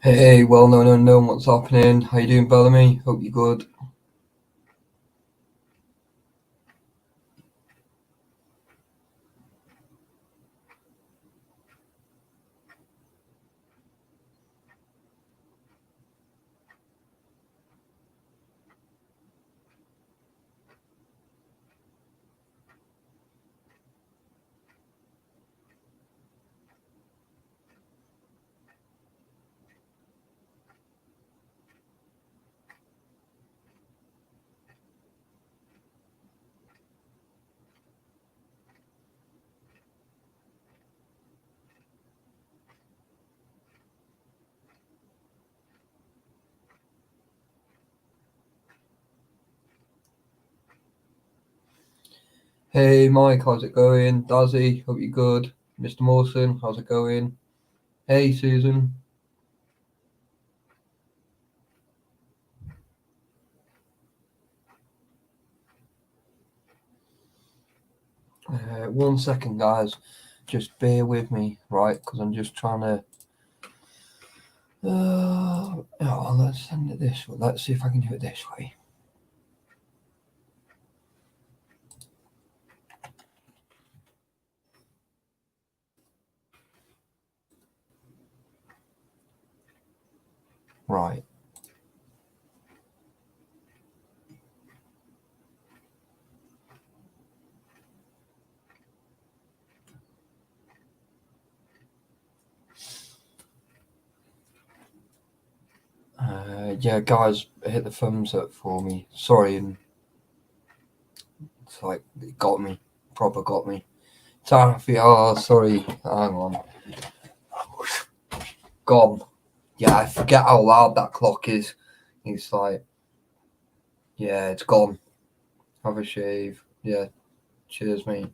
Hey, well known unknown, what's happening? How you doing, Bellamy? Hope you're good. Hey, Mike, how's it going? Dazzy, hope you're good. Mr. Mawson, how's it going? Hey, Susan. One second, guys. Just bear with me, right? Because I'm just trying to. Let's send it this way. Let's see if I can do it this way. Right. Yeah, guys, hit the thumbs up for me. Sorry, and it's like it got me, proper got me. Taffy, oh, sorry. Hang on. Gone. Yeah, I forget how loud that clock is. It's like, yeah, it's gone. Have a shave. Yeah, cheers, mate.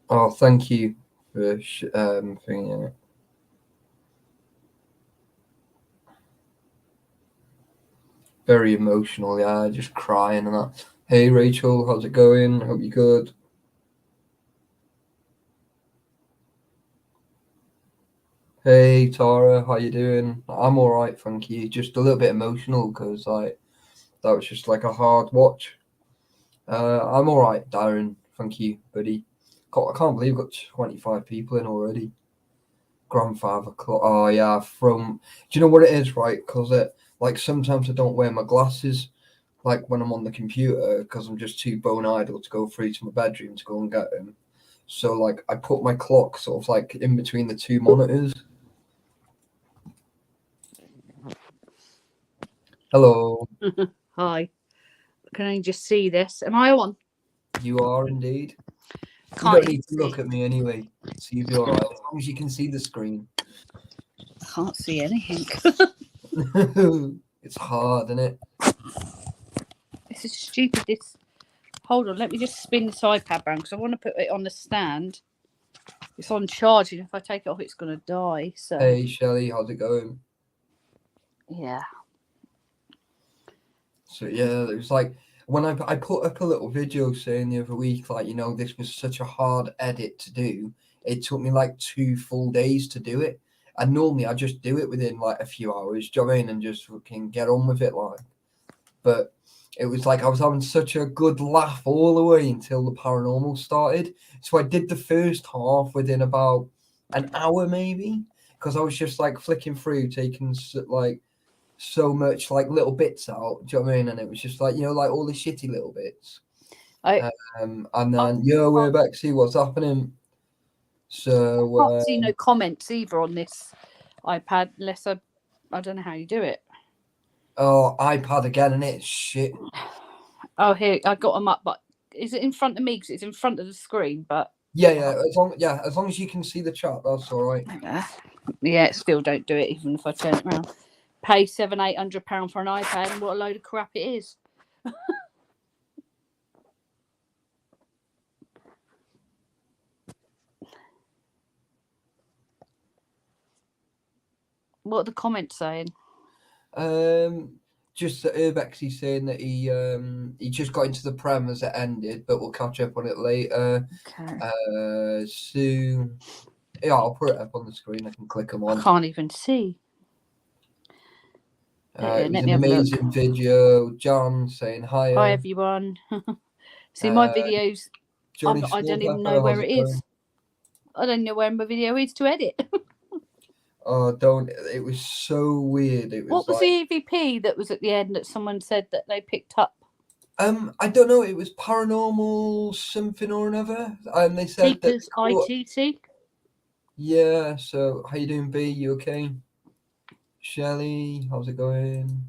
Oh, thank you for thinking it. Very emotional, yeah, just crying and that. Hey, Rachel, how's it going? Hope you're good. Hey, Tara, how you doing? I'm all right, thank you. Just a little bit emotional because like that was just like a hard watch. I'm all right, Darren. Thank you, buddy. I can't believe we've got 25 people in already. Grandfather clock. Oh yeah, from. Do you know what it is, right? Because like sometimes I don't wear my glasses, like when I'm on the computer, because I'm just too bone idle to go through to my bedroom to go and get them. So like I put my clock sort of like in between the two monitors. Hello, Hi. Can I just see this? Am I on? you are indeed. You Can't don't even need to see. look at me anyway, so you'll be all right as long as you can see the screen. Can't see anything. It's hard, isn't it? This is stupid. This. Hold on. Let me just spin this iPad round because I want to put it on the stand. It's on charge, and if I take it off, it's going to die. So Hey, Shelley, how's it going? yeah. So yeah, it was like when I put up a little video saying the other week, like this was such a hard edit to do. It took me like 2 full days to do it, and normally I just do it within like a few hours. Do you know what I mean? And just fucking get on with it, like. But it was like I was having such a good laugh all the way until the paranormal started. So I did the first half within about an hour maybe, because I was just like flicking through, taking like so much like little bits out. Do you know what I mean? And it was just like like all the shitty little bits. I And I then we're back. See what's happening. So can't see no comments either on this iPad unless I don't know how you do it. oh, iPad again, and it's shit. Oh, here I got them up, but is it in front of me? Because it's in front of the screen, but Yeah. As long as you can see the chat, that's all right. yeah, it still don't do it even if I turn it around. Pay £700 for an iPad, and what a load of crap it is. What are the comments saying? Um, just that Urbexy's saying that he just got into the Prem as it ended, but we'll catch up on it later. Okay. So yeah, I'll put it up on the screen. I can click them I on. can't even see. It was Let an me have a look. amazing video. John saying hi. Hi everyone. See my videos. Johnny I don't even Smallpepper, know where how's it going? is. I don't know where my video is to edit. Oh, don't! It was so weird. It was What was like, the EVP that was at the end that someone said that they picked up? I don't know. It was paranormal something or another, and they said that. Sleepers ITC. Yeah. So, how you doing, B? You okay? Shelley, how's it going?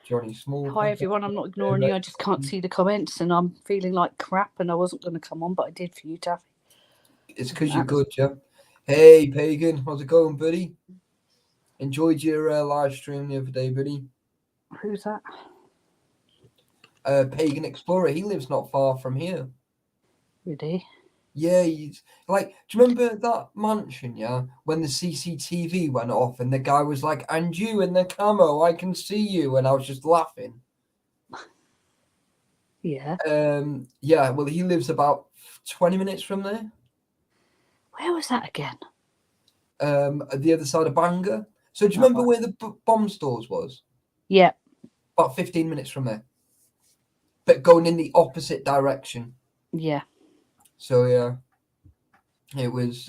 Johnny Small. Hi everyone. I'm not ignoring you. I just can't see the comments, and I'm feeling like crap. And I wasn't going to come on, but I did for you, Taffy. It's because you're good, yeah. Hey, Pagan, how's it going, buddy? Enjoyed your live stream the other day, buddy. Who's that? Pagan Explorer. He lives not far from here. Really? Yeah, he's like, do you remember that mansion, yeah? When the CCTV went off and the guy was like, and you in the camo, I can see you. And I was just laughing. Yeah. Yeah, well, he lives about 20 minutes from there. Where was that again? At the other side of Bangor. So do you remember where the bomb stores was? Yeah. About 15 minutes from there. But going in the opposite direction. Yeah. So yeah. It was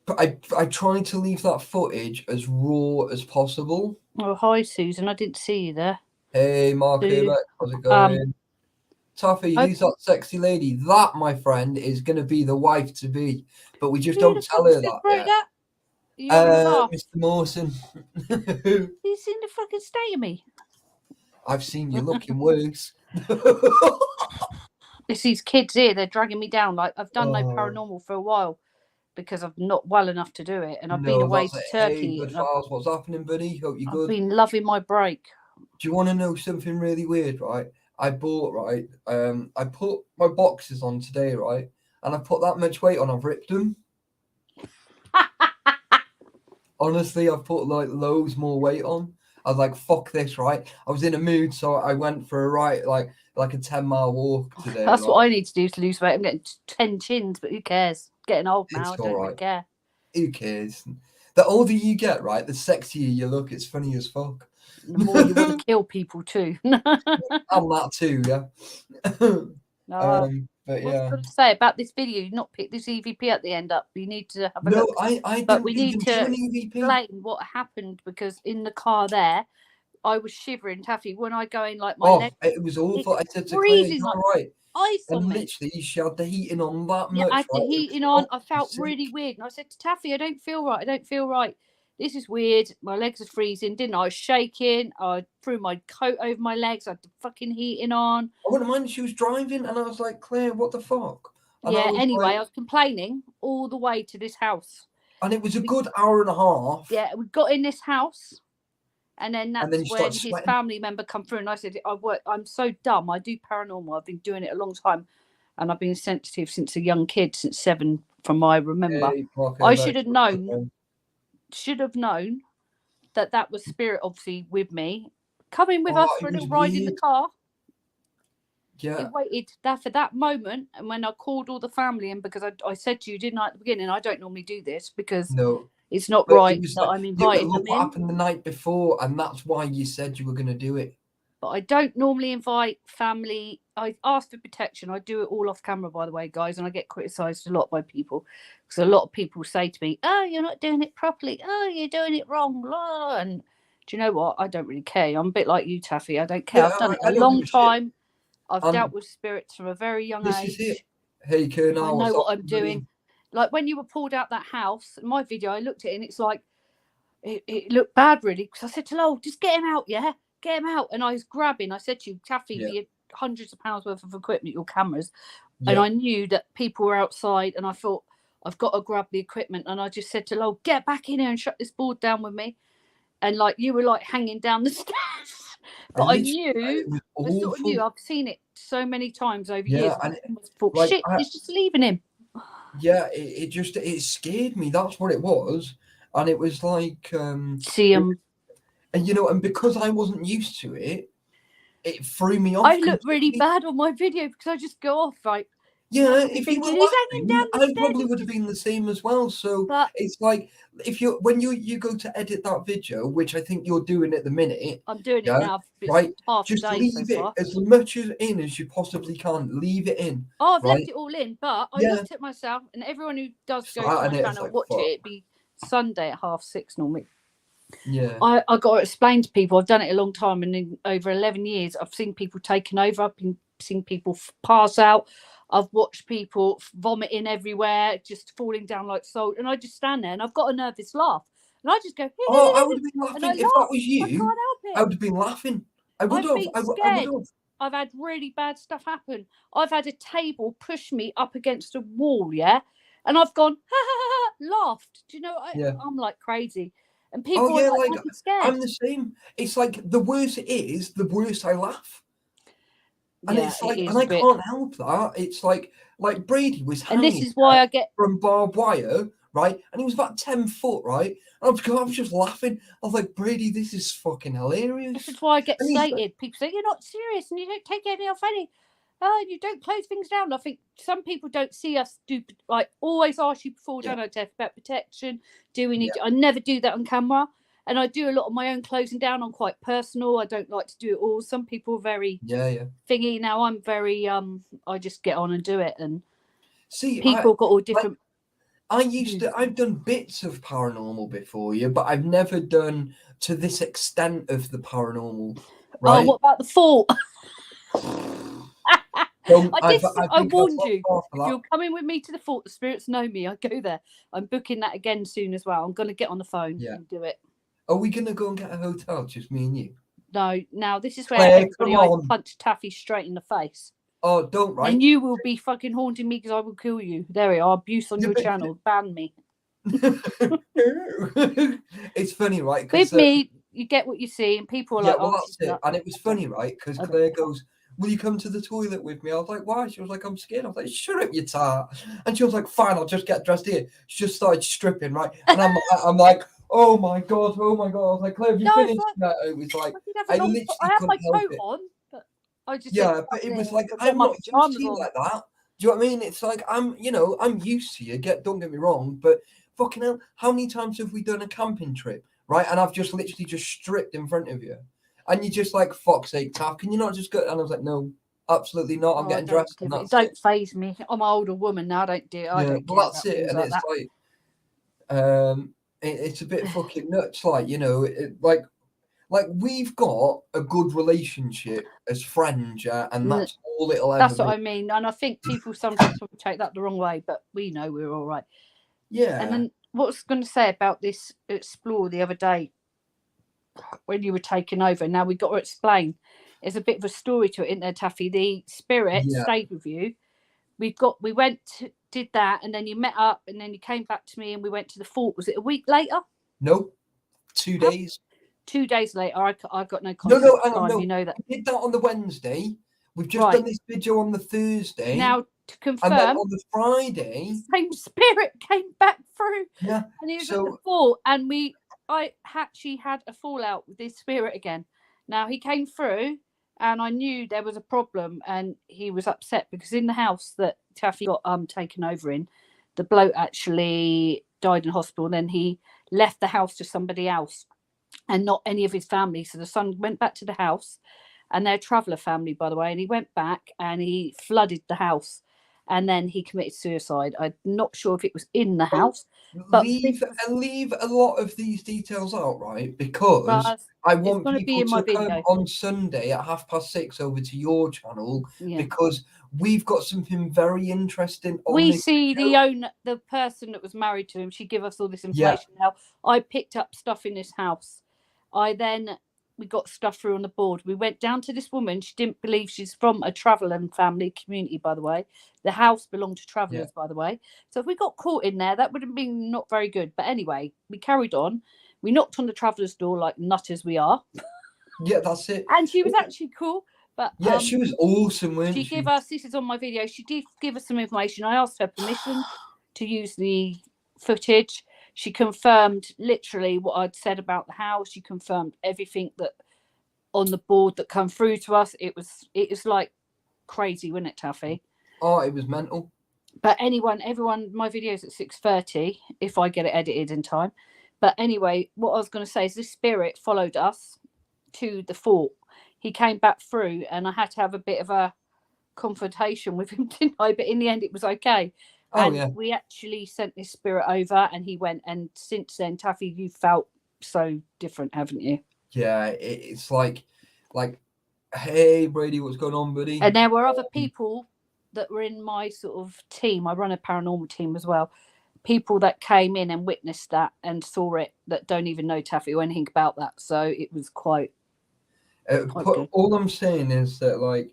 but I tried to leave that footage as raw as possible. Oh, hi Susan. I didn't see you there. Hey Mark Herbeck, how's it going? Taffy, who's that sexy lady? That, my friend, is going to be the wife to be, but we just don't tell her that yet. Mr. Mawson. You seen the fucking state of me? I've seen you looking worse. It's these kids here. They're dragging me down. Like I've done no paranormal for a while because I'm not well enough to do it, and I've been away to Turkey. Hey, Goodfellas, what's happening, buddy? Hope you're good. I've been loving my break. Do you want to know something really weird, right? I put my boxes on today, right? And I put that much weight on, I've ripped them. Honestly, I've put like loads more weight on. I was like, fuck this, right? I was in a mood, so I went for a ride, like a 10-mile walk today. That's what I need to do to lose weight. I'm getting 10 chins, but who cares? Getting old now, I don't really care. Who cares? The older you get, right, the sexier you look. It's funny as fuck. The more you want to kill people too. I'm that too, yeah. No. But What's yeah. got to say about this video? You not pick this EVP at the end up. You need to have a no, look. I but didn't we need to do an EVP. explain what happened because in the car there, I was shivering, Taffy. When I go in, like my legs, it was awful. I said to Claire, freezing, "You're like right." ice on me. Literally, she had the heating on that Yeah, much. I had the right? heating on. I felt really weird, and I said to Taffy, "I don't feel right. I don't feel right. This is weird. My legs are freezing." Didn't I? I was shaking. I threw my coat over my legs. I had the fucking heating on. I wouldn't mind. She was driving, and I was like, "Claire, what the fuck?" And yeah. Anyway, I was complaining all the way to this house, and it was a good hour and a half. Yeah, we got in this house. And then that's when his sweating. family member come through, and I said, I'm so dumb. I do paranormal. I've been doing it a long time, and I've been sensitive since a young kid, since 7, from what I remember. Hey, I should have known that was spirit, obviously, with me, coming with us for a little ride in the car. Yeah. It waited for that moment, and when I called all the family in, because I said to you, didn't I, at the beginning, I don't normally do this because it's not right that I'm inviting them in. What happened the night before, and that's why you said you were going to do it. But I don't normally invite family. I ask for protection. I do it all off camera, by the way, guys, and I get criticised a lot by people because a lot of people say to me, "Oh, you're not doing it properly. Oh, you're doing it wrong." Blah. And do you know what? I don't really care. I'm a bit like you, Taffy. I don't care. Yeah, I've done it a long time. I've dealt with spirits from a very young age. Is it. Hey, Colonel, I know what I'm doing. Like when you were pulled out that house, in my video, I looked at it and it's like, it looked bad really. Because I said to Lowell, just get him out, yeah? Get him out. And I was grabbing, I said to you, Taffy, you had hundreds of pounds worth of equipment, your cameras. Yeah. And I knew that people were outside and I thought, I've got to grab the equipment. And I just said to Lowell, get back in here and shut this board down with me. And like you were like hanging down the stairs. But I knew, I've seen it so many times over years. And I thought, like, shit, he's just leaving him. Yeah, it scared me. That's what it was. And it was like see him. And and because I wasn't used to it, it threw me off. I look really bad on my video because I just go off like. Yeah, if you were He's hanging down the I stairs. probably would have been the same as well. So But it's like when you go to edit that video, which I think you're doing at the minute, I'm doing yeah, it now. It's right? half Just a day leave so it far. as much in as you possibly can. Leave it in. Oh, I've right? left it all in, but I Yeah. looked at myself, and everyone who does go Sat to on my it, it's channel like, watch fuck. it. It'd be Sunday at 6:30 normally. Yeah. I got to explain to people. I've done it a long time, and in over 11 years, I've seen people taken over. I've seen people pass out. I've watched people vomiting everywhere, just falling down like salt. And I just stand there, and I've got a nervous laugh, and I just go. Oh, I would have been and I laughing if laugh. that was I you. can't help it. I would have been laughing. I would I've have. been I scared. would have. I've had really bad stuff happen. I've had a table push me up against a wall, yeah, and I've gone ha ha ha, laughed. Do you know? I'm like crazy, and people are like scared. I'm the same. It's like the worse it is, the worse I laugh. And it's like, and I can't help that. It's like Brady was hanging. And this is why I get from barbed wire, right? And he was about 10 foot, right? And I was just laughing. I was like, Brady, this is fucking hilarious. This is why I get slated. People say, you're not serious and you don't take anything off any. You don't close things down. I think some people don't see us do, like, always ask you before done a test about protection. Do we need to? I never do that on camera. And I do a lot of my own closing down. I'm quite personal. I don't like to do it all. Some people are very thingy. Now I'm very I just get on and do it. And see, people got all different. I've done bits of paranormal before you, but I've never done to this extent of the paranormal. Right? Oh, what about the fort? I warned you. If you're coming with me to the fort, the spirits know me. I go there. I'm booking that again soon as well. I'm going to get on the phone and do it. Are we going to go and get a hotel, just me and you? No. Now, this is where everybody I punch Taffy straight in the face. Oh, don't, right? And you will be fucking haunting me because I will kill you. There we are. Abuse on your channel. Ban me. It's funny, right? With me, you get what you see, and people are like, well, that's it. And it was funny, right? Because Claire goes, will you come to the toilet with me? I was like, why? She was like, I'm scared. I was like, shut up, you tart. And she was like, fine, I'll just get dressed here. She just started stripping, right? And I'm like, oh my god. I was like, Claire, have you finished? It was like, I had my coat on, but I just but it was like, I'm not used to you like that. Do you know what I mean? It's like, I'm used to you. Don't get me wrong, but fucking hell, how many times have we done a camping trip, right? And I've just literally just stripped in front of you. And you're just like, fuck's sake, Taff, can you not just go? And I was like, no, absolutely not. I'm getting dressed. And it don't phase me. I'm an older woman now. I don't do it. I don't well, that's it. And it's like, it's a bit fucking nuts. Like, like we've got a good relationship as friends, and that's all it'll ever That's what I mean. And I think people sometimes take that the wrong way, but we know we're all right. Yeah. And then what I was going to say about this explore the other day, when you were taking over, now we've got to explain. There's a bit of a story to it, isn't there, Taffy? The spirit stayed with you. We did that, and then you met up, and then you came back to me, and we went to the fort. Was it a week later? No, 2 days. 2 days later, I got no contact. No, you know that. We did that on the Wednesday. We've just done this video on the Thursday. Now, to confirm, and then on the Friday, same spirit came back through. Yeah, and he was at the fort, and I actually had a fallout with this spirit again. Now he came through, and I knew there was a problem, and he was upset because in the house that Taffy got taken over in, the bloke actually died in hospital. And then he left the house to somebody else, and not any of his family. So the son went back to the house, and they're a traveller family, by the way. And he went back and he flooded the house. And then he committed suicide. I'm not sure if it was in the house. But leave a lot of these details out, right? Because I want people to come on Sunday at 6:30 over to your channel, because we've got something very interesting. We see the person that was married to him. She gave us all this information. Now I picked up stuff in this house. We got stuff through on the board. We went down to this woman. She didn't believe she's from a traveller family community, by the way. The house belonged to travellers, by the way. So if we got caught in there, that would have been not very good. But anyway, we carried on. We knocked on the traveller's door like nutters we are. Yeah, that's it. And she was actually cool. But she was awesome, wasn't she? She gave us, this is on my video, she did give us some information. I asked her permission to use the footage. She confirmed literally what I'd said about the house. She confirmed everything that on the board that come through to us. It was like crazy, wasn't it, Taffy? Oh, it was mental. But everyone, my video's at 6:30 if I get it edited in time. But anyway, what I was going to say is this spirit followed us to the fort. He came back through, and I had to have a bit of a confrontation with him, didn't I? But in the end, it was okay. Oh, and yeah. we actually sent this spirit over, and he went. And since then, Taffy, you felt so different, haven't you? Yeah, it's like, hey, Brady, what's going on, buddy? And there were other people that were in my sort of team. I run a paranormal team as well. People that came in and witnessed that and saw it that don't even know Taffy or anything about that. So it was quite good. All I'm saying is that, like,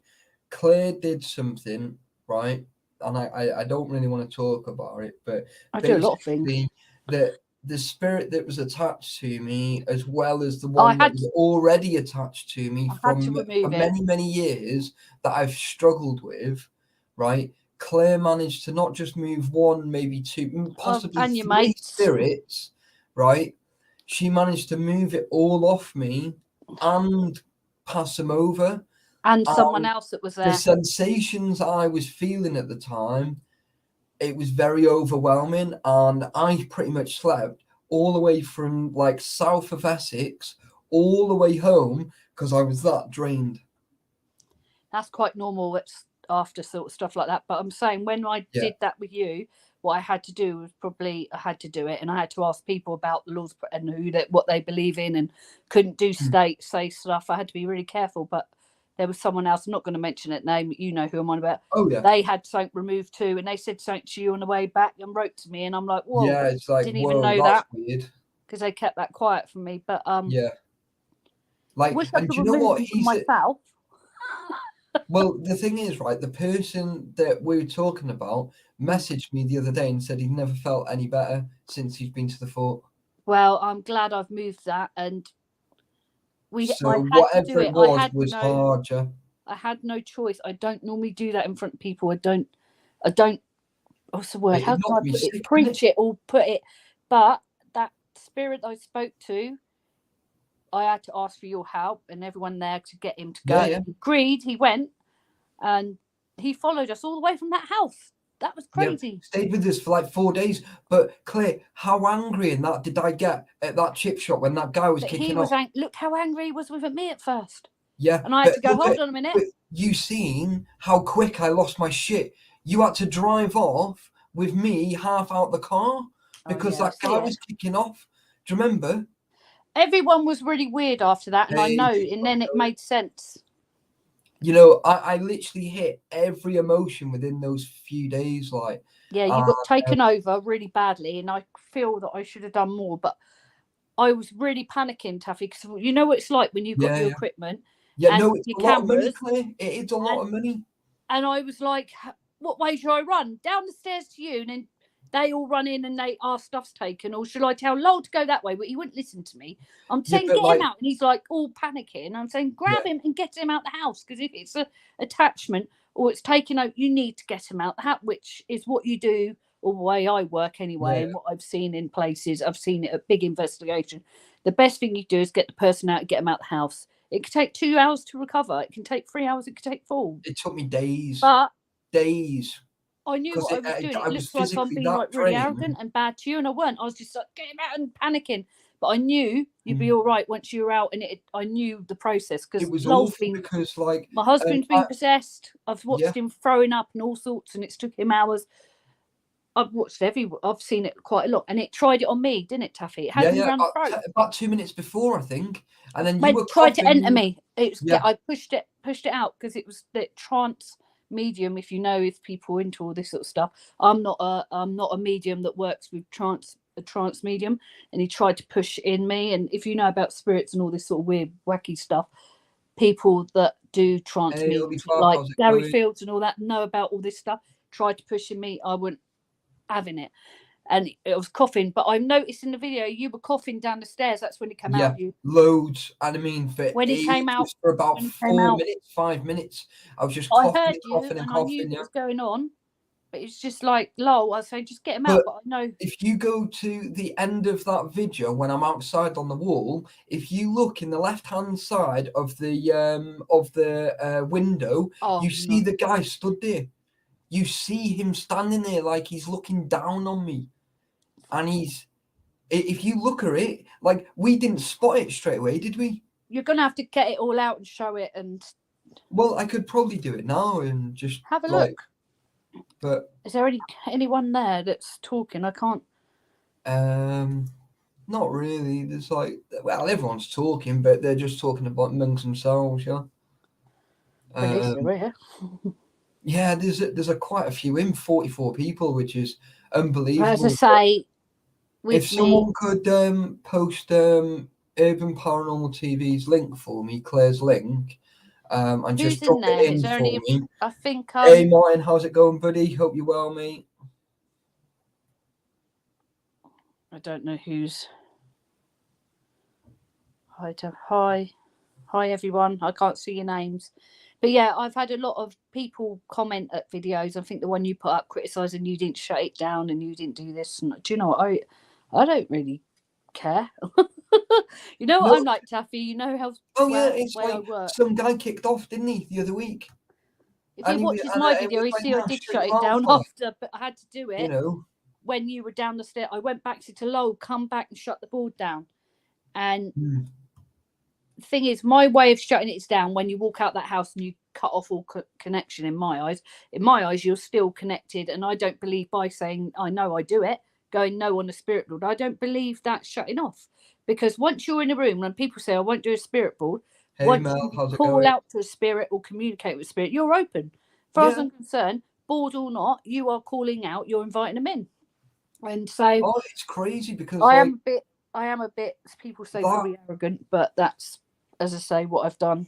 Claire did something, right? And I don't really want to talk about it, but I do a lot of things. The spirit that was attached to me, as well as the one that was already attached to me for many years that I've struggled with, right? Claire managed to not just move one, maybe two, possibly three spirits, right? She managed to move it all off me and pass them over. And someone else that was there. The sensations I was feeling at the time, it was very overwhelming, and I pretty much slept all the way from like south of Essex all the way home because I was that drained. That's quite normal. It's after sort of stuff like that. But I'm saying when I did that with you, what I had to do was I had to do it, and I had to ask people about the laws and what they believe in, and couldn't do say stuff. I had to be really careful, but there was someone else, I'm not going to mention it name, you know who I'm on about. Oh, yeah. They had something removed too, and they said something to you on the way back and wrote to me, and I'm like, whoa, yeah, it's like, didn't even know that's that. Weird. Because they kept that quiet from me. But yeah. Like, and do you know what? Myself. Well, the thing is, right, the person that we were talking about messaged me the other day and said he'd never felt any better since he's been to the fort. Well, I'm glad I've moved that, and whatever it was hard, yeah. I had no choice. I don't normally do that in front of people. I don't what's the word? How can I put it? Preach it or put it. But that spirit I spoke to, I had to ask for your help and everyone there to get him to go. Yeah. He agreed, he went, and he followed us all the way from that house. That was crazy. Yeah, stayed with us for like 4 days. But Claire, how angry and that did I get at that chip shop when that guy was kicking off? Look how angry he was with me at first. Yeah. And I had to go, hold on a minute. But you seen how quick I lost my shit. You had to drive off with me half out the car because that guy was kicking off. Do you remember? Everyone was really weird after that, and I know, and then it made sense. You know, I literally hit every emotion within those few days. Like, yeah, you got taken over really badly, and I feel that I should have done more, but I was really panicking, Taffy, because you know what it's like when you've got your equipment. Yeah, no, it's a lot of money, Claire. It is a lot of money. And I was like, what way should I run? Down the stairs to you, and then they all run in and our stuff's taken, or should I tell Lowell to go that way? But he wouldn't listen to me. I'm saying get him out, and he's like all panicking. I'm saying grab him and get him out the house, because if it's an attachment or it's taken out, you need to get him out the house, which is what you do, or the way I work anyway, and what I've seen in places. I've seen it at big investigation. The best thing you do is get the person out and get them out the house. It could take 2 hours to recover. It can take 3 hours. It could take 4. It took me days. But days. I knew what I was doing. It looks like I'm being like really arrogant and bad to you, and I weren't. I was just like getting out and panicking. But I knew you'd be all right once you were out, and I knew the process because it was awful because like my husband's been possessed. I've watched him throwing up and all sorts, and it's took him hours. I've watched I've seen it quite a lot, and it tried it on me, didn't it, Taffy? It had me around the throat. About 2 minutes before, I think, and then you tried to enter me. It was I pushed it out because it was the trance medium. If you know, if people into all this sort of stuff, I'm not a medium that works with a trance medium, and he tried to push in me. And if you know about spirits and all this sort of weird wacky stuff, people that do trance mediums like Gary Fields and all that know about all this stuff. Tried to push in me, I wouldn't having it, and it was coughing. But I noticed in the video you were coughing down the stairs. That's when he came out. You loads, and I mean when he came out for about 4 minutes, 5 minutes, I was just coughing, I heard coughing, you, and I knew what was going on. But it's just like, lol, I say, just get him out. But But I know. if you go to the end of that video when I'm outside on the wall, if you look in the left-hand side of the window, Oh, you see no. the guy stood there. You see him standing there like he's looking down on me, and if you look at it, like, we didn't spot it straight away, did we? You're going to have to get it all out and show it and Well, I could probably do it now and just have a like, look. but Is there anyone there that's talking? I can't. not really. There's like, well, everyone's talking, but they're just talking about amongst themselves, yeah. Police are here. Yeah, there's quite a few in, 44 people, which is unbelievable. As I say, if someone could post Urban Paranormal TV's link for me, Claire's link, and who's just drop in there? it in Is there for any? me. I think. Hey Martin, how's it going, buddy? Hope you're well, mate. I don't know who's. Hi, everyone. I can't see your names, but yeah, I've had a lot of people comment at videos. I think the one you put up criticising you didn't shut it down and you didn't do this. And do you know what? I don't really care. You know what No. I'm like, Taffy. You know how. Oh well, yeah, it's where I like work. some guy kicked off, didn't he, the other week? If he watches my video, he see I did shut it down after, but I had to do it. You know, when you were down the stairs, I went back to Lowell, come back and shut the board down. And the thing is, my way of shutting it down, when you walk out that house and you cut off all connection, in my eyes, you're still connected. And I don't believe by saying, I know I do it, going no on the spirit board. I don't believe that's shutting off. Because once you're in a room and people say, I won't do a spirit board, hey, once Mel, you how's it call going? out to a spirit or communicate with a spirit, you're open. As far as I'm concerned, bored or not, you are calling out, you're inviting them in. And so it's crazy because I am a bit, people say probably arrogant, but that's, as I say, what I've done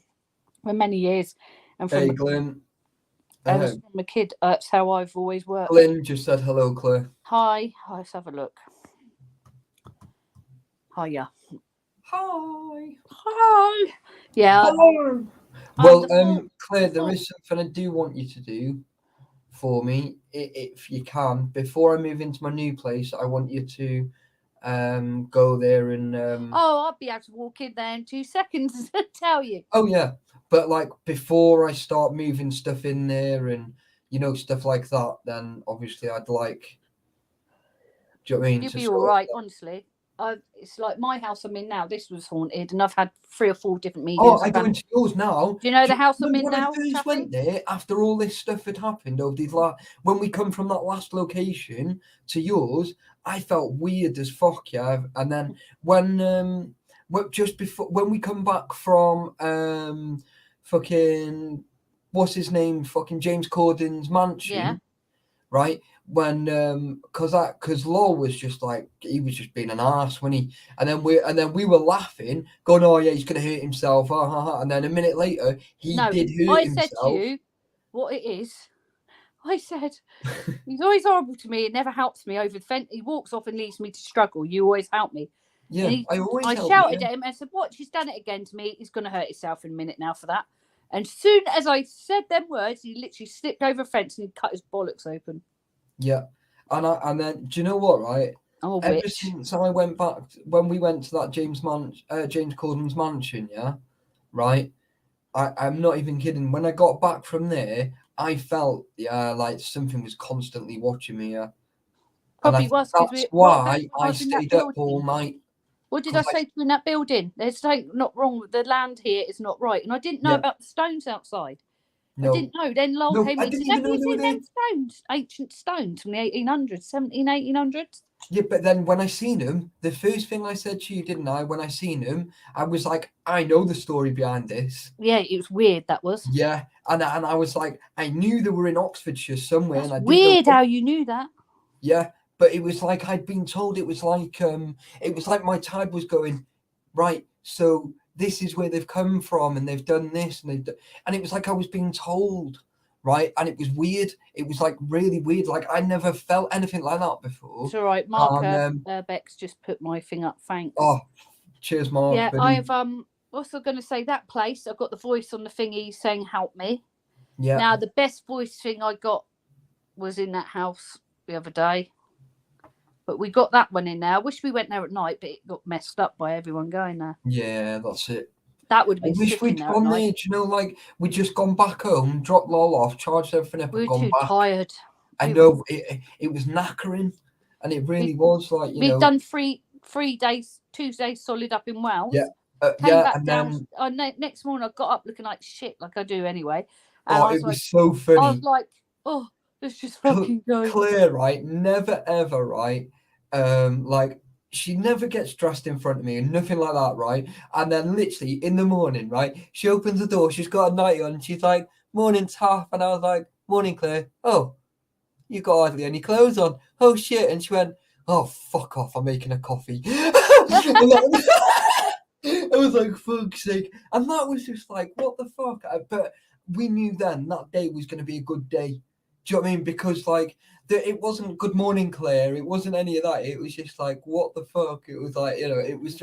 for many years. And from Glenn. From a kid, that's how I've always worked. Glenn just said hello, Claire. Hi, let's have a look. Hiya. Hi. Yeah. Hello. Well, Claire, there is something I do want you to do for me, if you can. Before I move into my new place, I want you to go there and I'll be able to walk in there in 2 seconds and tell you. Oh yeah, but like before I start moving stuff in there and stuff like that, then obviously I'd like. Do you know what I mean? You'll be all right, honestly. It's like my house I'm in now. This was haunted, and I've had 3 or 4 different mediums. Oh, I go into yours now. Do you know the house I'm in when now? When I first went there, after all this stuff had happened over these when we come from that last location to yours, I felt weird as fuck, yeah. And then when just before when we come back from fucking what's his name, fucking James Corden's mansion, right? When because Law was just like, he was just being an arse when he and then we were laughing, going, oh yeah, he's gonna hurt himself, and then a minute later he did hurt himself. I said to you what it is. I said he's always horrible to me. It never helps me over the fence. He walks off and leaves me to struggle. You always help me. Yeah, I shouted at him and I said, "Watch, he's done it again to me. He's going to hurt himself in a minute now for that." And soon as I said them words, he literally slipped over a fence and cut his bollocks open. Yeah, and then do you know what? Right, ever since I went back when we went to that James Corden's mansion, yeah, right. I'm not even kidding. When I got back from there, I felt like something was constantly watching me. Yeah, probably was. That's why I stayed up all night. What did I say to you in that building? There's something not wrong with the land here. Is not right, and I didn't know about the stones outside. No. I didn't know. Then Lowell came in and said, have you seen them stones? Ancient stones from the 1800s, 1800s? Yeah, but then when I seen them, the first thing I said to you, didn't I? When I seen them, I was like, I know the story behind this. Yeah, it was weird, that was. Yeah, and I was like, I knew they were in Oxfordshire somewhere. That's and I weird how you knew that. Yeah, but it was like I'd been told. It was like my tide was going, right, so this is where they've come from and they've done this and it was like I was being told, right? And it was weird. It was like really weird. Like I never felt anything like that before. It's all right. Mark Beck's just put my thing up. Thanks. Oh, cheers, Mark. Yeah, I've also going to say that place. I've got the voice on the thingy saying help me. Yeah. Now the best voice thing I got was in that house the other day. But we got that one in there. I wish we went there at night, but it got messed up by everyone going there. Yeah, that's it. That would have I been wish sick in we'd there at gone there. night. Do you know, like we'd just gone back home, dropped Lol off, charged everything up, We and were gone too back. tired. I know it was knackering, and it really was like we'd done 3 days, 2 days solid up in Wales. Yeah, Came yeah, back and down. then Next morning, I got up looking like shit, like I do anyway. And oh, I was it like, was so I funny. was like, oh, let's just fucking go. Claire, right? Never ever, right? Like she never gets dressed in front of me and nothing like that, right? And then literally in the morning, right? She opens the door, she's got a nightie on, and she's like, "Morning, Taff," and I was like, "Morning, Claire." "Oh, you got hardly any clothes on." "Oh shit!" And she went, "Oh fuck off! I'm making a coffee." I was like, "Fuck's sake!" And that was just like, what the fuck? But we knew then that day was going to be a good day. Do you know what I mean? Because like, it wasn't "Good morning, Claire." It wasn't any of that. It was just like, what the fuck? It was like, it was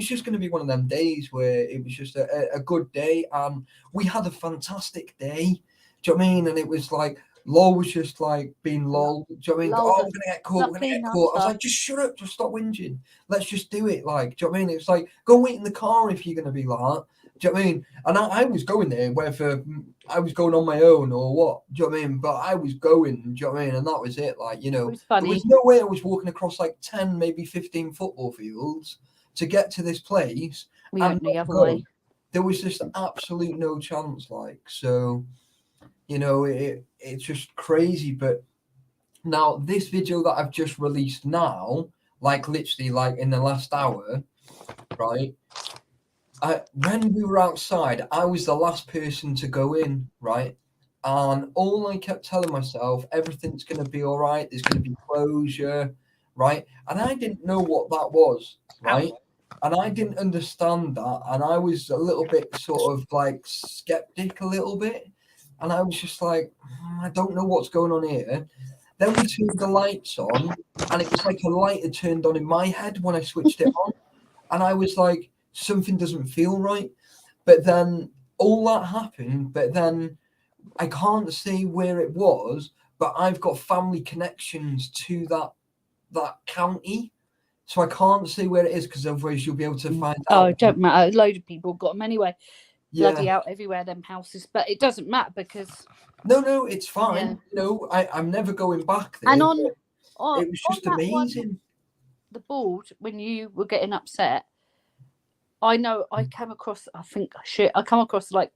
just going to be one of them days where it was just a good day, and we had a fantastic day. Do you know what I mean? And it was like, Lol was just like being lol. Do you know what I mean? "Oh, we're gonna get caught. We're gonna get caught." I was like, "Just shut up. Just stop whinging. Let's just do it." Like, do you know what I mean? It's like, go wait in the car if you're gonna be like that. Do you know what I mean? And I was going there, whether I was going on my own or what. Do you know what I mean? But I was going. Do you know what I mean? And that was it. Like, It was there funny. was no way I was walking across like 10, maybe 15 football fields to get to this place. We and went the not other go. way. There was just absolute no chance. Like, so, it's just crazy. But now this video that I've just released now, like literally like in the last hour, right? When we were outside, I was the last person to go in, right? And all I kept telling myself, everything's going to be all right. There's going to be closure, right? And I didn't know what that was, right? And I didn't understand that. And I was a little bit sort of like skeptic a little bit. And I was just like, I don't know what's going on here. Then we turned the lights on, and it was like a light had turned on in my head when I switched it on. And I was like, something doesn't feel right. But then all that happened, but then I can't see where it was, but I've got family connections to that county. So I can't see where it is, because otherwise you'll be able to find out. Oh, it don't matter. A load of people got them anyway. Yeah. Bloody out everywhere, them houses. But it doesn't matter because No, it's fine. I'm never going back there. and it was just amazing. The board, when you were getting upset, I know I came across, I come across like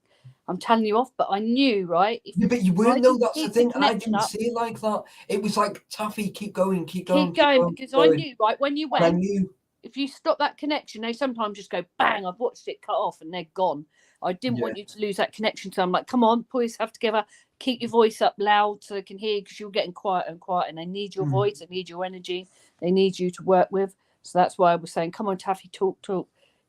I'm telling you off, but I knew, right? Yeah, but you weren't, though. That's the thing. And I didn't see it like that. It was like, Taffy, keep going. Because I knew, right, when you went, I knew. If you stop that connection, they sometimes just go bang. I've watched it cut off and they're gone. I didn't want you to lose that connection. So I'm like, come on, pull yourself together. Keep your voice up loud so they can hear you, because you're getting quieter and quieter. And they need your voice. They need your energy. They need you to work with. So that's why I was saying, come on, Taffy, talk.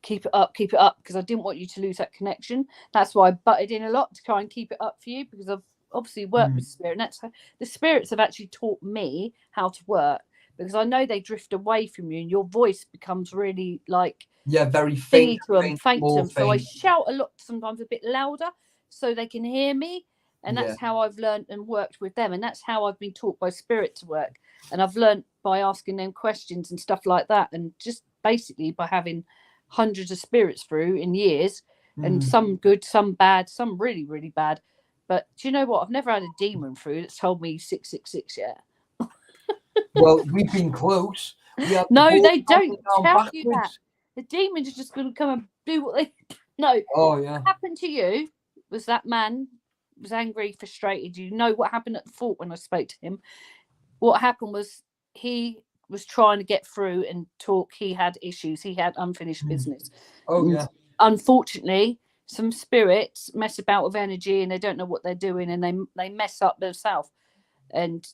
Keep it up. Because I didn't want you to lose that connection. That's why I butted in a lot to try and keep it up for you, because I've obviously worked with spirit. And that's how the spirits have actually taught me how to work. Because I know they drift away from you and your voice becomes really like very faint to them, faint to them. So I shout a lot, sometimes a bit louder, so they can hear me. And that's how I've learned and worked with them. And that's how I've been taught by spirit to work. And I've learned by asking them questions and stuff like that. And just basically by having hundreds of spirits through in years, and some good, some bad, some really, really bad. But do you know what? I've never had a demon through that's told me 666 yet. Well, we've been close. No, they don't tell you that. The demons are just going to come and do what they. No. Oh yeah. What happened to you was that man was angry, frustrated. You know what happened at the fort when I spoke to him. What happened was he was trying to get through and talk. He had issues. He had unfinished business. Oh yeah. Unfortunately, some spirits mess about with energy and they don't know what they're doing, and they mess up themselves. And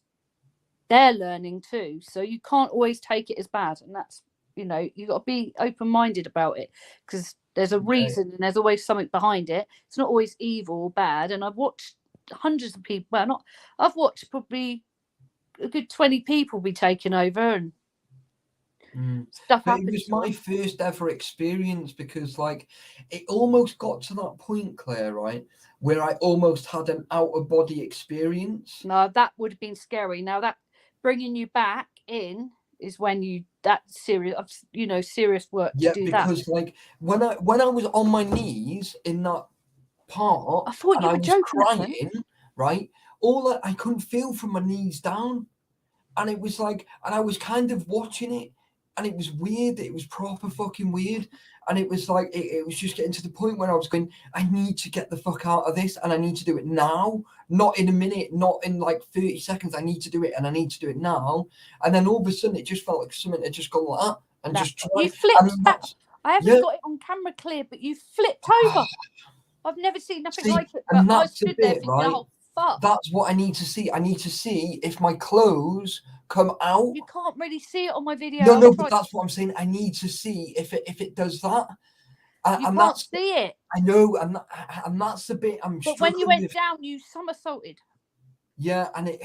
they're learning too, so you can't always take it as bad, and that's you got to be open-minded about it, because there's a reason and there's always something behind it. It's not always evil or bad. And I've watched hundreds of people, I've watched probably a good 20 people be taken over, and Stuff But it happens was to my us. first ever experience because, like, it almost got to that point, Claire, right, where I almost had an out of body experience. No, that would have been scary. Now that bringing you back in is when you serious, serious work to Yeah, do that. because like when I was on my knees in that part I thought and you I were was joking at them. crying, right, I couldn't feel from my knees down. And it was like, and I was kind of watching it, and it was weird. It was proper fucking weird. And it was like, it was just getting to the point where I was going, I need to get the fuck out of this, and I need to do it now, not in a minute, not in like 30 seconds. I need to do it, and I need to do it now. And then all of a sudden, it just felt like something had just gone like that, and No, just you tried. flipped And back. that's, I haven't yeah, got it on camera clear, but you flipped over. I've never seen nothing see, like it. But and I that's a stood there bit, thinking, right? oh fuck. That's what I need to see. I need to see if my clothes come out. You can't really see it on my video. No, I've no, but tried. that's what I'm saying. I need to see if it does that. You And can't that's, see it. I know, and that's the bit I'm But when you struggling went with. down, you somersaulted. Yeah, and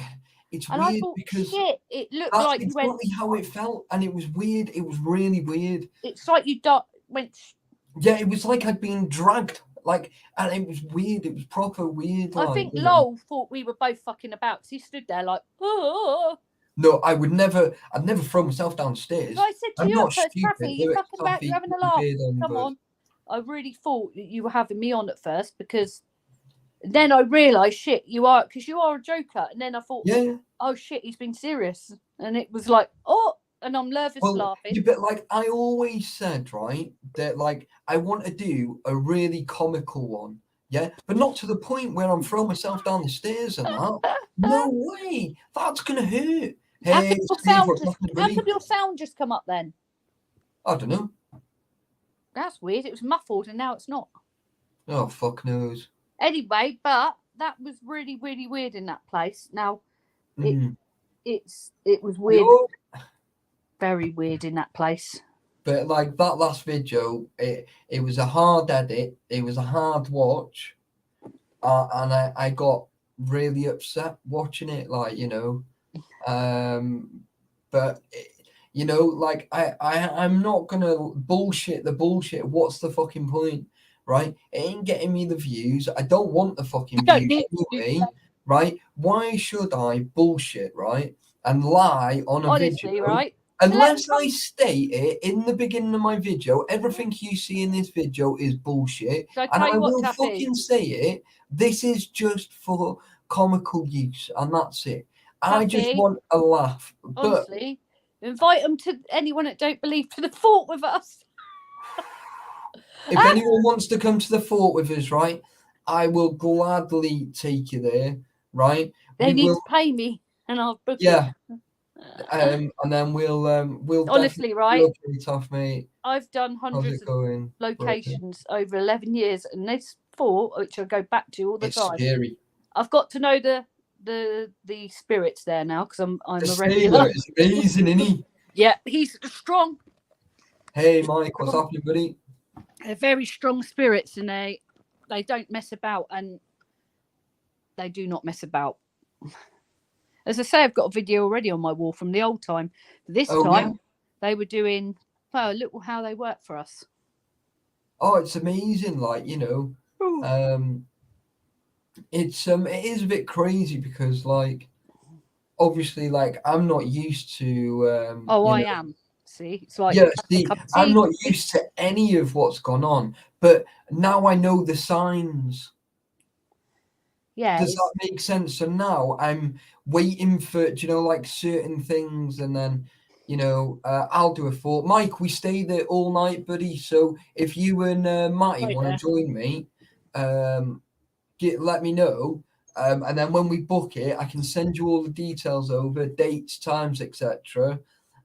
it's And I weird thought, because shit, it looked that's like you went. exactly how it felt, and it was weird. It was really weird. It's like you went. Yeah, it was like I'd been dragged, like, and it was weird. It was proper weird. I Like, think you know. Lowell thought we were both fucking about. Cause he stood there like, oh. No, I'd never throw myself downstairs. So I said to I'm you not at first, stupid. Taffy, you fucking about, Taffy, you're having a keep your laugh. beard on, Come bud. on. I really thought that you were having me on at first because then I realised, shit, you are, because you are a joker. And then I thought, Yeah. oh shit, he's been serious. And it was like, oh, and I'm nervous laughing. Yeah, but like I always said, right, that like I want to do a really comical one. Yeah, but not to the point where I'm throwing myself down the stairs and that. No way. That's going to hurt. How Hey, come your sound just come up then? I don't know. That's weird. It was muffled and now it's not. Oh, fuck knows. Anyway, but that was really, really weird in that place. Now, it was weird. Very weird in that place. But like that last video, it was a hard edit. It was a hard watch. And I got really upset watching it, like, you know. But you know, like I'm not gonna bullshit the bullshit. What's the fucking point, right? It ain't getting me the views. I don't want the fucking views anyway, right? Why should I bullshit, right, and lie on a video? Right? Unless I state it in the beginning of my video, everything you see in this video is bullshit, and I will fucking say it. This is just for comical use, and that's it. I just want a laugh. Honestly, invite them to anyone that don't believe to the fort with us. If anyone wants to come to the fort with us, right, I will gladly take you there, right? They need to pay me, and I'll book it. And then we'll honestly, right? Okay, tough, mate. I've done hundreds of locations over 11 years, and this fort, which I go back to all the time. It's scary. I've got to know the spirits there now because I'm a regular. It's amazing, isn't he? Yeah, he's strong. Hey, Mike, what's happening, buddy? They're very strong spirits, and they don't mess about, and they do not mess about. As I say, I've got a video already on my wall from the old time. This time, they were doing, well, look how they work for us. Oh, it's amazing. Like, you know, it is a bit crazy because, like, obviously, like, I'm not used to. I am. See, it's like, yeah, see, I'm not used to any of what's gone on, but now I know the signs. Yeah. Does that make sense? So now I'm waiting for, you know, like certain things, and then, you know, I'll do a fort. Mike, we stay there all night, buddy. So if you and Matty want to join me, let me know. And then when we book it, I can send you all the details over, dates, times, etc.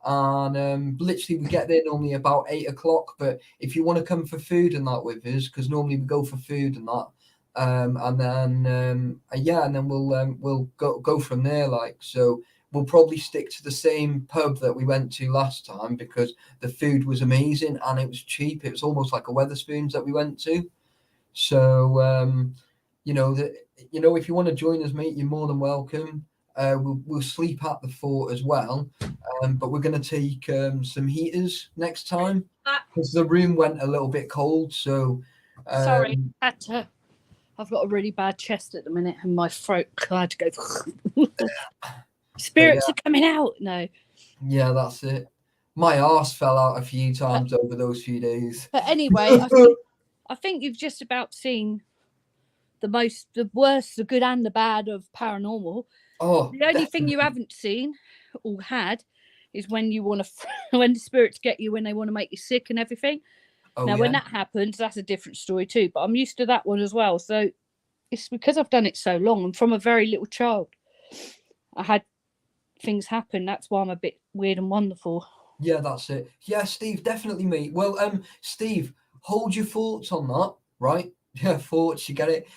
And literally we get there normally about 8 o'clock. But if you want to come for food and that with us, because normally we go for food and that. And then we'll go from there. Like, so we'll probably stick to the same pub that we went to last time because the food was amazing and it was cheap. It was almost like a Wetherspoons that we went to. So you know, if you want to join us, mate, you're more than welcome. We'll sleep at the fort as well, but we're going to take some heaters next time because the room went a little bit cold. So Sorry, I've got a really bad chest at the minute, and my throat. I had to go. Spirits are coming out. No. Yeah, that's it. My arse fell out a few times over those few days. But anyway, I think you've just about seen the worst, the good and the bad of paranormal. Oh, the only thing you haven't seen or had is when you want to, when the spirits get you, when they want to make you sick and everything. Now, when that happens, that's a different story too. But I'm used to that one as well. So it's because I've done it so long, and from a very little child, I had things happen. That's why I'm a bit weird and wonderful. Yeah, that's it. Yeah, Steve, definitely me. Well, Steve, hold your thoughts on that, right? Yeah, thoughts, you get it.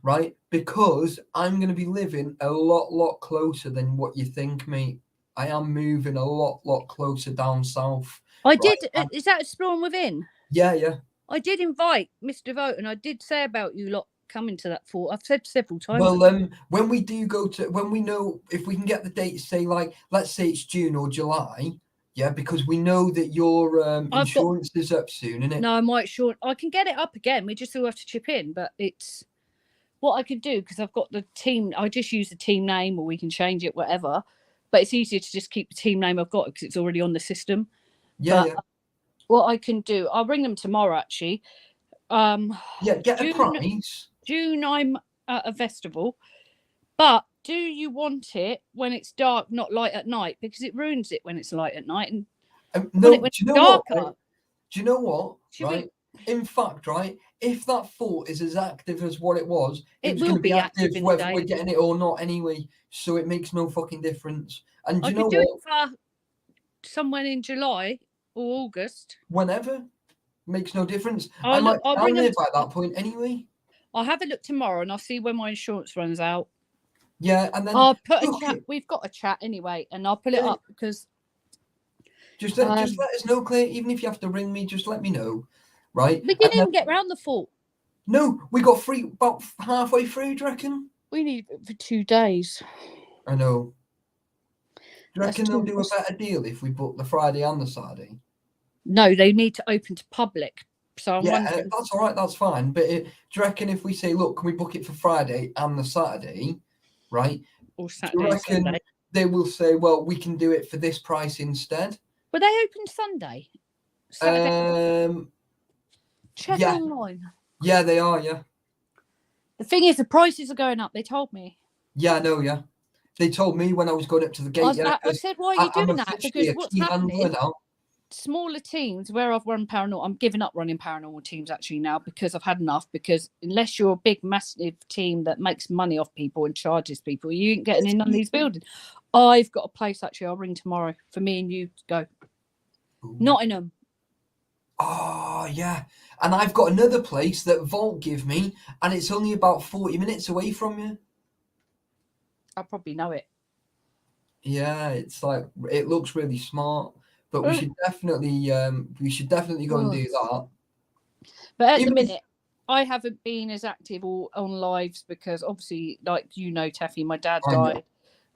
Right, because I'm going to be living a lot closer than what you think, mate. I am moving a lot closer down south. I did. Is that Exploring Within? Yeah. I did invite Mr. Vote, and I did say about you lot coming to that fort. I've said several times. Well, when we do go to, when we know if we can get the dates, say like, let's say it's June or July. Yeah, because we know that your insurance is up soon, isn't it? No, I'm quite sure. I can get it up again. We just all have to chip in, but it's what I could do because I've got the team. I just use the team name, or we can change it, whatever. But it's easier to just keep the team name I've got because it's already on the system. Yeah. What I can do, I'll bring them tomorrow. Actually, get a prize. June, I'm at a festival, but do you want it when it's dark, not light at night? Because it ruins it when it's light at night. And no, do you know what? Do you know what? Right. In fact, right, if that fort is as active as what it was, it will be active whether we're getting it or not anyway. So it makes no fucking difference. And do you know what? It for somewhere in July or August. Whenever. Makes no difference. I'm there by that point anyway. I'll have a look tomorrow and I'll see when my insurance runs out. Yeah, and then I'll put a chat. We've got a chat anyway, and I'll pull it up because just let us know, Claire. Even if you have to ring me, just let me know. Right? We didn't even get round the fort. No, we got free about halfway through, do you reckon? We need it for 2 days. I know. Do you reckon they'll do a better deal if we book the Friday and the Saturday? No, they need to open to public. So that's all right, that's fine. But do you reckon if we say, look, can we book it for Friday and the Saturday, right? Or Saturday and Sunday? They will say, well, we can do it for this price instead. Were they open Sunday? Saturday? Check online. Yeah, they are, yeah. The thing is, the prices are going up. They told me. Yeah, I know, yeah. They told me when I was going up to the gate. I said, why are you doing that? Because what's happening, smaller teams, where I've run paranormal, I'm giving up running paranormal teams actually now because I've had enough. Because unless you're a big, massive team that makes money off people and charges people, you ain't getting in none of these buildings. I've got a place actually, I'll ring tomorrow for me and you to go. Ooh. Nottingham. Oh, yeah. And I've got another place that Vault give me, and it's only about 40 minutes away from you. I'll probably know it. Yeah, it's like, it looks really smart, but we should definitely go and do that. But at the minute, I haven't been as active on lives because obviously, like you know, Taffy, my dad died.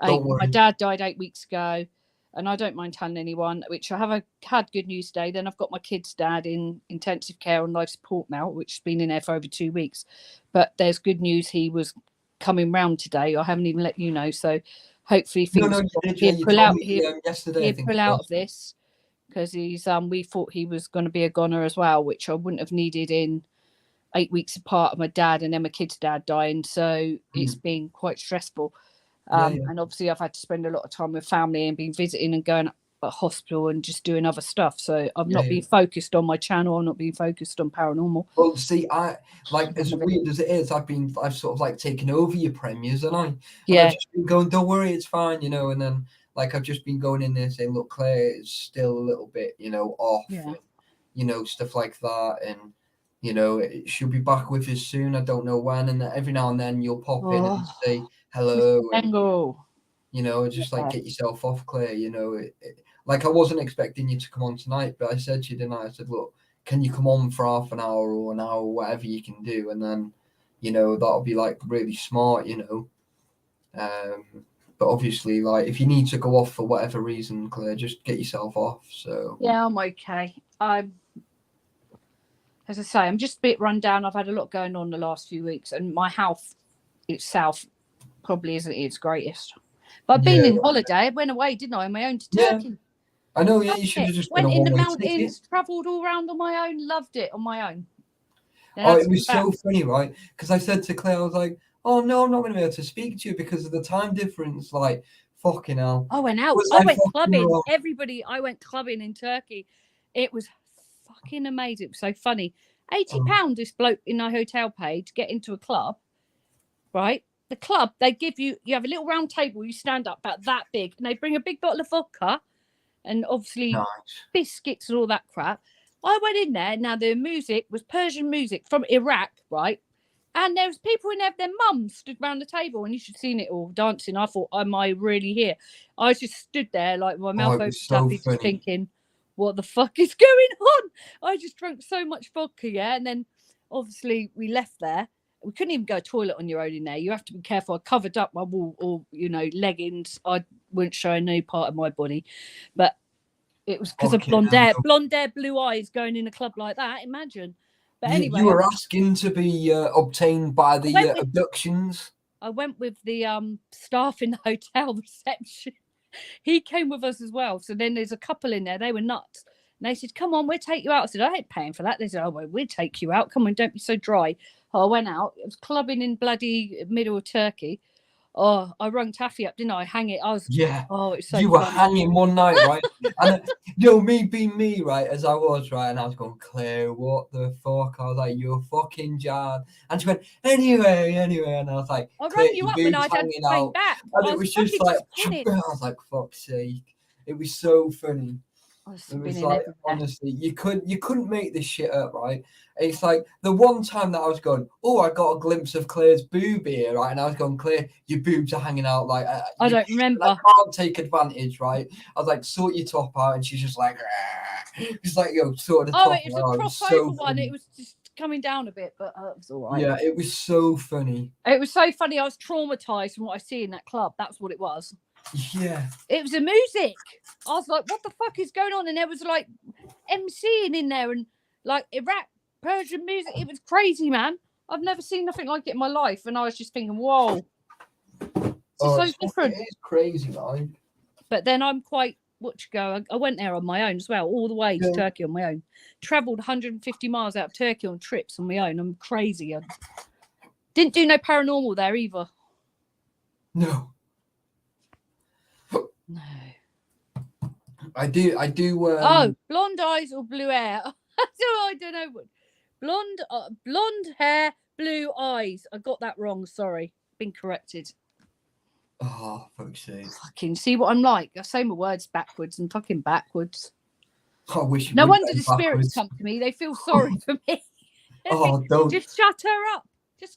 My dad died 8 weeks ago. And I don't mind telling anyone, which I have had good news today. Then I've got my kid's dad in intensive care and life support now, which has been in there for over 2 weeks. But there's good news. He was coming round today. I haven't even let you know. So hopefully he'll pull out of this because we thought he was going to be a goner as well, which I wouldn't have needed in 8 weeks apart of my dad and then my kid's dad dying. So it's been quite stressful. And obviously I've had to spend a lot of time with family and been visiting and going at hospital and just doing other stuff. So I've not been focused on my channel. I'm not being focused on paranormal. Well, see, I like as weird as it is, I've sort of like taken over your premieres, and I've just been going, don't worry, it's fine, you know. And then like I've just been going in there saying, look, Claire is still a little bit, you know, off, and, you know, stuff like that, and you know, she'll be back with us soon. I don't know when, and every now and then you'll pop in and say hello, and, you know, just like get yourself off, Claire. You know, like I wasn't expecting you to come on tonight, but I said to you tonight, I said, look, can you come on for half an hour or an hour, whatever you can do, and then, you know, that'll be like really smart, you know. But obviously, like, if you need to go off for whatever reason, Claire, just get yourself off. So Yeah, I'm okay. As I say, I'm just a bit run down. I've had a lot going on the last few weeks, and my health itself probably isn't its greatest. But I've been in holiday. I went away, didn't I, on my own to Turkey? I know. Yeah, Loved you should have it. just done Went a in the one-way mountains, ticket. travelled all around on my own, loved it on my own. Then Oh, had it to was come so back. funny, right? Because I said to Claire, I was like, "Oh no, I'm not going to be able to speak to you because of the time difference." Like, fucking hell. I went out. Was I I went fucking clubbing. wrong? Everybody, I went clubbing in Turkey. It was fucking amazing. It was so funny. £80 this bloke in our hotel paid to get into a club, right? The club, they give you have a little round table, you stand up about that big, and they bring a big bottle of vodka and obviously Nice. biscuits and all that crap. I went in there. Now the music was Persian music from Iraq, right? And there was people in there, their mums stood around the table, and you should have seen it all dancing. I thought, am I really here? I just stood there like my mouth it open, was so just funny. thinking, what the fuck is going on? I just drank so much vodka, yeah. And then obviously we left there. We couldn't even go to toilet on your own in there. You have to be careful. I covered up my wall or leggings. I wouldn't show any part of my body, but it was because of Fucking blonde hell, hair, no. blonde hair, blue eyes, going in a club like that. Imagine. But anyway, You were asking to be obtained by the abductions. I went with the staff in the hotel reception. He came with us as well. So then there's a couple in there. They were nuts. And they said, come on, we'll take you out. I said, I ain't paying for that. They said, oh, well, we'll take you out. Come on, don't be so dry. I went out. It was clubbing in bloody middle of Turkey. Oh, I rung Taffy up, didn't I? Hang it. I was, oh, it's so you were fun. hanging one night, right? And me being me, right, as I was, right, and I was going, Claire, what the fuck? I was like, you're fucking Jan. And she went, anyway, and I was like, I Claire, rang you your up when boobs I had hanging to phone out. back. And it was just like, spinning. I was like, fuck's sake. It was so funny. It was like, honestly, you couldn't make this shit up, right? It's like the one time that I was going, oh, I got a glimpse of Claire's boob here, right? And I was going, Claire, your boobs are hanging out, like I don't remember. I can't take advantage, right? I was like, sort your top out, and she's just like, it's like, yo, sort of the top. It was a crossover one. Funny. It was just coming down a bit, but it was all right. Yeah, it was so funny. It was so funny. I was traumatized from what I see in that club. That's what it was. Yeah, it was the music. I was like, what the fuck is going on? And there was like MCing in there and like Iraq Persian music. It was crazy, man. I've never seen nothing like it in my life. And I was just thinking, whoa, it's so different. It is crazy, man. But then I'm quite I went there on my own as well, all the way to Turkey on my own. Traveled 150 miles out of Turkey on trips on my own. I'm crazy. I didn't do no paranormal there either. No. No. I do. Blonde eyes or blue hair? I don't know what. Blonde hair, blue eyes. I got that wrong. Sorry, been corrected. Oh, fuck's sake! Fucking see what I'm like. I say my words backwards and talking backwards. I wish. No wonder the spirits come to me. They feel sorry for me. Don't just shut her up.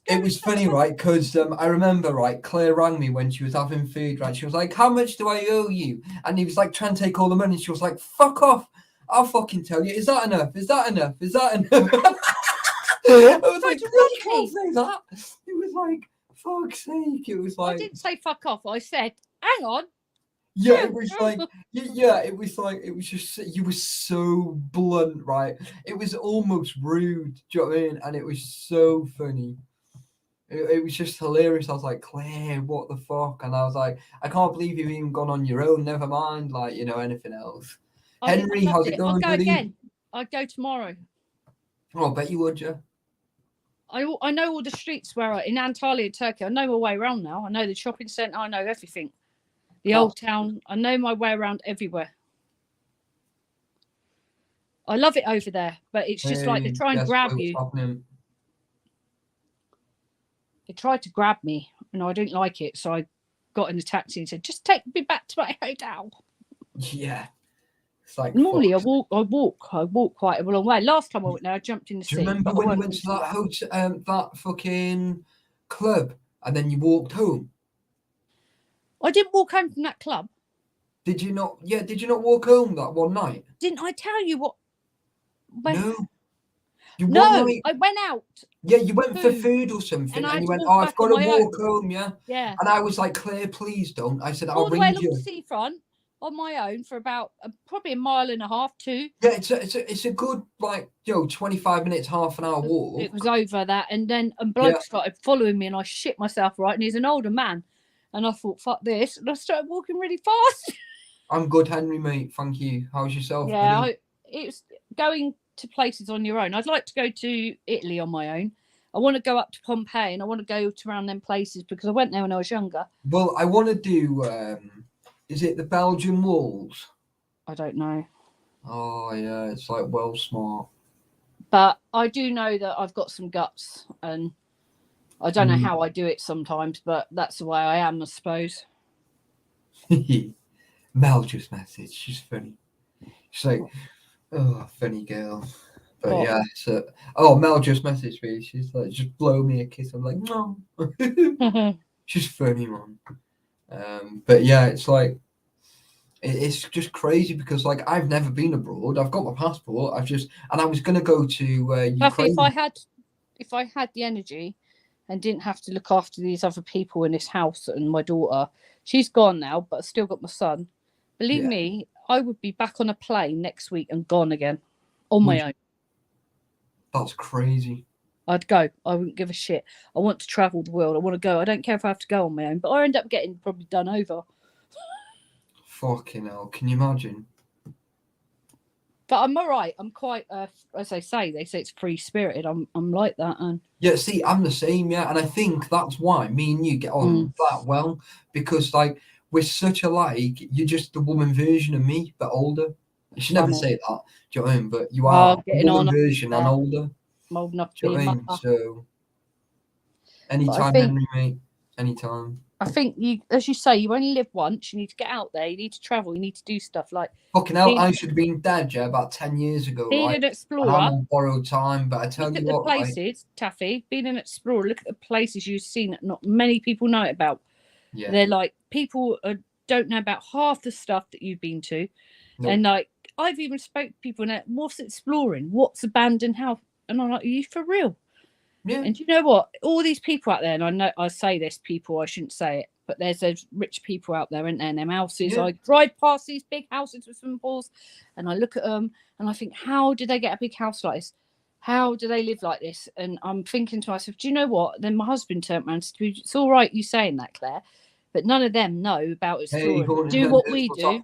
It was funny, right? Because I remember, right, Claire rang me when she was having food, right? She was like, how much do I owe you? And he was like trying to take all the money. She was like, fuck off. I'll fucking tell you. Is that enough? Is that enough? Is that enough? I was like, you can't say that. It was like, fuck's sake. It was like. I didn't say fuck off. I said, hang on. Yeah, it was like, it was just, you were so blunt, right? It was almost rude. Do you know what I mean? And it was so funny. It was just hilarious. I was like, Claire, what the fuck? And I was like, I can't believe you've even gone on your own. Never mind, like, anything else. Henry, how's it going? I'll go again. I'd go tomorrow. Oh, I bet you would, yeah. I know all the streets in Antalya, Turkey. I know my way around now. I know the shopping centre. I know everything. The old town. I know my way around everywhere. I love it over there, but it's just like they try and grab you. They tried to grab me and I didn't like it. So I got in a taxi and said, just take me back to my hotel. Yeah. It's like normally I walk quite a long way. Last time I went there, I jumped in the sea. Do you remember when you went to that hotel, that fucking club and then you walked home? I didn't walk home from that club. Did you not? Yeah, did you not walk home that one night? Didn't I tell you what? No. No, I went out Yeah, you went for Food. food or something, And I and had you to went, walk "Oh, I've back on got to my own. walk home." Yeah, Yeah. and I was like, "Claire, please don't." I said, "I'll All the way ring along you." the seafront on my own for about probably a mile and a half, 2. Yeah, it's a good like 25 minutes, half an hour walk. It was over that, and then a Yeah, bloke started following me, and I shit myself, right? And he's an older man, and I thought, "Fuck this!" And I started walking really fast. I'm good, Henry, mate. Thank you. How's yourself, Yeah, buddy? it's going to places on your own. I'd like to go to Italy on my own. I want to go up to Pompeii, and I want to go to around them places because I went there when I was younger. Well, I want to do. Is it the Belgian Walls? I don't know. Oh yeah, it's like well smart. But I do know that I've got some guts, and I don't know how I do it sometimes, but that's the way I am, I suppose. Mel just messaged. She's funny. She's like, oh, funny girl. But What? yeah, so Mel just messaged me. She's like, just blow me a kiss. I'm like, no. She's funny, man. But yeah, it's like it's just crazy because like I've never been abroad. I've got my passport. I was gonna go to Buffy, Ukraine. if I had the energy and didn't have to look after these other people in this house and my daughter, she's gone now, but I still got my son. Believe me, I would be back on a plane next week and gone again on my own. That's crazy. I'd go. I wouldn't give a shit. I want to travel the world. I want to go. I don't care if I have to go on my own, but I end up getting probably done over. Fucking hell, can you imagine? But I'm all right. I'm quite, as they say it's free spirited. I'm like that. And yeah, see, I'm the same, yeah, and I think that's why me and you get on that well, because like we're such alike. You're just the woman version of me, but older. You should never say that, do you know what I mean? But you are a woman version and older. I'm old enough to Do you be know a what I mean? mother. So anytime, Henry, mate. Anytime. I think you, as you say, you only live once. You need to get out there. You need to travel. You need to do stuff like. Fucking hell, I should have been dead, yeah, about 10 years ago, being right? an explorer. And I'm on borrowed time, but I tell look you at what, the places, right? Taffy, being an explorer, look at the places you've seen that not many people know about. Yeah. They're like, people don't know about half the stuff that you've been to. Nope. And like, I've even spoke to people and what's exploring? What's abandoned house? And I'm like, are you for real? Yeah. And you know what? All these people out there, and I know I say this, people, I shouldn't say it, but there's those rich people out there, aren't there? In them houses. Yeah. I drive past these big houses with swimming pools, and I look at them, and I think, how did they get a big house like this? How do they live like this? And I'm thinking to myself, do you know what? Then my husband turned around and said, it's all right you saying that, Claire, but none of them know about exploring. Do what we do.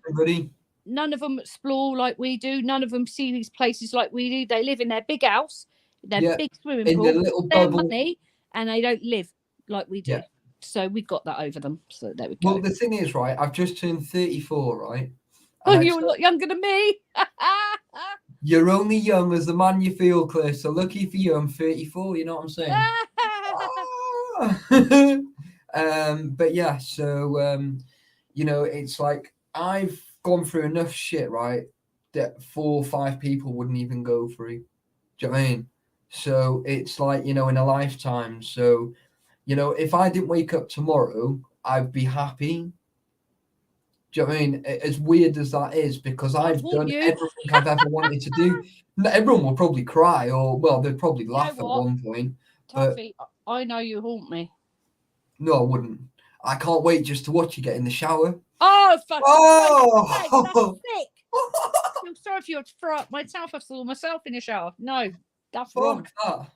None of them explore like we do. None of them see these places like we do. They live in their big house, their big swimming pool, their money, and they don't live like we do. Yeah. So we got that over them. So there we go. Well, the thing is, right, I've just turned 34, right? Oh, you're a lot younger than me. You're only young as the man you feel, Claire. So lucky for you, I'm 34. You know what I'm saying? But yeah, so you know, it's like I've gone through enough shit, right, that 4 or 5 people wouldn't even go through. Do you know what I mean? So it's like, you know, in a lifetime. So, you know, if I didn't wake up tomorrow, I'd be happy. Do you know what I mean? As weird as that is, because I've done everything I've ever wanted to do. Everyone will probably cry, or well, they'd probably laugh at one point. Tuffy, but I know you haunt me. No, I wouldn't. I can't wait just to watch you get in the shower. Oh, fuck! Oh, that's sick. I'm sorry if you had to throw up myself. I saw myself in the shower. No, that's wrong. That.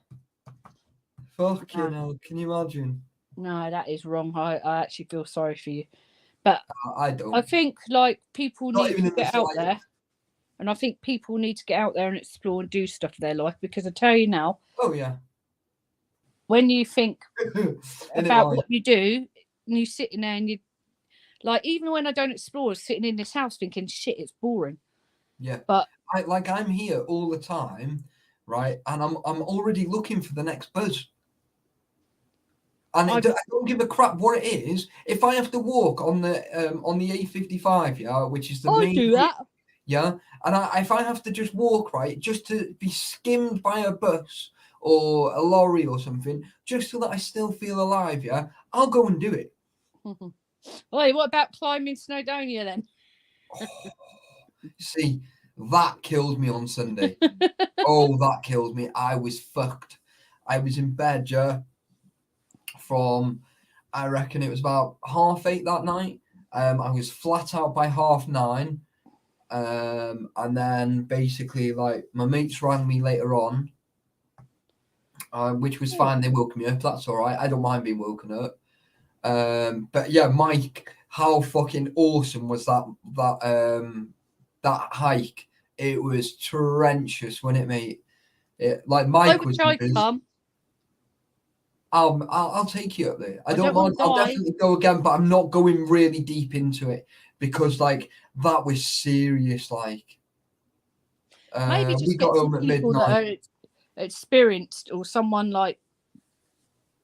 Fucking hell! Can you imagine? No, that is wrong. I actually feel sorry for you. But I don't. I think like people need to get out there, and I think people need to get out there and explore and do stuff in their life, because I tell you now. Oh yeah. When you think about what you do, and you sit in there and you, like, even when I don't explore, sitting in this house thinking, shit, it's boring. Yeah. But I'm here all the time, right? And I'm already looking for the next buzz. And I don't give a crap what it is. If I have to walk on the A55, yeah, which is the main, do that. Yeah, and if I have to just walk, right, just to be skimmed by a bus or a lorry or something, just so that I still feel alive, yeah, I'll go and do it. Wait, what about climbing Snowdonia then? See, that killed me on Sunday. Oh, that killed me. I was fucked. I was in bed, yeah, from, I reckon it was about 8:30 that night. I was flat out by 9:30. And then basically, like, my mates rang me later on, which was fine. They woke me up. That's all right. I don't mind being woken up. But yeah, Mike, how fucking awesome was that hike? It was torrentious, wasn't it, mate? Like Mike was. I'll take you up there. I don't mind. I'll definitely go again, but I'm not going really deep into it because like that was serious. Like maybe just we got home at people midnight. That are experienced or someone like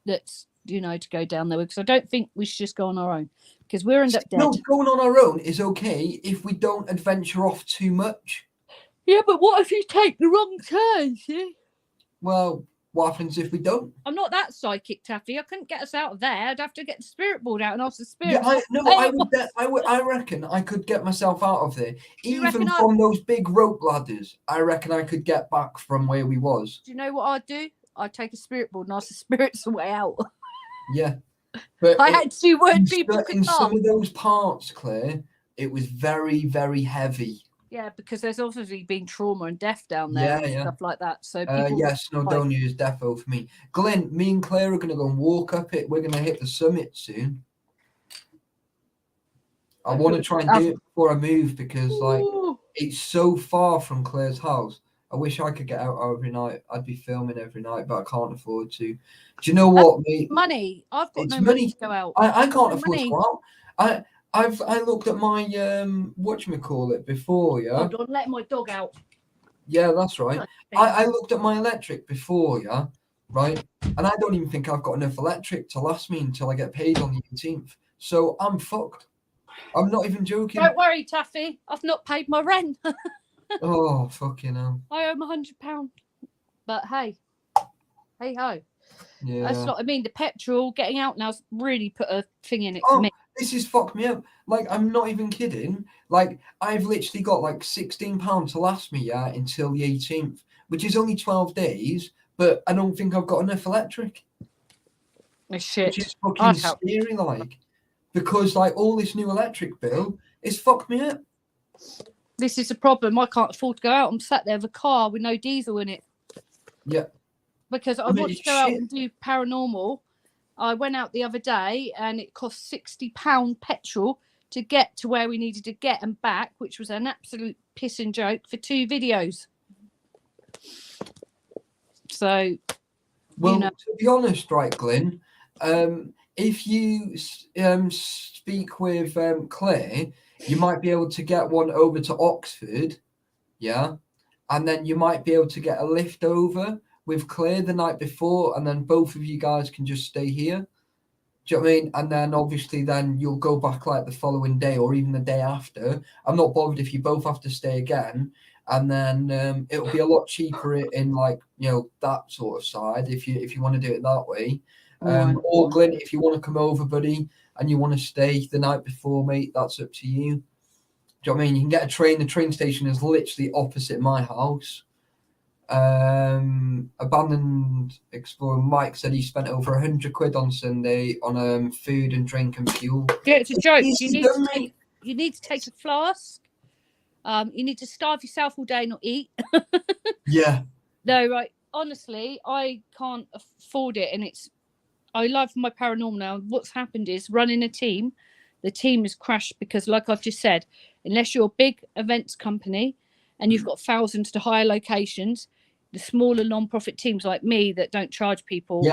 that's to go down there, because I don't think we should just go on our own because we'll end up dead. No, going on our own is okay if we don't adventure off too much. Yeah, but what if you take the wrong turn? See? Well, what happens if we don't? I'm not that psychic, Taffy. I couldn't get us out of there. I'd have to get the spirit board out and ask the spirit. Yeah, I reckon I could get myself out of there, even from those big rope ladders. I reckon I could get back from where we was. Do you know what I'd do? I'd take a spirit board and ask the spirits the way out. Yeah, but I had to word people in some of those parts, Claire, it was very, very heavy. Yeah, because there's obviously been trauma and death down there and stuff like that. So people yes, no, don't use defo for me. Glenn, me and Claire are going to go and walk up it. We're going to hit the summit soon. I want to try and do it before I move because like it's so far from Claire's house. I wish I could get out every night. I'd be filming every night, but I can't afford to. Do you know what, mate? Money. I've got no money to go out. I can't afford to go out. I looked at my whatchamacallit before, yeah. Hold on, let my dog out. Yeah, that's right. I looked at my electric before, yeah, right? And I don't even think I've got enough electric to last me until I get paid on the 18th. So I'm fucked. I'm not even joking. Don't worry, Taffy. I've not paid my rent. Oh, fucking hell. I owe him £100. But hey ho. Yeah. That's what I mean. The petrol getting out now's really put a thing in it for me. This has fucked me up. Like, I'm not even kidding. Like, I've literally got like £16 to last me, yeah, until the 18th, which is only 12 days, but I don't think I've got enough electric. Shit. Which is fucking scary, like. Because, like, all this new electric bill is fucked me up. This is the problem. I can't afford to go out. I'm sat there with a car with no diesel in it. Yeah. Because I want to go out and do paranormal. I went out the other day and it cost £60 petrol to get to where we needed to get and back, which was an absolute pissing joke for 2 videos. So, well, to be honest, right, Glenn, if you speak with Claire, you might be able to get one over to Oxford, yeah, and then you might be able to get a lift over with Claire the night before, and then both of you guys can just stay here. Do you know what I mean? And then obviously then you'll go back like the following day or even the day after. I'm not bothered if you both have to stay again. And then it'll be a lot cheaper in like, that sort of side if you want to do it that way. Or Glenn, if you want to come over, buddy, and you want to stay the night before, mate, that's up to you. Do you know what I mean? You can get a train. The train station is literally opposite my house. Abandoned Explorer Mike said he spent over £100 on Sunday on food and drink and fuel. Yeah, it's a joke. You need to take a flask. You need to starve yourself all day and not eat. Yeah. No, right. Honestly, I can't afford it, and I love my paranormal now. What's happened is running a team. The team has crashed because, like I've just said, unless you're a big events company and you've got thousands to hire locations, the smaller non-profit teams like me that don't charge people,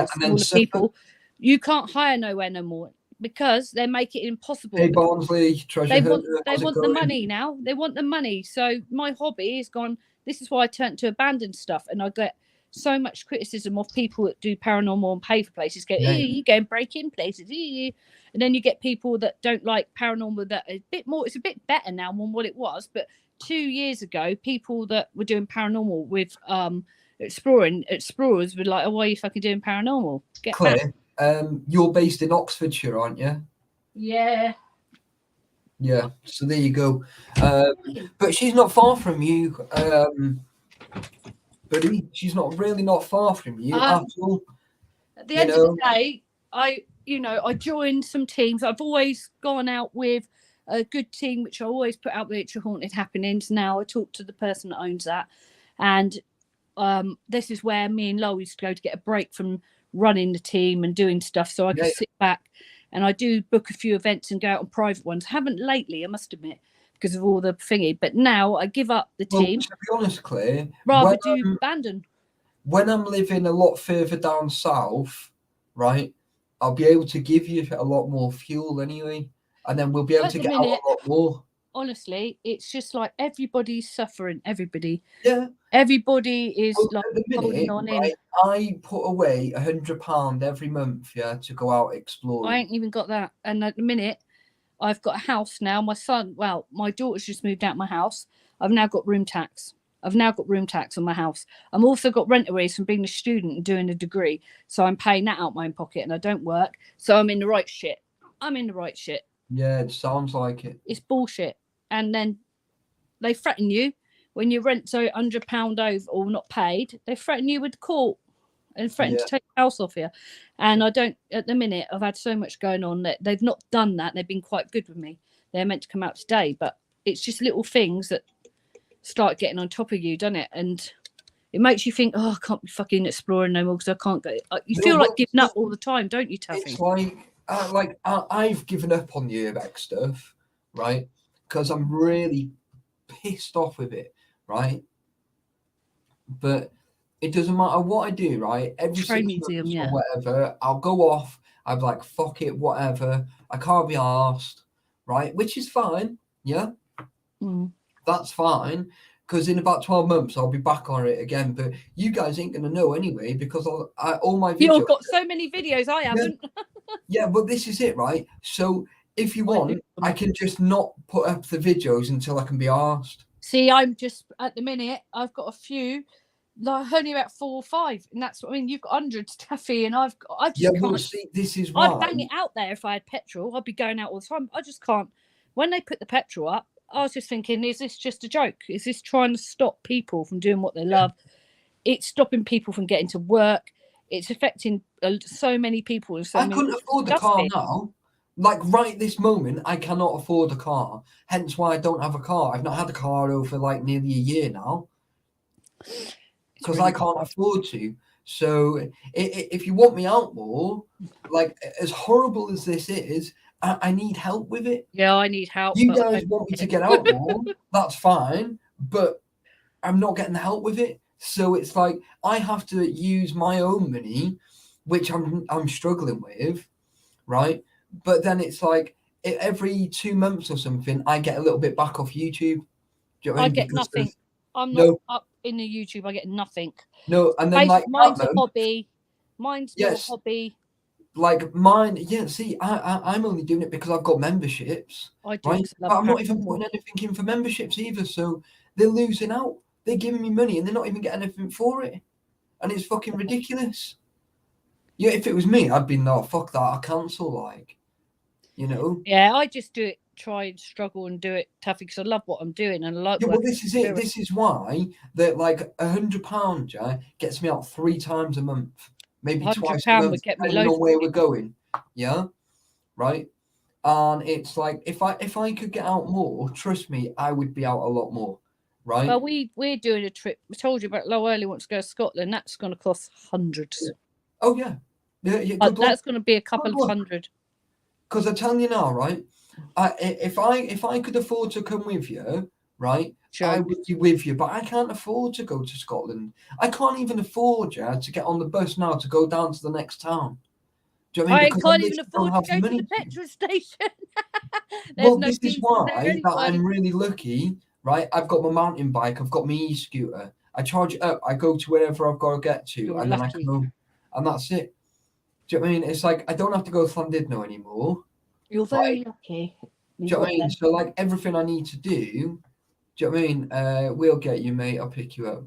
people, you can't hire nowhere no more because they make it impossible. Hey, Barnsley, they want the money now. They want the money. So my hobby is gone. This is why I turned to abandoned stuff, and I get so much criticism of people that do paranormal and pay for places. You go and break in places, and then you get people that don't like paranormal. That a bit more. It's a bit better now than what it was, but 2 years ago, people that were doing paranormal with explorers were like, "Oh, why are you fucking doing paranormal?" Get Claire, you're based in Oxfordshire, aren't you? Yeah. Yeah. So there you go. But she's not far from you. buddy. She's not far from you Um, at all. At the You end of the know, day, I joined some teams. I've always gone out with a good team, which I always put out with Haunted Happenings. Now I talk to the person that owns that, and this is where me and Lo used to go to get a break from running the team and doing stuff, so I could sit back. And I do book a few events and go out on private ones. Haven't lately, I must admit, because of all the thingy. But now I give up the team. To be honest, Claire, rather do abandon. When I'm living a lot further down south, right, I'll be able to give you a lot more fuel anyway, and then we'll be able to get out a lot more. Honestly, it's just like everybody's suffering. Everybody. Yeah. Everybody is Well, like at the minute, holding on in. I put away £100 every month, to go out exploring. I ain't even got that. And at the minute, I've got a house now. My daughter's just moved out my house. I've now got room tax. on my house. I'm also got rent arrears from being a student and doing a degree. So I'm paying that out my own pocket and I don't work. So I'm in the right shit. Yeah, it sounds like it. It's bullshit. And then they threaten you when your rent's £100 over or not paid. They threaten you with court and threaten to take the house off you. And I don't, at the minute, I've had so much going on that they've not done that. They've been quite good with me. They're meant to come out today, but it's just little things that start getting on top of you, doesn't it? And it makes you think, oh, I can't be fucking exploring no more because I can't go. You feel like giving up all the time, don't you, Taffy? It's like I've given up on the urbex stuff, right? Because I'm really pissed off with it, right? But it doesn't matter what I do, right? Every 6 months or whatever, I'll go off. I'm like, fuck it, whatever. I can't be arsed, right? Which is fine, yeah? That's fine. Because in about 12 months, I'll be back on it again. But you guys ain't going to know anyway because all my videos... You've got so many videos, I haven't. Yeah, but this is it, right? So if you want, I can just not put up the videos until I can be asked. See, I'm just, at the minute, I've got a few, like only about 4 or 5. And that's what I mean. You've got hundreds, Taffy, and I just can't. See, this is why. I'd bang it out there if I had petrol. I'd be going out all the time. I just can't. When they put the petrol up, I was just thinking, is this just a joke? Is this trying to stop people from doing what they love? It's stopping people from getting to work. It's affecting so many people. I couldn't afford the car now. Like right this moment, I cannot afford a car. Hence why I don't have a car. I've not had a car over like nearly a year now. Because I can't afford to. So if you want me out more, like as horrible as this is, I need help with it. Yeah, I need help. You guys want me to get out more, that's fine. But I'm not getting the help with it. So it's like I have to use my own money, which I'm struggling with, right? But then it's like every 2 months or something, I get a little bit back off YouTube. Do you know what I mean? Get nothing. I'm not up in the YouTube. I get nothing. No, and then mine's a hobby. Mine's not a hobby. Like mine, see, I'm only doing it because I've got memberships. I do. Right? But I'm not even putting anything in for memberships either. So they're losing out. They're giving me money and they're not even getting anything for it. And it's fucking ridiculous. Yeah, if it was me, I'd be, no, fuck that. I'll cancel, like, you know? Yeah, I just do it, try and struggle and do it, Taffy, because I love what I'm doing and I like well, this is it. This is why that, like, £100 gets me out 3 times a month. Maybe twice a month, would get me depending on where we're going. Yeah? Right? And it's like, if I could get out more, trust me, I would be out a lot more. Right. Well, we're doing a trip. We told you about Low Early wants to go to Scotland. That's going to cost hundreds. Yeah. Oh yeah, yeah. That's going to be a couple of hundred. Because I'm telling you now, right? If I could afford to come with you, right, I would be with you. But I can't afford to go to Scotland. I can't even afford to get on the bus now to go down to the next town. Do you know what I mean? I can't even afford to go to the petrol station. Well, this is why that I'm really lucky. Right, I've got my mountain bike, I've got my e-scooter. I charge it up, I go to wherever I've got to get to, and then I come home, and that's it. Do you know what I mean? It's like I don't have to go to Llandudno anymore. You're very lucky. Do you know what I mean? So like everything I need to do, do you know what I mean? We'll get you, mate. I'll pick you up,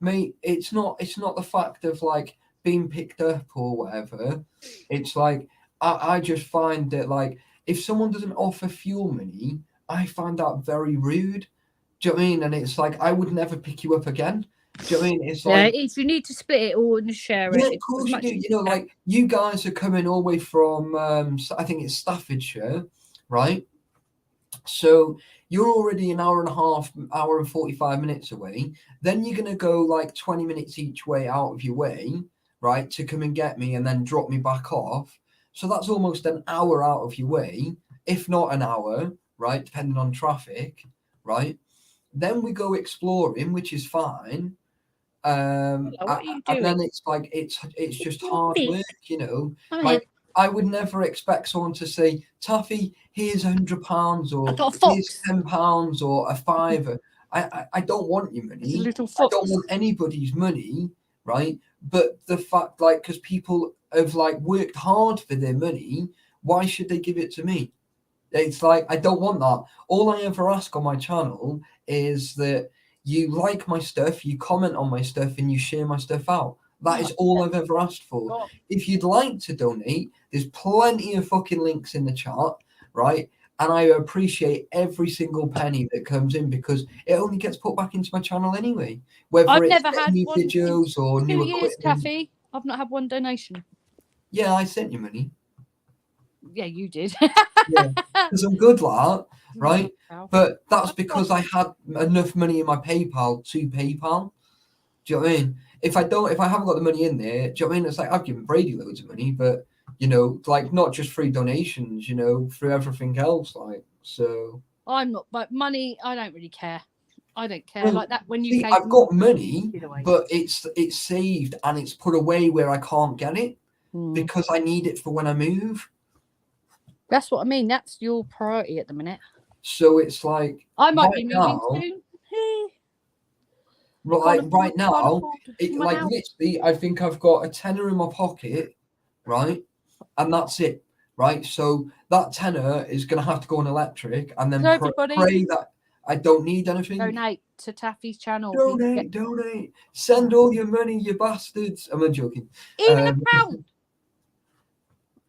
mate. It's not the fact of like being picked up or whatever. It's like I just find that like if someone doesn't offer fuel money, I find that very rude. Do you know what I mean? And it's like, I would never pick you up again. Do you know what I mean? It's Yeah, like, if you need to split it all and share yeah, it, of it's as course you much do. as You know, can. like you guys are coming all the way from, I think it's Staffordshire, right? So you're already an hour and a half, hour and 45 minutes away. Then you're going to go like 20 minutes each way out of your way, right, to come and get me and then drop me back off. So that's almost an hour out of your way, if not an hour, right, depending on traffic, right? Then we go exploring, which is fine. What are you And doing? then it's like it's just hard work, you know. Oh, yeah. Like I would never expect someone to say, "Taffy, here's £100," I or got a "Here's fox. £10" or a fiver. I don't want your It's a money. little I don't fox. want anybody's money, right? But the fact, like, because people have like worked hard for their money, why should they give it to me? It's like I don't want that. All I ever ask on my channel is that you like my stuff, you comment on my stuff, and you share my stuff out. That is all I've ever asked for. Oh, If you'd like to donate, there's plenty of fucking links in the chat, right? And I appreciate every single penny that comes in because it only gets put back into my channel anyway. Whether I've it's never had new one in videos or 2 new years, equipment. Taffy. I've not had one donation. Yeah, I sent you money. Yeah, you did. Yeah, because I'm good like that, right? Wow. But that's because I had enough money in my PayPal to PayPal. Do you know what I mean? If I haven't got the money in there, do you know what I mean? It's like I've given Brady loads of money, but you know, like not just through donations, you know, through everything else, like so. I'm not, but money, I don't really care. I don't care Well, like that. When you see, came, I've got money, Either way. but it's saved and it's put away where I can't get it because I need it for when I move. That's what I mean. That's your priority at the minute. So it's like I might right be moving now, soon. right now, like house. literally, I think I've got a tenner in my pocket, right, and that's it, right. So that tenner is going to have to go on electric, and then So everybody, pray that I don't need anything. donate to Taffy's channel. Donate. Send all your money, you bastards. I'm not joking. Even a pound.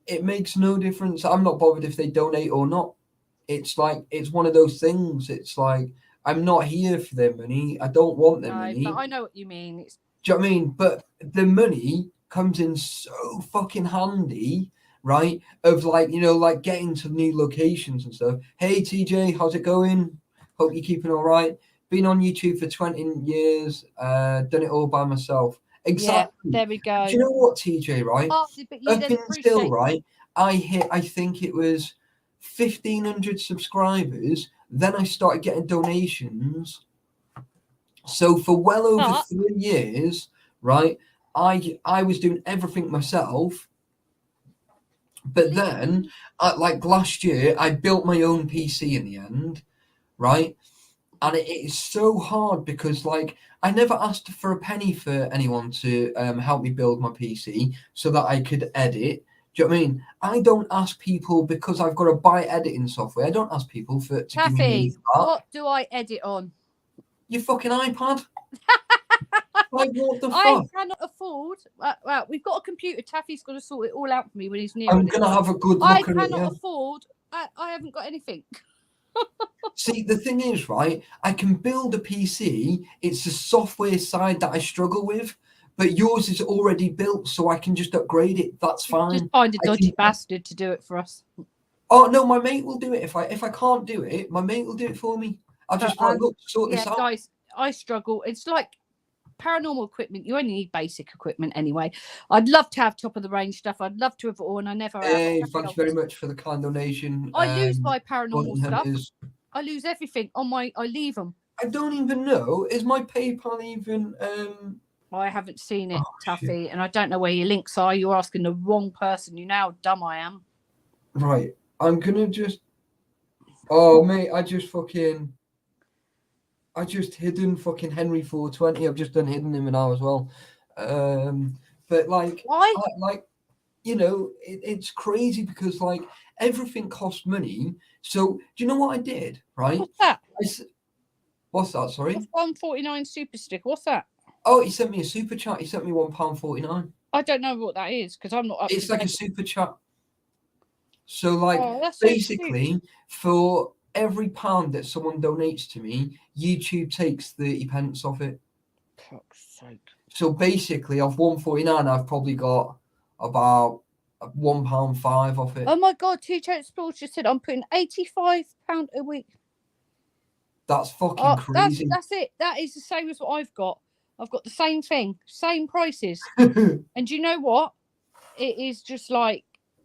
It makes no difference. I'm not bothered if they donate or not. It's like it's one of those things. It's like I'm not here for their money. I don't want their money. But I know what you mean. It's... Do you know what I mean? But the money comes in so fucking handy, right? Of like, you know, like getting to new locations and stuff. Hey TJ, how's it going? Hope you're keeping all right. Been on YouTube for 20 years, done it all by myself. Exactly. Yeah, there we go. Do you know what, TJ, right? But you Up until, right, I think it was 1,500 subscribers. Then I started getting donations. So for well over 3 years, right, I was doing everything myself. But then, like last year, I built my own PC in the end, right? And it is so hard because, like, I never asked for a penny for anyone to help me build my PC so that I could edit. Do you know what I mean? I don't ask people because I've got to buy editing software. I don't ask people to give me money for that. What do I edit on? Your fucking iPad. Like, what the fuck? I cannot afford. Well, we've got a computer. Taffy's got to sort it all out for me when he's near. I'm gonna have a good look I at it. cannot afford. I haven't got anything. See, the thing is, right, I can build a PC. It's the software side that I struggle with, but yours is already built, so I can just upgrade it. That's fine. Just find a dodgy bastard to do it for us. Oh no, my mate will do it. If I can't do it, my mate will do it for me. I'll just like, look, sort this out. Guys, I struggle. It's like paranormal equipment. You only need basic equipment anyway. I'd love to have top of the range stuff. I'd love to have it all, and I never have. Hey, thank you very much for the kind donation. I lose my paranormal stuff. I lose everything on my. I leave them. I don't even know. Is my PayPal even? I haven't seen it, Taffy, and I don't know where your links are. You're asking the wrong person. You know how dumb I am. Right. I'm gonna just. Oh mate, I just hidden fucking Henry 420. I've just done hidden him now as well. But like, why? Like, you know, it's crazy because like everything costs money. So do you know what I did? Right? What's that? What's that? Sorry. £1.49 super stick. What's that? Oh, he sent me a super chat. He sent me £1.49. I don't know what that is because I'm not. It's like a super chat. So like basically for every pound that someone donates to me, YouTube takes 30 pence off it. fuck's sake. So basically, off 149, I've probably got about £1.5 off it. Oh my God, TJ Explorers just said I'm putting £85 a week. That's fucking crazy. That's it. That is the same as what I've got. I've got the same thing, same prices. And you know what? It is just like,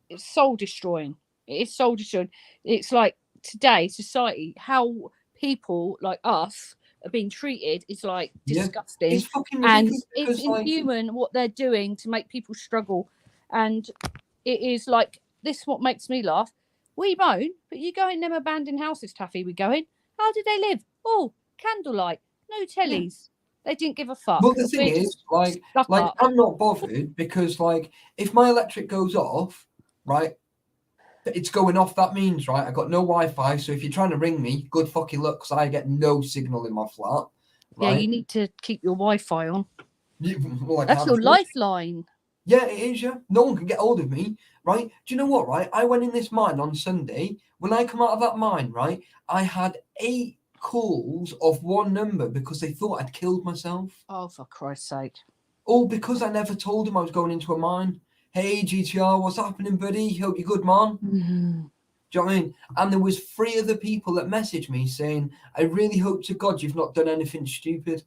it's soul destroying. It is soul destroying. It's like today, society, how people like us are being treated is like disgusting. It's fucking And ridiculous it's because, inhuman what they're doing to make people struggle. And it is like, this what makes me laugh. We moan, but you go in them abandoned houses, Taffy, we go in. How did they live? Oh, candlelight, no tellies. They didn't give a fuck. Well, the thing is, like I'm not bothered because, like, if my electric goes off, right, it's going off. That means, right, I got no Wi-Fi. So if you're trying to ring me, good fucking luck, because I get no signal in my flat. Yeah, right? you need to keep your Wi-Fi on. Well, I That's can't your afford it. lifeline. Yeah, it is. Yeah, no one can get hold of me, right? Do you know what? Right, I went in this mine on Sunday. When I come out of that mine, right, I had 8 calls of one number because they thought I'd killed myself. Oh, for Christ's sake! All because I never told them I was going into a mine. Hey, GTR, what's happening, buddy? Hope you're good, man. Do you know what I mean? And there was 3 other people that messaged me saying, I really hope to God you've not done anything stupid.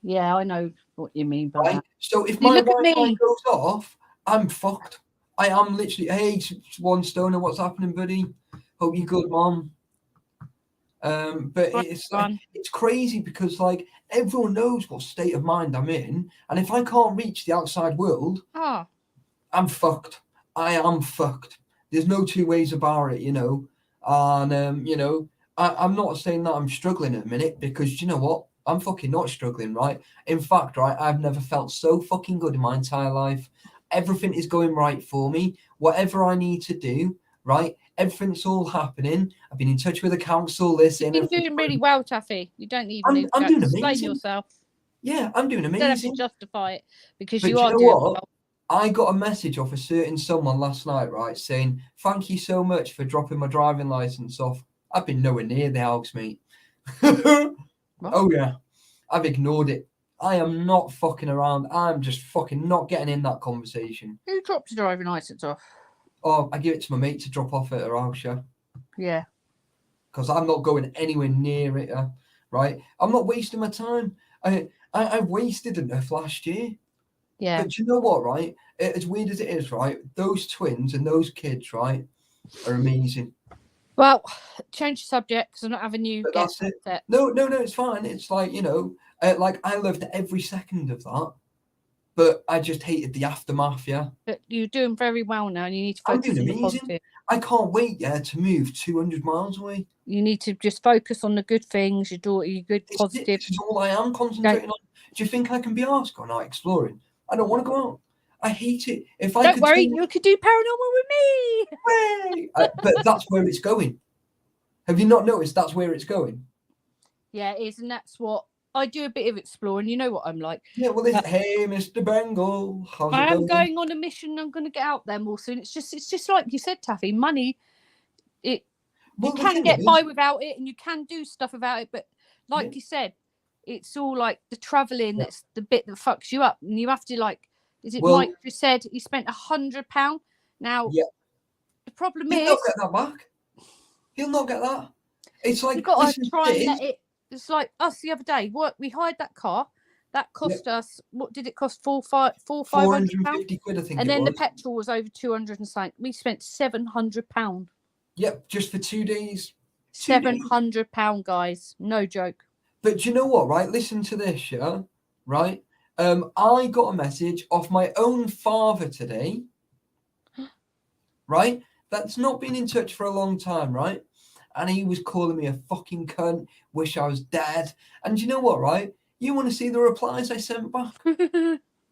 Yeah, I know what you mean by Right? that. So if You my look at Wi-Fi me. goes off, I'm fucked. I am literally, hey, One Stoner, what's happening, buddy? Hope you're good, mom. But it's crazy because, like, everyone knows what state of mind I'm in, and if I can't reach the outside world, I'm fucked. I am fucked. There's no 2 ways about it, you know. And you know, I'm not saying that I'm struggling at the minute, because you know what? I'm fucking not struggling, right? In fact, right, I've never felt so fucking good in my entire life. Everything is going right for me. Whatever I need to do, right? Everything's all happening. I've been in touch with the council. You've been doing really well, Taffy. You don't even need to doing explain amazing. yourself. Yeah, I'm doing You don't have amazing. to justify it because But you you are know doing what? well. I got a message off a certain someone last night, right, saying, thank you so much for dropping my driving license off. I've been nowhere near the house, mate. Oh, yeah. I've ignored it. I am not fucking around. I'm just fucking not getting in that conversation. Who dropped your driving license off? Oh, I give it to my mate to drop off at her house, yeah. Yeah. Because I'm not going anywhere near it, right? I'm not wasting my time. I wasted enough last year. Yeah. But you know what, right? As weird as it is, right? Those twins and those kids, right, are amazing. Well, change the subject because I'm not having you But get that's it. upset. No, it's fine. It's like, you know, like I loved every second of that, but I just hated the aftermath, yeah. But you're doing very well now and you need to I'm focus doing on the amazing. positive. I can't wait, yeah, to move 200 miles away. You need to just focus on the good things, your daughter, your good positive. This is all I am concentrating on. Do you think I can be asked going out exploring? I don't want to go out. I hate it. If I Don't worry, you could do paranormal with me. But that's where it's going. Have you not noticed that's where it's going? Yeah, it is, and that's what I do. A bit of exploring. You know what I'm like. Yeah, well, hey, Mr. Bengal, how's I it am going? going on a mission. I'm going to get out there more soon. It's just like you said, Taffy. Money, you can get by without it, and you can do stuff without it. But like you said, it's all like the traveling. That's the bit that fucks you up, and you have to like. Is it Mike who said he spent £100? Now, the problem is he'll not get that back. He'll not get that. It's like, you've got to try and let it. It's like us the other day. We hired that car. That cost us. What did it cost? £450, quid, I think. And then the petrol was over 200 and something. We spent £700. Yep, just for 2 days. £700, guys. No joke. But do you know what? Right, listen to this, yeah. Right. I got a message off my own father today. Right, that's not been in touch for a long time, right? And he was calling me a fucking cunt, wish I was dead. And you know what, right? You want to see the replies I sent back?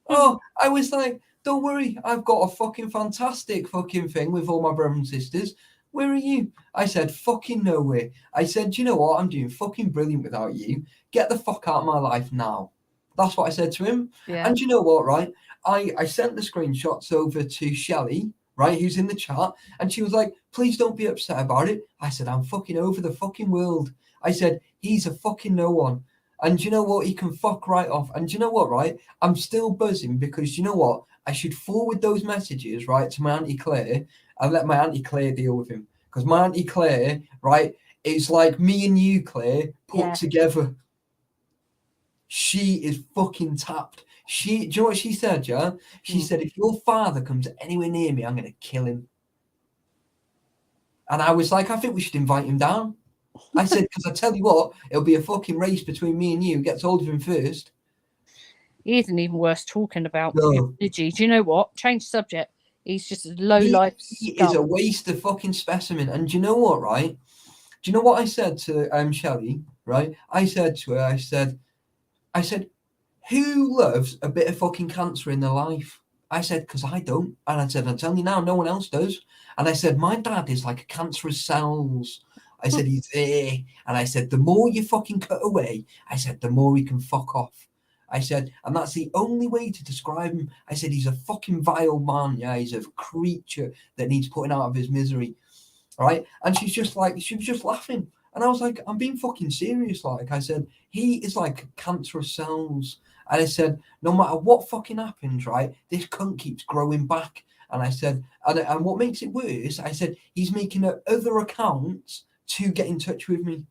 Oh, I was like, don't worry, I've got a fucking fantastic fucking thing with all my brothers and sisters. Where are you? I said, fucking nowhere. I said, you know what? I'm doing fucking brilliant without you. Get the fuck out of my life now. That's what I said to him. Yeah. And you know what, right? I sent the screenshots over to Shelley, right, who's in the chat, and she was like, please don't be upset about it. I said, I'm fucking over the fucking world. I said, he's a fucking no one. And you know what? He can fuck right off. And you know what, right? I'm still buzzing because you know what? I should forward those messages, right, to my Auntie Claire and let my Auntie Claire deal with him. Because my Auntie Claire, right, is like me and you, Claire, put together. She is fucking tapped. Do you know what she said, yeah? She said, if your father comes anywhere near me, I'm going to kill him. And I was like, I think we should invite him down. I said, because I tell you what, it'll be a fucking race between me and you. Who gets hold of him first. He isn't even worth talking about. No. Do you know what? Change the subject. He's just a low life. He is a waste of fucking specimen. And do you know what, right? Do you know what I said to Shelley, right? I said to her, I said, who loves a bit of fucking cancer in their life? I said, because I don't. And I said, I'm telling you now, no one else does. And I said, my dad is like a cancerous cells. I said, he's there. And I said, the more you fucking cut away, I said, the more he can fuck off. I said, and that's the only way to describe him. I said, he's a fucking vile man. Yeah, he's a creature that needs putting out of his misery. Right? And she was just laughing. And I was like, I'm being fucking serious. Like I said, he is like cancerous cells. And I said, no matter what fucking happens, right, this cunt keeps growing back. And I said, and what makes it worse, I said, he's making other accounts to get in touch with me.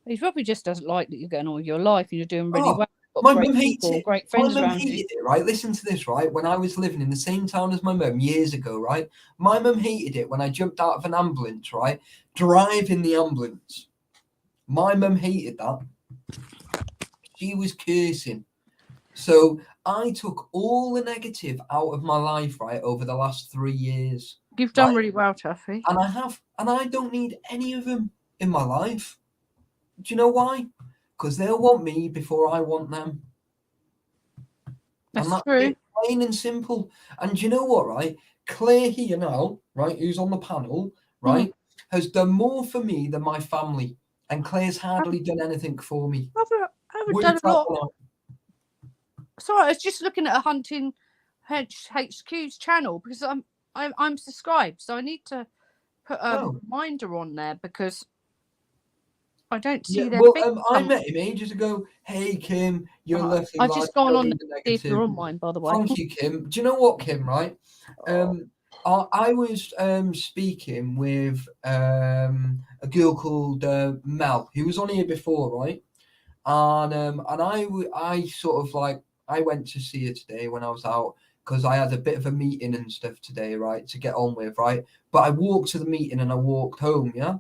He probably just doesn't like that you're getting on with your life and you're doing really well. My mum hates it. Great friends my mum around hated you. it, right? Listen to this, right? When I was living in the same town as my mum years ago, right? My mum hated it when I jumped out of an ambulance, right? Driving the ambulance. My mum hated that. She was cursing. So I took all the negative out of my life, right, over the last 3 years. You've done really well, Tuffy. And I have. And I don't need any of them in my life. Do you know why? Because they'll want me before I want them. That's and that's true. it, plain and simple. And do you know what, right? Claire here now, right, who's on the panel, right, has done more for me than my family. And Claire's hardly done anything for me. I haven't done a lot. Sorry, I was just looking at a Hunting HQ's channel because I'm subscribed, so I need to put a reminder on there because I don't see their. Well, I met him ages ago. Hey, Kim, you're lovely. I've just gone on to see if you're on mine, by the way. Thank you, Kim. Do you know what, Kim? Right? I was speaking with a girl called Mel, who was on here before, right? And I sort of like I went to see her today when I was out because I had a bit of a meeting and stuff today, right, to get on with, right? But I walked to the meeting and I walked home, yeah.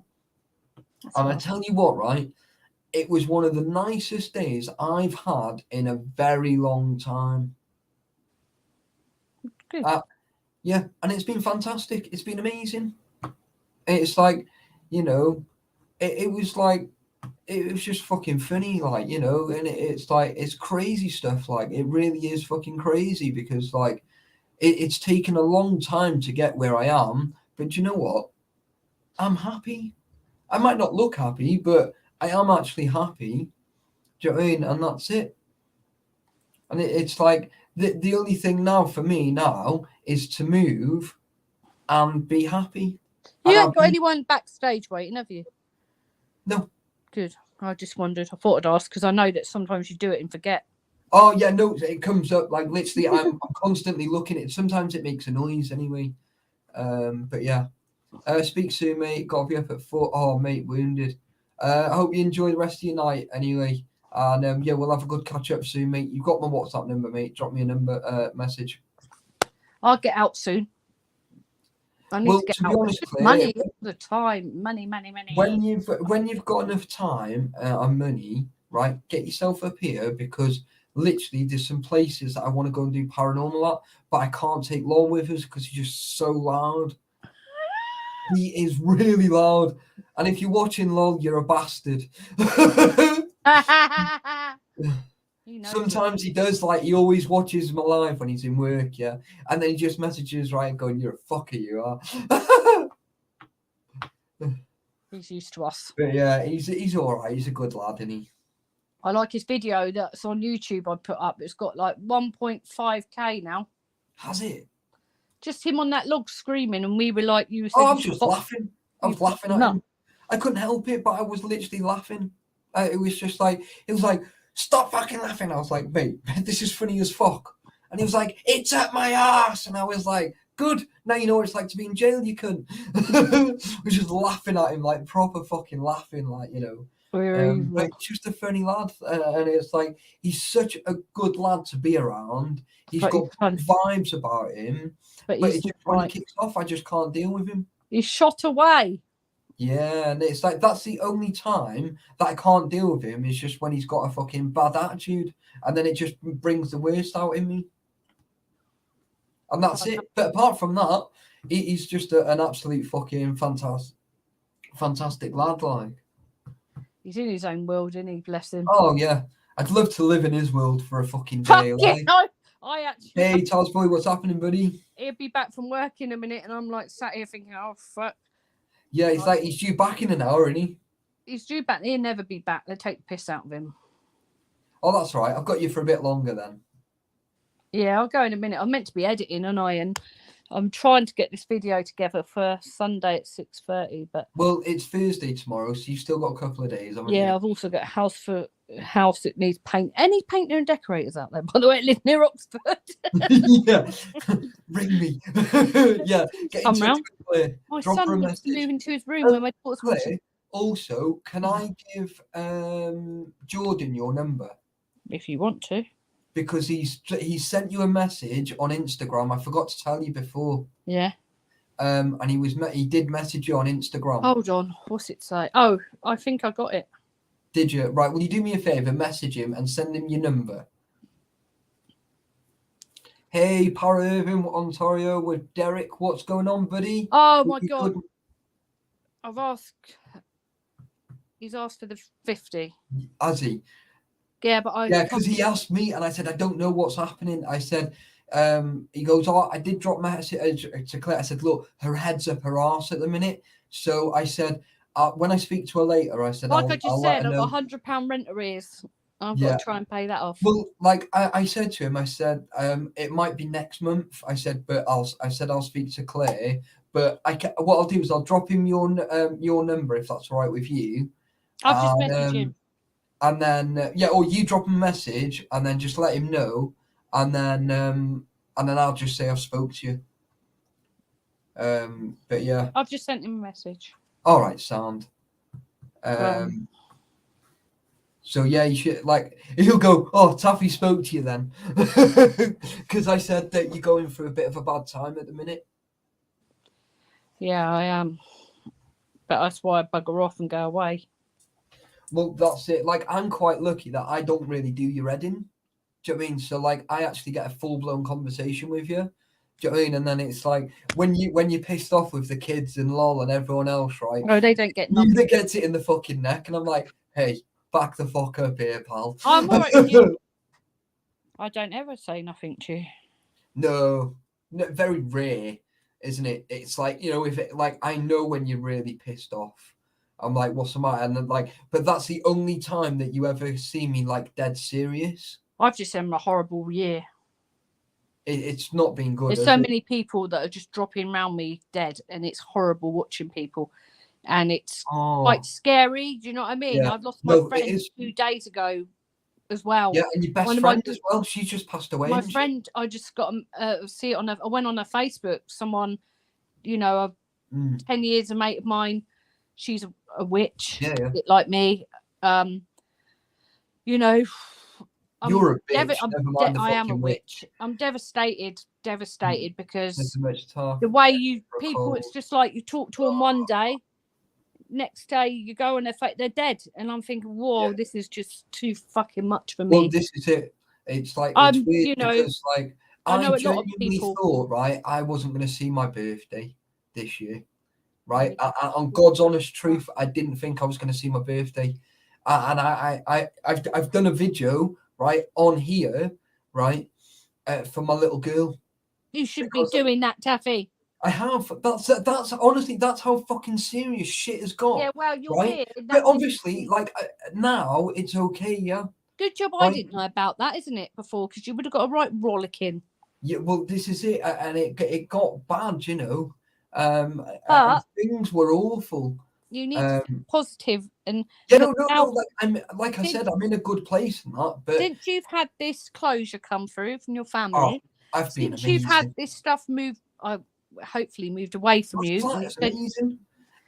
And I tell you what, right, it was one of the nicest days I've had in a very long time. Good. Yeah, and it's been fantastic. It's been amazing. It's like, you know, it was like, it was just fucking funny, like, you know, and it's like, it's crazy stuff. Like, it really is fucking crazy because, like, it's taken a long time to get where I am. But you know what? I'm happy. I might not look happy, but I am actually happy. Do you know what I mean? And that's it. And it's like the only thing now for me now is to move and be happy. You haven't got anyone backstage waiting, have you? No. Good. I just wondered. I thought I'd ask because I know that sometimes you do it and forget. Oh yeah, no, it comes up like literally. I'm constantly looking at it. Sometimes it makes a noise anyway. But yeah. Speak soon, mate. Got to be up at 4. Oh, mate, wounded. I hope you enjoy the rest of your night anyway. And yeah, we'll have a good catch up soon, mate. You've got my WhatsApp number, mate. Drop me a number message. I'll get out soon. I need to get out. Honest, Claire, money all the time. Money. When you've got enough time and money, right, get yourself up here because literally there's some places that I want to go and do paranormal at, but I can't take Lon with us because he's just so loud. He is really loud. And if you're watching Lol, you're a bastard. Sometimes he does, like, he always watches my live when he's in work, yeah. And then he just messages, right, going, you're a fucker, you are. He's used to us. But yeah, he's all right. He's a good lad, isn't he? I like his video that's on YouTube I put up. It's got like 1.5k now. Has it? Just him on that log screaming, and we were like, "You." I was just laughing. I was laughing at him. I couldn't help it, but I was literally laughing. It was just like, it was like, stop fucking laughing. I was like, mate, this is funny as fuck. And he was like, it's at my ass. And I was like, good. Now you know what it's like to be in jail, you cunt. We're just laughing at him, like proper fucking laughing, like, you know. But he's just a funny lad, and it's like he's such a good lad to be around. He's But got he's fun. vibes about him, But but he's it's just not when right. he kicks off, I just can't deal with him. He's shot away. Yeah, and it's like that's the only time that I can't deal with him is just when he's got a fucking bad attitude, and then it just brings the worst out in me. And that's it. But apart from that, he's just an absolute fucking fantastic lad, like. He's in his own world, isn't he? Bless him. Oh yeah, I'd love to live in his world for a fucking day. Fuck yeah, Like. no, I actually. Hey, Charles Boy, what's happening, buddy? He'll be back from work in a minute, and I'm like sat here thinking, oh fuck. Yeah, it's like he's due back in an hour, isn't he? He's due back. He'll never be back. They take the piss out of him. Oh, that's right. I've got you for a bit longer then. Yeah, I'll go in a minute. I'm meant to be editing, and I'm trying to get this video together for Sunday at 6:30. But well, it's Thursday tomorrow, so you've still got a couple of days. Yeah, you? I've also got a house that needs paint. Any painter and decorators out there, by the way? I live near Oxford. Yeah, ring me. Yeah, get in Come touch round. with Claire. My Drop her son a wants to message. move into his room where my daughter's Claire, watching. also, can I give Jordan your number? If you want to. Because he's sent you a message on Instagram. I forgot to tell you before. Yeah. And he did message you on Instagram. Hold on, what's it say? Oh, I think I got it. Did you? Right. Will you do me a favor? Message him and send him your number. Hey, Para Irving, Ontario, with Derek. What's going on, buddy? Oh my God. I've asked. He's asked for the 50. Has he? Yeah, but because he asked me, and I said I don't know what's happening. I said, he goes, oh, I did drop my message to Claire. I said, look, her head's up her arse at the minute. So I said, when I speak to her later, I said, like I've got £100 rent arrears. I've got to try and pay that off. Well, like I said to him, I said, it might be next month. I said, but I'll speak to Claire. But what I'll do is I'll drop him your number if that's all right with you. I've just messaged him. And then or you drop him a message and then just let him know, and then I'll just say I've spoke to you. But yeah, I've just sent him a message. All right, sound. So yeah, you should he'll go, oh, Taffy spoke to you then, because I said that you're going through a bit of a bad time at the minute. Yeah, I am, but that's why I bugger off and go away. Well, that's it. Like, I'm quite lucky that I don't really do your editing. Do you know what I mean? So, like, I actually get a full-blown conversation with you. Do you know what I mean? And then it's like, when you're pissed off with the kids and lol and everyone else, right? Oh, they don't get nothing. You that gets it in the fucking neck. And I'm like, hey, back the fuck up here, pal. I'm all right with you. I don't ever say nothing to you. No, very rare, isn't it? It's like, you know, if it, like, I know when you're really pissed off. I'm like, what's the matter? And then, like, but that's the only time that you ever see me like dead serious. I've just had a horrible year. It's not been good. There's so many people that are just dropping around me dead, and it's horrible watching people, and it's quite scary. Do you know what I mean? Yeah. I've lost my friend 2 days ago as well. Yeah, and your best friend as well. She just passed away. My friend, I just got see it on. I went on her Facebook. Someone, you know, 10 years a mate of mine. She's a witch, a bit like me. You know, you're a bitch. I am a witch. I'm devastated because the way people, it's just like you talk to them one day, next day you go and they're dead, and I'm thinking, whoa, this is just too fucking much for me. Well, this is it. It's like it's weird, you know, because like I know a lot of people thought, right, I wasn't going to see my birthday this year. Right, on God's honest truth, I didn't think I was going to see my birthday, and I've done a video right on here, right, for my little girl. You should be doing that, Taffy. I have. That's honestly, that's how fucking serious shit has got. Yeah, well, you're right? here. But obviously, like now, it's okay. Yeah. Good job. Right? I didn't know about that, isn't it? Before, because you would have got a right rollicking. Yeah. Well, this is it, and it got bad, you know. But things were awful. You need to be positive and Yeah, look no. out. Like I said, I'm in a good place and that. But Since you've had this closure come through from your oh, family, I've been since you've had amazing. this stuff moved, hopefully moved away from you. Flat And is amazing.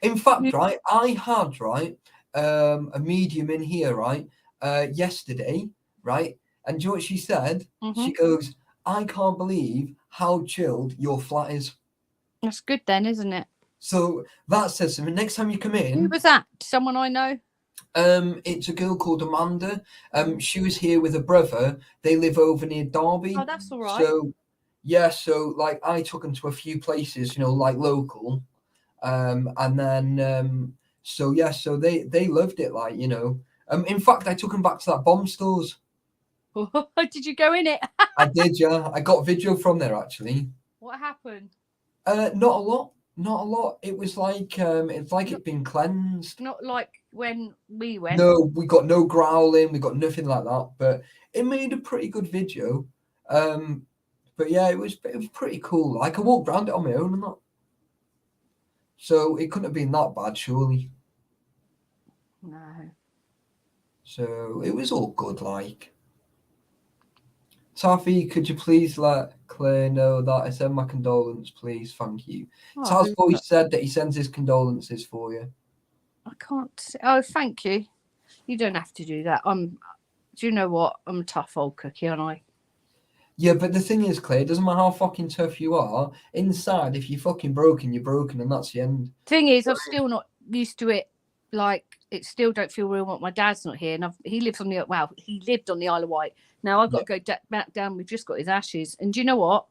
In fact, you- right, I had a medium in here yesterday, right, and do you know what she said? She Mhm. goes, "I can't believe how chilled your flat is." That's good then, isn't it? So that says something. Next time you come Who in, was that? Someone I know? it's a girl called Amanda. She was here with her brother. They live over near Derby. Oh, that's all right. So yeah, so like I took them to a few places, like local. And then so yeah, so they loved it, in fact, I took them back to that bomb stores. Did you go in it? I did, yeah. I got video from there actually. What happened? Not a lot. It was like it's like it'd been cleansed. Not like when we went. No, we got no growling, we got nothing like that, but it made a pretty good video. But yeah, it was pretty cool. Like I walked around it on my own and that, so it couldn't have been that bad, surely. No. So it was all good, like. Taffy, could you please let Claire know that I send my condolence, please? Thank you. Oh, Taz Boy said that he sends his condolences for you. I can't. Oh, thank you. You don't have to do that. Do you know what? I'm a tough old cookie, aren't I? Yeah, but the thing is, Claire, it doesn't matter how fucking tough you are. Inside, if you're fucking broken, you're broken, and that's the end. Thing is, I'm still not used to it. Like, it still don't feel real when my dad's not here. And he lived on the Isle of Wight. Now I've got to go back down. We've just got his ashes. And do you know what?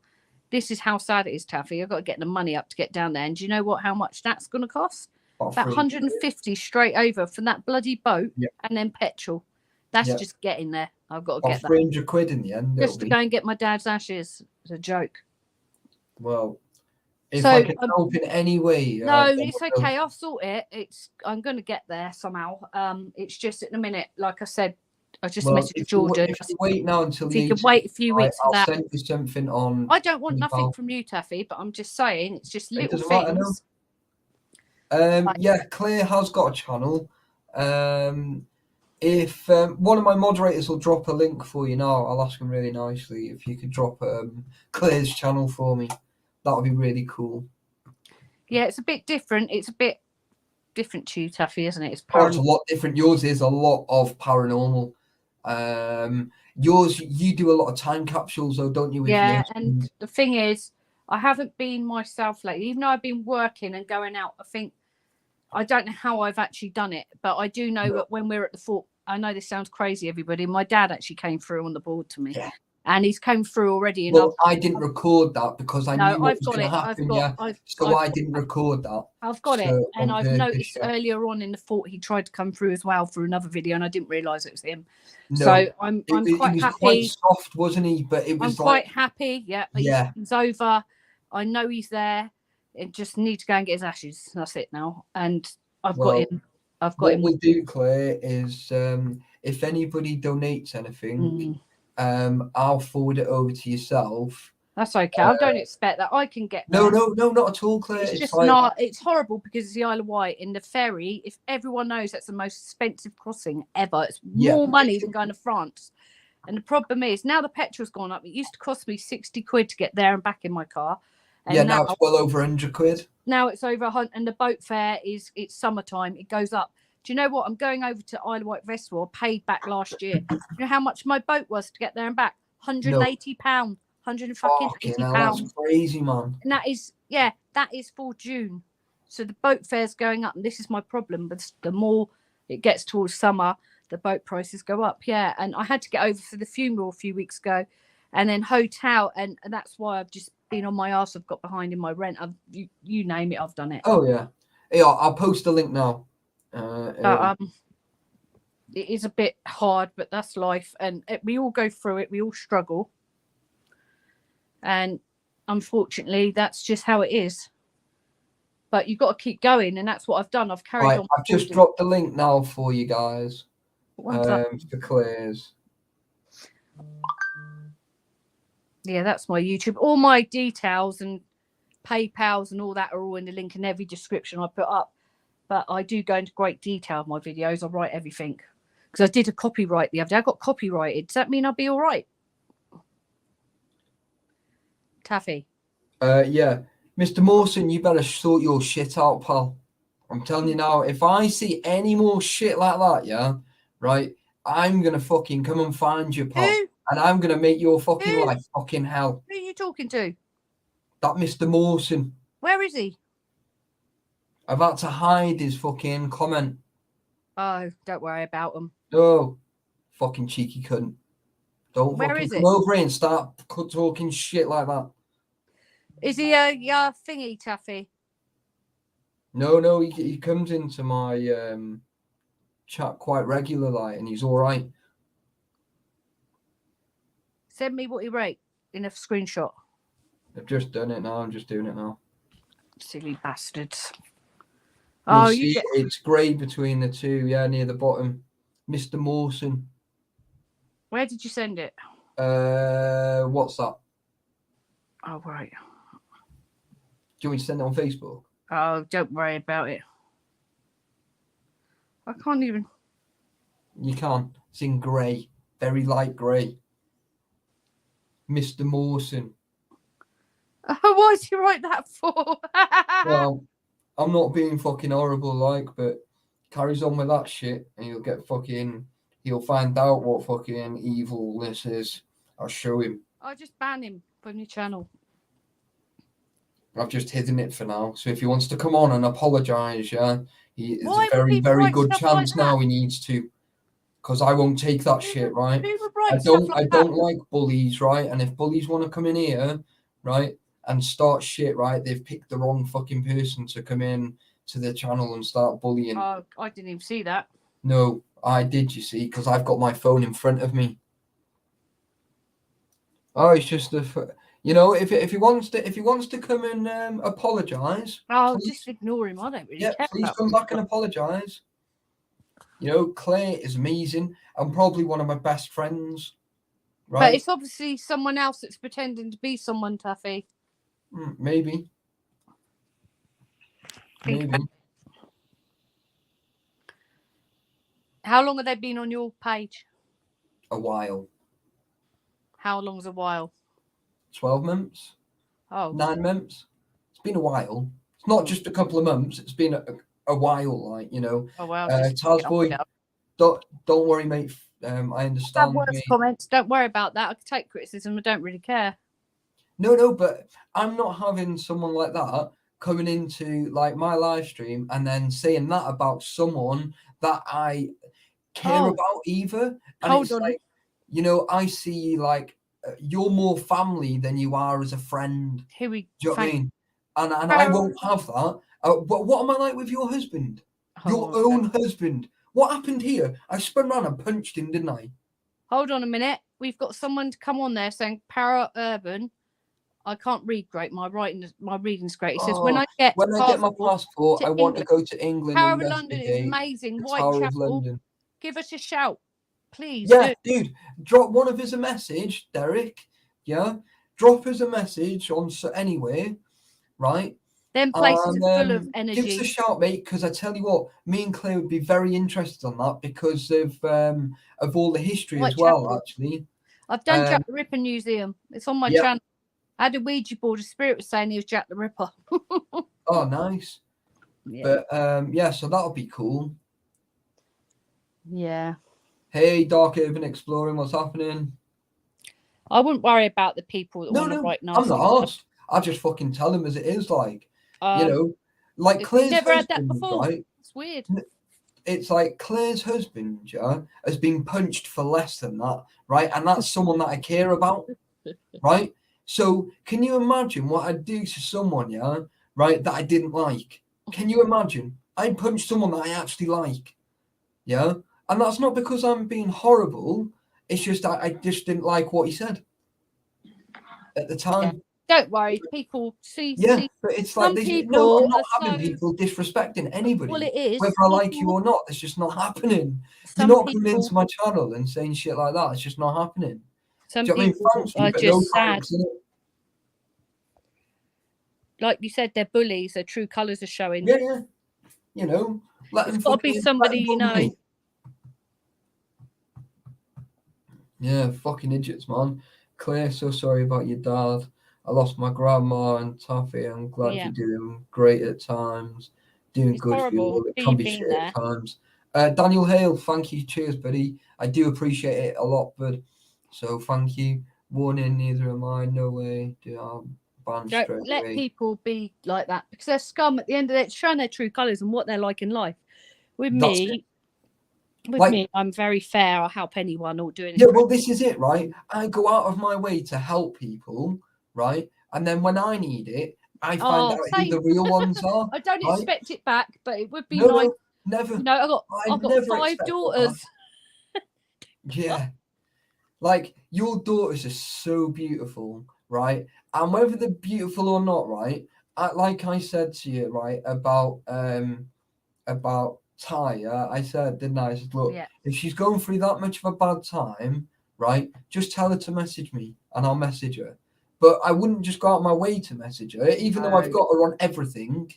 This is how sad it is, Taffy. I've got to get the money up to get down there. And do you know how much that's going to cost? About 150 straight over for that bloody boat and then petrol. That's just getting there. I've got to get that. 300 quid in the end. Just to go and get my dad's ashes. It's a joke. Well, if I can help in any way. No, it's okay. I'll sort it. I'm going to get there somehow. It's just at the minute, like I said, I just messaged Jordan. If you wait now until if you could wait a few weeks for that. I'll send you something on. I don't want nothing from you, Taffy, but I'm just saying it's just little things. Yeah, Claire has got a channel. If one of my moderators will drop a link for you now, I'll ask him really nicely if you could drop Claire's channel for me. That would be really cool. Yeah, it's a bit different. It's a bit different to you, Taffy, isn't it? It's a lot different. Yours is a lot of paranormal. Yours, you do a lot of time capsules, though, don't you? Yeah, and the thing is, I haven't been myself lately. Even though I've been working and going out, I don't know how I've actually done it, but I do know that when we're at the fort, I know this sounds crazy, everybody. My dad actually came through on the board to me. Yeah. And he's come through already. And I didn't record that because I knew what was going to happen. I didn't record that. I've got it. And I've noticed earlier on in the fort, he tried to come through as well for another video, and I didn't realise it was him. No, so I'm quite happy. Quite soft, wasn't he? But it was quite happy. Yeah. He's over. I know he's there. I just need to go and get his ashes. That's it now. And I've got him. What we'll do, Claire, is if anybody donates anything, I'll forward it over to yourself. That's okay. I don't expect that. I can get that. No, not at all, Claire. It's just not. It's horrible because it's the Isle of Wight in the ferry. If everyone knows that's the most expensive crossing ever, it's more money than going to France. And the problem is now the petrol's gone up. It used to cost me 60 quid to get there and back in my car. And now it's well over 100 quid. Now it's over 100, and the boat fare it's summertime. It goes up. Do you know what? I'm going over to Isle of Wight Festival. I paid back last year. Do you know how much my boat was to get there and back? £180. £180. That's crazy, man. And that is for June. So the boat fare's going up, and this is my problem. But the more it gets towards summer, the boat prices go up. Yeah, and I had to get over for the funeral a few weeks ago, and then hotel, and that's why I've just been on my arse. I've got behind in my rent. You name it, I've done it. Oh yeah. I'll post a link now. It is a bit hard, but that's life, and we all go through it. We all struggle, and unfortunately, that's just how it is. But you've got to keep going, and that's what I've done. I've carried on. I've just dropped the link now for you guys. For Claire's. Yeah, that's my YouTube. All my details and PayPals and all that are all in the link in every description I put up. But I do go into great detail of my videos. I write everything. Because I did a copyright the other day. I got copyrighted. Does that mean I'll be all right? Taffy. Yeah. Mr. Mawson, you better sort your shit out, pal. I'm telling you now, if I see any more shit like that, yeah, right, I'm gonna fucking come and find you, pal. Who? And I'm gonna make your fucking Who? life fucking hell. Who are you talking to? That Mr. Mawson. Where is he? I've had to hide his fucking comment. Oh, don't worry about him. Oh, fucking cheeky cunt. Don't Where fucking is come it? over here and start talking shit like that. Is he a thingy, Taffy? No, he comes into my chat quite regular, like, and he's all right. Send me what he wrote in a screenshot. I've just done it now. I'm just doing it now. Silly bastards. You'll Oh, see it's grey between the two, yeah, near the bottom. Mr. Mawson. Where did you send it? What's that? Oh, right. Do you want me to send it on Facebook? Oh, don't worry about it. I can't even. You can. It's in grey, very light grey. Mr. Mawson. Oh, why did you write that for? Well, I'm not being fucking horrible, like, but carries on with that shit, and he'll find out what fucking evil this is. I'll show him. I'll just ban him from your channel. I've just hidden it for now. So if he wants to come on and apologise, yeah, there's Why a very, would people very write good stuff like chance now that? he needs to. Because I won't take that shit, right? Who would write I stuff don't like don't that? like bullies, right? And if bullies want to come in here, right, and start shit, right, they've picked the wrong fucking person to come in to the channel and start bullying. Oh, I didn't even see that. No, I did, you see, because I've got my phone in front of me. Oh, it's just you know, if he wants to come and apologise. I'll please, just ignore him. I don't really care. please about come back and apologise. You know, Claire is amazing and probably one of my best friends. Right? But it's obviously someone else that's pretending to be someone, Taffy. Maybe. Maybe. How long have they been on your page? A while. How long's a while? 12 months. Oh. 9 months. It's been a while. It's not just a couple of months. It's been a while, like, you know. Oh, well. Tazboy, don't worry, mate. I understand. Worse comments. Don't worry about that. I can take criticism. I don't really care. No, but I'm not having someone like that coming into like my live stream and then saying that about someone that I care about either. And Hold it's on. like, you know, I see like you're more family than you are as a friend. Here we Do you know what I mean? And I won't have that. But what am I like with your husband? Your own husband? What happened here? I spun around and punched him, didn't I? Hold on a minute. We've got someone to come on there saying para urban. I can't read great. My reading's great. It says when I get my passport, I want to go to England. Tower of London is amazing. Whitechapel. Give us a shout, please. Yeah, dude. Drop one of us a message, Derek. Yeah, drop us a message on anyway, right? Them places are full of energy. Give us a shout, mate, because I tell you what, me and Claire would be very interested on that because of all the history as well, actually. I've done Jack the Ripper Museum. It's on my channel. I had a Ouija board. A spirit was saying he was Jack the Ripper. Oh, nice. Yeah. But so that'll be cool. Yeah. Hey, Dark Urban Exploring, what's happening? I wouldn't worry about the people that want to write nasty. I'm not asked. I just fucking tell them as it is, like, you know, like Claire's never had husband, that before. right? It's weird. It's like Claire's husband, yeah, has been punched for less than that, right? And that's someone that I care about, right? So can you imagine what I'd do to someone, yeah, right, that I didn't like? Can you imagine? I punched someone that I actually like, yeah? And that's not because I'm being horrible. It's just I just didn't like what he said at the time. Yeah. Don't worry, people see. Yeah, but it's like I'm not having people disrespecting anybody. Well, it is. Whether I like you or not, it's just not happening. You're not coming into my channel and saying shit like that. It's just not happening. Some people are just sad. Like you said, they're bullies. Their true colours are showing. Yeah. You know, let It's them got to be fucking somebody you bum know. me. Yeah, fucking idiots, man. Claire, so sorry about your dad. I lost my grandma and Taffy. I'm glad Yeah. you're doing great at times, doing It's good for you. horrible. It See can you be being shit there. at times. Daniel Hale, thank you. Cheers, buddy. I do appreciate it a lot, bud. So thank you. Warning, neither am I. No way. Do I ban Don't straight let away. people be like that because they're scum at the end of it. It's showing their true colours and what they're like in life. With That's me, Like, I'm very fair. I'll help anyone or do anything. yeah, well, this is it, right? I go out of my way to help people, right? And then when I need it, I find out who same. the real ones are. I don't right? expect it back, but it would be No, nice. no, never. You know, I I've got never 5 expect that daughters. back. Yeah. Like, your daughters are so beautiful, right? And whether they're beautiful or not, right? Like I said to you, right, about Taya, I said, didn't I? I said, look, Yeah. if she's going through that much of a bad time, right, just tell her to message me and I'll message her. But I wouldn't just go out my way to message her, even though I've No. got her on everything. Do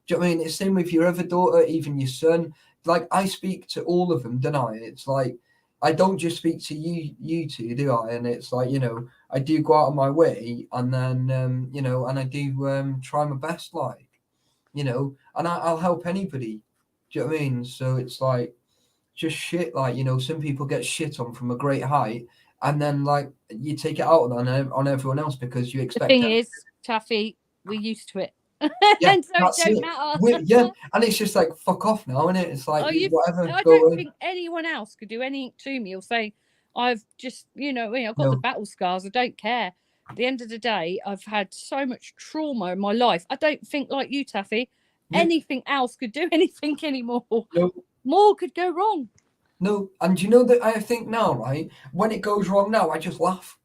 you know what I mean? It's the same with your other daughter, even your son. Like, I speak to all of them, don't I? It's like, I don't just speak to you two, do I? And it's like, you know, I do go out of my way and then, you know, and I do try my best, like, you know, and I'll help anybody. Do you know what I mean? So it's like just shit. Like, you know, some people get shit on from a great height, and then like you take it out on everyone else because you The expect. thing is, Taffy, we're used to it. Yeah, And so it that's don't it. matter. Yeah, and it's just like fuck off now, innit? It's like whatever. I Go don't away. think anyone else could do anything to me or say, I've just, I've got No. the battle scars. I don't care. At the end of the day, I've had so much trauma in my life. I don't think like you, Taffy, Yeah. anything else could do anything anymore. No. More could go wrong. No, and you know that I think now, right? When it goes wrong now, I just laugh.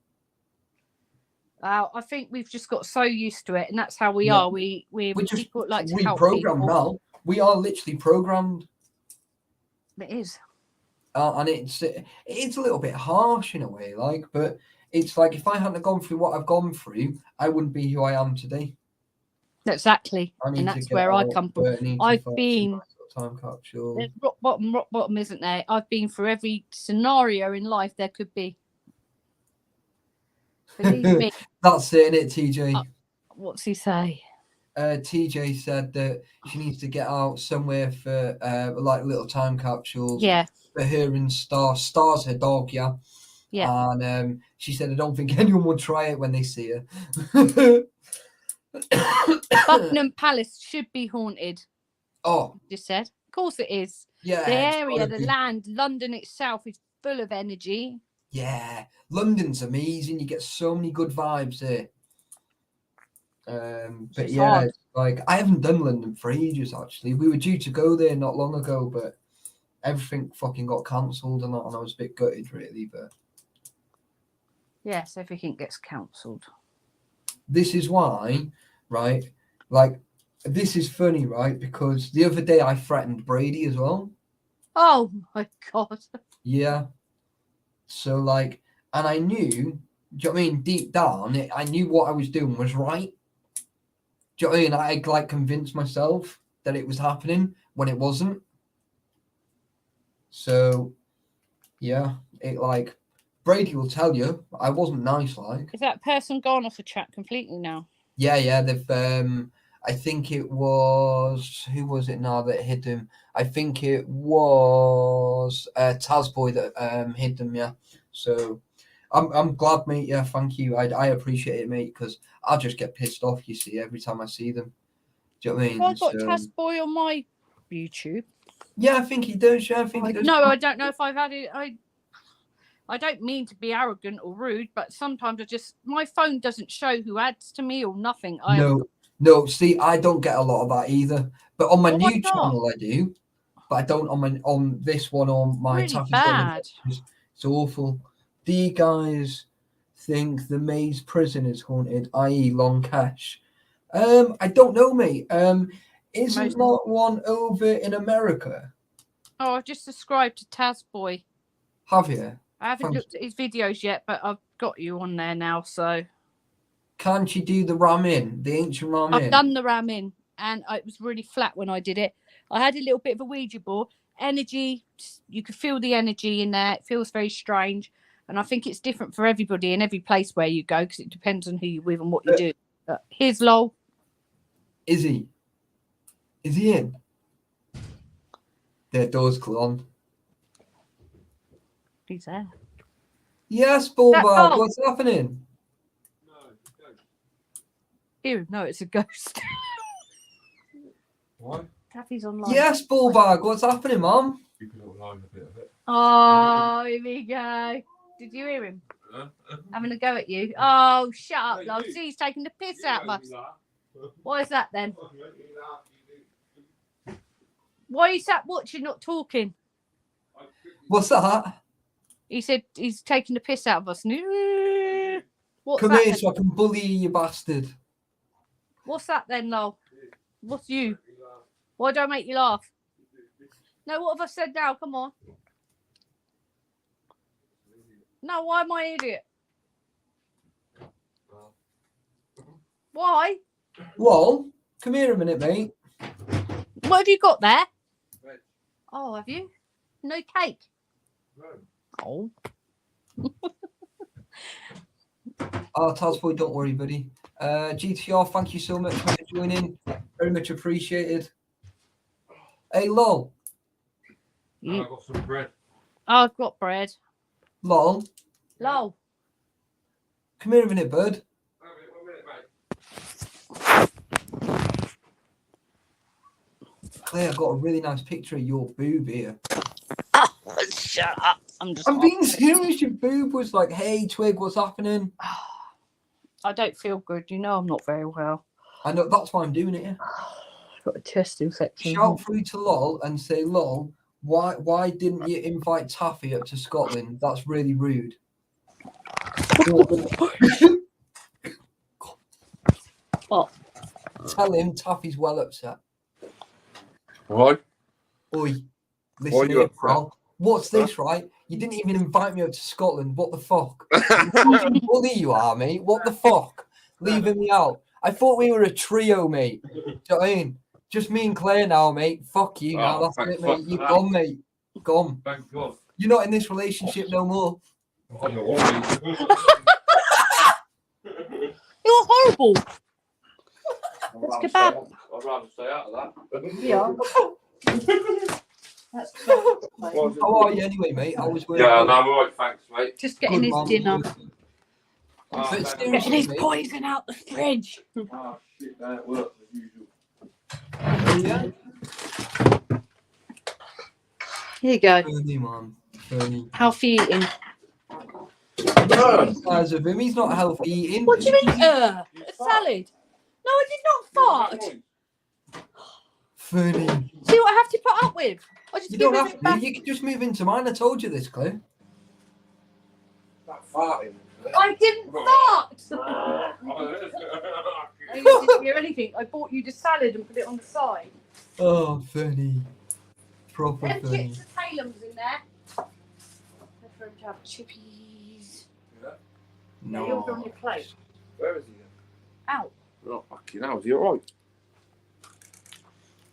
I think we've just got so used to it, and that's how we Yeah. are. We're just people like to help reprogrammed people. now. We are literally programmed. It is. And it's a little bit harsh in a way, like, but it's like if I hadn't gone through what I've gone through, I wouldn't be who I am today. Exactly, I need and to that's get where I out, come from. but I need to I've find been some time capsule. there's rock bottom, isn't there? I've been through every scenario in life there could be. Believe me. That's it, isn't it, TJ? What's he say? TJ said that she needs to get out somewhere for like little time capsules. Yeah. For her and Star's her dog, yeah. Yeah. And she said, I don't think anyone will try it when they see her. Buckingham Palace should be haunted. Oh, Just said. Of course it is. yeah. The area, the be. land, London itself is full of energy. Yeah, London's amazing. You get so many good vibes here. But yeah, like I haven't done London for ages. Actually, we were due to go there not long ago, but everything fucking got cancelled, and I was a bit gutted, really. But yes, everything gets cancelled. This is why, right? Like, this is funny, right? Because the other day I threatened Brady as well. Oh my God. Yeah. So like, and I knew, do you know what I mean? Deep down, I knew what I was doing was right. Do you know what I mean? I like convinced myself that it was happening when it wasn't. So, yeah, it like, Brady will tell you I wasn't nice. Like, is that person gone off the chat completely now? Yeah, they've. I think it was who was it now that hit him? I think it was Tazboy that hit them. Yeah, so I'm glad, mate. Yeah, thank you. I appreciate it, mate, because I just get pissed off. You see, every time I see them. Do you know what I mean? Have I got Tazboy on my YouTube? Yeah, I think he does. Yeah, I think he does. No, I don't know if I've had it. I don't mean to be arrogant or rude, but sometimes my phone doesn't show who adds to me or nothing. No. See, I don't get a lot of that either. But on my new channel, I do. But I don't on this one on my really bad. It's awful. Do you guys think the Maze prison is haunted, i.e., Long Cash? I don't know, mate. Isn't that one over in America? Oh, I've just subscribed to Tazboy. Have you? I haven't looked at his videos yet, but I've got you on there now, so. Can't you do the ramen, the ancient ramen? I've done the ramen, and it was really flat when I did it. I had a little bit of a Ouija board. Energy, you could feel the energy in there. It feels very strange. And I think it's different for everybody in every place where you go because it depends on who you're with and what you do. Here's Lol. Is he? Is he in? There, door's clone. He's there. Yes, Bulldog. Lol. What's happening? Ew, no, it's a ghost. What? Taffy's online. Yes, Bulldog. What's happening, Mum? You can outline a bit of it. Oh, here we go. Did you hear him? Having a go at you? Oh, shut up, Hey, love. you. See, he's taking the piss out of us. What is that then? Why are you sat watching, not talking? What's that? He said he's taking the piss out of us. What's Come that here then? so I can bully you, you bastard. What's that then, Lol? What's you? Why don't I make you laugh? No, what have I said now? Come on. No, why am I an idiot? Why? Lol, come here a minute, mate. What have you got there? Veg. Oh, have you? No cake. Oh. Oh, Tasboy, don't worry, buddy. GTR, thank you so much for joining. Very much appreciated. Hey, Lol. I got some bread. I've got bread. Lol, Lol. come here a minute, bud. 1 minute, mate. Claire, I got a really nice picture of your boob here. Oh, shut up. I'm being serious. Your boob was like, hey, Twig, what's happening? I don't feel good. You know I'm not very well. I know, that's why I'm doing it here. I've got a chest infection. Shout through to Lol and say, Lol, why didn't you invite Taffy up to Scotland? That's really rude. What? Tell him Taffy's well upset. Why? Oi, Why listen are you here, upset? pal. What's this, right? You didn't even invite me up to Scotland. What the fuck? Fucking bully you are, mate. What the fuck? Leaving me out. I thought we were a trio, mate. Do you know what I mean? Just me and Claire now, mate. Fuck you now. Oh, That's thank it, fuck mate. for You're that. gone, mate. Gone. Thank God. You're not in this relationship no more. Oh, you're alright. You're horrible. I'd That's rather kebab. I'd rather stay out of that. Yeah. That's kebab. How are you anyway, mate? I was Yeah, no, I'm alright, thanks, mate. Just getting Good, his man. dinner. Ah, But thank seriously, Getting his mate. poison out the fridge. Ah, shit, that works as usual. Yeah. Here you go. Funny, man. Funny. Healthy eating. Size of him, he's not healthy eating. What do you mean? A salad? No, I did not fart. Funny. See what I have to put up with? I just You give don't him have it to. back. You can just move into mine. I told you this, Claire. That farting. I didn't fart. I didn't hear anything. I bought you the salad and put it on the side. Oh, funny. Proper Them funny. chips and Talem's in there. They're for him to have chippies. No, yours are on No. your plate. Where is he then? Out. Oh, fucking hell, is he alright?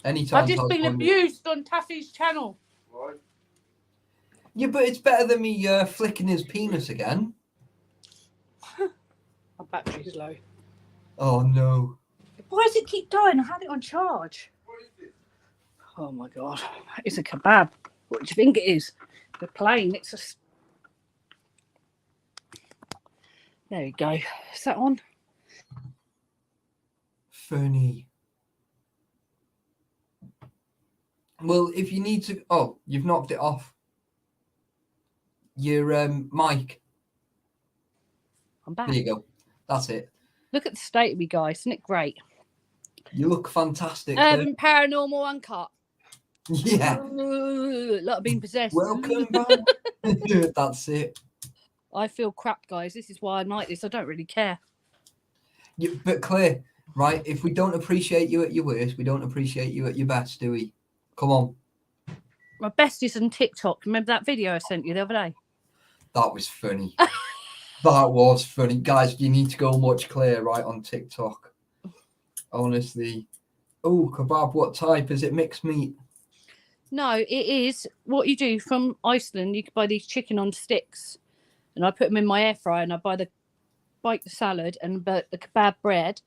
Anytime. I've just been Tasman. abused on Taffy's channel. Right. Yeah, but it's better than me flicking his penis again. My battery's low. Oh no. Why does it keep dying? I had it on charge. What is this? Oh my god. It's a kebab. What do you think it is? The plain. It's a. There you go. Is that on? Funny. Well, if you need to, oh, you've knocked it off. Your mic. I'm back. There you go. That's it. Look at the state of me, guys. Isn't it great? You look fantastic. Claire. Paranormal Uncut. Yeah. Like I've been possessed. Welcome back. That's it. I feel crap, guys. This is why I'm like this. I don't really care. Yeah, but Claire, right? If we don't appreciate you at your worst, we don't appreciate you at your best, do we? Come on. My best is on TikTok. Remember that video I sent you the other day? That was funny. That was funny. Guys, you need to go and watch Claire right on TikTok. Honestly. Oh, kebab. What type? Is it mixed meat? No, it is what you do from Iceland. You can buy these chicken on sticks, and I put them in my air fryer, and I bake the salad and the kebab bread,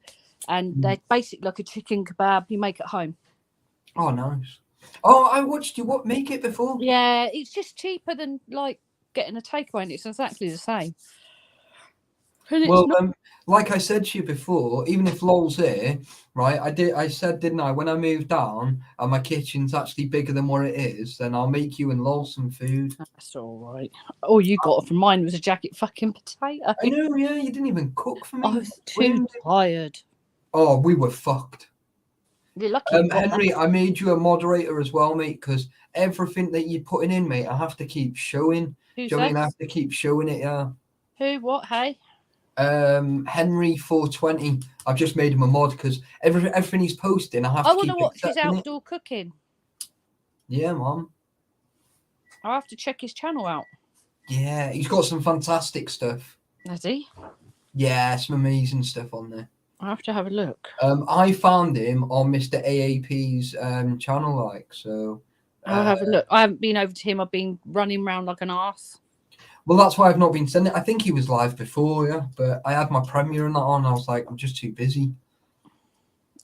and they're basically like a chicken kebab you make at home. Oh, nice. Oh, I watched you make it before. Yeah, it's just cheaper than like getting a takeaway, and it's exactly the same. And it's Well, not, like I said to you before, even if Lol's here, right? I said, didn't I? When I moved down and my kitchen's actually bigger than what it is, then I'll make you and Lol some food. that's all right. All you got from mine was a jacket fucking potato. I know, yeah. You didn't even cook for me. I was too tired. Oh, we were fucked. You're lucky. You got Henry, that. I made you a moderator as well, mate, because everything that you're putting in, mate, I have to keep showing. Who's Do you know what I mean? I that? have to keep showing it, yeah. Who? What? Hey. Henry 420. I've just made him a mod because everything he's posting, I have I to want keep to watch his accepting it. outdoor cooking. Yeah, Mom. I have to check his channel out. Yeah, he's got some fantastic stuff. Has he? Yeah, some amazing stuff on there. I have to have a look. I found him on Mr. AAP's channel, like, so. I'll have a look. I haven't been over to him. I've been running around like an arse. Well, that's why I've not been sending it. I think he was live before, yeah, but I had my premiere and that on. I was like, I'm just too busy.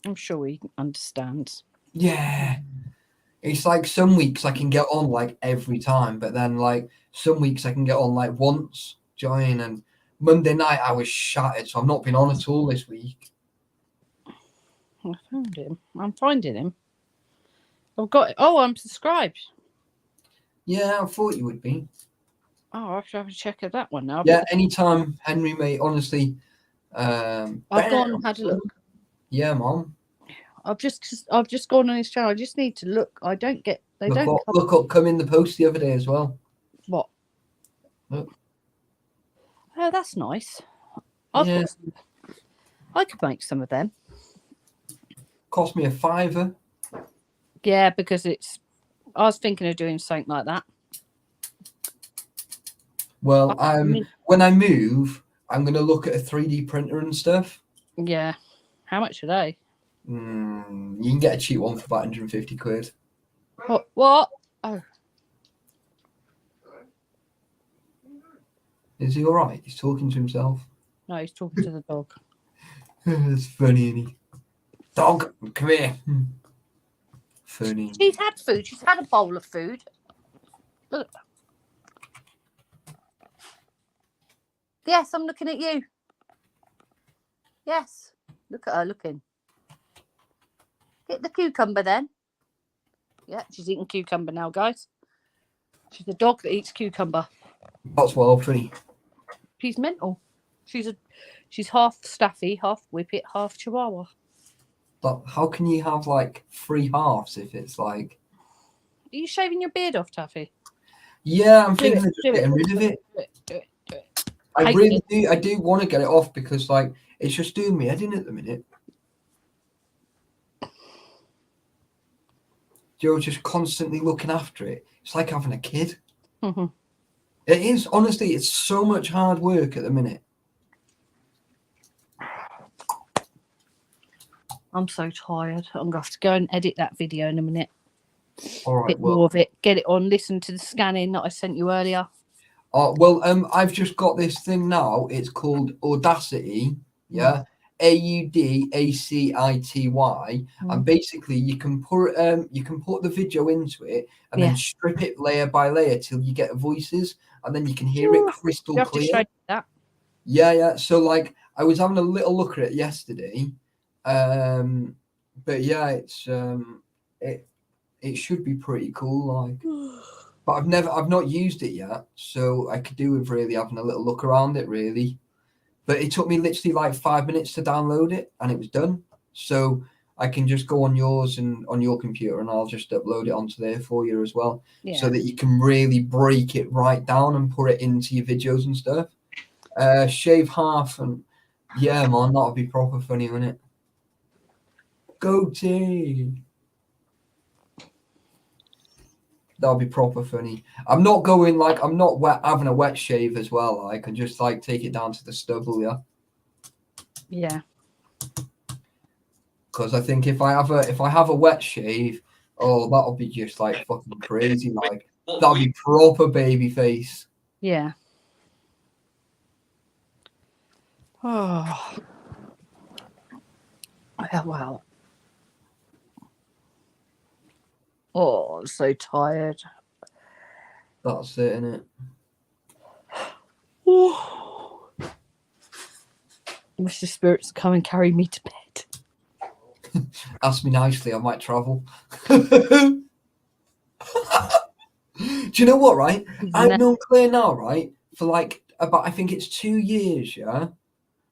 I'm sure he understands. Yeah. It's like some weeks I can get on like every time, but then like some weeks I can get on like once, join, and Monday night I was shattered, so I've not been on at all this week. I found him. I'm finding him. I've got it. Oh, I'm subscribed. Yeah, I thought you would be. Oh, I have to have a check of that one now. Yeah, anytime, Henry, mate, honestly. I've gone and had a look. Yeah, Mom. I've just gone on his channel. I just need to look. I don't get. They don't. Look up, come in the post the other day as well. What? Look. Oh, that's nice. Yeah. I could make some of them. Cost me £5. Yeah, because it's. I was thinking of doing something like that. Well, when I move, I'm going to look at a 3D printer and stuff. Yeah. How much are they? You can get a cheap one for about 150 quid. What? Oh. Is he all right? He's talking to himself. No, he's talking to the dog. It's funny, isn't he? Dog, come here. Funny. She's had food. She's had a bowl of food. Look. Yes, I'm looking at you. Yes. Look at her looking. Get the cucumber then. Yeah, she's eating cucumber now, guys. She's a dog that eats cucumber. That's well funny. She's mental. She's half Staffy, half Whippet, half Chihuahua. But how can you have like 3 halves if it's like? Are you shaving your beard off, Taffy? Yeah, I'm thinking of just getting rid of it. Do it. I really do. I do want to get it off because like it's just doing me head in at the minute. Joe's just constantly looking after it. It's like having a kid. Mm-hmm. It is, honestly, it's so much hard work at the minute. I'm so tired. I'm going to have to go and edit that video in a minute. All right, Bit more of it. Get it on. Listen to the scanning that I sent you earlier. I've just got this thing now. It's called Audacity. Yeah. AUDACITY, and basically you can put the video into it and then strip it layer by layer till you get voices, and then you can hear it crystal you have clear. To show you that. Yeah. So like I was having a little look at it yesterday, but yeah, it's it should be pretty cool. Like, but I've not used it yet, so I could do with really having a little look around it really. But it took me literally like 5 minutes to download it and it was done. So I can just go on yours and on your computer and I'll just upload it onto there for you as well. Yeah. So that you can really break it right down and put it into your videos and stuff. Shave half and yeah, man, that'll be proper funny, wouldn't it? Goatee. That'll be proper funny. I'm not having a wet shave as well. I can just like take it down to the stubble, yeah. Yeah. Because I think if I have a wet shave, oh, that'll be just like fucking crazy. Like that'll be proper baby face. Yeah. Oh. Yeah, well. Oh, I'm so tired. That's it, innit? Wish the spirits to come and carry me to bed. Ask me nicely, I might travel. Do you know what, right? I've known Claire now, right? For like about, I think it's 2 years, yeah?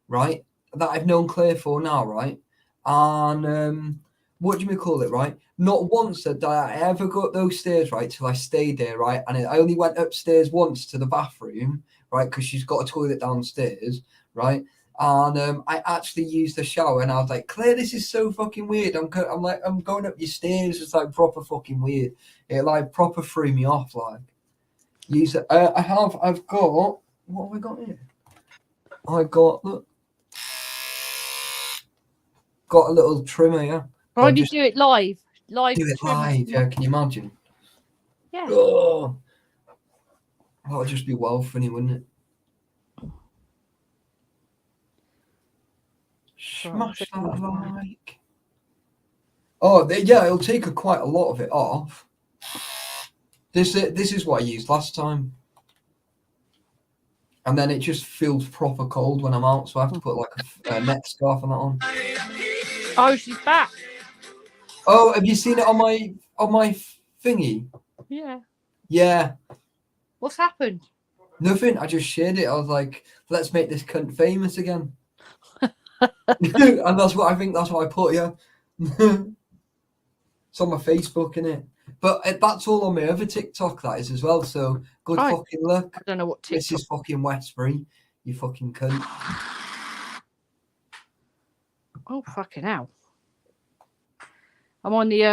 Right? That I've known Claire for now, right? And what do you call it, right? Not once did I ever go up those stairs, right, till I stayed there, right? And I only went upstairs once to the bathroom, right, because she's got a toilet downstairs, right? And I actually used the shower, and I was like, Claire, this is so fucking weird. I'm going up your stairs. It's like proper fucking weird. It like proper threw me off. Like, use it. I've got, what have I got here? I got, look, got a little trimmer, yeah. Why do you do it live? Live. Do it live, yeah. Can you imagine? Yeah. Oh, that would just be well funny, wouldn't it? Smash that like. Oh, yeah, it'll take quite a lot of it off. This is what I used last time. And then it just feels proper cold when I'm out, so I have to put like a neck scarf and that on. Oh, she's back. Oh, have you seen it on my thingy? Yeah. Yeah. What's happened? Nothing. I just shared it. I was like, let's make this cunt famous again. And that's what I think. That's what I put. Yeah. It's on my Facebook, innit? But that's all on my other TikTok. That is as well. So good fucking luck. I don't know what TikTok. This is fucking Westbury. You fucking cunt. Oh fucking hell! I'm on the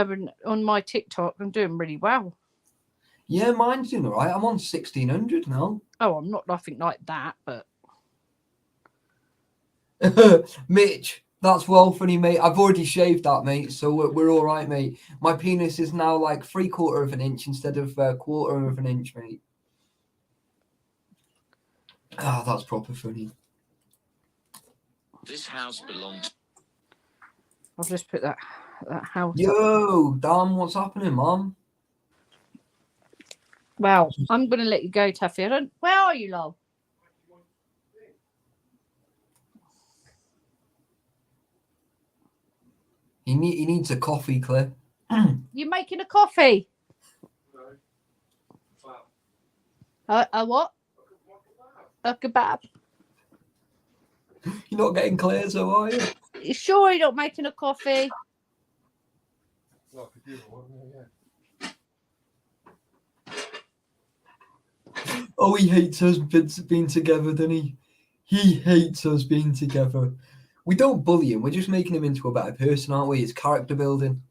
on my TikTok. I'm doing really well. Yeah, mine's doing all right. I'm on 1,600 now. Oh, I'm not nothing like that, but Mitch, that's well funny, mate. I've already shaved that, mate, so we're all right, mate. My penis is now like 3/4 of an inch instead of 1/4 of an inch, mate. Ah, that's proper funny. This house belongs. I've just put that house. Yo, damn, what's happening, Mum? Well, I'm going to let you go, Taffy. Where are you, love? He needs a coffee, Claire. You making a coffee? A what? A kebab. You're not getting Claire, so are you? You sure you're not making a coffee? Oh, he hates us being together, doesn't he? He hates us being together. We don't bully him. We're just making him into a better person, aren't we? It's character building.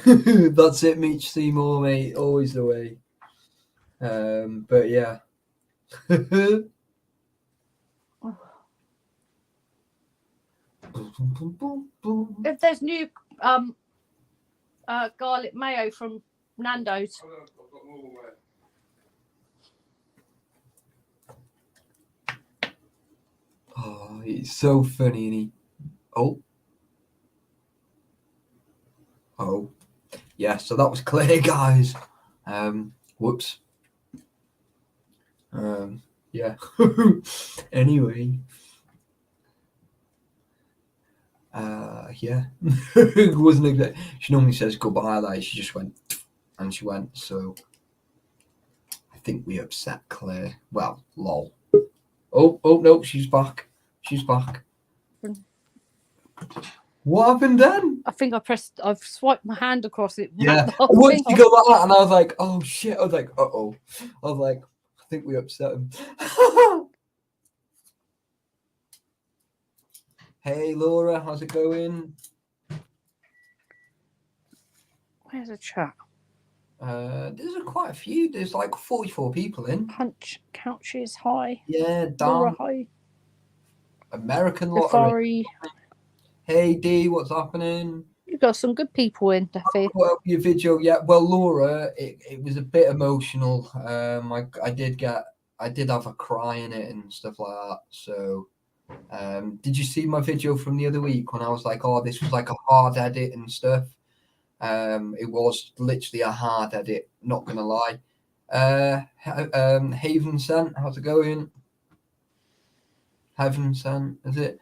That's it, Mitch Seymour, mate. Always the way. But yeah. If there's new garlic mayo from Nando's. Oh, he's so funny, and he. Oh. Yeah, so that was Claire, guys. Whoops. Yeah. Anyway. Yeah. It wasn't exactly. She normally says goodbye, like she just went, and she went. So I think we upset Claire. Well, lol. Oh no, she's back. She's back. What happened then? I think I've swiped my hand across it. Yeah. Once you go like that, and I was like, oh shit. I was like, uh-oh. I was like, I think we upset him. Hey Laura, how's it going? Where's the chat? There's quite a few. There's like 44 people in. Punch couches high. Yeah, Laura Dan, high. American Lottery. Safari. Hey D, what's happening? You've got some good people in, Daffy. Put up your video yet? Well, Laura, it was a bit emotional. I did have a cry in it and stuff like that. So, did you see my video from the other week when I was like, "Oh, this was like a hard edit and stuff"? It was literally a hard edit. Not gonna lie. Haven Sent, how's it going? Heaven Sent, is it?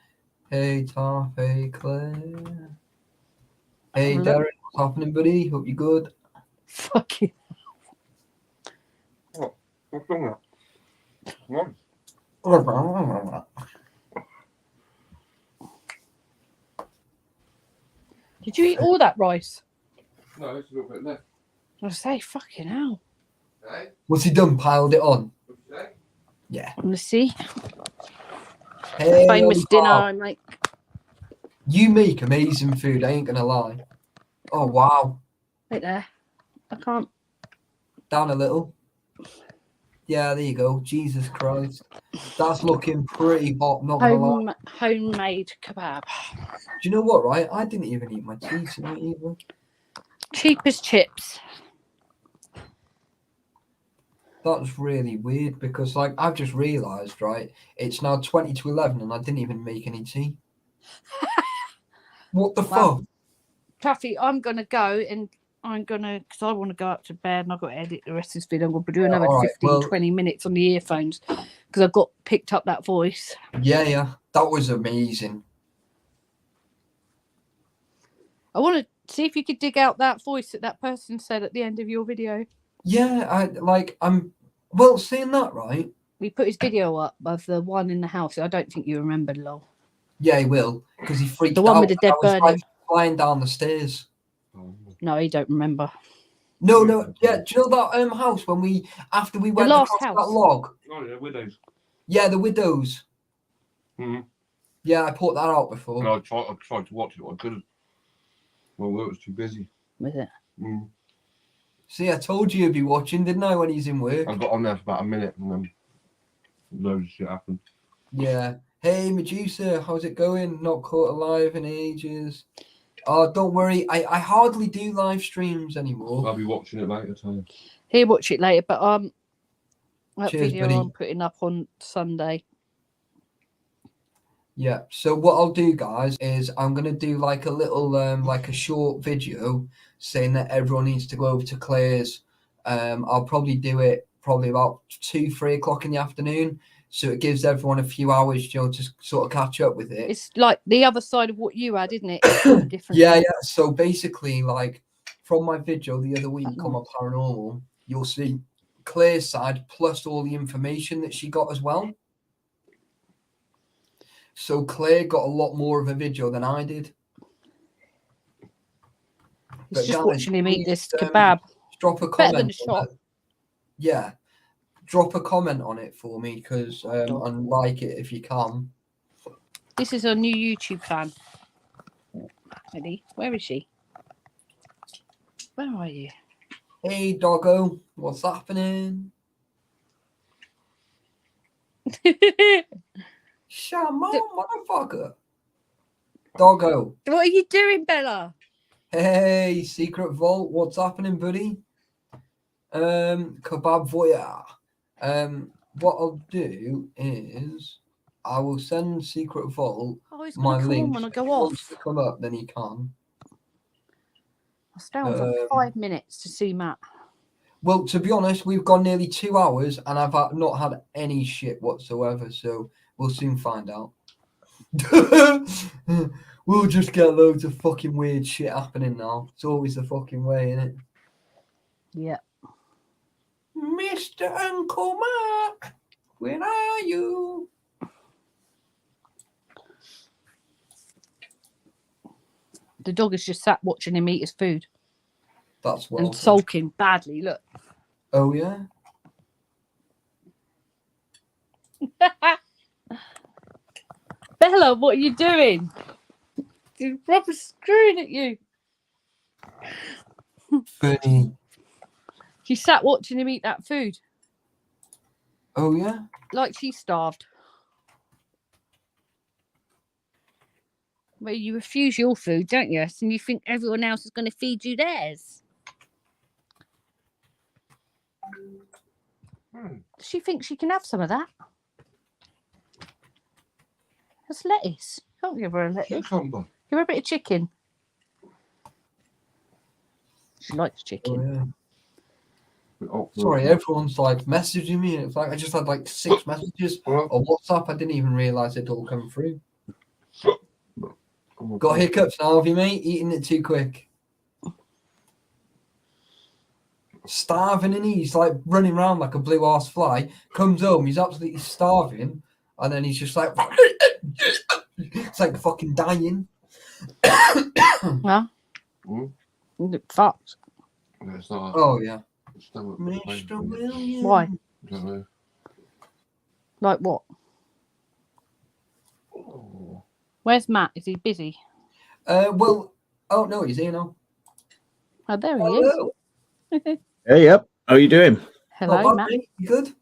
Hey, Tarf, hey, Claire. Hey, Look. Derek, what's happening, buddy? Hope you're good. Fuck you. What's wrong with that? Did you eat all that rice? No, there's a little bit left. I say, fucking hell. Hey, What's he done? Piled it on? what'd you say? Yeah. Let's see. Hey, Famous Ollie dinner Bob. I make. You make amazing food, I ain't gonna lie. Oh, wow. Right there. I can't. Down a little. Yeah, there you go. Jesus Christ. That's looking pretty hot, not gonna lie. Homemade kebab. Do you know what, right? I didn't even eat my tea tonight either. Cheap as chips. That's really weird because, like, I've just realised, right? It's now 20 to 11 and I didn't even make any tea. What the Wow. fuck? Taffy, I'm going to go and because I want to go up to bed and I've got to edit the rest of this video. I'm going to do another all right, 15, well- 20 minutes on the earphones because I've got picked up that voice. Yeah. That was amazing. I want to see if you could dig out that voice that person said at the end of your video. Yeah, well, seeing that, right? We put his video up of the one in the house. I don't think you remember, lol. Yeah, he will, because he freaked The one out. with the dead when I was, burning. like, flying down the stairs. No, he don't remember. No, yeah. Do you know that house when after we went last across that house. log? Oh, yeah, widows. Yeah, the widows. Mm-hmm. Yeah, I put that out And before. I tried to watch it, but I couldn't. My work was too busy. Was it? Mm. See, I told you he'd be watching, didn't I, when he's in work? I got on there for about a minute and then loads of shit happened. Yeah. Hey, Medusa, how's it going? Not caught alive in ages. Oh, don't worry. I hardly do live streams anymore. I'll be watching it later, tell you. He'll watch it later, but that Cheers, video buddy. I'm putting up on Sunday. Yeah. So what I'll do, guys, is I'm gonna do like a little like a short video saying that everyone needs to go over to Claire's. I'll probably do it about 2-3 o'clock in the afternoon. So it gives everyone a few hours, to sort of catch up with it. It's like the other side of what you had, isn't it? It's different. Yeah. So basically, like from my video the other week on my paranormal, you'll see Claire's side plus all the information that she got as well. So Claire got a lot more of a video than I did. It's just guys, watching him eat please, this kebab. Drop a Better comment. than the shop. Yeah. Drop a comment on it for me because and like it if you can. This is a new YouTube fan. Ready? Where is she? Where are you? Hey doggo, what's happening? Shaman, motherfucker. Doggo. What are you doing, Bella? Hey, Secret Vault, what's happening, buddy? Kebab Voyeur. What I'll do is I will send Secret Vault Oh, he's my going to come link. on when I If go he wants off. to come up, then he can. I'll stay on for 5 minutes to see Matt. Well, to be honest, we've gone nearly 2 hours and I've not had any shit whatsoever, so we'll soon find out. We'll just get loads of fucking weird shit happening now. It's always the fucking way, isn't it? Yeah. Mr. Uncle Mark, where are you? The dog is just sat watching him eat his food That's well. and sulking badly. Look. Oh, yeah? Bella, what are you doing? He's proper screwing at you. Funny. She sat watching him eat that food. Oh yeah. Like she's starved. Well, you refuse your food, don't you? And you think everyone else is going to feed you theirs. Does she think she can have some of that? That's lettuce. Can't give her a lettuce. Cucumber. Give her a bit of chicken. She likes chicken. Oh, yeah. Oh, Sorry, everyone's like messaging me. It's like I just had like 6 messages on WhatsApp. I didn't even realise it'd all come through. Got hiccups now, have you, mate? Eating it too quick. Starving, and he's like running around like a blue ass fly. Comes home, he's absolutely starving, and then he's just like, it's like fucking dying. Well, fucked. It's not. Oh yeah. It's not Mr. Williams. Why? I don't know. Like what? Oh. Where's Matt? Is he busy? Well, oh no, he's here now. Oh, there he Hello. is. Hey, yep. How are you doing? Hello, Not bad, Matt. mate. You good?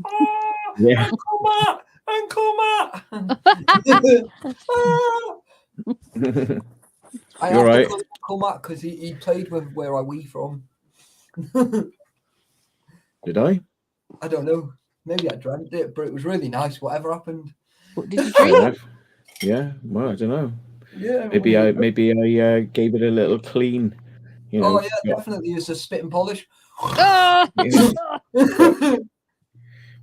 Oh, Yeah. Uncle Matt! I You're have right. to call him Uncle Matt because he played with Where Are We From. Did I? I don't know. Maybe I dreamt it, but it was really nice. Whatever happened. What did you Fair drink? enough. Yeah. Well, I don't know. Yeah. Maybe I gave it a little clean. You know. Oh yeah, definitely. It's a spit and polish. Ah! Yeah.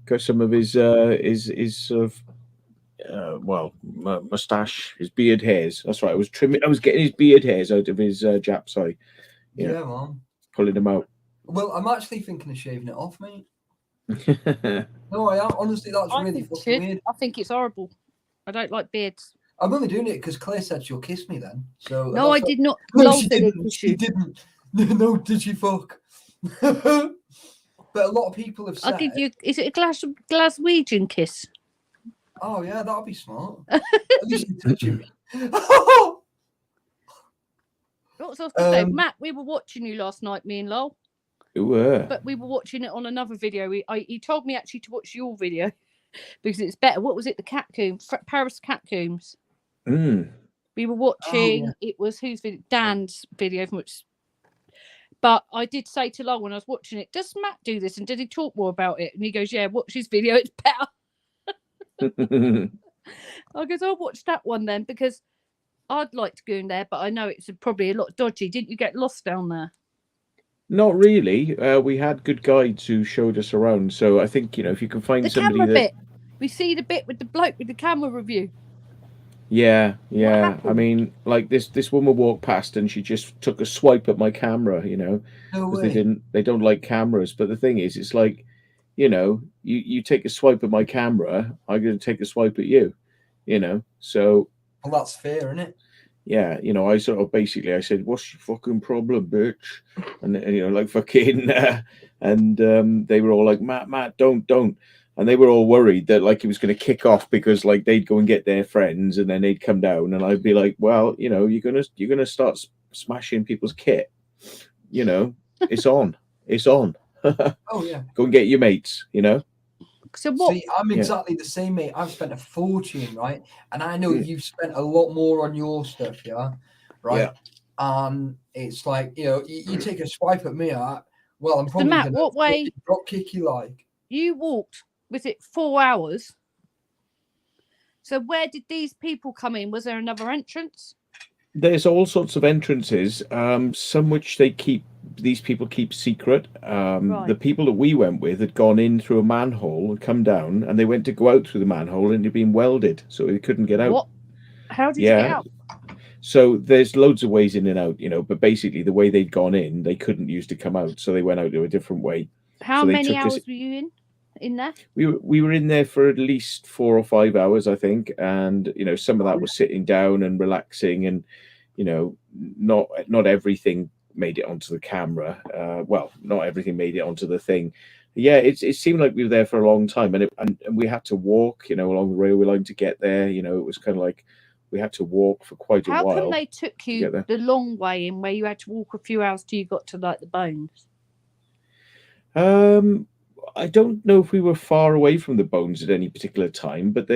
Got some of his sort of mustache, his beard hairs. That's right. I was getting his beard hairs out of his Jap's eye. Yeah, Yeah. man. Pulling them out. Well, I'm actually thinking of shaving it off, mate. No, I am. Honestly, that's I really think you fucking should. weird. I think it's horrible. I don't like beards. I'm only doing it because Claire said she'll kiss me then. So No, I that's did not. No, Lol she said it didn't. was She you. didn't. No, did she fuck? But a lot of people have said, I'll give you. Is it a Glaswegian kiss? "Oh yeah, that'll be smart." At least you're touching me. What was I supposed to say? Um, Matt, we were watching you last night, me and Lol, You were. but we were watching it on another video. He told me actually to watch your video because it's better. What was it? The Catcombs, Paris Catcombs. Mm. We were watching. It was whose video? Dan's video from which. But I did say to Lol when I was watching it, does Matt do this? And did he talk more about it? And he goes, yeah, watch his video. It's better. I guess I'll watch that one then because I'd like to go in there, but I know it's probably a lot dodgy. Didn't you get lost down there? Not really. We had good guides who showed us around. So I think, you know, if you can find The somebody camera that. bit. We see the bit with the bloke with the camera review. Yeah. I happened? mean, like this woman walked past and she just took a swipe at my camera, you know, No because way. they don't like cameras. But the thing is, it's like, you know, you take a swipe at my camera, I'm going to take a swipe at you, you know. So Well, that's fair, isn't it? yeah, you know, I sort of basically I said, "What's your fucking problem, bitch?" And you know, like fucking, and they were all like, "Matt, don't," and they were all worried that like he was going to kick off because like they'd go and get their friends and then they'd come down, and I'd be like, "Well, you know, you're gonna start smashing people's kit, you know, it's on, it's on." Oh yeah. Go and get your mates, you know. So what? See, I'm Yeah. exactly the same, mate. I've spent a fortune, right? And I know Mm. you've spent a lot more on your stuff, yeah? Right? And it's like, you know, you take a swipe at me, I'm probably Matt, gonna what way- fucking drop kick you like. You walked, was it 4 hours? So where did these people come in? Was there another entrance? There's all sorts of entrances, some which these people keep secret. Right. The people that we went with had gone in through a manhole and come down, and they went to go out through the manhole and it'd been welded, so they couldn't get out. What? How did you get out? So there's loads of ways in and out, you know, but basically the way they'd gone in, they couldn't use to come out, so they went out to a different way. How So they many took us- hours were you in there? We were in there for at least 4 or 5 hours, I think, and you know, some of that was sitting down and relaxing, and you know, not everything made it onto the camera. Well, not everything made it onto the thing. Yeah, it seemed like we were there for a long time, and we had to walk, you know, along the railway line to get there. You know, it was kind of like we had to walk for quite a How while. come they took get you there. the long way in where you had to walk a few hours till you got to like the bones? I don't know if we were far away from the bones at any particular time, but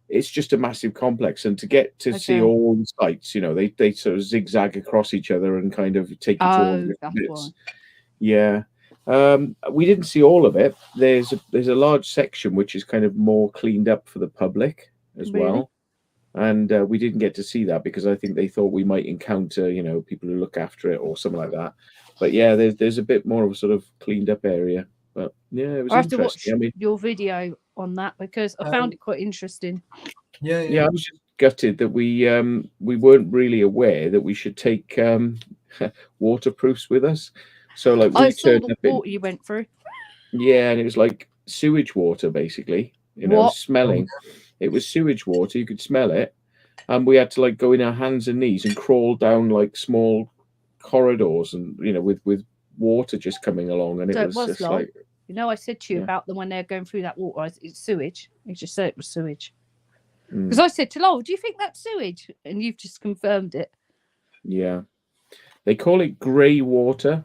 it's just a massive complex, and to get to see Okay. all the sites, they sort of zigzag across each other and kind of take you to all the Oh, different that's why. bits. Yeah. We didn't see all of it. There's a large section which is kind of more cleaned up for the public as Really? well. And we didn't get to see that because I think they thought we might encounter, people who look after it or something like that. But yeah, there's a bit more of a sort of cleaned up area. But yeah, it was I have to watch interesting. I mean, your video on that because I found it quite interesting. yeah, I was just gutted that we weren't really aware that we should take waterproofs with us. So like I we saw turned the up in, water you went through. yeah, and it was like sewage water basically, What? smelling. It was sewage water, you could smell it. And we had to like go in our hands and knees and crawl down like small corridors and with water just coming along, and it So it was was just long. like, I said to you Yeah. about them when they're going through that water. It's sewage. You just said it was sewage. mm, Because I said to Lowell, do you think that's sewage? And you've just confirmed it. yeah. They call it grey water,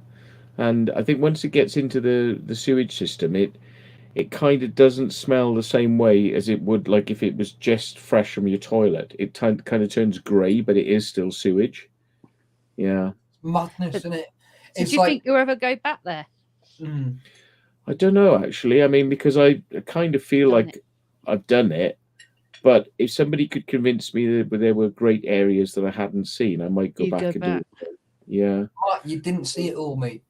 and I think once it gets into the sewage system, it kind of doesn't smell the same way as it would like if it was just fresh from your toilet. It kind of turns grey, but it is still sewage. Yeah. Madness, isn't it? So It's do you like, think you'll ever go back there? I don't know actually. I mean, because I kind of feel Done like I've done it, but if somebody could convince me that there were great areas that I hadn't seen, I might go You'd back go and back. do it. Yeah. Matt, you didn't see it all, mate.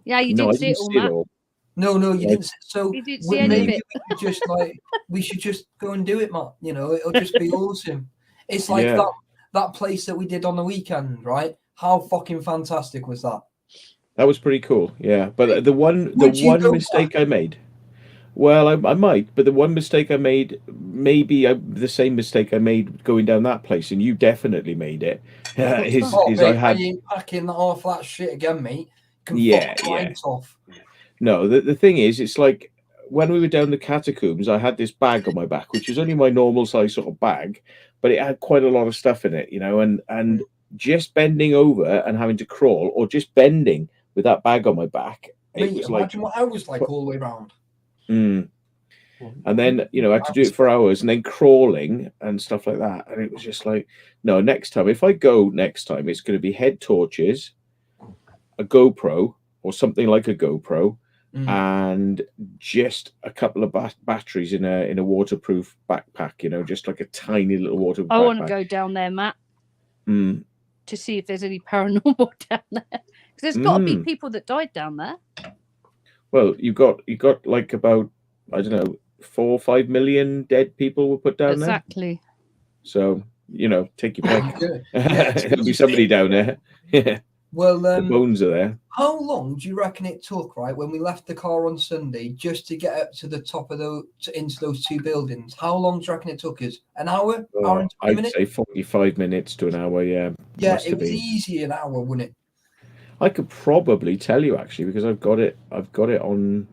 Yeah, you No, didn't I see didn't it all, see it Matt. all. No, you Like- didn't. So You didn't see any of maybe it. we could just we should just go and do it, Matt. It'll just be awesome. It's like Yeah. that place that we did on the weekend, right? How fucking fantastic was that? That was pretty cool. Yeah. But the one Would you go mistake I made. Well, I might, but the one mistake I made, maybe the same mistake I made going down that place, and you definitely made it. Is Oh, is mate, I had I ain't packing half that shit again, mate. Can Yeah, fuck right off. No, the thing is, it's like when we were down the catacombs, I had this bag on my back, which was only my normal size sort of bag, but it had quite a lot of stuff in it, and just bending over and having to crawl, or just bending with that bag on my back, it Mate, was like, imagine what I was like all the way around. and then I had to do it for hours, and then crawling and stuff like that, and it was just like, no, next time, if I go next time, it's going to be head torches, a GoPro or something like a GoPro, and just a couple of batteries in a waterproof backpack, just like a tiny little waterproof I backpack. want to go down there, Matt, Mm. to see if there's any paranormal down there. Because there's got to be people that died down there. Well, you got like about, I don't know, 4 or 5 million dead people were put down there. Exactly. So, take your pick. Good. There'll be somebody down there. Yeah. Well, The bones are there. how long do you reckon it took, right, when we left the car on Sunday just to get up to the top of into those two buildings? How long do you reckon it took us? An hour? Hour and 20 I'd minutes? say 45 minutes to an hour. Yeah. Yeah, must it have was been. easy an hour, wouldn't it? I could probably tell you actually because I've got it on.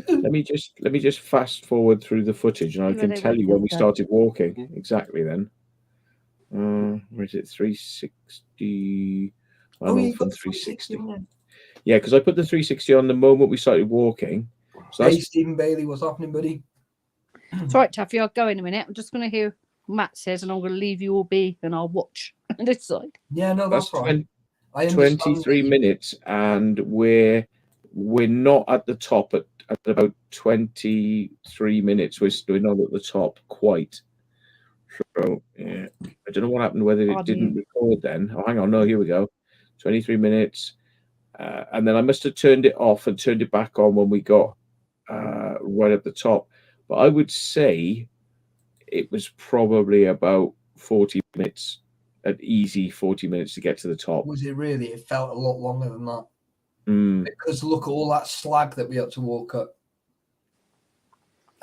let me just fast forward through the footage and I See where can they tell went you when we down. started walking exactly. Then, where is it? 360. I'm you on from got 360. 360. Yeah, because I put the 360 on the moment we started walking. So Hey, that's Stephen Bailey, what's happening, buddy? It's right, Taffy. I'll go in a minute. I'm just going to hear what Matt says, and I'm going to leave you all be, and I'll watch this side. Yeah, no, that's right. I understand 23 that you- minutes, and we're not at the top at about 23 minutes. We're not at the top quite. So yeah, I don't know what happened. Whether it Pardon didn't you. record then. Oh, hang on. No, here we go. 23 minutes, and then I must have turned it off and turned it back on when we got right at the top. But I would say it was probably about 40 minutes. An easy 40 minutes to get to the top. Was it really? It felt a lot longer than that. Mm. Because look at all that slag that we had to walk up.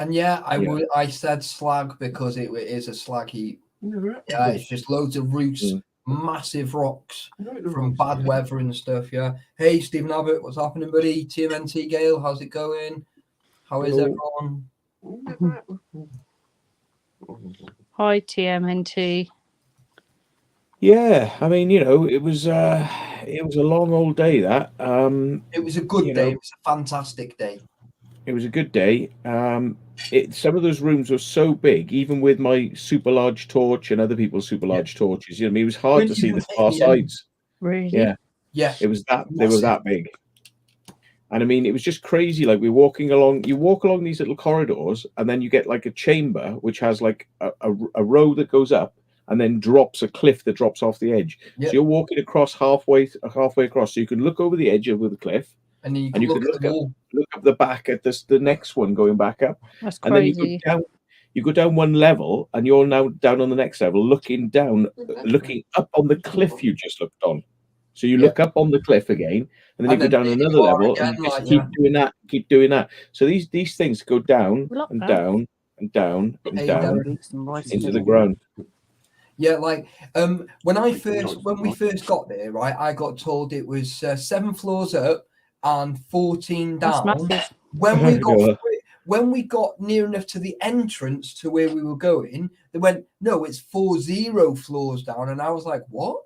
And yeah, I said slag because it is a slag heap. Yeah, it's just loads of roots, massive rocks from bad weather and stuff. Yeah. Hey, Stephen Abbott, what's happening, buddy? TMNT Gale, how's it going? How is everyone? Hi, TMNT. Yeah, I mean, it was it was a long old day. That It was a good you day. know, It was a fantastic day. it was a good day. Some of those rooms were so big, even with my super large torch and other people's super large torches. You know, what I mean, it was hard Weren't to see even the hitting far the end. sides. Really? Yeah, Yeah, it was that they were massive. that big. And I mean, it was just crazy. Like we're walking along, you walk along these little corridors, and then you get like a chamber which has like a row that goes up and then drops a cliff that drops off the edge. Yep. So you're walking across halfway across, so you can look over the edge of the cliff, And then you and can you can look at the wall. look up the back at the next one going back up, That's and then crazy. you go down one level, and you're now down on the next level, looking up on the cliff you just looked on. So you look up on the cliff again, and then you go down there another you are level, again, and you just like, keep doing that. So these things go down We like and that. down and down and Hey, down Boots and rice into and the ground. Yeah, like when we first got there, right, I got told it was 7 floors up and 14 That's down. massive. When we got near enough to the entrance to where we were going, they went, no, it's 40 floors down, and I was like, what?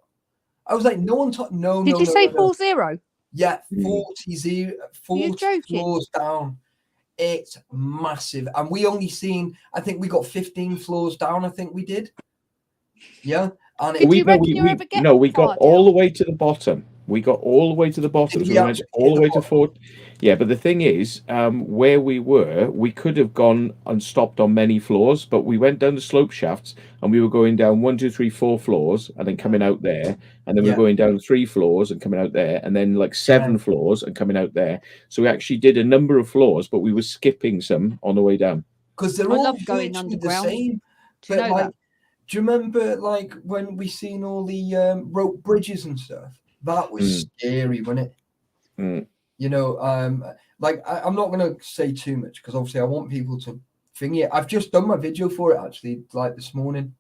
I was like, no one taught. No, Did no, you no, say no, no. 40? Yeah, Mm. 40 joking? floors down. It's massive, and we only seen. I think we got 15 floors down. I think we did. Yeah, and Did you reckon you ever get we got far all down? the way to the bottom. We got all the way to the bottom. Did So we we went actually all hit the the way to bottom? 4. Yeah, but the thing is, where we were, we could have gone and stopped on many floors, but we went down the slope shafts and we were going down 1, 2, 3, 4 floors and then coming out there, and then we Yeah. we're going down 3 floors and coming out there, and then like 7 floors and coming out there. So we actually did a number of floors, but we were skipping some on the way down. Because they're I all love going virtually underground. the same. Do you But know like, that? do you remember like when we seen all the rope bridges and stuff? That was scary, wasn't it? Mm. You know, like I'm not gonna say too much because obviously I want people to think it. I've just done my video for it actually, like this morning.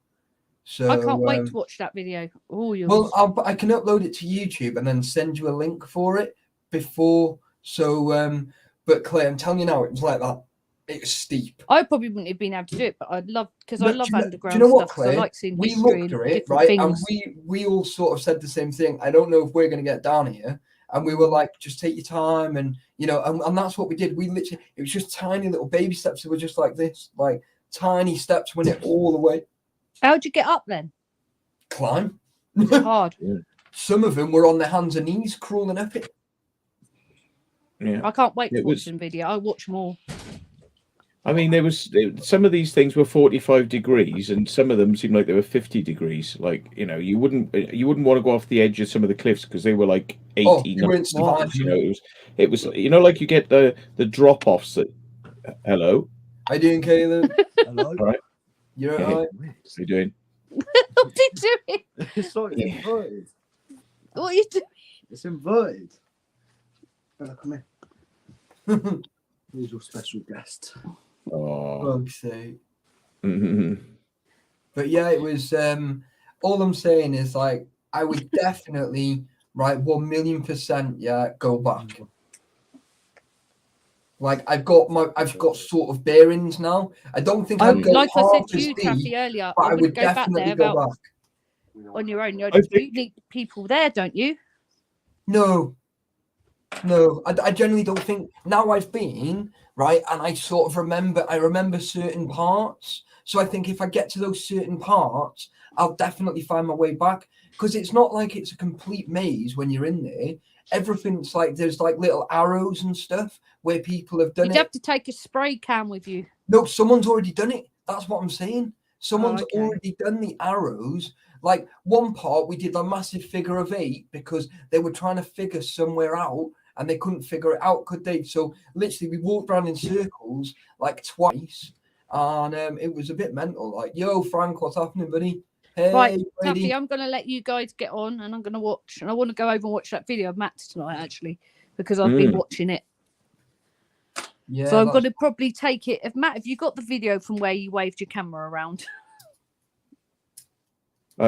So I can't wait to watch that video. Oh, you. well, I can upload it to YouTube and then send you a link for it before. So, but Claire, I'm telling you now, it was like that. It was steep. I probably wouldn't have been able to do it, but I'd love because I Look, love do you underground know what, stuff. 'Cause I Claire? like seeing We history looked and at it, different right? things. And we all sort of said the same thing. I don't know if we're going to get down here. And we were like, just take your time. And, you know, and that's what we did. We literally, it was just tiny little baby steps that were just like this, like tiny steps, went it all the way. How'd you get up then? Climb. It's hard. Some of them were on their hands and knees crawling up it. Yeah. I can't wait to It watch was- some video. I'll watch more. I mean, some of these things were 45 degrees, and some of them seemed like they were 50 degrees. Like, you know, you wouldn't want to go off the edge of some of the cliffs because they were like 80, you weren't 90 degrees, you know. surviving. It was, you know, like you get the drop offs that. Hello, How you doing, Caleb? Hello. all right, You're Yeah. all right. how you doing? What are you doing? It's like it's inverted. What are you doing? It's inverted. Bella, come here. Here's your special guest. Oh, Fuck's sake. mhm. But yeah, it was all I'm saying is like I would definitely 1,000,000%, yeah, go back. Like I've got sort of bearings now. I don't think I'd go Like I said half to as you, deep, Kathy, earlier, but I I would wouldn't go back definitely there go about back. on your own. You I think- need people there, don't you? No, I genuinely don't think. Now I've been right, and I sort of remember certain parts. So I think if I get to those certain parts, I'll definitely find my way back because it's not like it's a complete maze when you're in there. Everything's like there's like little arrows and stuff where people have done You'd it. have to take a spray can with you. No, someone's already done it. That's what I'm saying. Someone's okay. already done the arrows. Like one part, we did a massive figure of 8 because they were trying to figure somewhere out and they couldn't figure it out, could they? So literally, we walked around in circles like twice, and it was a bit mental. Like, yo, Frank, what's happening, buddy? Hey, Right, lady. Taffy, I'm going to let you guys get on, and I'm going to watch. And I want to go over and watch that video of Matt's tonight, actually, because I've been watching it. Yeah, So I'm that's- going to probably take it. If Matt, have you got the video from where you waved your camera around?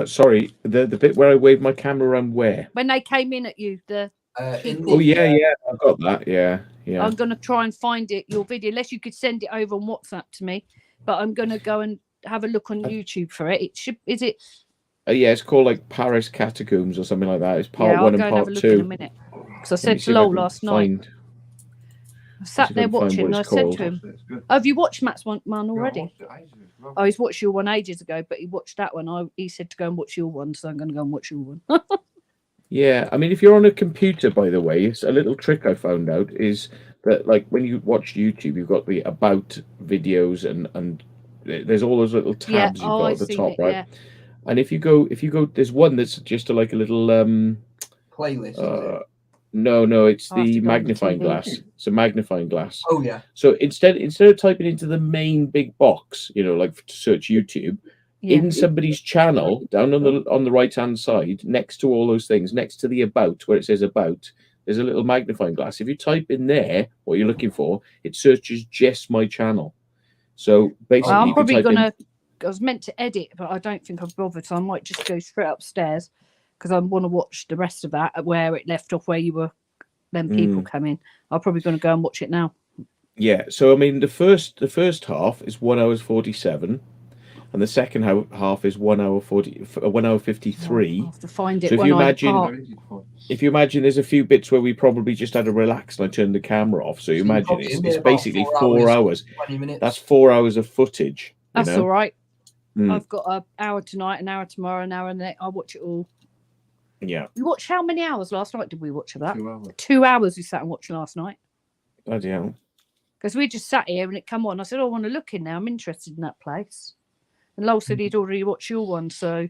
Sorry, the bit where I waved my camera around where? When they came in at you, in people- Oh the, yeah, I've got that. Yeah. I'm going to try and find it, your video, unless you could send it over on WhatsApp to me. But I'm going to go and have a look on YouTube for it. It should, is it? Yeah, it's called like Paris Catacombs or something like that. It's part Yeah, I'll one go and and have a part look in a two. minute. Because I Let said me to see if I Lowell can last night, find. I sat if I there can find watching, what and I it's said called. to him, It's good. "Oh, have you watched Matt's one Yeah, I already?" watched it ages ago. Oh, he's watched your one ages ago, but he watched that one. He said to go and watch your one, so I'm going to go and watch your one. Yeah, I mean, if you're on a computer, by the way, it's a little trick I found out is that like when you watch YouTube, you've got the about videos and there's all those little Yeah, tabs you've oh, got I at the seen top, it. right? Yeah, And if you go, there's one that's just like a little Playlist. Is it? no, it's I'll have to the go on the magnifying TV. glass. It's a magnifying glass. Oh yeah. So instead of typing into the main big box, like to search YouTube, yeah. in somebody's channel down on the right hand side, next to all those things, next to the about where it says about, there's a little magnifying glass. If you type in there what you're looking for, it searches just my channel. So basically, I'm you can probably type in. gonna. I was meant to edit, but I don't think I've bothered, so I might just go straight upstairs because I want to watch the rest of that at where it left off, where you were. Then people come in. I'm probably going to go and watch it now. Yeah, so I mean, the first half is 1 hour 47, and the second half is 1 hour 53. I'll have to find it So if when you I imagine, park. Very easy to find. if you imagine, there's a few bits where we probably just had to relax and I turned the camera off. So you So you're imagine probably it's in there about basically 4 4 hours. 20 minutes. That's 4 hours of footage. That's all right. Mm. I've got an hour tonight, an hour tomorrow, an hour, and then I'll watch it all. Yeah, We watched how many hours last night? Did we watch of that? 2 hours. 2 hours we sat and watched last night. bloody hell. Because we just sat here and it come on. I said, oh, I want to look in now. I'm interested in that place. And Lowell said he'd already watched your one, so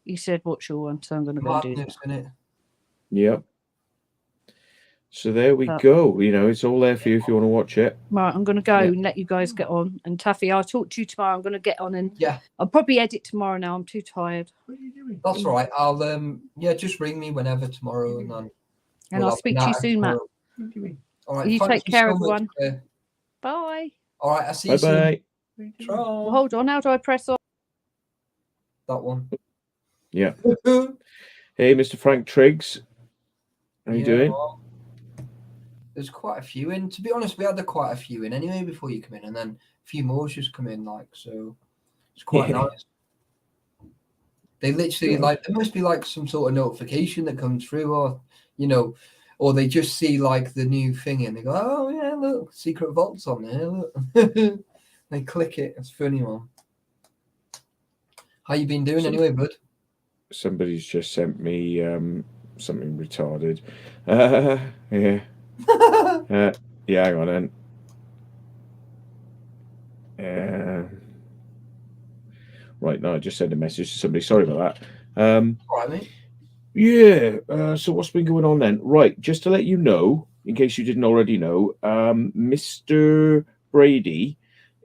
he said, watch your one, so I'm going to go and do that. Madness, isn't it? Yep. So there we But- go. It's all there for you if you want to watch it. Right, I'm going to go Yeah. and let you guys get on. And Taffy, I'll talk to you tomorrow. I'm going to get on and Yeah, I'll probably edit tomorrow now. I'm too tired. What are you doing? that's all right. I'll just ring me whenever tomorrow, and then And we'll I'll have speak an to you hour soon, Matt. tomorrow. What are you doing? All right. You thank take care, so much, everyone. Claire. Bye. All right. I'll see Bye you soon. bye. What are you doing? Well, hold on. How do I press on? That one. Yeah. Hey, Mr. Frank Triggs. How you doing? well, there's quite a few in. To be honest, we had quite a few in anyway before you come in, and then a few more just come in. So it's quite Yeah. nice. They literally Yeah. there must be some sort of notification that comes through, or or they just see the new thing and they go, oh yeah, look, Secret Vault's on there. Look. They click it. It's a funny one. How you been doing anyway, bud? Somebody's just sent me something retarded. Yeah. Yeah, hang on then. Right, no, I just sent a message to somebody. Sorry about that. All right, mate. Yeah, so what's been going on then? Right, just to let you know, in case you didn't already know, Mr. Brady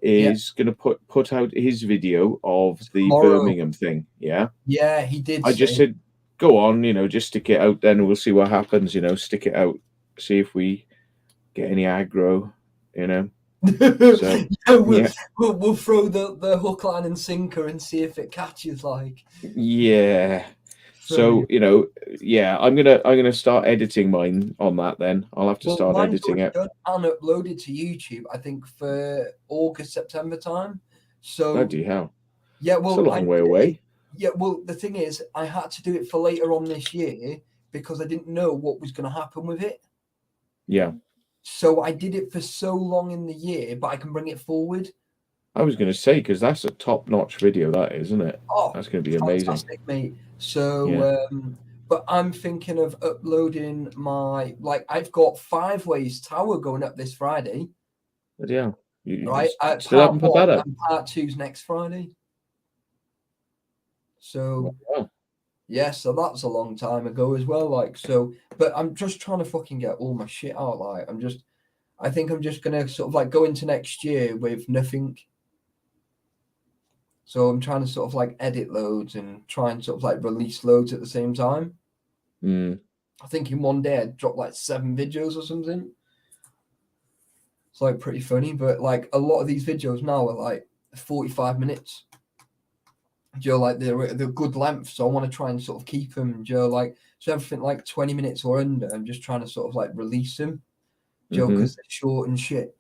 is going to put out his video of the Tomorrow. Birmingham thing. Yeah, Yeah, he did. I just say. said, go on, just stick it out then, and we'll see what happens, stick it out, see if we get any aggro, So, yeah, yeah. we'll throw the hook, line, and sinker and see if it catches. Yeah. So yeah, I'm gonna start editing mine on that. Then I'll have to start mine's editing already it. done and uploaded to YouTube. I think for August, September time. So Bloody hell, yeah, it's well, a long way away. Yeah, well, the thing is, I had to do it for later on this year because I didn't know what was going to happen with it. Yeah, So I did it for so long in the year, but I can bring it forward. I was gonna say because that's a top-notch video, that is, isn't it? Oh, That's gonna be amazing. fantastic, mate. So, Yeah. But I'm thinking of uploading my I've got 5 Ways Tower going up this Friday, But yeah, you right? still haven't put that up. And part 2's next Friday. So Wow. yeah, so that's a long time ago as well. But I'm just trying to fucking get all my shit out. I think I'm just gonna sort of go into next year with nothing. So I'm trying to sort of edit loads and try and sort of release loads at the same time. Mm. I think in one day I'd drop 7 videos or something. It's pretty funny, but a lot of these videos now are 45 minutes. They're good length, so I want to try and sort of keep them, so everything 20 minutes or under. I'm just trying to sort of release them, because they're short and shit.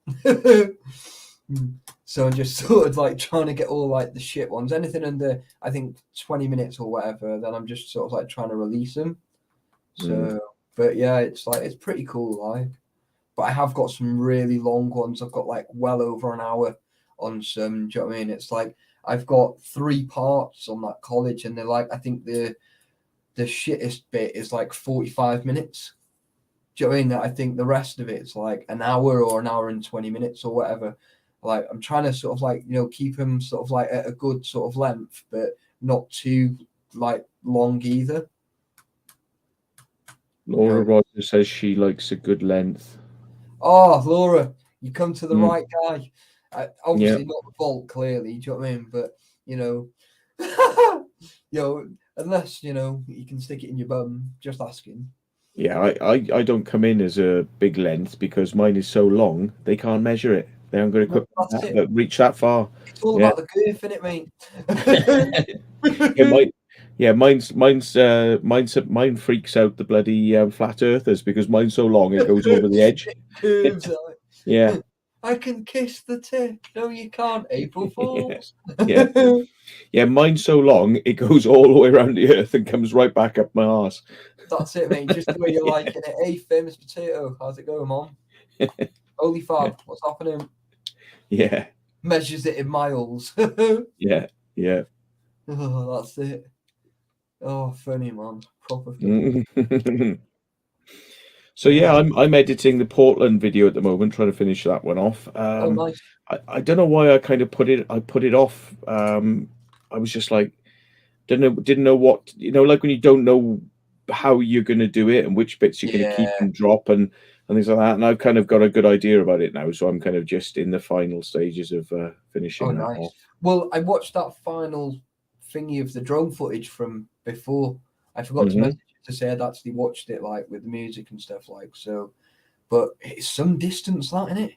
So I'm just sort of like trying to get all like the shit ones. Anything under, I think, 20 minutes or whatever, then I'm just sort of like trying to release them. So, but yeah, it's like, it's pretty cool, like. But I have got some really long ones. I've got like well over an hour on some. Do you know what I mean? It's like I've got 3 parts on that college, and they're like, I think the shittest bit is like 45 minutes. Do you know what I mean? I think the rest of it's like an hour or an hour and 20 minutes or whatever. Like I'm trying to sort of like, you know, keep them sort of like at a good sort of length, but not too like long either. Laura Rogers says she likes a good length. Oh, Laura, you come to the right guy. Obviously not the vault, clearly. Do you know what I mean? But you know, unless you know you can stick it in your bum, just asking. Yeah, I don't come in as a big length because mine is so long they can't measure it. They aren't going to reach that far. It's all about the girth, isn't it, mate? Mine freaks out the bloody flat earthers because mine's so long it goes over the edge. Curves, Yeah. I can kiss the tip. No, you can't. April Fools. Yeah, mine's so long it goes all the way around the earth and comes right back up my arse. That's it, mate. Just the way you're liking it. Hey, famous potato, how's it going, Mom? Holy fab, what's happening? Yeah. Measures it in miles. Yeah. Oh, that's it. Oh, funny, man. Proper funny. So yeah, I'm editing the Portland video at the moment, trying to finish that one off. Oh, nice. I don't know why I kind of put it off. I was just like, didn't know what, you know, like when you don't know how you're going to do it and which bits you're going to keep and drop and things like that. And I've kind of got a good idea about it now, so I'm kind of just in the final stages of finishing that off. Well, I watched that final thingy of the drone footage from before. I forgot to message you to say I'd actually watched it, like with the music and stuff, like so. But it's some distance, that, isn't it?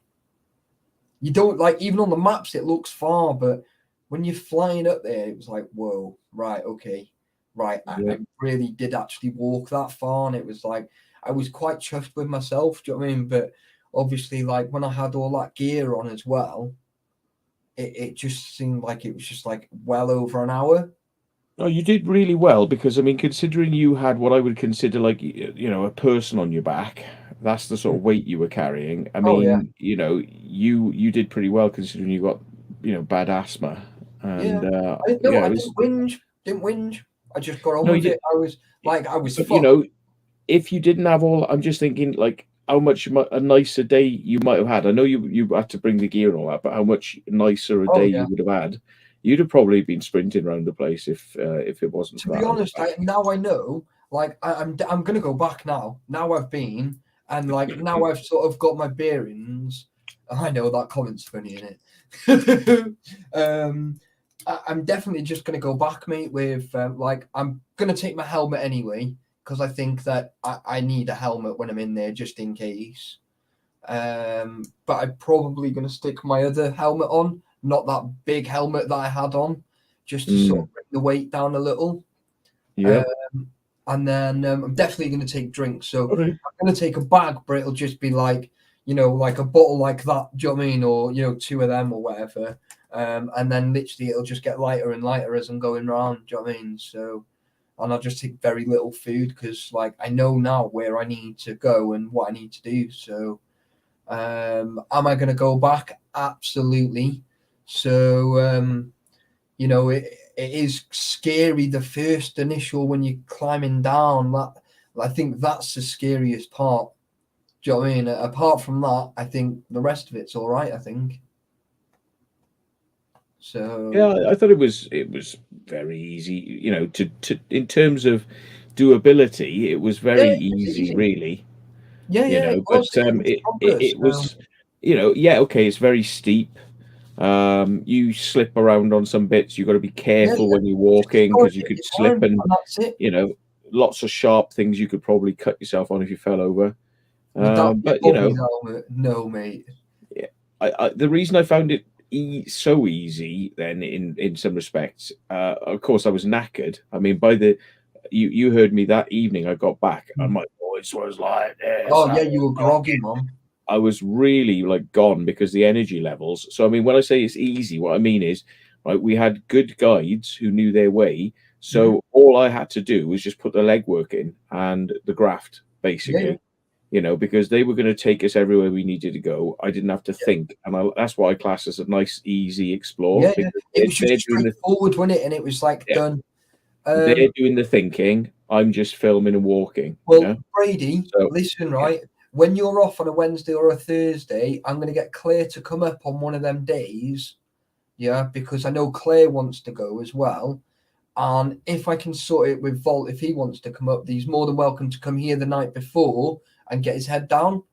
You don't like, even on the maps it looks far, but when you're flying up there, it was like, whoa, right, okay, right. I really did actually walk that far, and it was like I was quite chuffed with myself. Do you know what I mean? But obviously, like when I had all that gear on as well, it just seemed like it was just like well over an hour. Oh, you did really well because, I mean, considering you had what I would consider like, you know, a person on your back, that's the sort of weight you were carrying. I mean, you know, you did pretty well considering you got, you know, bad asthma. And I didn't whinge. I just got on with it. I was fucked. You know, if you didn't have all, I'm just thinking like how much a nicer day you might have had. I know you had to bring the gear and all that, but how much nicer a day you would have had. You'd have probably been sprinting around the place if it wasn't. To be honest, now I know. Like I'm gonna go back now. Now I've been, and like now I've sort of got my bearings. I know that comment's funny, innit? I'm definitely just gonna go back, mate. With like I'm gonna take my helmet anyway because I think that I need a helmet when I'm in there just in case. But I'm probably gonna stick my other helmet on. Not that big helmet that I had on, just to sort of bring the weight down a little. Yeah. And then I'm definitely going to take drinks. So I'm going to take a bag, but it'll just be like, you know, like a bottle like that. Do you know what I mean? Or, you know, 2 of them or whatever. And then literally it'll just get lighter and lighter as I'm going around. Do you know what I mean? So, and I'll just take very little food because, like, I know now where I need to go and what I need to do. So, am I going to go back? Absolutely. So, you know, it is scary, the first initial when you're climbing down. That I think that's the scariest part. Do you know what I mean? Apart from that, I think the rest of it's all right, I think. So yeah, I thought it was very easy, you know, to in terms of doability, it was very easy, really. Yeah, you know, but it was, you know, okay, it's very steep. You slip around on some bits. You've got to be careful when you're walking because you could slip and you know, lots of sharp things you could probably cut yourself on if you fell over. But you know, no, mate. Yeah, the reason I found it so easy then in some respects, of course, I was knackered. I mean, by the you heard me that evening I got back and my voice was like this. Oh yeah, you were groggy, man. I was really like gone because the energy levels. So I mean, when I say it's easy, what I mean is, right, we had good guides who knew their way. So all I had to do was just put the legwork in and the graft, basically, because they were going to take us everywhere we needed to go. I didn't have to think, and that's why I class as a nice, easy explore. Yeah, Because it was they're just doing straightforward, wasn't it? And it was like done. they're doing the thinking. I'm just filming and walking. Well, Brady, So, listen, right? When you're off on a Wednesday or a Thursday, I'm going to get Claire to come up on one of them days. Yeah, because I know Claire wants to go as well. And if I can sort it with Volt, if he wants to come up, he's more than welcome to come here the night before and get his head down.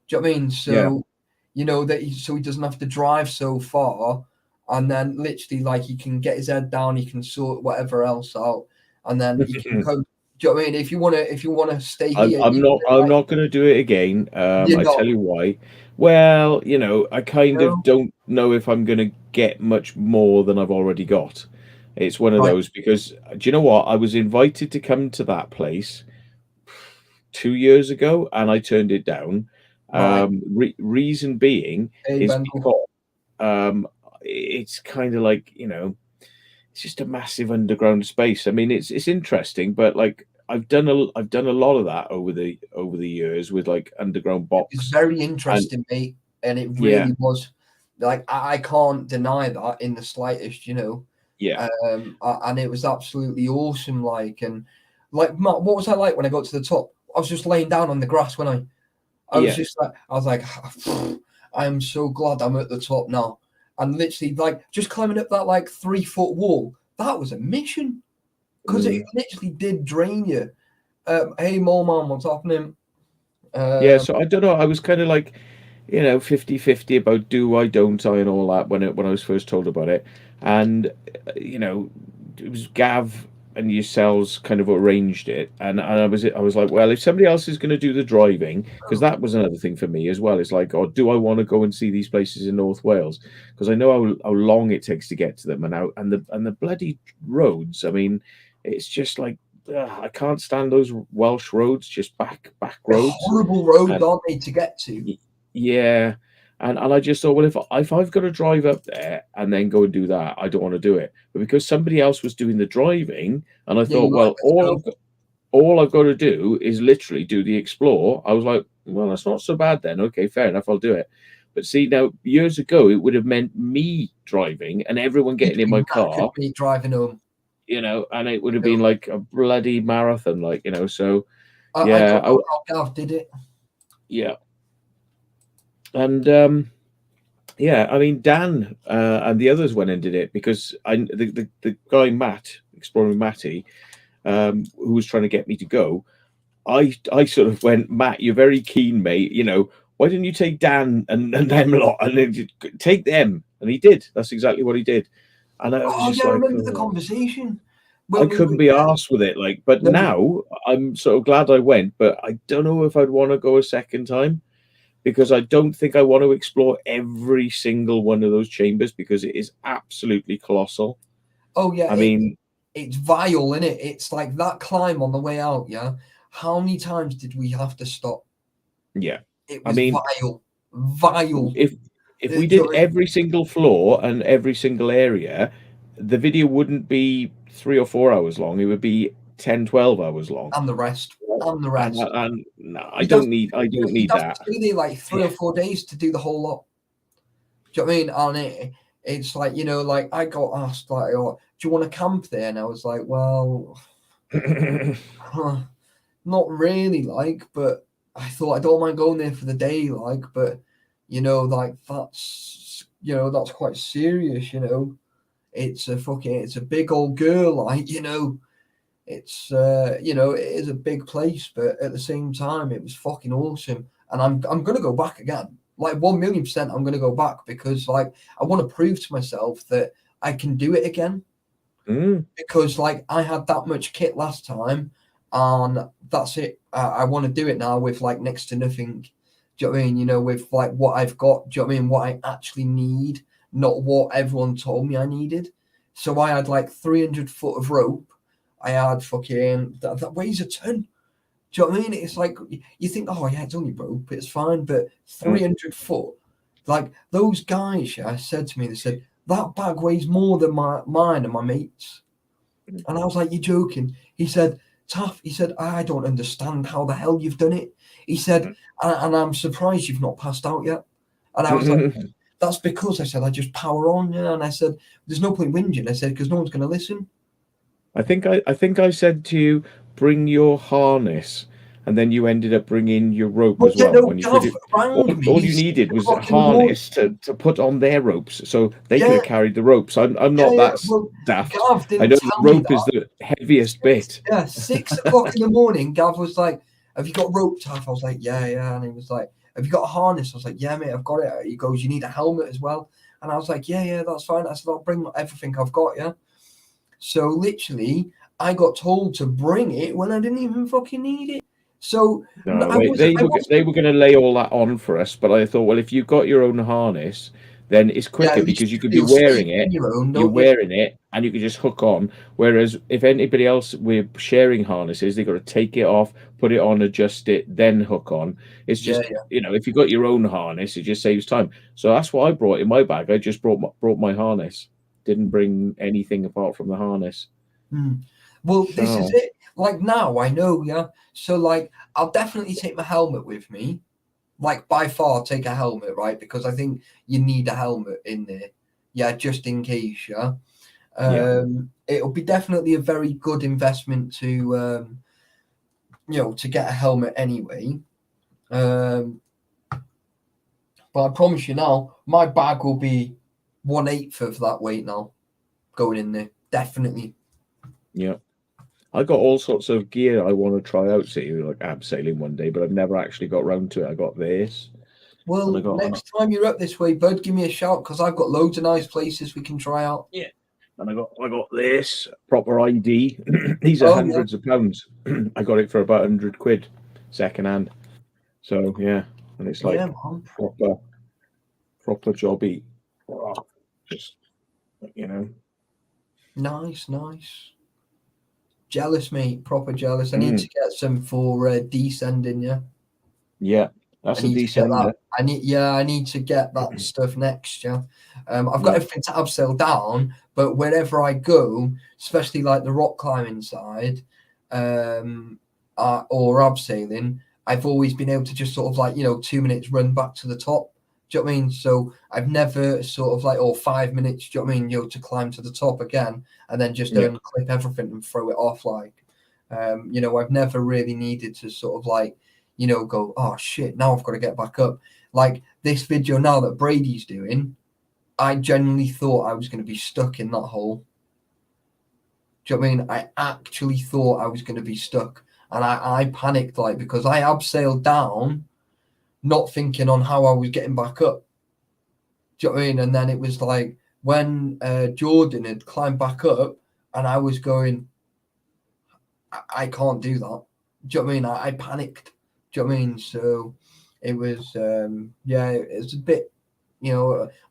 Do you know what I mean? So, so he doesn't have to drive so far. And then literally, like, he can get his head down, he can sort whatever else out. And then he can come. Do you know what I mean? If you wanna stay here, I'm not going to do it again. I tell you why. Well, I kind of don't know if I'm going to get much more than I've already got. It's one of those, because do you know what? I was invited to come to that place 2 years ago, and I turned it down. Reason being is because it's kind of like, it's just a massive underground space. I mean, it's interesting, but like I've done a lot of that over the years with like underground box. It's very interesting, mate, and it really was. Like, I can't deny that in the slightest, Yeah. And it was absolutely awesome. Like, and like, Matt, what was I like when I got to the top? I was just laying down on the grass when I was just like, I am so glad I'm at the top now. And literally, like, just climbing up that like 3-foot wall, that was a mission, because it literally did drain you. Hey, Mole Man, what's happening? So I don't know. I was kind of like, 50-50 about do I, don't I, and all that when I was first told about it. And, it was Gav and yourselves kind of arranged it. And I was like, well, if somebody else is going to do the driving, because that was another thing for me as well. It's like, do I want to go and see these places in North Wales? Because I know how long it takes to get to them, and the bloody roads. I mean, it's just like, I can't stand those Welsh roads, just back roads. Horrible roads, aren't they, to get to? Yeah. And I just thought, well, if I've got to drive up there and then go and do that, I don't want to do it. But because somebody else was doing the driving, and I thought, well, all I've got to do is literally do the explore. I was like, well, that's not so bad then. Okay, fair enough, I'll do it. But see, now years ago, it would have meant me driving and everyone getting in my car, driving home, and it would have been like a bloody marathon, like, so Gav did it. Yeah. And I mean, Dan and the others went and did it, because the guy Matt, Exploring Matty, who was trying to get me to go, I sort of went, Matt, you're very keen, mate. Why didn't you take Dan and them lot and then take them? And he did. That's exactly what he did. And I was just I remember the conversation. I couldn't be arsed with it, like. But now I'm sort of glad I went, but I don't know if I'd want to go a second time, because I don't think I want to explore every single one of those chambers, because it is absolutely colossal. Oh yeah, I mean, it's vile, isn't it? It's like that climb on the way out. Yeah, how many times did we have to stop? Yeah, it was vile. If we did every single floor and every single area, the video wouldn't be 3 or 4 hours long. It would be 10-12 hours long. And the rest. And no, I don't need that. Stay there like 3 or 4 days to do the whole lot. Do you know what I mean? And it's like, like I got asked, like, do you want to camp there? And I was like, well, not really, like, but I thought I don't mind going there for the day, like, but like that's that's quite serious, It's a big old girl, like, it's it is a big place, but at the same time it was fucking awesome. And I'm gonna go back again. Like 1,000,000%, I'm gonna go back, because like I want to prove to myself that I can do it again. Because like I had that much kit last time, and that's it. I want to do it now with like next to nothing. Do you know what I mean? With like what I've got. Do you know what I mean? What I actually need, not what everyone told me I needed. So I had like 300 foot of rope. I had fucking that weighs a ton. Do you know what I mean? It's like you think, oh yeah, it's only rope, it's fine, but 300 foot, like those guys, yeah, said to me, they said that bag weighs more than mine and my mates, and I was like, you're joking? He said, Taff, he said, I don't understand how the hell you've done it. He said, and I'm surprised you've not passed out yet. And I was like, that's because I said I just power on, yeah. And I said, there's no point whinging. I said, because no one's going to listen. I think I said to you, bring your harness, and then you ended up bringing your rope as well. When you all you needed was a harness to put on their ropes, so they could have carried the ropes. I'm not that daft. I know the rope is the heaviest bit. Yeah, 6 o'clock in the morning, Gav was like, have you got rope, Taff? I was like, yeah. And he was like, have you got a harness? I was like, yeah, mate, I've got it. He goes, you need a helmet as well. And I was like, yeah, that's fine. I said, I'll bring everything I've got, yeah. So literally, I got told to bring it when I didn't even fucking need it. So no, they were going to lay all that on for us, but I thought, well, if you've got your own harness, then it's quicker because you could be wearing it. You're wearing it, and you can just hook on. Whereas if anybody else we're sharing harnesses, they got to take it off, put it on, adjust it, then hook on. It's just if you got your own harness, it just saves time. So that's what I brought in my bag. I just brought my harness. Didn't bring anything apart from the harness. Well, this is it. Like now I know, yeah. So like I'll definitely take my helmet with me. Like by far take a helmet, right? Because I think you need a helmet in there. Yeah, just in case, yeah. It'll be definitely a very good investment to to get a helmet anyway. But I promise you now, my bag will be 1/8 of that weight now going in there. Definitely. Yeah. I got all sorts of gear I want to try out, like abseiling one day, but I've never actually got round to it. I got this. Well, next time you're up this way, bud, give me a shout because I've got loads of nice places we can try out. Yeah. And I got this proper ID. These are hundreds of pounds. I got it for about 100 quid second hand. So yeah, and it's like proper jobby. Just Nice. Jealous, mate. Proper jealous. I need to get some for descending. Yeah, that's a descender. I need to get that stuff next. Yeah, I've got everything to abseil down, but wherever I go, especially like the rock climbing side, or abseiling, I've always been able to just sort of like 2 minutes run back to the top. Do you know what I mean? So I've never sort of like, 5 minutes, do you know what I mean, to climb to the top again and then just unclip everything and throw it off. Like, I've never really needed to sort of like, go, oh shit, now I've got to get back up. Like this video now that Brady's doing, I genuinely thought I was going to be stuck in that hole. Do you know what I mean? I actually thought I was going to be stuck. And I panicked, like, because I abseiled down, not thinking on how I was getting back up. Do you know what I mean? And then it was like when Jordan had climbed back up and I was going, I can't do that. Do you know what I mean? I panicked. Do you know what I mean? So it was, it was a bit,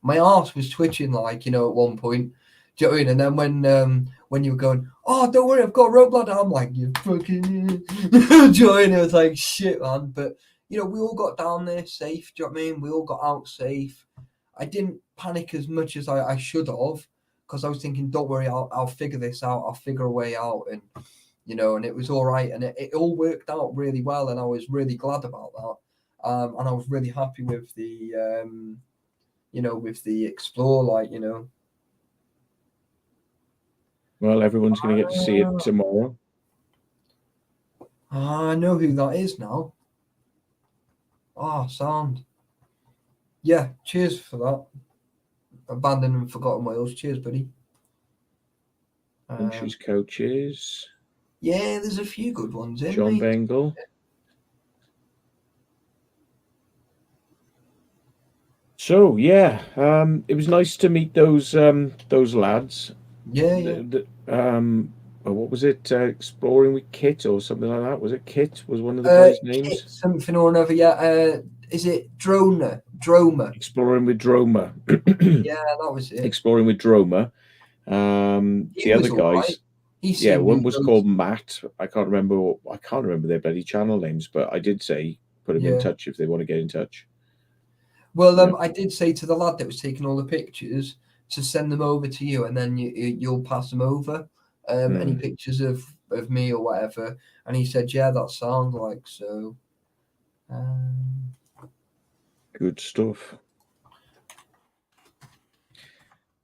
my arse was twitching like, at one point. Do you know what I mean? And then when you were going, oh, don't worry, I've got a rope ladder. I'm like, you fucking, do you know what I mean? It was like, shit, man. But, we all got down there safe. Do you know what I mean? We all got out safe. I didn't panic as much as I should have because I was thinking, don't worry, I'll figure this out. I'll figure a way out. And, and it was all right. And it all worked out really well. And I was really glad about that. And I was really happy with the, with the Explore, like, Well, everyone's going to get to see it tomorrow. I know who that is now. Sound. Yeah, cheers for that. Abandoned and Forgotten Wales. Cheers, buddy. She's coaches. Yeah, there's a few good ones in. John Bengal. So yeah, it was nice to meet those lads. Yeah. What was it? Exploring with Kit or something like that? Was it Kit? Was one of the guys' names? Kit, something or another. Yeah. Is it Droma? Exploring with Droma. Yeah, that was it. Exploring with Droma. The other guys. He's Yeah, seen one me was loads. called Matt. I can't remember their bloody channel names, but I did say put them in Yeah. touch if they want to get in touch. Well, Yeah. I did say to the lad that was taking all the pictures to send them over to you, and then you'll pass them over. Any pictures of me or whatever, and he said, "Yeah, that sounds like so." Good stuff.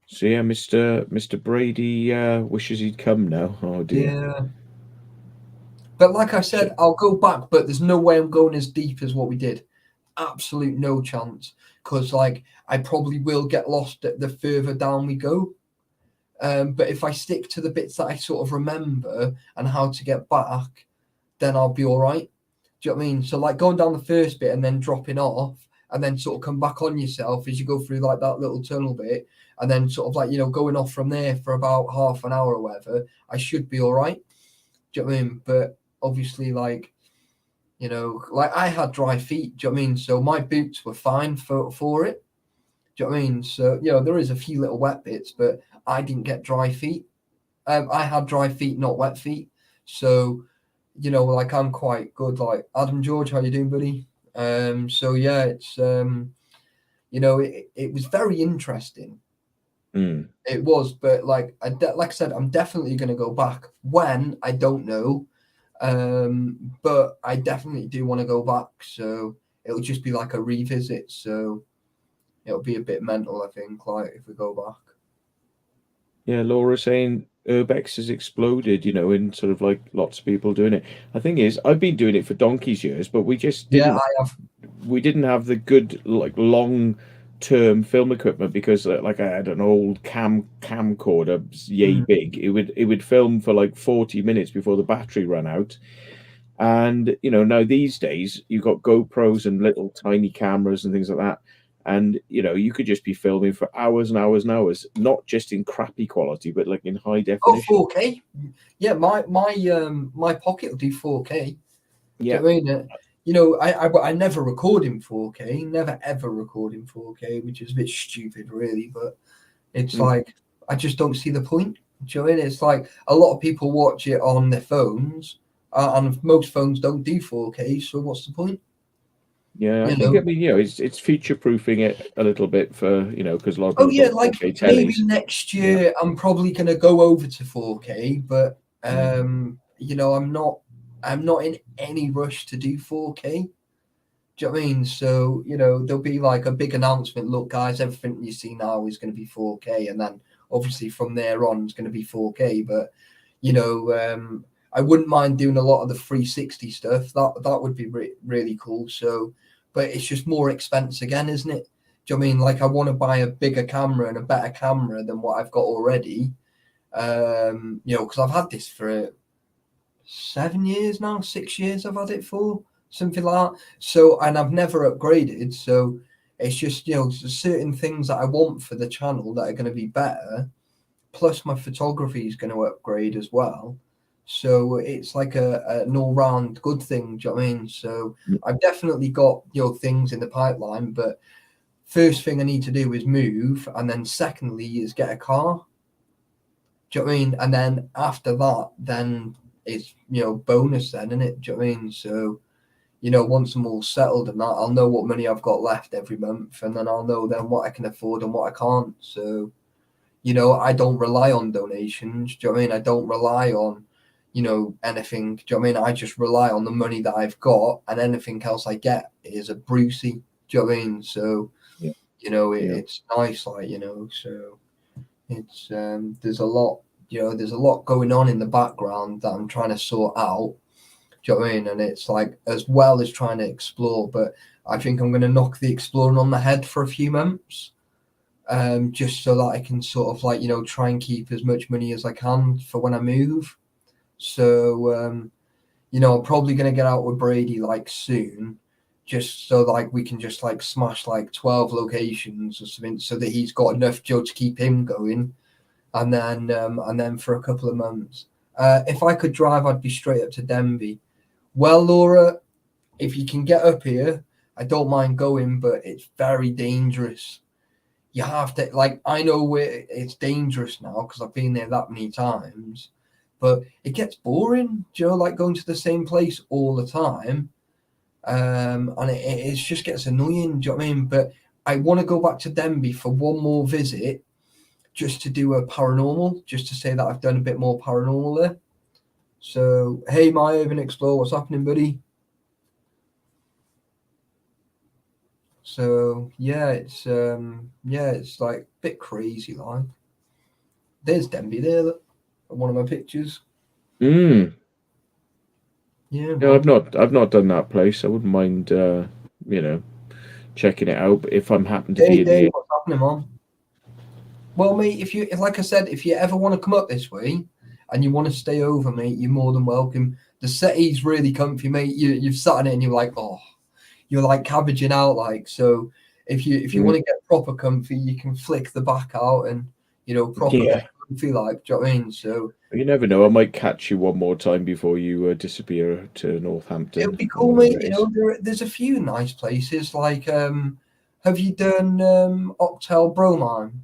So yeah, Mr. Brady wishes he'd come now. Oh dear. Yeah. But like I said, I'll go back, but there's no way I'm going as deep as what we did. Absolute no chance. Because like I probably will get lost the further down we go. But if I stick to the bits that I sort of remember and how to get back, then I'll be all right. Do you know what I mean? So like going down the first bit and then dropping off and then sort of come back on yourself as you go through like that little tunnel bit and then sort of like, you know, going off from there for about half an hour or whatever, I should be all right. Do you know what I mean? But obviously like, you know, like I had dry feet. Do you know what I mean? So my boots were fine for it. Do you know what I mean? So, you know, there is a few little wet bits, but I didn't get dry feet. I had dry feet, not wet feet. So, you know, like I'm quite good. Like Adam George, how you doing, buddy? So yeah, it's you know, it was very interesting. It was, but like like I said, I'm definitely going to go back. When I don't know, but I definitely do want to go back. So it'll just be like a revisit. So it'll be a bit mental, I think, like if we go back. Yeah, Laura saying Urbex has exploded, you know, in sort of like lots of people doing it. The thing is, I've been doing it for donkey's years, but we just didn't. Yeah, I have. We didn't have the good like long term film equipment because like I had an old camcorder, yay big. It would film for like 40 minutes before the battery ran out. And you know, now these days you've got GoPros and little tiny cameras and things like that. And you know, you could just be filming for hours and hours and hours, not just in crappy quality, but like in high definition. Oh, 4K. Yeah, my Pocket will do 4K. Yeah. Do you know what I mean? You know, I never record in 4K, never ever record in 4K, which is a bit stupid, really. But it's like I just don't see the point. Do you know what I mean? It's like a lot of people watch it on their phones, and most phones don't do 4K. So what's the point? Yeah, I think I mean, you know, it's future proofing it a little bit for, you know, because a lot of people yeah, got like 4K maybe tellies. next year I'm probably gonna go over to 4K, but you know, I'm not in any rush to do 4K. Do you know what I mean? So, you know, there'll be like a big announcement. Look, guys, everything you see now is going to be 4K. And then obviously from there on, it's going to be 4K. But, you know, I wouldn't mind doing a lot of the 360 stuff. That would be really cool. So, but it's just more expense again, isn't it? Do you know what I mean? Like I want to buy a bigger camera and a better camera than what I've got already. You know, because I've had this for 7 years now, 6 years I've had it for, something like that. So, and I've never upgraded. So it's just, you know, certain things that I want for the channel that are going to be better. Plus my photography is going to upgrade as well. So it's like an all-round good thing. Do you know what I mean? So I've definitely got, you know, things in the pipeline, but first thing I need to do is move. And then secondly is get a car. Do you know what I mean? And then after that, then it's, you know, bonus then, isn't it? Do you know what I mean? So, you know, once I'm all settled and that, I'll know what money I've got left every month, and then I'll know then what I can afford and what I can't. So, you know, I don't rely on donations. Do you know what I mean? I don't rely on, you know, anything. Do you know what I mean? I just rely on the money that I've got, and anything else I get is a Brucey. Do you know what I mean? So, you know, it's nice, like, you know, so it's there's a lot, you know, there's a lot going on in the background that I'm trying to sort out. Do you know what I mean? And it's like, as well as trying to explore, but I think I'm going to knock the exploring on the head for a few months, just so that I can sort of like, you know, try and keep as much money as I can for when I move. So, you know, I'm probably going to get out with Brady like soon, just so like we can just like smash like 12 locations or something, so that he's got enough Joe to keep him going. And then for a couple of months, if I could drive, I'd be straight up to Denby. Well, Laura, if you can get up here, I don't mind going, but it's very dangerous. You have to, like, I know where it's dangerous now because I've been there that many times. but it gets boring. Do you know, like going to the same place all the time, and it just gets annoying. Do you know what I mean? But I want to go back to Denby for one more visit, just to do a paranormal, just to say that I've done a bit more paranormal there. So, hey, my Urban Explorer, what's happening, buddy? So yeah, it's like a bit crazy. Like, there's Denby there, look, one of my pictures. Mm. Yeah, No, I've not done that place. I wouldn't mind, checking it out if I'm happen to Hey be in Dave, the. what's happening, Mom? Well, mate, if like I said, if you ever want to come up this way and you want to stay over, mate, you're more than welcome. The settee's really comfy, mate. You've sat on it and you're like, oh, you're like cabbaging out, like. So if you want to get proper comfy, you can flick the back out and proper Yeah. comfy, like. Do you know what I mean? So You never know. I might catch you one more time before you disappear to Northampton. it'll be or cool, wherever mate. it You is. know, there's a few nice places. Like, have you done Octel Bromine?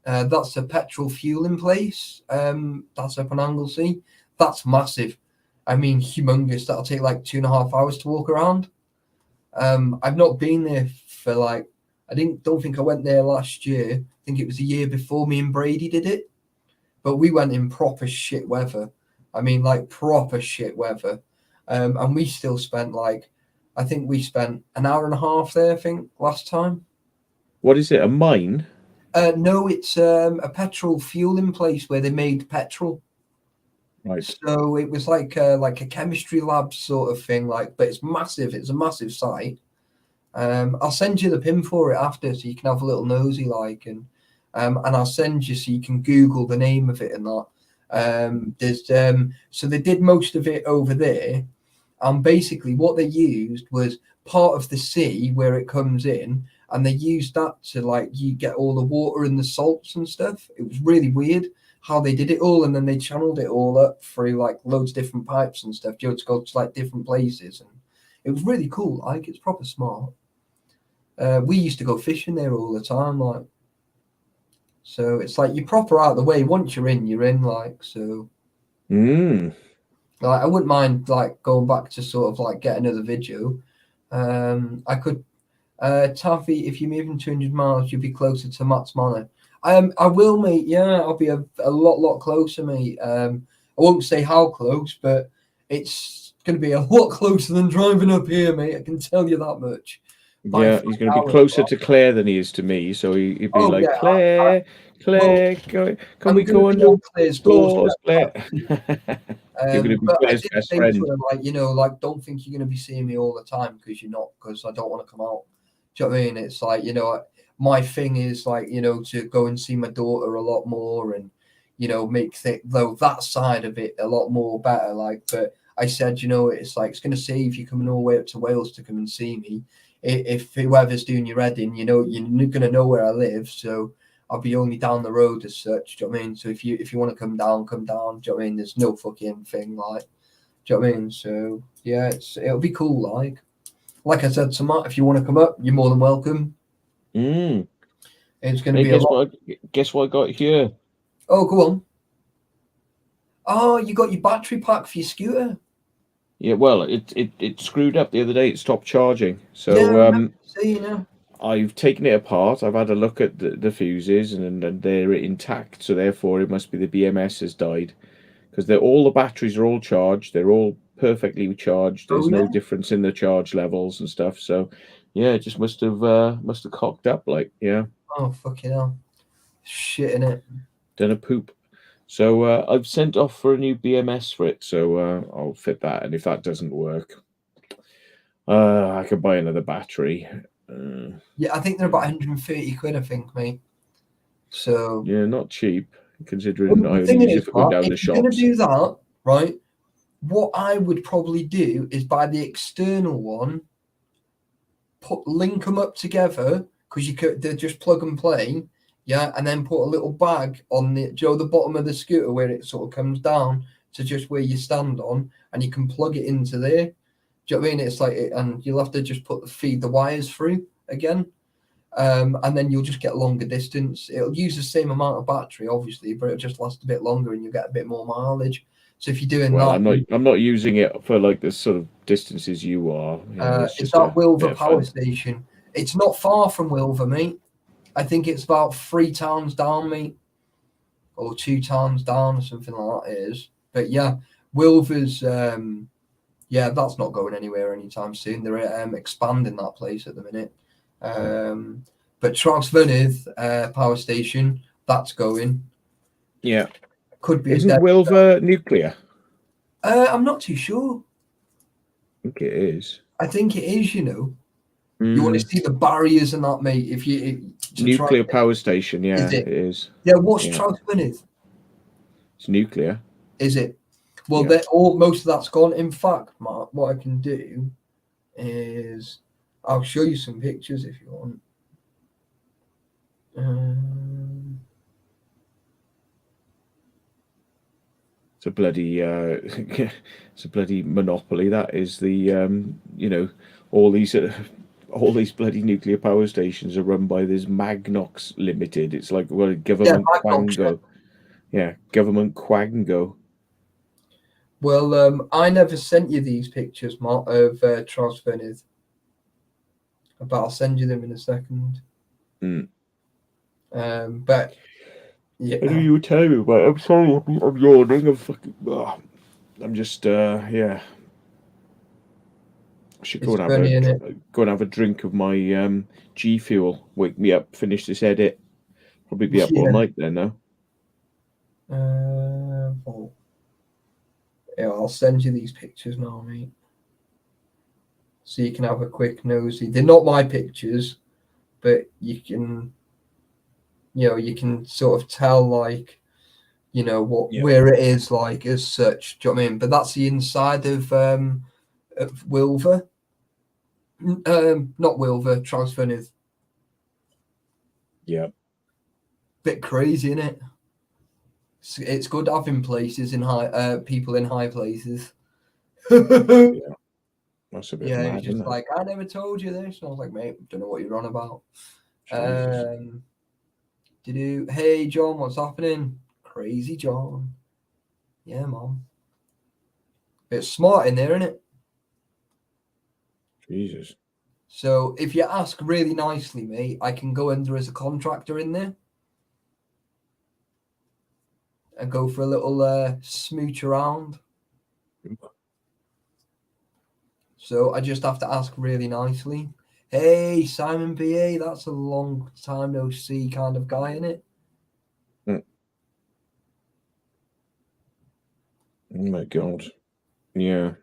That's a petrol fueling place. That's up on Anglesey. That's massive. I mean, humongous. That'll take like 2.5 hours to walk around. I've not been there for like, don't think I went there last year. I think it was the year before me and Brady did it. But we went in proper shit weather. I mean, like proper shit weather. And we still spent like, I think we spent an hour and a half there, I think, last time. What is it? A mine? No, it's a petrol fueling place where they made petrol. Right. So it was like a chemistry lab sort of thing, like, but it's massive. It's a massive site. I'll send you the pin for it after, so you can have a little nosy, like, and I'll send you so you can Google the name of it and that. So they did most of it over there, and basically what they used was part of the sea where it comes in, and they used that to like you get all the water and the salts and stuff. It was really weird how they did it all, and then they channeled it all up through like loads of different pipes and stuff, to go to like different places, and it was really cool. Like, it's proper smart. We used to go fishing there all the time, like. So it's like you're proper out of the way. Once you're in, like. So like, I wouldn't mind like going back to sort of like get another video. I could Taffy, if you're moving 200 miles, you'll be closer to Matt's Manor. I will, mate. Yeah, I'll be a lot closer, mate. I won't say how close, but it's going to be a lot closer than driving up here, mate. I can tell you that much. Yeah, he's going to be closer to Claire than he is to me. So he'd be like, yeah, Claire, can we go on Claire's floors, doorstep, Claire? You're going to be but I Claire's did best say friend. to her, like, like, don't think you're going to be seeing me all the time, because you're not, because I don't want to come out. Do you know what I mean? It's like, my thing is like, to go and see my daughter a lot more, and make that side of it a lot more better. Like, but I said, it's like, it's going to save you coming all the way up to Wales to come and see me. If whoever's doing your heading, you're going to know where I live, so I'll be only down the road as such. Do you know what I mean? So if you want to come down, come down. Do you know what I mean? There's no fucking thing, like. Do you know what I mean? So yeah, it'll be cool. Like I said to Matt, if you want to come up, you're more than welcome. It's going to be a lot. Guess what I got here? Oh, go on. Oh, you got your battery pack for your scooter. Yeah, well, it screwed up the other day. It stopped charging. So yeah, I've taken it apart. I've had a look at the fuses, and they're intact. So therefore, it must be the BMS has died, because all the batteries are all charged. They're all perfectly charged. There's no difference in the charge levels and stuff. So yeah, it just must have cocked up, like. Yeah. Oh, fucking hell. Shit in it. Done a poop. So I've sent off for a new BMS for it, so I'll fit that. And if that doesn't work, I can buy another battery. Yeah, I think they're about 130 quid, I think, mate. So yeah, not cheap, considering the I only thing use is, it for going down the if you're going shops. to do that, right, what I would probably do is buy the external one, link them up together, because they're just plug and play. Yeah, and then put a little bag on the bottom of the scooter where it sort of comes down to just where you stand on, and you can plug it into there. Do you know what I mean? It's like, and you'll have to just feed the wires through again, and then you'll just get longer distance. It'll use the same amount of battery, obviously, but it'll just last a bit longer, and you'll get a bit more mileage. So if you're doing Well, that, I'm not using it for like the sort of distances you are. You know, it's it's just a at Wilver bit of Power fun. Station. It's not far from Wilver, mate. I think it's about 3 towns down, mate, or 2 towns down, or something like that. It is. But yeah, Wilver's. Yeah, that's not going anywhere anytime soon. They're expanding that place at the minute. But Trawsfynydd Power Station, that's going. Yeah. Could be. Isn't Wilver nuclear? I'm not too sure. I think it is. I think it is. You want to see the barriers and that, mate. If you Nuclear power station, yeah, Is it? it is. Yeah, what's Yeah. Trawsfynydd? It's nuclear. Is it? Well, Yeah. most of that's gone. In fact, Mark, what I can do is I'll show you some pictures if you want. It's a bloody it's a bloody monopoly. That is the you know, all these bloody nuclear power stations are run by this Magnox Limited. It's like government Magnox, quango. Yeah, government quango. Well, I never sent you these pictures, Mark, of Trawsfynydd, but I'll send you them in a second. But yeah, I know you were telling me about it. I'm sorry, I'm yawning. I'm just yeah. I should go It's and funny, go and have a drink of my G Fuel. Wake me up, finish this edit. Probably be up all Yeah. night then, no? well, yeah, I'll send you these pictures now, mate, so you can have a quick nosy. They're not my pictures, but you can, you can sort of tell, like, where it is, like, as such. Do you know what I mean? But that's the inside of Wilver. Not Wilver, Trawsfynydd. Yeah. Bit crazy, isn't it? It's good having places in high, people in high places. Yeah. That's a bit Yeah, mad, he's isn't just it? like, I never told you this. And I was like, mate, don't know what you're on about. Jesus. Hey, John, what's happening? Crazy John. Yeah, mom. Bit smart in there, isn't it? Jesus. So if you ask really nicely, mate, I can go under as a contractor in there and go for a little smooch around. So I just have to ask really nicely. Hey, Simon BA, that's a long time no see kind of guy, innit? Oh my God. Yeah.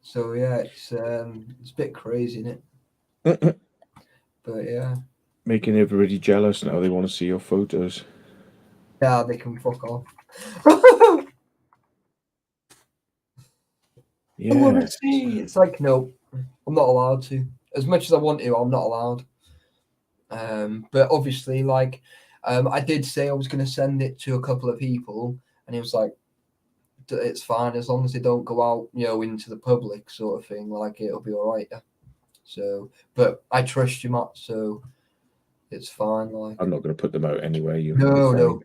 So yeah, it's a bit crazy, isn't it? But yeah. Making everybody jealous now. They want to see your photos. Yeah, they can fuck off. Yeah. I want to see. It's like, no, I'm not allowed to. As much as I want to, I'm not allowed. But obviously, like, I did say I was going to send it to a couple of people, and he was like, it's fine as long as they don't go out, into the public, sort of thing. Like, it'll be all right. So, but I trust you, Matt. So it's fine. Like, I'm not going to put them out anyway. No,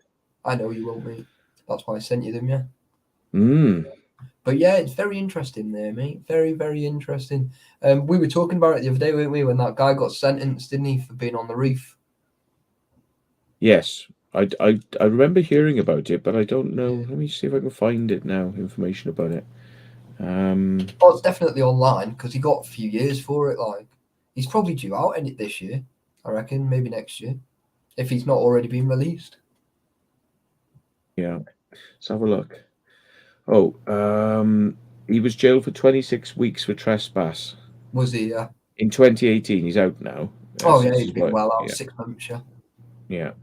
I know you won't, mate. That's why I sent you them, yeah. But yeah, it's very interesting there, mate. Very, very interesting. We were talking about it the other day, weren't we, when that guy got sentenced, didn't he, for being on the reef? Yes, I remember hearing about it, but I don't know. Let me see if I can find it now. Information about it. Well, it's definitely online because he got a few years for it. Like, he's probably due out in it this year, I reckon, maybe next year, if he's not already been released. Yeah, let's have a look. Oh, he was jailed for 26 weeks for trespass. Was he? Yeah. In 2018, he's out now. Oh yeah, he's been well out, 6 months. Yeah. Yeah.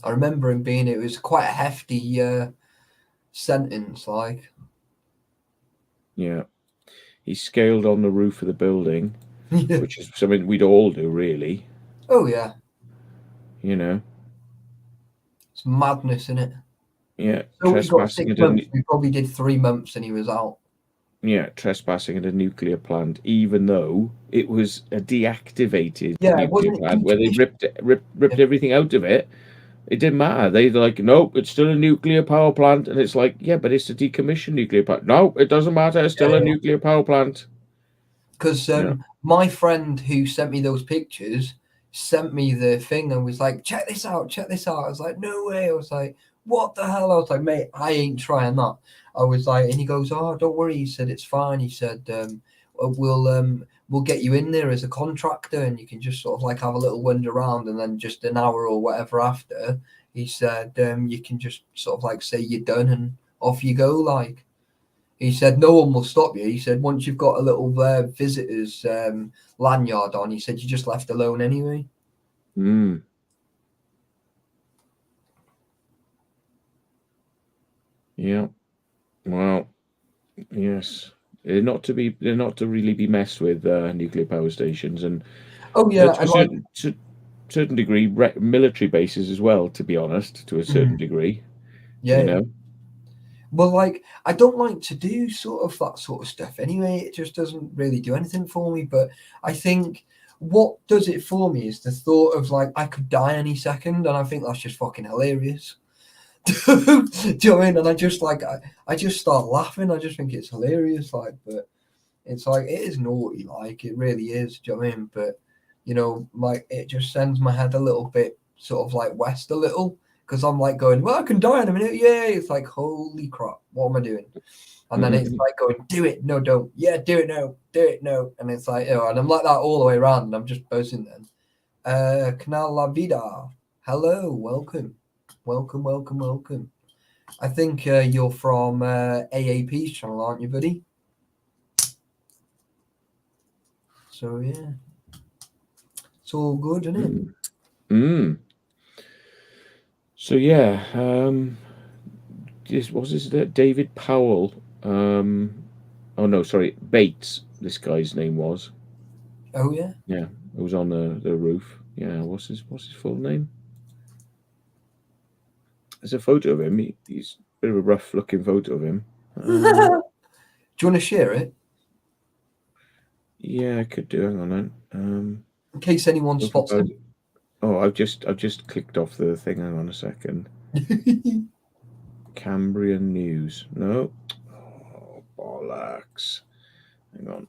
I remember him being. It was quite a hefty sentence, like. Yeah, he scaled on the roof of the building, which is something we'd all do, really. Oh yeah. It's madness, isn't it? Yeah. So he got 6 months. We probably did 3 months, and he was out. Yeah, trespassing at a nuclear plant, even though it was a deactivated nuclear plant where they ripped everything out of it, It didn't matter. They're like, nope, it's still a nuclear power plant. And it's like, yeah, but it's a decommissioned nuclear plant. No, it doesn't matter. It's still a nuclear power plant. Because Yeah. my friend who sent me those pictures sent me the thing and was like, check this out, check this out. I was like, no way. I was like, what the hell? I was like, mate, I ain't trying that. I was like, and he goes, oh, don't worry. He said, it's fine. He said, we'll get you in there as a contractor and you can just sort of like have a little wander around, and then just an hour or whatever after, he said, you can just sort of like say you're done and off you go. Like, he said, no one will stop you. He said, once you've got a little visitor's lanyard on, he said, you're just left alone anyway. Mm. Yeah. Well, yes. They're not to really be messed with, nuclear power stations, and Oh yeah, to a certain degree, military bases as well. To be honest, to a certain degree, yeah, you know. Well, like, I don't like to do sort of that sort of stuff anyway. It just doesn't really do anything for me. But I think what does it for me is the thought of like I could die any second, and I think that's just fucking hilarious. Do you know what I mean? And I just like I just start laughing. I just think it's hilarious. Like, but it's like it is naughty. Like, it really is. Do you know what I mean? But you know, like, it just sends my head a little bit sort of like west a little. Because I'm like going, well, I can die in a minute. Yay. It's like, holy crap, what am I doing? And then it's like going, do it. No, don't. Yeah, do it. No, do it. No. And it's like, oh, and I'm like that all the way around. And I'm just buzzing then. Canal La Vida. Hello. Welcome. Welcome, welcome, welcome. I think you're from AAP's channel, aren't you, buddy? So, yeah. It's all good, isn't it? Mm. So yeah, was this David Powell? Oh no, sorry, Bates. This guy's name was. Oh yeah. Yeah, it was on the roof. Yeah, what's his full name? There's a photo of him. He's a bit of a rough looking photo of him. Do you want to share it? Yeah, I could do. Hang on then. In case anyone spots him. Oh, I've just clicked off the thing. Hang on a second. Cambrian News. No. Oh, bollocks. Hang on.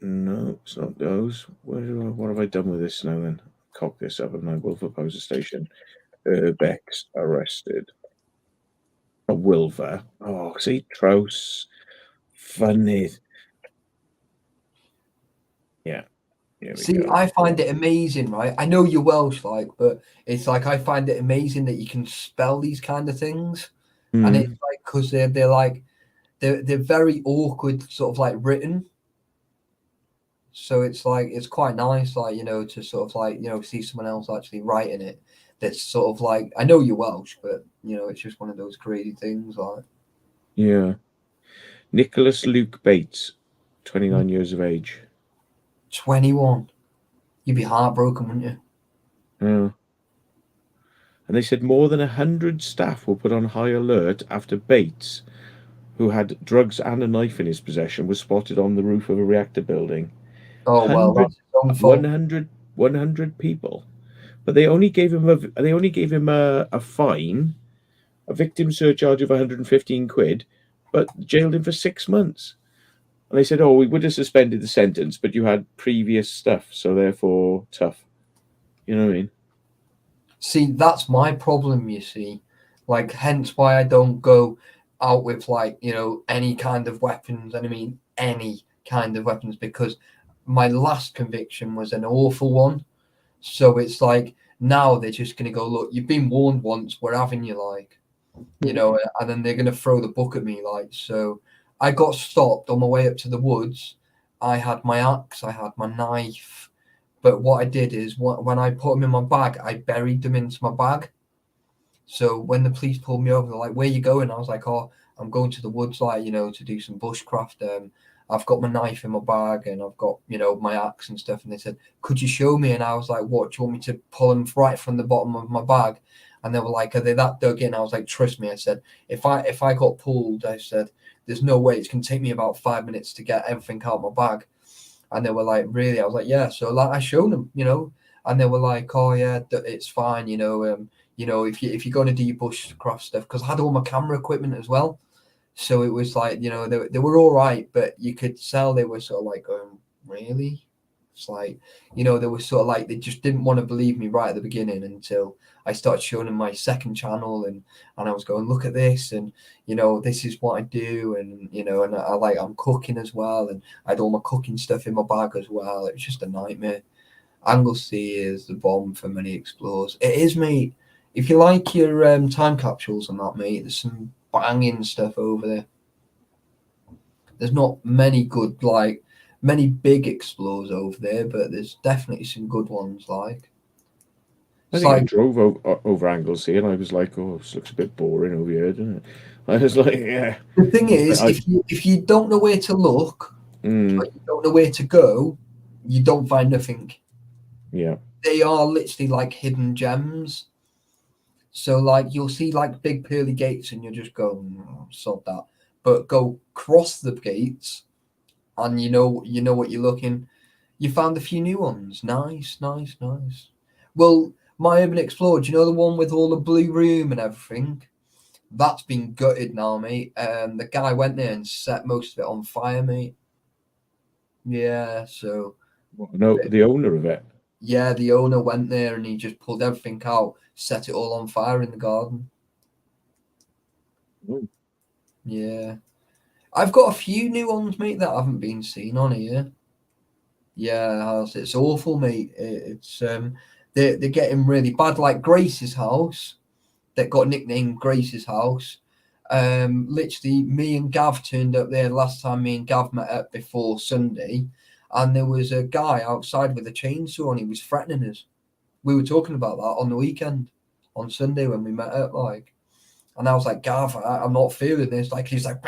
No, it's not those. What have I done with this now then? Cock this up and I Wilfer Poster Station. Urbex arrested. A Wilfer. Oh, see, Trouse. Funny. Yeah. See, I find it amazing, right? I know you're Welsh, like, but it's like I find it amazing that you can spell these kind of things, and it's like because they're like they're very awkward, sort of like written. So it's like it's quite nice, like, you know, to sort of like, you know, see someone else actually writing it. That's sort of like, I know you're Welsh, but you know, it's just one of those crazy things, like. Yeah. Nicholas Luke Bates, 29 years of age. 21. You'd be heartbroken, wouldn't you? Yeah. And they said more than 100 staff were put on high alert after Bates, who had drugs and a knife in his possession, was spotted on the roof of a reactor building. Oh, well, that's his own fault. 100 people. But they only gave him a fine, a victim surcharge of 115 quid, but jailed him for 6 months. And they said, oh, we would have suspended the sentence, but you had previous stuff, so therefore tough. You know what I mean? See, that's my problem, you see. Like, hence why I don't go out with, like, you know, any kind of weapons. And I mean, any kind of weapons, because my last conviction was an awful one. So it's like, now they're just going to go, look, you've been warned once, we're having you, like, you know, and then they're going to throw the book at me, like, so. I got stopped on my way up to the woods. I had my axe, I had my knife. But what I did is when I put them in my bag, I buried them into my bag. So when the police pulled me over, they're like, where you going? I was like, oh, I'm going to the woods, like, you know, to do some bushcraft. I've got my knife in my bag and I've got, you know, my axe and stuff. And they said, could you show me? And I was like, what, do you want me to pull them right from the bottom of my bag? And they were like, are they that dug in? I was like, trust me. I said, if I got pulled, I said, there's no way. It's going to take me about 5 minutes to get everything out of my bag. And they were like, really? I was like, yeah. So like, I showed them, you know, and they were like, "Oh yeah, it's fine, you know, if you're going to do your bushcraft stuff," because I had all my camera equipment as well, so it was like, you know, they were all right, but you could tell they were sort of like going, "Really?" It's like, you know, they were sort of like they just didn't want to believe me right at the beginning until I started showing them my second channel, and I was going, "Look at this," and you know, this is what I do, and you know, and I'm cooking as well, and I had all my cooking stuff in my bag as well. It was just a nightmare. Anglesey is the bomb for many explorers. It is, mate. If you like your time capsules and that, mate, there's some banging stuff over there. There's not many good, like, many big explorers over there, but there's definitely some good ones. Like, I it's think I like drove over Anglesey and I was like, oh, this looks a bit boring over here, doesn't it? I was like, yeah. the thing is, I- if you don't know where to look, Mm, or you don't know where to go, you don't find nothing. yeah. They are literally like hidden gems. So like you'll see like big pearly gates and you'll just go, sod that. But go cross the gates and you know what you're looking. You found a few new ones. Nice. Well, my Urban Explorer, do you know the one with all the blue room and everything? That's been gutted now, mate. The guy went there and set most of it on fire, mate. Yeah, so No, the owner of it. yeah, the owner went there and he just pulled everything out, set it all on fire in the garden. Oh. Yeah. I've got a few new ones, mate, that haven't been seen on here. Yeah, it's awful, mate. It's they're getting really bad. Like Grace's house, that got nicknamed Grace's house. Literally, me and Gav turned up there last time. Me and Gav met up before Sunday, and there was a guy outside with a chainsaw, and he was threatening us. We were talking about that on the weekend, on Sunday when we met up, like. And I was like, Gav, I'm not feeling this. Like, he's like,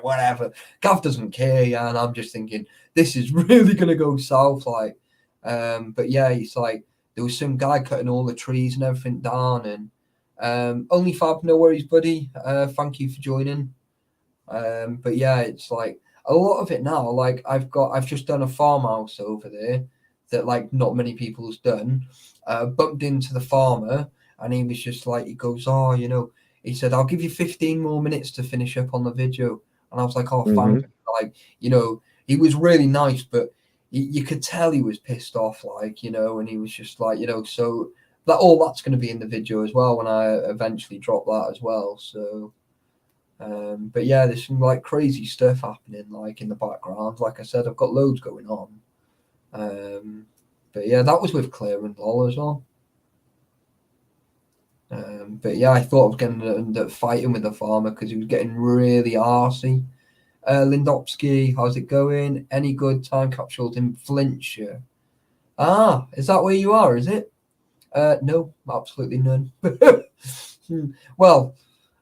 whatever. Gav doesn't care, yeah. And I'm just thinking, this is really going to go south. Like, but yeah, it's like, there was some guy cutting all the trees and everything down. And only Fab, no worries, buddy. Thank you for joining. But yeah, it's like a lot of it now. Like, I've just done a farmhouse over there that like not many people's done. Bumped into the farmer and he was just like, he goes, oh, you know, he said, I'll give you 15 more minutes to finish up on the video. And I was like, oh, thank you. Like, you know, he was really nice, but you could tell he was pissed off, like, you know, and he was just like, you know, so that all that's going to be in the video as well when I eventually drop that as well. So, but yeah, there's some like crazy stuff happening, like in the background. Like I said, I've got loads going on. But yeah, that was with Claire and Lol as well. But yeah, I thought I was going to end up fighting with the farmer because he was getting really arsey. Lindopsky, how's it going? Any good time capsules in Flintshire? Ah, is that where you are, is it? No, absolutely none. Well,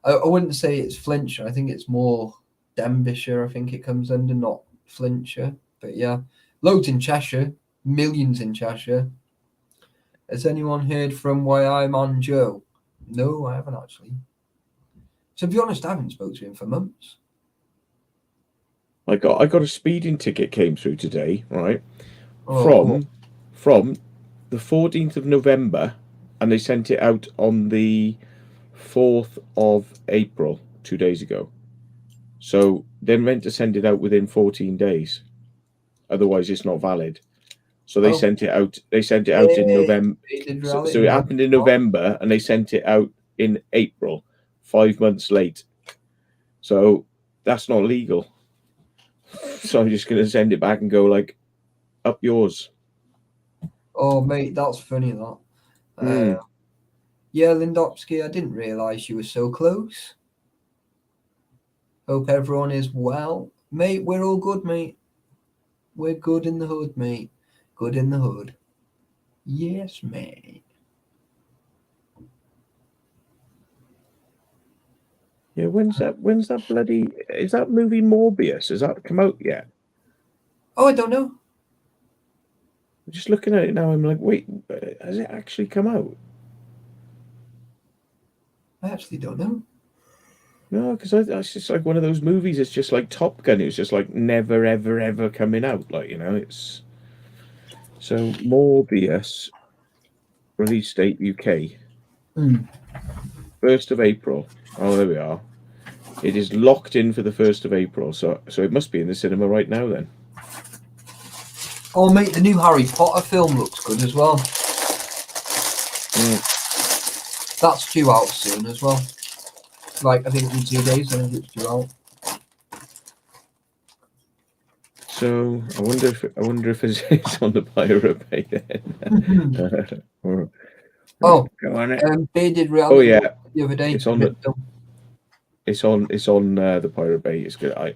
I wouldn't say it's Flintshire. I think it's more Denbighshire, I think it comes under, not Flintshire. But yeah, loads in Cheshire, millions in Cheshire. Has anyone heard from Why I'm on Joe? No, I haven't actually. To be honest, I haven't spoken to him for months. I got a speeding ticket came through today, right? Oh, From the 14th of November, and they sent it out on the 4th of April, 2 days ago. So they're meant to send it out within 14 days. Otherwise, it's not valid. So they sent it out. They sent it out in November. So it happened in November, and they sent it out in April, 5 months late. So that's not legal. So I'm just going to send it back and go like, up yours. Oh, mate, that's funny, that. Yeah, Lindopsky, I didn't realise you were so close. Hope everyone is well. Mate, we're all good, mate. We're good in the hood, mate. Good in the hood. Yes, mate. Yeah, when's that bloody, is that movie Morbius? Has that come out yet? Oh, I don't know. I'm just looking at it now. I'm like, wait, has it actually come out? I actually don't know. No, because that's just like one of those movies. It's just like Top Gun. It's just like never, ever, ever coming out. Like, you know, it's so Morbius. Release date UK. Mm. 1st of April. Oh, there we are. It is locked in for the 1st of April, so it must be in the cinema right now then. Oh, mate, the new Harry Potter film looks good as well. That's due out soon as well. Like, I think in 2 days, I think it's due out. So I wonder if it's on the Pirate Bay then. Oh, Go on it. they did reality Oh yeah, the other day. it's on the Pirate Bay. It's good. I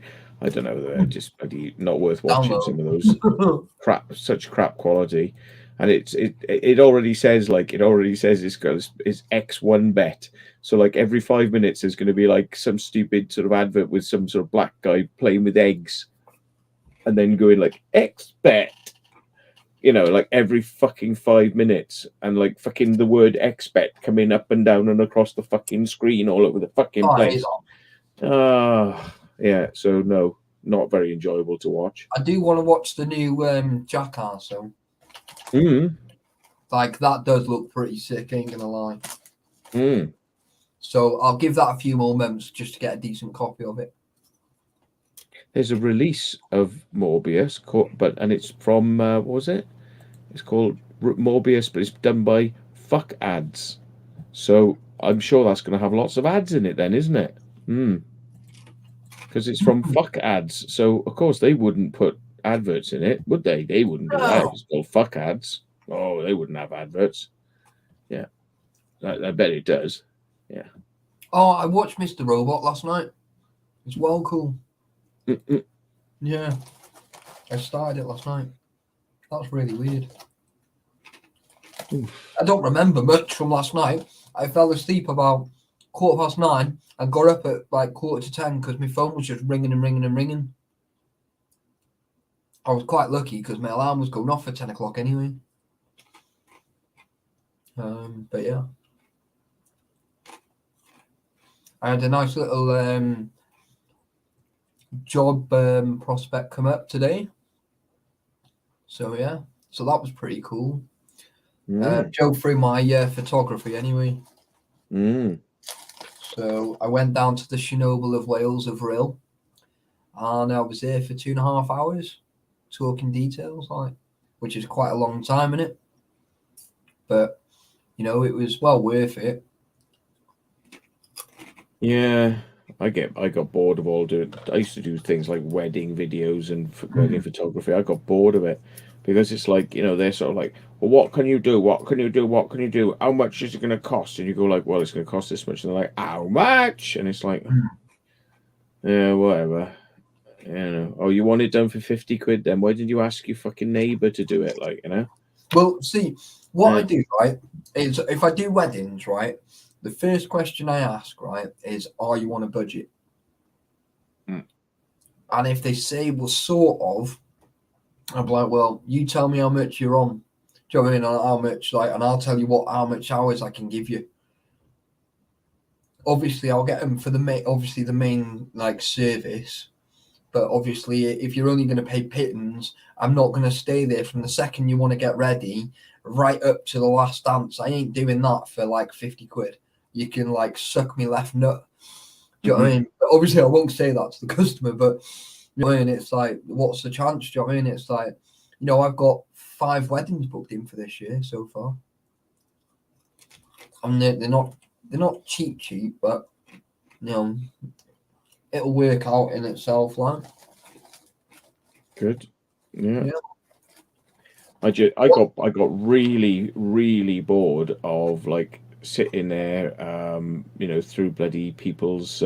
don't know. They're just bloody not worth watching. Some of those such crap quality, and it already says it's X1 bet. So like every 5 minutes there's going to be like some stupid sort of advert with some sort of black guy playing with eggs, and then going like X bet. You know, like every fucking 5 minutes, and like fucking the word expect coming up and down and across the fucking screen all over the fucking place. Yeah, so no, not very enjoyable to watch. I do want to watch the new Jackass, so like that does look pretty sick, ain't gonna lie. So I'll give that a few more months just to get a decent copy of it. There's a release of Morbius, and it's from what was it? It's called Morbius, but it's done by Fuck Ads. So I'm sure that's going to have lots of ads in it, then, isn't it? Because it's from Fuck Ads, so of course they wouldn't put adverts in it, would they? They wouldn't do that. It's called Fuck Ads. Oh, they wouldn't have adverts. Yeah, I bet it does. Yeah. Oh, I watched Mr. Robot last night. It's well cool. Yeah, I started it last night. That's really weird. I don't remember much from last night. I fell asleep about 9:15 and got up at like 9:45 because my phone was just ringing and ringing and ringing. I was quite lucky because my alarm was going off at 10 o'clock anyway. But yeah, I had a nice little job prospect come up today. So yeah, so that was pretty cool. Joe through my photography anyway. So I went down to the Chernobyl of Wales of Rhyl, and I was there for 2.5 hours talking details, like, which is quite a long time, innit? But you know, it was well worth it. Yeah, I got bored of all doing. I used to do things like wedding videos and wedding photography. I got bored of it because it's like, you know, they're sort of like, well, what can you do? What can you do? What can you do? How much is it going to cost? And you go like, well, it's going to cost this much. And they're like, how much? And it's like, yeah, whatever. You know, oh, you want it done for 50 quid? Then why did you ask your fucking neighbour to do it? Like, you know. Well, see, what I do, right, is if I do weddings, right, the first question I ask, right, is, are you on a budget? And if they say, well, sort of, I'm like, well, you tell me how much you're on. Do you know what I mean? How much, like, and I'll tell you how much hours I can give you. Obviously, I'll get them for the main like service. But obviously, if you're only going to pay pittance, I'm not going to stay there from the second you want to get ready right up to the last dance. I ain't doing that for like 50 quid. You can like suck me left nut. Do you know what I mean? But obviously, I won't say that to the customer, but you know what I mean? It's like, what's the chance? Do you know what I mean? It's like, you know, I've got 5 weddings booked in for this year so far. And they're not cheap, but you know, it'll work out in itself, like. Good. Yeah. I got really, really bored of like sitting there, you know, through bloody people's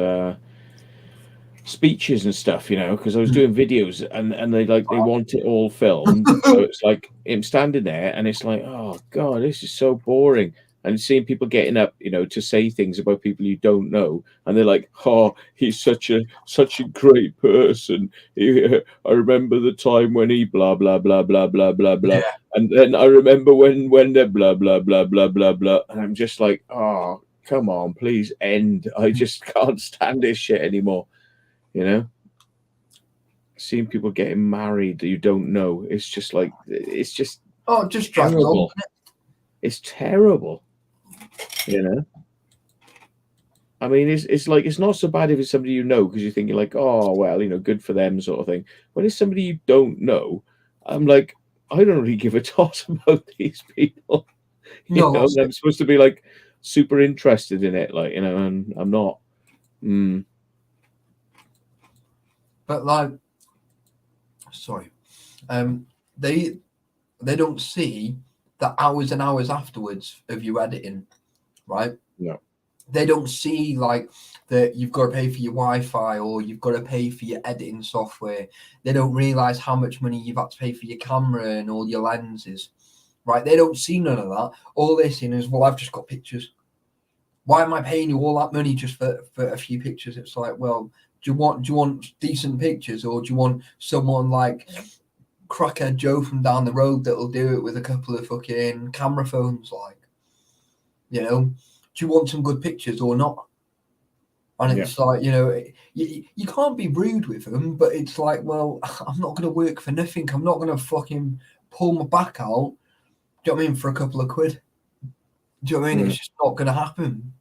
speeches and stuff, you know, because I was doing videos and they want it all filmed. So it's like him standing there and it's like, oh God, this is so boring. And seeing people getting up, you know, to say things about people you don't know, and they're like, "Oh, he's such a great person. I remember the time when he blah blah blah blah blah blah blah, Yeah. and then I remember when they're blah blah blah blah blah blah." And I'm just like, "Oh, come on, please end. I just can't stand this shit anymore." You know, seeing people getting married that you don't know, it's just like, it's just just drag on. It's terrible, you know. I mean, it's like it's not so bad if it's somebody you know because you're thinking like, oh well, you know, good for them sort of thing. When it's somebody you don't know, I'm like, I don't really give a toss about these people. You No, know, that's I'm supposed to be like super interested in it, like, you know, and I'm not. Mm, but like, sorry, they don't see the hours and hours afterwards of you editing, right? no. They don't see like that you've got to pay for your Wi-Fi or you've got to pay for your editing software. They don't realize how much money you've had to pay for your camera and all your lenses, right? They don't see none of that. All they're seeing is, well, I've just got pictures. Why am I paying you all that money just for a few pictures? It's like, well, do you want decent pictures, or do you want someone like Crackhead Joe from down the road that'll do it with a couple of fucking camera phones? Like, you know, do you want some good pictures or not? And Yeah. it's like, you know, you can't be rude with them, but it's like, well, I'm not going to work for nothing. I'm not going to fucking pull my back out, do you know what I mean, for a couple of quid. Do you know what I mean? Mm. It's just not going to happen,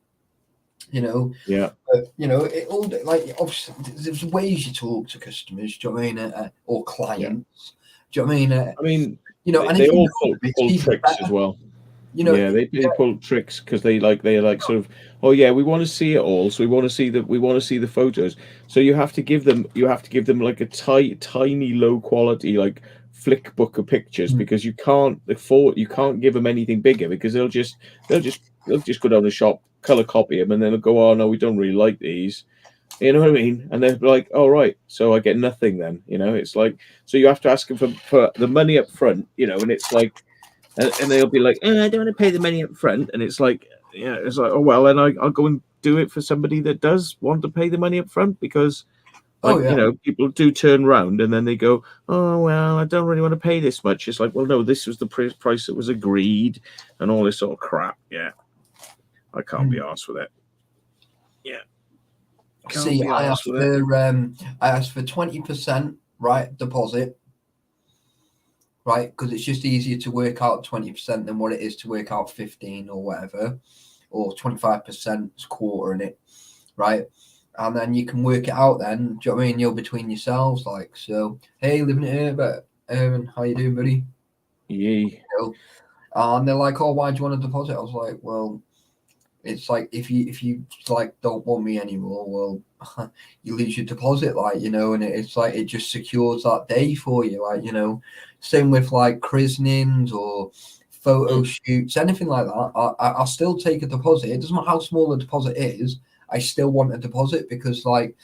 you know. Yeah. But, you know, it all, like, obviously, there's ways you talk to customers, do you know what I mean, or clients. Do you know what I mean? I mean, You know, and they if you all know them, it's pull even tricks as better. well. You know, Yeah, they pull tricks because they like sort of, oh yeah, we want to see it all, so we want to see the photos. So you have to give them like a tiny low quality like flick book of pictures Mm. because you can't give them anything bigger because they'll just go down the shop, color copy them, and then they'll go, oh no, we don't really like these. You know what I mean? And they're like, oh right, so I get nothing then. You know, it's like, so you have to ask them for the money up front. You know, and it's like. And they'll be like, I don't want to pay the money up front. And it's like, yeah, it's like, oh, well, then I'll go and do it for somebody that does want to pay the money up front because, like, Oh, yeah. you know, people do turn around and then they go, oh, well, I don't really want to pay this much. It's like, well, no, this was the price that was agreed and all this sort of crap. Yeah. I can't be arsed with it. Yeah. See, I asked for 20%, right, deposit. Right, because it's just easier to work out 20% than what it is to work out 15 or whatever, or 25% is quartering it, right? And then you can work it out then, do you know what I mean? You're between yourselves, like, so, hey, living it here, but how you doing, buddy? Yeah. You know? And they're like, oh, why do you want a deposit? I was like, well, it's like if you like don't want me anymore, well, you lose your deposit, like, you know, and it's like it just secures that day for you, like, you know. Same with like christenings or photo shoots, anything like that. I'll still take a deposit. It doesn't matter how small the deposit is. I still want a deposit because like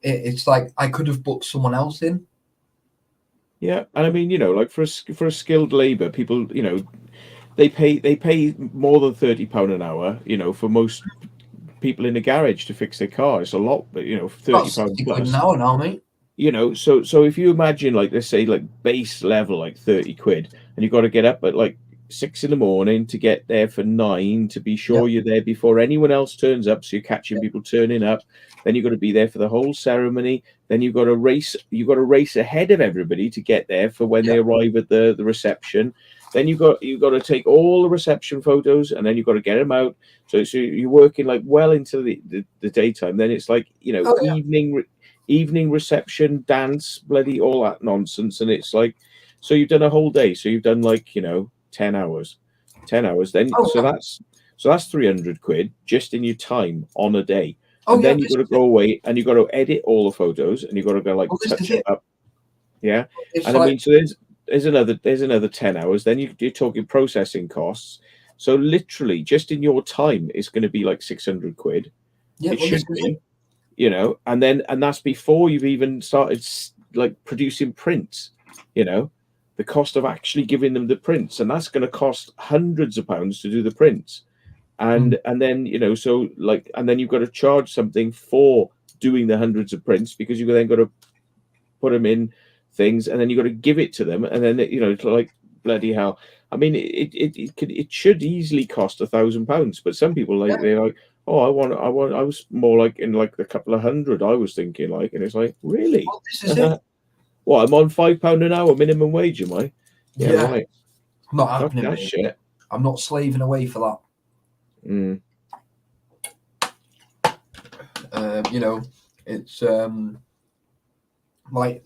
it's like I could have booked someone else in. Yeah, and I mean, you know, like for a skilled labor, people, you know, they pay more than £30 an hour, you know, for most people in a garage to fix their car. It's a lot, but you know, £30 £60 plus. an hour now, mate. You know, so if you imagine like let's say like base level like 30 quid, and you've got to get up at like 6 in the morning to get there for 9 to be sure you're there before anyone else turns up, so you're catching people turning up. Then you've got to be there for the whole ceremony. Then you've got to race ahead of everybody to get there for when they arrive at the reception. Then you've got to take all the reception photos, and then you've got to get them out. So you're working like well into the daytime. Then it's like, you know, evening reception, dance, bloody all that nonsense. And it's like, so you've done a whole day. So you've done like, you know, 10 hours. Then that's 300 quid just in your time on a day. And then you've got to go away and you've got to edit all the photos and you've got to go like touch it up. Yeah. It's and like, I mean, so there's another 10 hours. Then you're talking processing costs. So literally just in your time, it's going to be like 600 quid. yeah, It should be, you know, and that's before you've even started like producing prints, you know, the cost of actually giving them the prints. And that's going to cost hundreds of pounds to do the prints. And then, you know, so like, and then you've got to charge something for doing the hundreds of prints because you've then got to put them in things and then you've got to give it to them. And then, you know, like bloody hell. I mean, it should easily cost £1,000, but some people they're like, oh, I was more like in like a couple of hundred. I was thinking like, and it's like, really? Well, this is it. Well, I'm on £5 an hour minimum wage, am I? Yeah. Right. Not Fuck happening, that mate. shit. I'm not slaving away for that. Mm. You know, it's like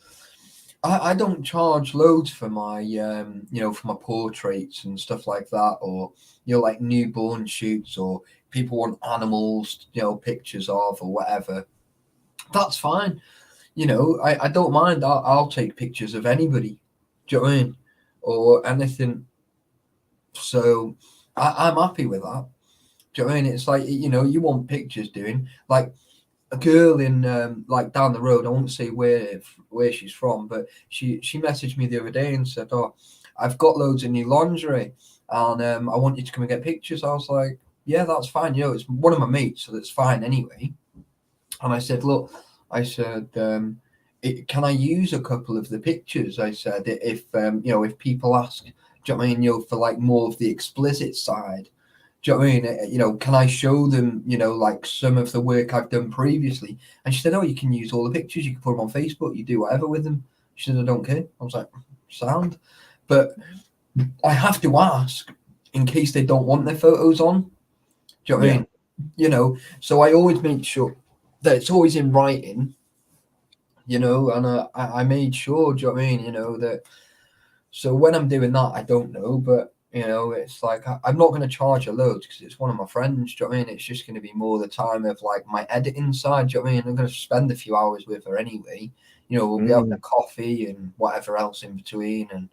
I don't charge loads for my you know, for my portraits and stuff like that, or you know, like newborn shoots, or people want animals, you know, pictures of or whatever. That's fine. You know, I don't mind. I'll take pictures of anybody. Do you know what I mean? Or anything. So I'm happy with that. Do you know what I mean? It's like, you know, you want pictures doing like a girl in like down the road. I won't say where she's from, but she messaged me the other day and said, "Oh, I've got loads of new lingerie, and I want you to come and get pictures." I was like, "Yeah, that's fine. You know, it's one of my mates, so that's fine anyway." And I said, "Look," I said, "Can I use a couple of the pictures?" I said, "If you know, if people ask, do you know what I mean? You know, for like more of the explicit side." Do you know what I mean? You know, can I show them, you know, like some of the work I've done previously? And she said, "Oh, you can use all the pictures. You can put them on Facebook. You do whatever with them." She said, "I don't care." I was like, "Sound," but I have to ask in case they don't want their photos on. Do you know what I mean? You know, so I always make sure that it's always in writing. You know, and I made sure. Do you know what I mean? You know that. So when I'm doing that, I don't know, but you know, it's like I'm not going to charge her loads because it's one of my friends. Do you know what I mean? It's just going to be more the time of like my editing side. Do you know what I mean? I'm going to spend a few hours with her anyway. You know, we'll be having a coffee and whatever else in between, and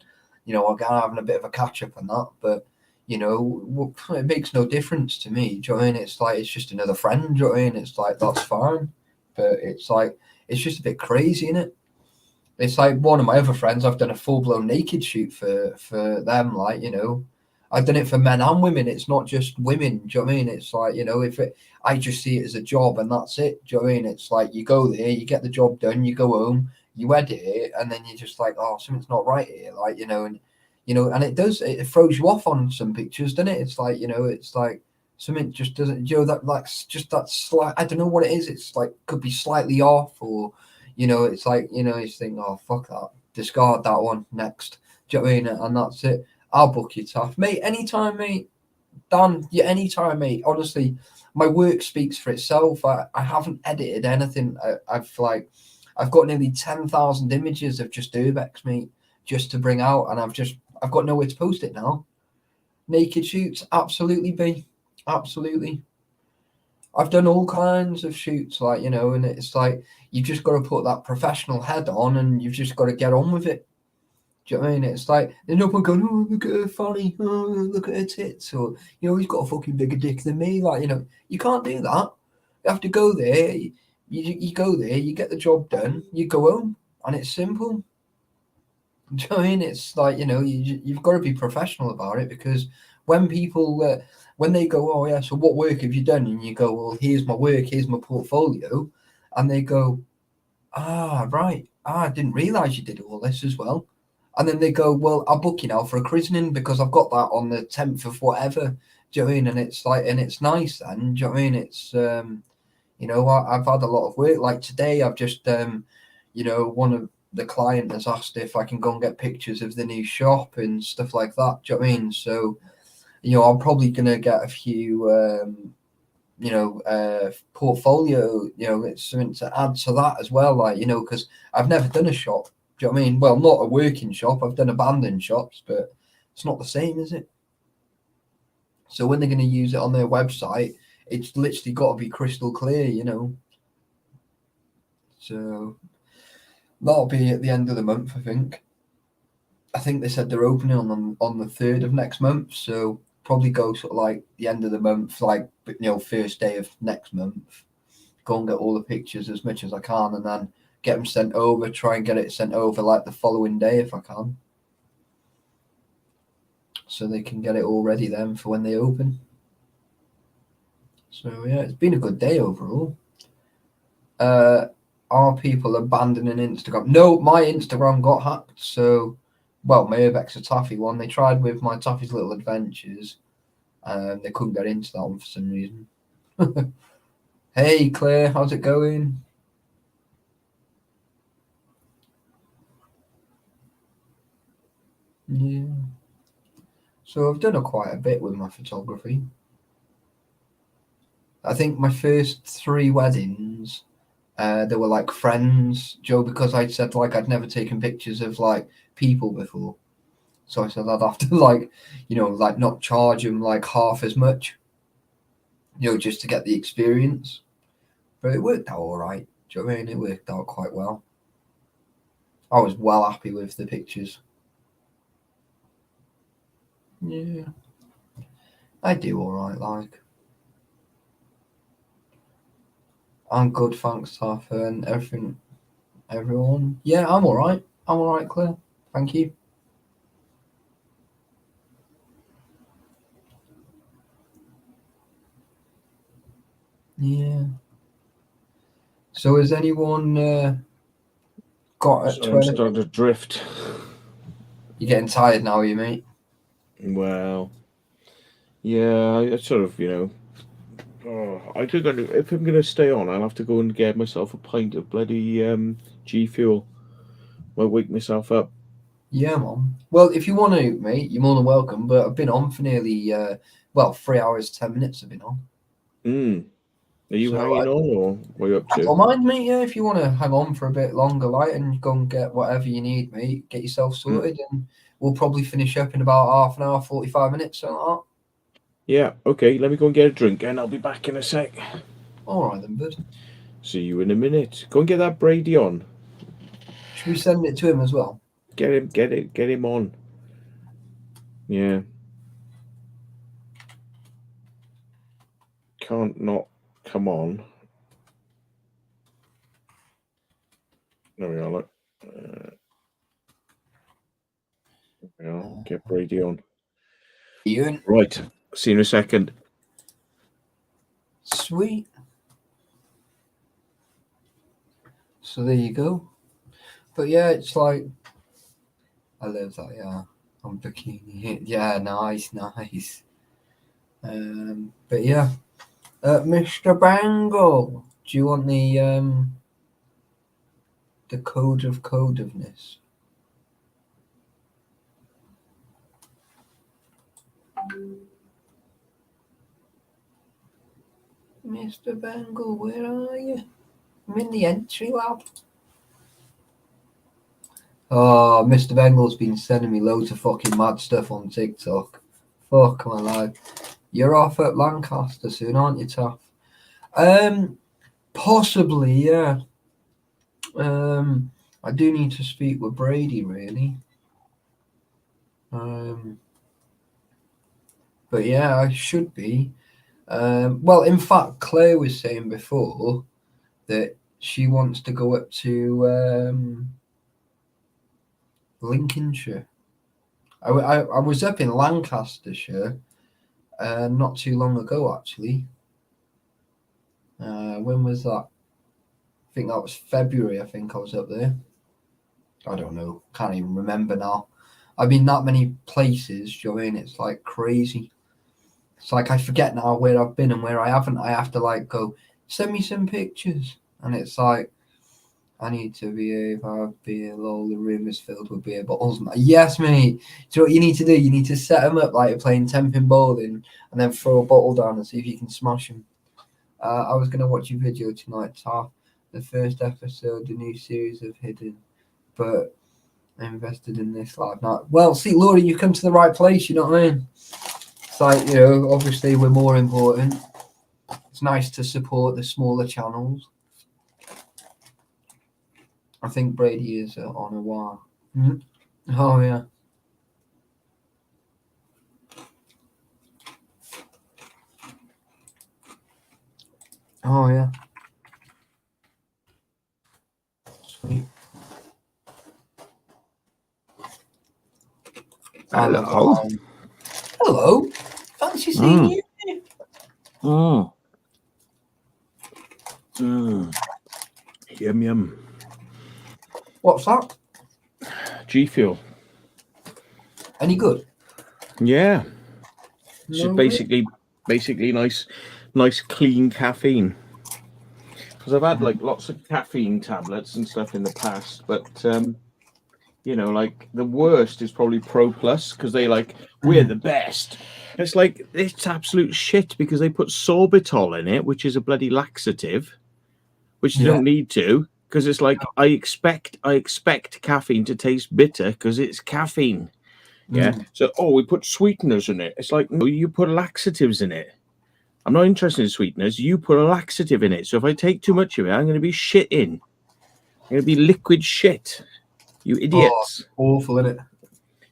you know, I'll get having a bit of a catch up on that. But you know, it makes no difference to me. Do you know what I mean? It's like it's just another friend. Do you know what I mean? It's like that's fine, but it's like it's just a bit crazy, isn't it? It's like one of my other friends. I've done a full blown naked shoot for them. Like, you know, I've done it for men and women. It's not just women. Do you know what I mean? It's like, you know, I just see it as a job and that's it. Do you know what I mean? It's like you go there, you get the job done, you go home, you edit it, and then you're just like, oh, something's not right here. Like, you know, and it throws you off on some pictures, doesn't it? It's like, you know, it's like something just doesn't, you know, that like just that slight. I don't know what it is. It's like could be slightly off or. You know, it's like, you know, you think, oh, fuck that. Discard that one next. Do you know what I mean? And that's it. I'll book you, Taff. Mate, anytime, mate. Dan, yeah, anytime, mate. Honestly, my work speaks for itself. I haven't edited anything. I've got nearly 10,000 images of just urbex, mate, just to bring out. And I've got nowhere to post it now. Naked shoots, absolutely, B. Absolutely. I've done all kinds of shoots, like, you know, and it's like you've just got to put that professional head on and you've just got to get on with it. Do you know what I mean? It's like there's no one going, oh, look at her funny, oh, look at her tits, or you know, he's got a fucking bigger dick than me. Like, you know, you can't do that. You have to go there, you go there, you get the job done, you go home, and it's simple. Do you know what I mean? It's like, you know, you've got to be professional about it because when people, when they go, oh, yeah, so what work have you done? And you go, well, here's my work, here's my portfolio. And they go, ah, right. Ah, I didn't realize you did all this as well. And then they go, well, I'll book you now for a christening because I've got that on the 10th of whatever. Do you know what I mean? And it's like, and it's nice then. Do you know what I mean? It's, you know, I've had a lot of work. Like today, I've just, you know, one of the client has asked if I can go and get pictures of the new shop and stuff like that. Do you know what I mean? So, you know, I'm probably going to get a few, you know, portfolio, you know, it's something to add to that as well. Like, you know, because I've never done a shop. Do you know what I mean? Well, not a working shop. I've done abandoned shops, but it's not the same, is it? So when they're going to use it on their website, it's literally got to be crystal clear, you know. So that'll be at the end of the month, I think. I think they said they're opening on the 3rd of next month, so probably go sort of like the end of the month, like, you know, first day of next month. Go and get all the pictures as much as I can, and then get them sent over. Try and get it sent over like the following day if I can, so they can get it all ready then for when they open. So yeah, it's been a good day overall. Are people abandoning Instagram? No, my Instagram got hacked. So, well, my Urbex Taffy one. They tried with my Taffy's Little Adventures. They couldn't get into that one for some reason. Hey Claire, how's it going? Yeah. So I've done quite a bit with my photography. I think my first 3 weddings, they were like friends, Joe, because I'd said like I'd never taken pictures of like people before. So I said I'd have to like, like not charge them like half as much, just to get the experience. But it worked out all right. Do you know what I mean? It worked out quite well. I was well happy with the pictures. Yeah. I do all right, like. I'm good, thanks, Arthur, and everyone. Yeah, I'm all right. I'm all right, Claire. Thank you. Yeah. So has anyone got it? So I'm starting to drift. You're getting tired now, are you, mate? Well, yeah, I sort of, I think if I'm going to stay on, I'll have to go and get myself a pint of bloody G Fuel. Might wake myself up. Yeah, Mom. Well, if you want to, mate, you're more than welcome. But I've been on for nearly, 3 hours, 10 minutes I've been on. Are you hanging on, or what are you up I to? don't mind, mate. Yeah, if you want to hang on for a bit longer, like, and go and get whatever you need, mate, get yourself sorted, and we'll probably finish up in about half an hour, 45 minutes, something like that. Yeah, okay, let me go and get a drink, and I'll be back in a sec. All right, then, bud. See you in a minute. Go and get that Brady on. Should we send it to him as well? Get him on. Yeah. Can't not come on. There we are, look. There we are. Get Brady on. Ian. Right. See you in a second. Sweet. So there you go. But yeah, it's like, I love that, yeah. On bikini. Yeah, nice. But yeah. Mr. Bangle, do you want the code of codedness? Mr. Bangle, where are you? I'm in the entry lab. Oh, Mr. Bangle's been sending me loads of fucking mad stuff on TikTok. Fuck my life. You're off at Lancaster soon, aren't you, Taff? Possibly, yeah. I do need to speak with Brady, really. But yeah, I should be. Well, in fact, Claire was saying before that she wants to go up to Lincolnshire. I was up in Lancastershire not too long ago, actually. When was that? I think that was February. I think I was up there. I don't know. Can't even remember now. I've been that many places, do you know what I mean? It's like crazy. It's like I forget now where I've been and where I haven't. I have to like go, send me some pictures. And it's like, I need to behave, have beer, lol, the room is filled with beer bottles. Yes, mate. Do you know what you need to do? You need to set them up like you're playing 10-pin bowling and then throw a bottle down and see if you can smash them. I was going to watch your video tonight, Taff. The first episode, the new series of Hidden. But I invested in this live now. Well, see, Laura, you've come to the right place, you know what I mean? It's like, obviously we're more important. It's nice to support the smaller channels. I think Brady is on a while. Mm-hmm. Oh, yeah. Oh, yeah. Sweet. Hello. Hello. Fancy seeing you. Yum, yum. What's that? G Fuel. Any good? Yeah. So No basically nice clean caffeine. Because I've had like lots of caffeine tablets and stuff in the past, but You know, like the worst is probably Pro Plus because they like we're the best. It's like it's absolute shit because they put sorbitol in it, which is a bloody laxative, which you Yeah. don't need to because it's like I expect caffeine to taste bitter because it's caffeine. Yeah. So we put sweeteners in it. It's like no, you put laxatives in it. I'm not interested in sweeteners. You put a laxative in it. So if I take too much of it, I'm going to be shitting. I'm going to be liquid shit. You idiots. Awful, isn't it?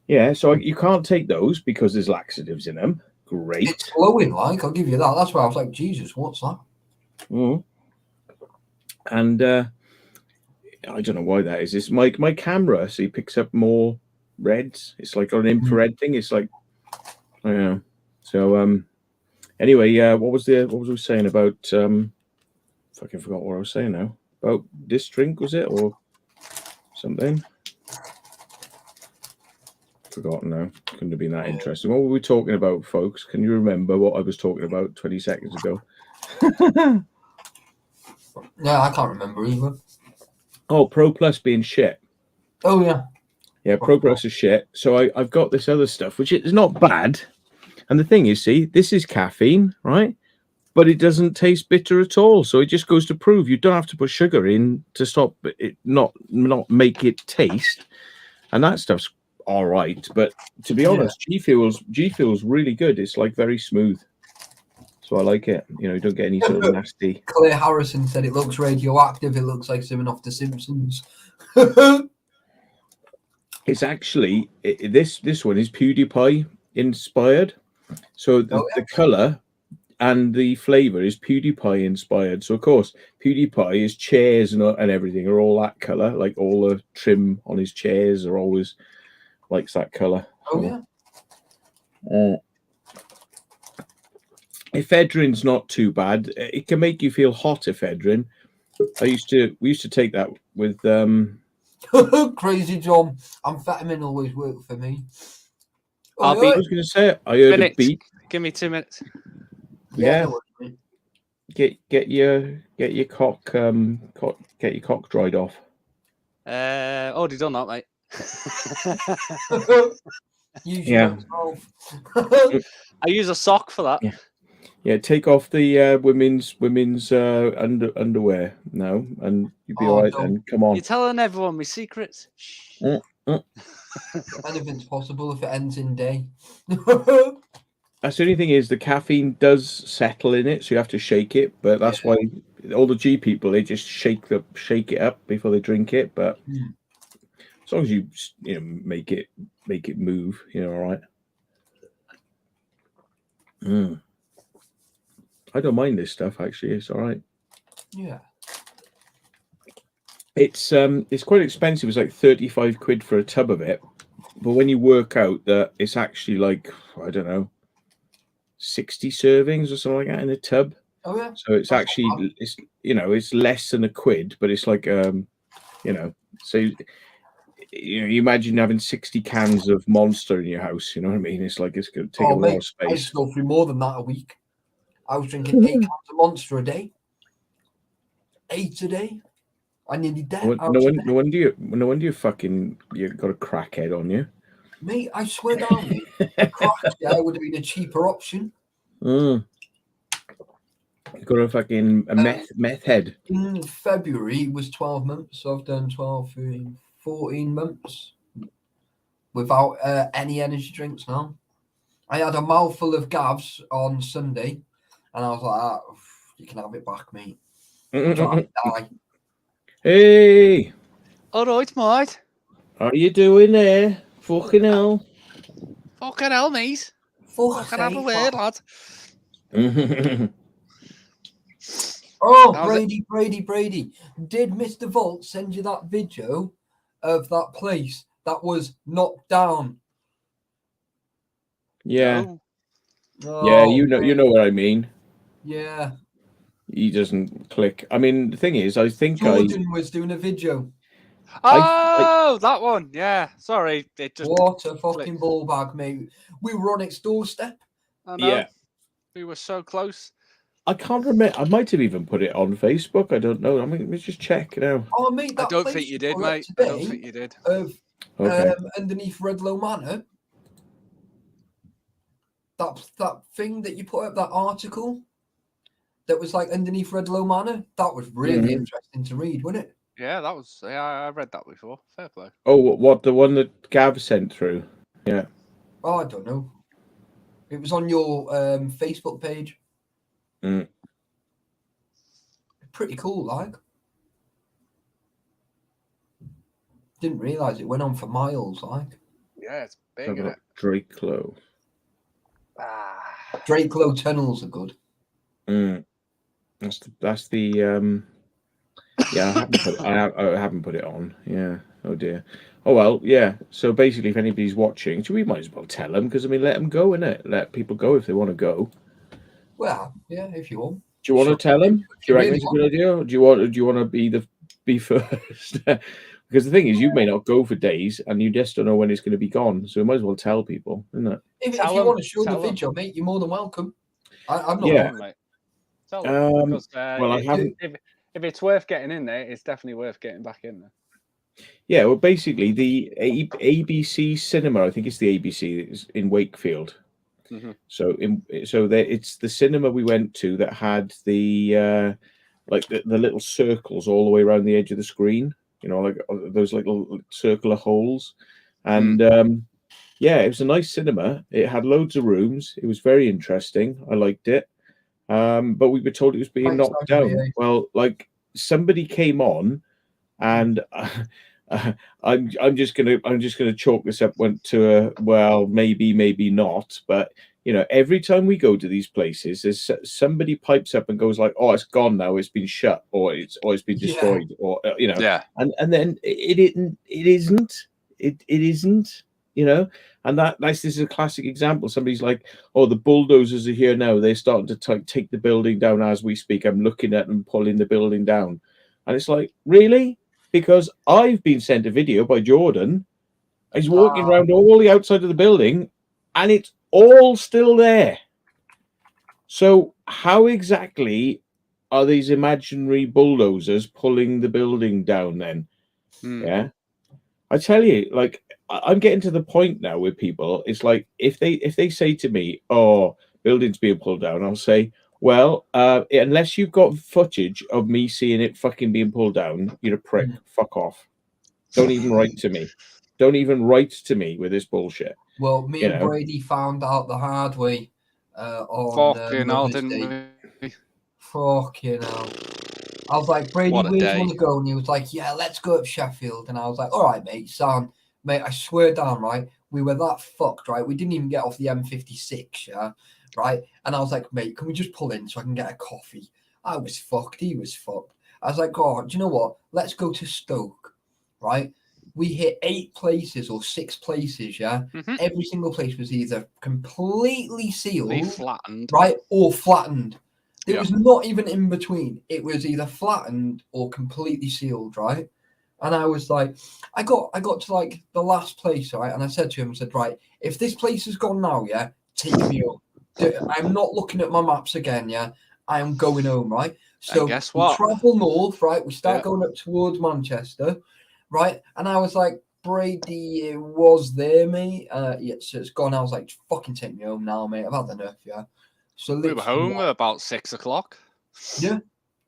Yeah, so you can't take those because there's laxatives in them. Great. It's glowing, like, I'll give you that. That's why I was like, Jesus, what's that? Mm. And I don't know why that is. It's my camera, so he picks up more reds. It's like an infrared thing. It's like, I don't know. So anyway, what was we saying about? Fucking forgot what I was saying now. About this drink, was it, or something? Forgotten now. Couldn't have been that interesting. What were we talking about, folks? Can you remember what I was talking about 20 seconds ago? Yeah, I can't remember either. Oh, Pro Plus being shit. Oh, yeah. Yeah, Pro Plus is shit. So I've got this other stuff, which is not bad. And the thing is, see, this is caffeine, right? But it doesn't taste bitter at all. So it just goes to prove you don't have to put sugar in to stop it, not make it taste. And that stuff's all right. But to be honest, G Fuel's really good. It's like very smooth. So I like it. You know, you don't get any sort of nasty. Claire Harrison said it looks radioactive. It looks like something off The Simpsons. It's actually this one is PewDiePie inspired. So the color and the flavor is PewDiePie inspired. So of course PewDiePie, his chairs and everything are all that color. Like all the trim on his chairs are always likes that color. Oh yeah. Ephedrine's not too bad. It can make you feel hot. Ephedrine. We used to take that with Crazy John. Amphetamine always worked for me. I was going to say I heard a beat. Give me 2 minutes. Yeah. Get your cock dried off. Already done that, mate. Yeah. I use a sock for that. Yeah, take off the women's underwear now, and you'll be all right. Then come on. You're telling everyone my secrets. Anything's possible if it ends in day. That's the only thing is the caffeine does settle in it, so you have to shake it. But that's why all the G people, they just shake it up before they drink it. But as long as you make it move, all right. I don't mind this stuff actually. It's all right. Yeah. It's quite expensive. It's like 35 quid for a tub of it. But when you work out that it's actually like, I don't know, 60 servings or something like that in a tub. Oh yeah. So it's actually it's less than a quid, but it's like so you imagine having 60 cans of Monster in your house, you know what I mean? It's like it's gonna take a lot of space. I used to go through more than that a week. I was drinking 8 cans of Monster a day. 8 a day. I nearly dead. No wonder you got a crackhead on you. Mate, I swear down, mate. A crack would have been a cheaper option. You got a fucking meth head. In February was 12 months, so I've done 12, 13, 14 months without any energy drinks now. I had a mouthful of Gavs on Sunday, and I was like, you can have it back, mate. I'm trying to die. Hey! All right, mate. How you doing there? Fucking hell. Fucking hell, mate. Fucking have a word, lad. Brady. Did Mr. Volt send you that video of that place that was knocked down? Yeah. No. Yeah, you know what I mean. Yeah. He doesn't click. I mean, the thing is, I think Jordan was doing a video. That one. Yeah. Sorry. It just What a fucking ball bag, mate. We were on its doorstep. I know. Yeah. We were so close. I can't remember. I might have even put it on Facebook. I don't know. I mean, let's just check now. Oh, mate, I don't think you did, mate. I don't think you did. Of Okay. Underneath Redlow Manor. That thing that you put up, that article that was like underneath Redlow Manor, that was really interesting to read, wasn't it? Yeah, that was. Yeah, I read that before. Fair play. Oh, what the one that Gav sent through? Yeah. Oh, I don't know. It was on your Facebook page. Mm. Pretty cool, like. Didn't realise it went on for miles, like. Yeah, it's big, Have a isn't look. it? Drakelow. Drakelow tunnels are good. Mm. That's the yeah, I haven't put it on. Yeah. Oh dear. Oh well, yeah. So basically, if anybody's watching, we might as well tell them, because I mean, let them go, innit? Let people go if they want to go. Well, yeah, if you want. Do you want to tell them? Do you reckon really it's a good idea? Or do you want to be first? Because the thing is, you may not go for days, and you just don't know when it's going to be gone. So we might as well tell people, isn't it? If Tell you them, want to show the tell them. video, mate, you're more than welcome. I'm not. Yeah. Tell them, mate. Tell them. Because, well, I haven't. If it's worth getting in there, it's definitely worth getting back in there. Yeah, well, basically, the ABC Cinema, I think it's the ABC, is in Wakefield. Mhm. So it's the cinema we went to that had the like the little circles all the way around the edge of the screen. You know, like those little circular holes. And yeah, it was a nice cinema. It had loads of rooms. It was very interesting. I liked it. But we were told it was being Thanks, knocked down. IPA. Well, like somebody came on, and I'm just gonna chalk this up to a well, maybe not, but you know, every time we go to these places, there's somebody pipes up and goes like, "Oh, it's gone now. It's been shut, or it's been destroyed, or you know." Yeah. And then it isn't, you know. And this is a classic example. Somebody's like, "Oh, the bulldozers are here now. They're starting to take the building down as we speak. I'm looking at them pulling the building down," and it's like, really? Because I've been sent a video by Jordan. He's walking around all the outside of the building, and it's all still there. So how exactly are these imaginary bulldozers pulling the building down then? Yeah. I tell you, like, I'm getting to the point now with people. It's like if they say to me, "Oh, building's being pulled down," I'll say, "Well, unless you've got footage of me seeing it fucking being pulled down, you're a prick. Fuck off. Don't even write to me. Don't even write to me with this bullshit." Well, me and Brady found out the hard way on Fucking hell, Mother's didn't Day. we? Fucking hell. I was like, Brady, What a where do day. you want to go? And he was like, yeah, let's go up Sheffield. And I was like, all right, mate, son. Mate, I swear down, right? We were that fucked, right? We didn't even get off the M56, yeah? Right? And I was like, mate, can we just pull in so I can get a coffee? I was fucked. He was fucked. I was like, oh, do you know what? Let's go to Stoke, right? We hit 8 places or 6 places, yeah? Every single place was either completely sealed, flattened, right, or flattened. There was not even in between. It was either flattened or completely sealed, right? And I was like, I got to like the last place, right? And I said to him, I said, right, if this place is gone now, yeah, take me home. I'm not looking at my maps again, yeah. I am going home, right? So and guess what? we travel north, right? We start going up towards Manchester, right? And I was like, Brady, it was there, mate. Yeah, so it's gone. I was like, fucking take me home now, mate. I've had enough, yeah. So we were home at about 6 o'clock. Yeah.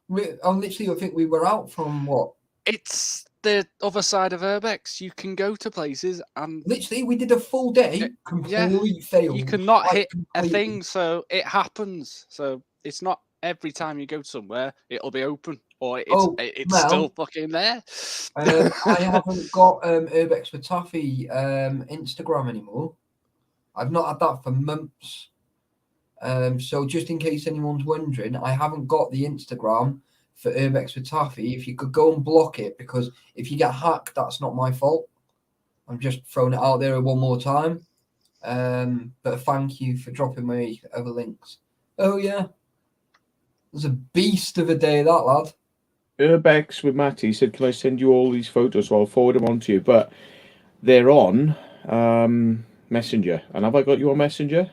I think we were out from what? It's the other side of Urbex. You can go to places and literally we did a full day, complete fail. You cannot hit a thing, so it happens. So it's not every time you go somewhere it'll be open or it's still fucking there. I haven't got Urbex with Taffy Instagram anymore. I've not had that for months. So just in case anyone's wondering, I haven't got the Instagram for Urbex with Taffy. If you could go and block it, because if you get hacked, that's not my fault. I'm just throwing it out there one more time. But thank you for dropping my other links. Oh yeah, it was a beast of a day, that lad. Urbex with Matty said, "Can I send you all these photos?" So I'll forward them on to you. But they're on Messenger. And have I got you on Messenger?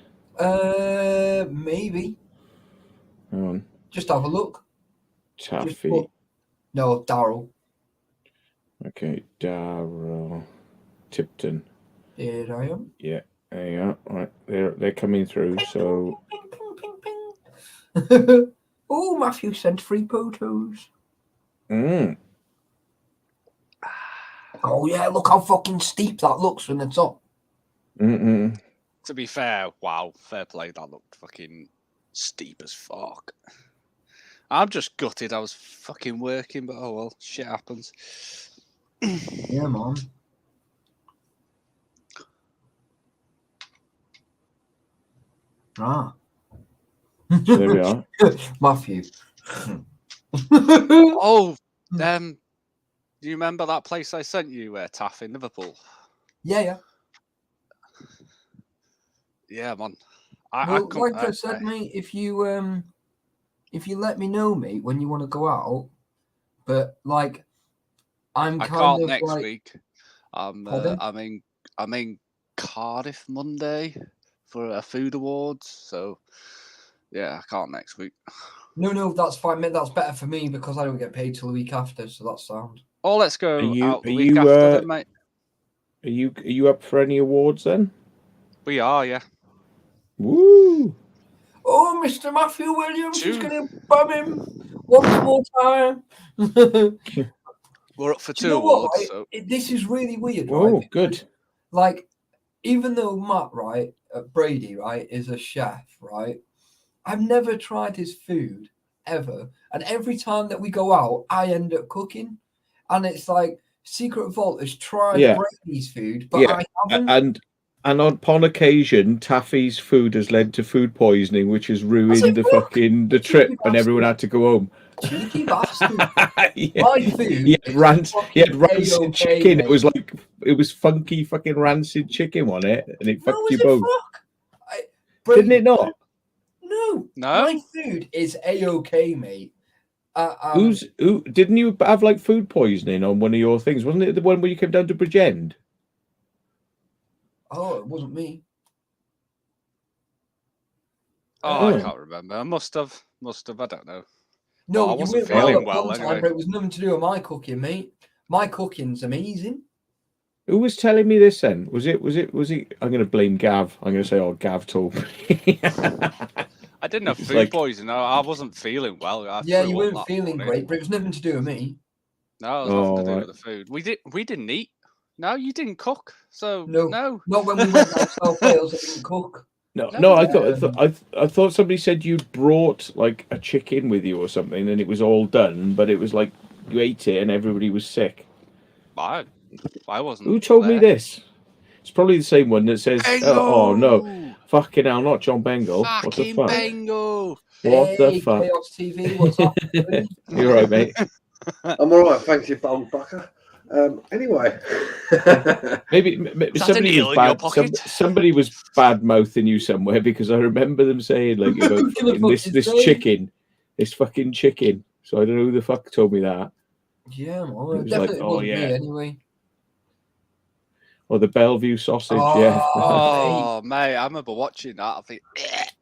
Maybe. Hang on. Just have a look. Taffy. No, Daryl. Okay, Daryl. Tipton. Here I am. Yeah, there you are. Right, they're coming through. So Oh, Matthew sent 3 photos. Oh yeah, look how fucking steep that looks from the top. To be fair, wow, fair play. That looked fucking steep as fuck. I'm just gutted I was fucking working, but oh well, shit happens. Yeah, man. Ah. So there we are. Matthew. Oh, do you remember that place I sent you, Taff, in Liverpool? Yeah. Yeah, man. Well, like I said, mate, if you let me know, mate, when you want to go out, but like, I can't of next like, week. I'm in Cardiff Monday for a food awards, so yeah, I can't next week. No, that's fine, mate. That's better for me because I don't get paid till the week after, so that's sound. Oh, let's go out the week you, after then, mate. Are you up for any awards then? We are, yeah. Woo! Oh, Mr. Matthew Williams is going to bum him once more time. We're up for 2 what, awards. right? So. This is really weird, Oh, right? good. Like, even though Matt, right, Brady, right, is a chef, right? I've never tried his food ever, and every time that we go out, I end up cooking, and it's like Secret Vault has tried Brady's food, but I haven't. And upon occasion, Taffy's food has led to food poisoning, which has ruined the trip, and everyone had to go home. Cheeky bastard! Yeah. My food. He had rancid chicken. Mate. It was funky fucking rancid chicken on it, and it fucked you both. Brady, Didn't it not? No. No. My food is a-okay, mate. Who didn't you have like food poisoning on one of your things? Wasn't it the one where you came down to Bridgend? Oh, it wasn't me. Oh, I can't remember. I must have. I don't know. No, I wasn't feeling well anyway. But it was nothing to do with my cooking, mate. My cooking's amazing. Who was telling me this then? Was it? I'm going to blame Gav. I'm going to say, oh, Gav told me. I didn't have food poisoning. I wasn't feeling well. You weren't feeling great, but it was nothing to do with me. No, it was nothing to do with the food. We didn't eat. No, you didn't cook. So no. Not when we went down South Wales. I didn't cook. No. I thought somebody said you brought like a chicken with you or something, and it was all done, but it was like you ate it and everybody was sick. I wasn't. Who told me this? It's probably the same one that says, "Oh no, fucking hell, not John Bengal." What the fuck? Bengal. What the fuck? Chaos TV, what's up? You're right, mate. I'm all right, thanks, you old fucker. Anyway, maybe somebody was bad. Somebody was bad mouthing you somewhere because I remember them saying like about this fucking chicken. So I don't know who the fuck told me that. Yeah, well, it definitely wasn't me anyway. Or the Bellevue sausage, Oh, mate, I remember watching that. I think,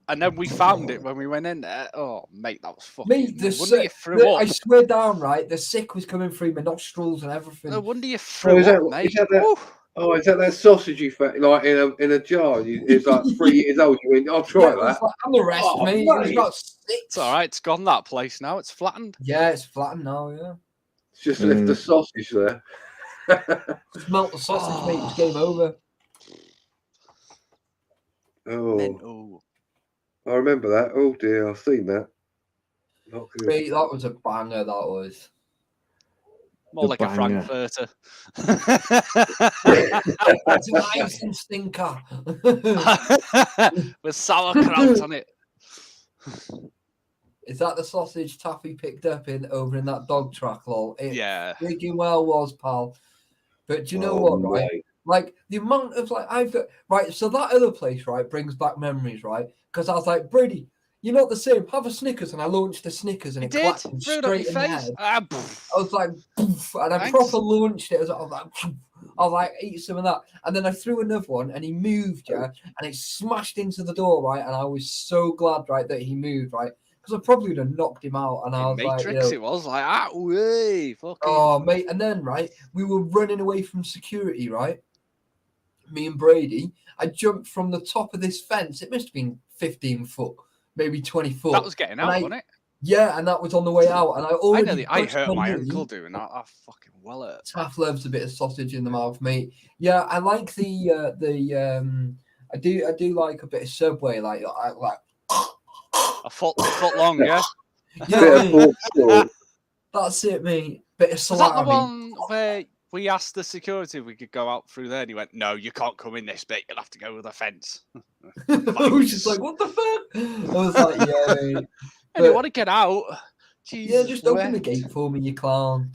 and then we found it when we went in there. Oh, mate, that was fucking. Mate, I swear down, right? The sick was coming through my nostrils and everything. No wonder you threw up, mate. Is that that sausage you found, like in a jar? It's like 3 years old. You went, I'll try that. And the rest, mate. It was about 6. It's all right. It's gone that place now. It's flattened. Yeah, it's flattened now. Yeah. Just left the sausage there. Just melt the sausage, mate. It's game over. Oh, I remember that. Oh dear, I've seen that. Not good. Mate, that was a banger. That was. More like a frankfurter. It's an icing stinker. With sauerkraut on it. Is that the sausage Taffy picked up over in that dog track, lol? It freaking well was, pal. But do you know what, right? Like the amount of so that other place, right, brings back memories, right? Because I was like, Brady, you're not the same. Have a Snickers, and I launched the Snickers, and it clapped him straight in the head. I was like, poof, and I proper launched it. I was like, eat some of that, and then I threw another one, and he moved, and it smashed into the door, right? And I was so glad, right, that he moved, right. Because I probably would have knocked him out, and I was Matrix, it was like, way, fucking. Oh, mate, and then right, we were running away from security, right, me and Brady, I jumped from the top of this fence. It must have been 15 foot, maybe 20 foot. That was getting And out, I- wasn't it? Yeah, and that was on the way out. And I hurt my ankle doing that. I fucking well hurt. Taff loves a bit of sausage in the mouth, mate. Yeah, I like I do like a bit of Subway, like A foot long, yeah. you know what I Bit of mean? pork salt. That's it, mate. Bit of Was that salami. the one where we asked the security if we could go out through there, and he went, "No, you can't come in this bit. You'll have to go with a fence." I was just like, what the fuck? I was like, yeah, mate. And you But- want to get out? Jesus, Yeah, just open the wet. gate for me, you clown.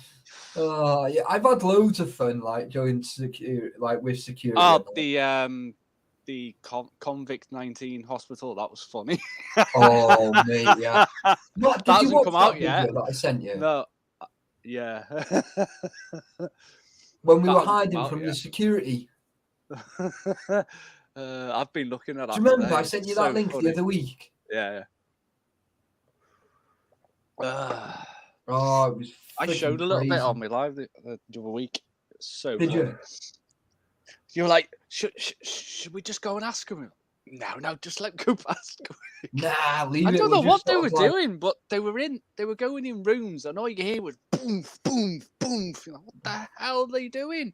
Yeah, I've had loads of fun, like doing security, like with security. Oh, and the Convict 19 hospital. That was funny. all. Oh, mate, yeah. What, did That you hasn't watch come that out video yet. that I sent you? No. Yeah. When we that were hasn't come hiding out from the yet. security. I've been looking at that. Do you remember today. I sent you It's that so link funny. the other week? Yeah. Oh, it was. I freaking showed a little bit crazy. on my live the other week. It's so Did you? funny. You were like, should we just go and ask him? No, just let go past. Nah, leave I it. don't We'll know what just they sort were of like- doing, but they were going in rooms, and all you hear was boom, boom, boom. You're like, what the hell are they doing?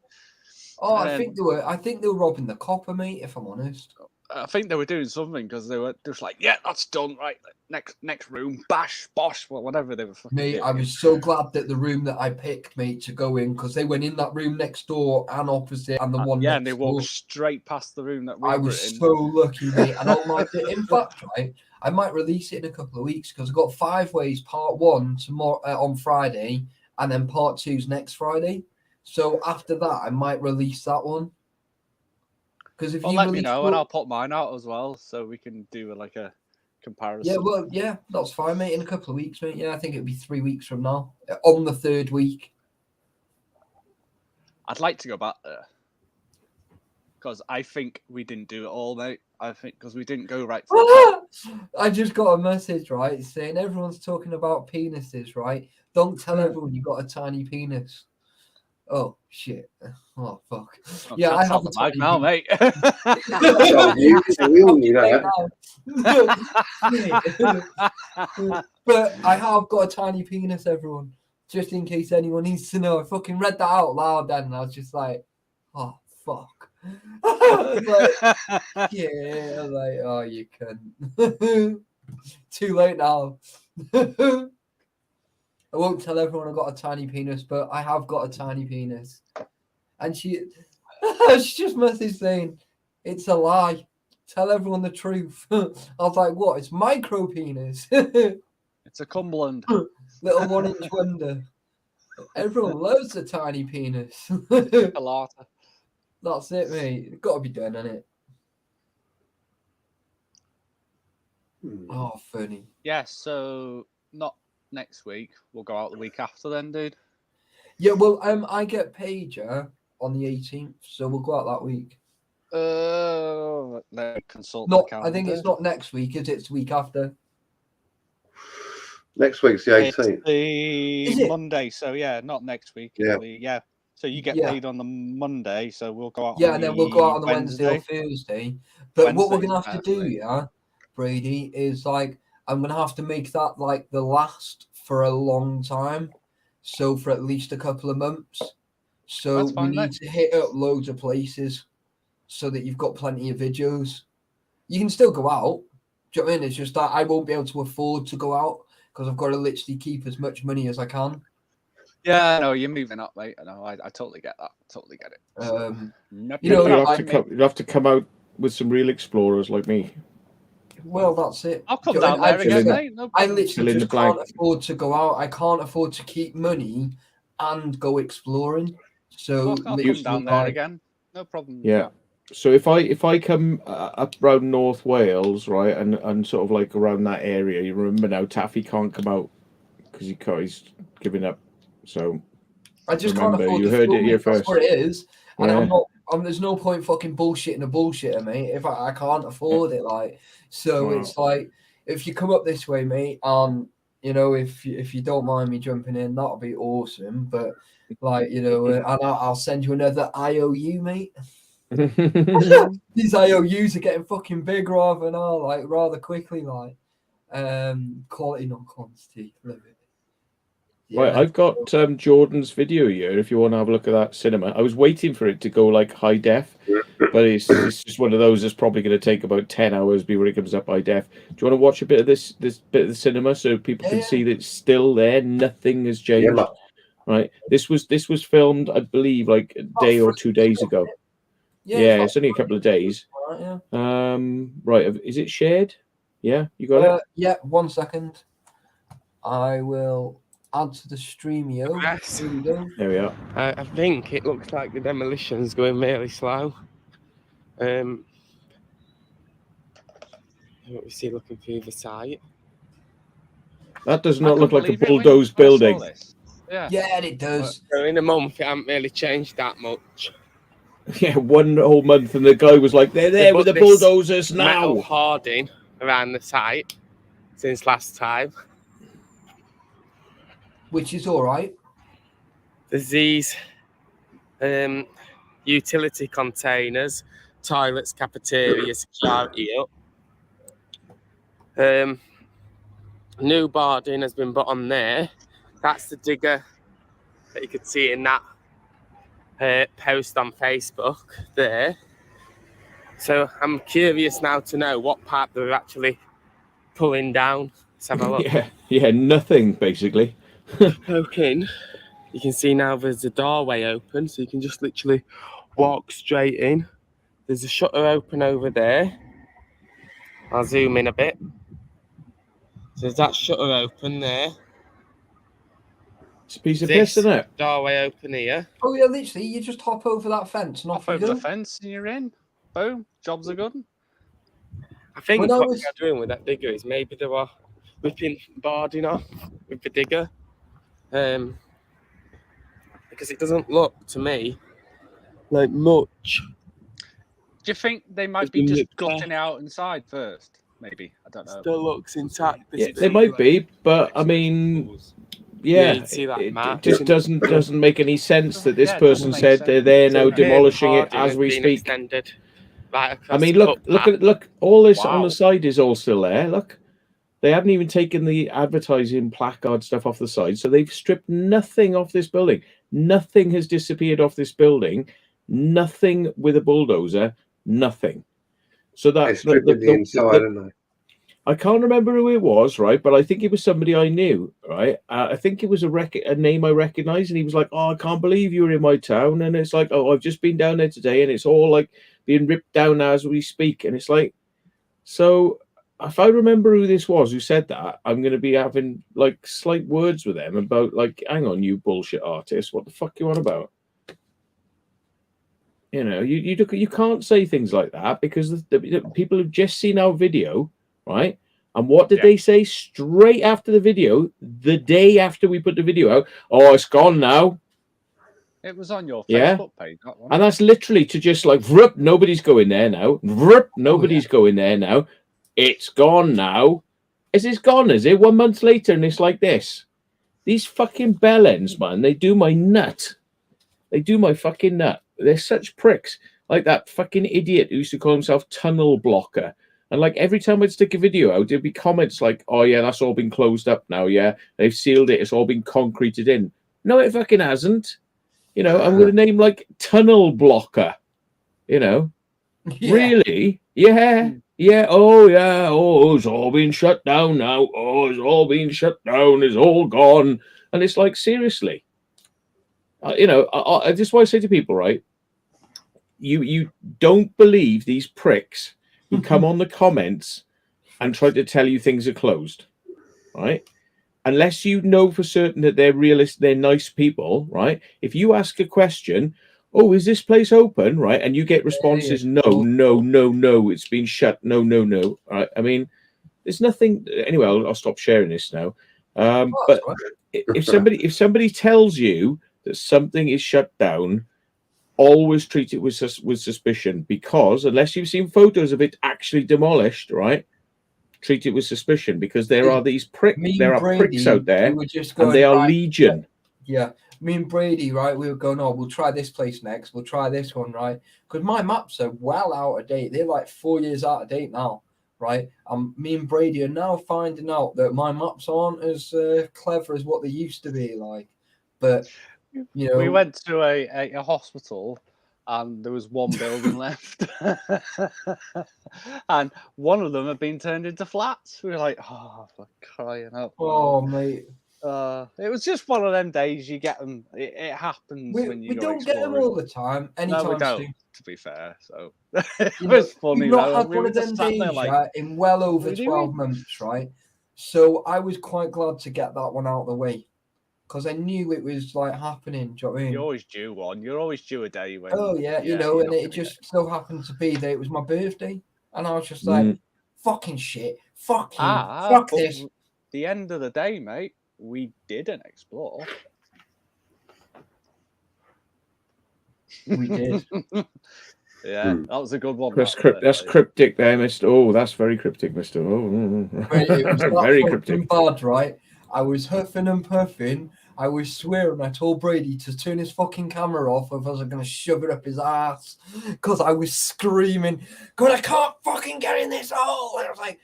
Oh, And I think they were robbing the copper, mate. If I'm honest. I think they were doing something because they were just like, yeah, that's done. Right, next room, bash, bosh, whatever they were fucking Mate, doing. I was so glad that the room that I picked, mate, to go in, because they went in that room next door and opposite, and the one yeah, next and they door. walked straight past the room that we I were was in. so lucky, mate. And on my, in fact, right, I might release it in a couple of weeks because I've got 5 Ways Part 1 tomorrow on Friday, and then Part 2's next Friday. So after that, I might release that one. Because if Well, you let me release know, one- and I'll put mine out as well, so we can do like a comparison. yeah, well, yeah, that's fine, mate. In a couple of weeks, mate. Yeah, I think it'll be 3 weeks from now, on the 3rd week. I'd like to go back there because I think we didn't do it all, mate. I think because we didn't go right to the top. I just got a message, right, saying everyone's talking about penises, right? Don't tell everyone you got a tiny penis. Oh shit! Oh fuck! I'm Yeah, trying I to have tell a the mic tiny now, penis. mate. We all knew that. But I have got a tiny penis, everyone. Just in case anyone needs to know. I fucking read that out loud then, and I was just like, oh fuck. I was like, yeah, I was like, oh, you can. Too late now. I won't tell everyone I got a tiny penis, but I have got a tiny penis. And she just messaged saying, it's a lie. Tell everyone the truth. I was like, what? It's micro penis. It's a Cumberland. Little 1-inch wonder. Everyone loves a tiny penis. Colata. That's it, mate. It's got to be done, innit? Oh, funny. Yeah, so not next week. We'll go out the week after then, dude. Yeah, well, I get paid, yeah, on the 18th, so we'll go out that week. Let me consult Not, the I think it's calendar. not next week, is it? It's the week after. Next week's the It's 18th. the Is it? Monday, so yeah, not next week. Yeah. It'll be- yeah. So you get Yeah. paid on the Monday, so we'll go out. Yeah, on and then we'll go out on the the Wednesday or Thursday. But what we're Wednesday, going to have to do, definitely. yeah, Brady, is like, I'm going to have to make that like the last for a long time. So for at least a couple of months. So That's fine, we need mate. to hit up loads of places so that you've got plenty of videos. You can still go out. Do you know what I mean? It's just that I won't be able to afford to go out because I've got to literally keep as much money as I can. Yeah, no, you're moving up, mate. I know. I totally get that. Totally get it. You know, You'll I- have to come out with some real explorers like me. Well, that's it. I'll come Do you know down what I there mean? again, fill in- mate. No I problem. literally Fill in just the can't blank. afford to go out. I can't afford to keep money and go exploring. So I'll come literally, down there like, again. No problem. Yeah. So if I come up around North Wales, right, and sort of like around that area, you remember now Taffy can't come out because he's giving up. So I just remember, can't afford you to heard film it here it. That's first. what it is. And Yeah. I'm not. There's no point fucking bullshitting a bullshitter, mate. If I can't afford it, like, so Wow. it's like if you come up this way, mate, you know, if you don't mind me jumping in, that'll be awesome. But like, you know, and I'll send you another IOU, mate. These IOUs are getting fucking big rather than all, like rather quickly, like quality not quantity. Love it. Right, I've got Jordan's video here. If you want to have a look at that cinema, I was waiting for it to go like high def, but it's just one of those that's probably going to take about 10 hours before it comes up high def. Do you want to watch a bit of this bit of the cinema so people can see that it's still there? Nothing has changed. Right, this was filmed, I believe, like a day or 2 days ago. Yeah, it's only a couple of days. Right, is it shared? Yeah, you got it. Yeah, 1 second. I will add to the Streamio. Yes. Here we go. There we are. I think it looks like the demolition's going really slow. What we see looking through the site. That does not look like a bulldozed building. Yeah, it does. So in a month, it hasn't really changed that much. Yeah, 1 whole month, and the guy was like, "They're there with the bulldozers now." Metal hoarding around the site since last time. Which is all right. There's these utility containers, toilets, cafeteria, security up. New boarding has been put on there. That's the digger that you could see in that post on Facebook there. So I'm curious now to know what part they're actually pulling down. Let's have a look. Yeah, nothing basically. Poke in. You can see now there's a doorway open, so you can just literally walk straight in. There's a shutter open over there. I'll zoom in a bit. So there's that shutter open there. It's a piece of piss, isn't it? Doorway open here. Oh yeah, literally, you just hop over that fence and Hop over the fence and you're in. Boom, jobs are good. I think what they're doing with that digger is maybe they were ripping boarding off with the digger. Because it doesn't look to me like much. Do you think they might be just gutting out inside first? Maybe, I don't know. Still looks intact. Yeah, they might be, but I mean, yeah, it just doesn't make any sense that this person said they're there now demolishing it as we speak. Right, I mean, look, all this on the side is all still there. Look, they haven't even taken the advertising placard stuff off the side, so they've stripped nothing off this building. Nothing has disappeared off this building. Nothing with a bulldozer. Nothing. So that's the inside, isn't they? I can't remember who it was, right? But I think it was somebody I knew, right? I think it was a name I recognized, and he was like, "Oh, I can't believe you were in my town." And it's like, "Oh, I've just been down there today, and it's all like being ripped down as we speak." And it's like, so if I remember who this was who said that, I'm going to be having like slight words with them about like, hang on, you bullshit artist, what the fuck you on about? You know, you can't say things like that because the people have just seen our video, right? And what did they say straight after the video, the day after we put the video out? Oh, it's gone now. It was on your Facebook page, that one. And that's literally to just like, vroom, nobody's going there now. Vroom, nobody's going there now. It's gone now. Is it gone? Is it 1 month later and it's like this? These fucking bellends, man, they do my nut. They do my fucking nut. They're such pricks. Like that fucking idiot who used to call himself Tunnel Blocker. And like every time I'd stick a video out, there'd be comments like, "Oh yeah, that's all been closed up now. Yeah, they've sealed it. It's all been concreted in." No, it fucking hasn't. You know, I'm with a name like Tunnel Blocker. You know, really? Yeah, yeah. Oh yeah. Oh, it's all been shut down now. Oh, it's all been shut down. It's all gone. And it's like, seriously. You know, I just want to say to people, right? You don't believe these pricks who come on the comments and try to tell you things are closed, right? Unless you know for certain that they're realistic, they're nice people, right? If you ask a question, "Oh, is this place open?" right, and you get responses, "No, no, no, no, it's been shut. No, no, no." Right? I mean, there's nothing. Anyway, I'll stop sharing this now. But if somebody tells you that something is shut down, always treat it with suspicion, because unless you've seen photos of it actually demolished, right, treat it with suspicion, because there are these pricks out there, and they are legion. Yeah, me and Brady, right, we were going, oh, we'll try this place next. We'll try this one, right? Because my maps are well out of date. They're like 4 years out of date now, right? Me and Brady are now finding out that my maps aren't as clever as what they used to be, like. But, you know. We went to a hospital and there was one building left. And one of them had been turned into flats. We were like, oh, for crying out loud. Oh, mate. It was just one of them days you get them. It happens when you we go don't get them exploring. all the time. Anytime No, we don't, soon. to be fair. So it You know, was funny. we've not though. had We one were of them just sat days there like, right, in well over "What are you 12 doing?" months, right? So I was quite glad to get that one out of the way because I knew it was like happening. Do you know what I mean? You're always due one. You're always due a day when. Oh yeah, you know, you're and not it gonna just so happened to be that it was my birthday, and I was just like, "Fucking shit, fuck you, fuck but this." The end of the day, mate, we didn't explore. We did. Yeah, that was a good one. That's cryptic there, Mr. Oh, that's very cryptic, Mr. Wait, it was very that cryptic. fucking bad, right? I was huffing and puffing. I was swearing. I told Brady to turn his fucking camera off, or I was going to shove it up his ass because I was screaming, "God, I can't fucking get in this hole!" And I was like,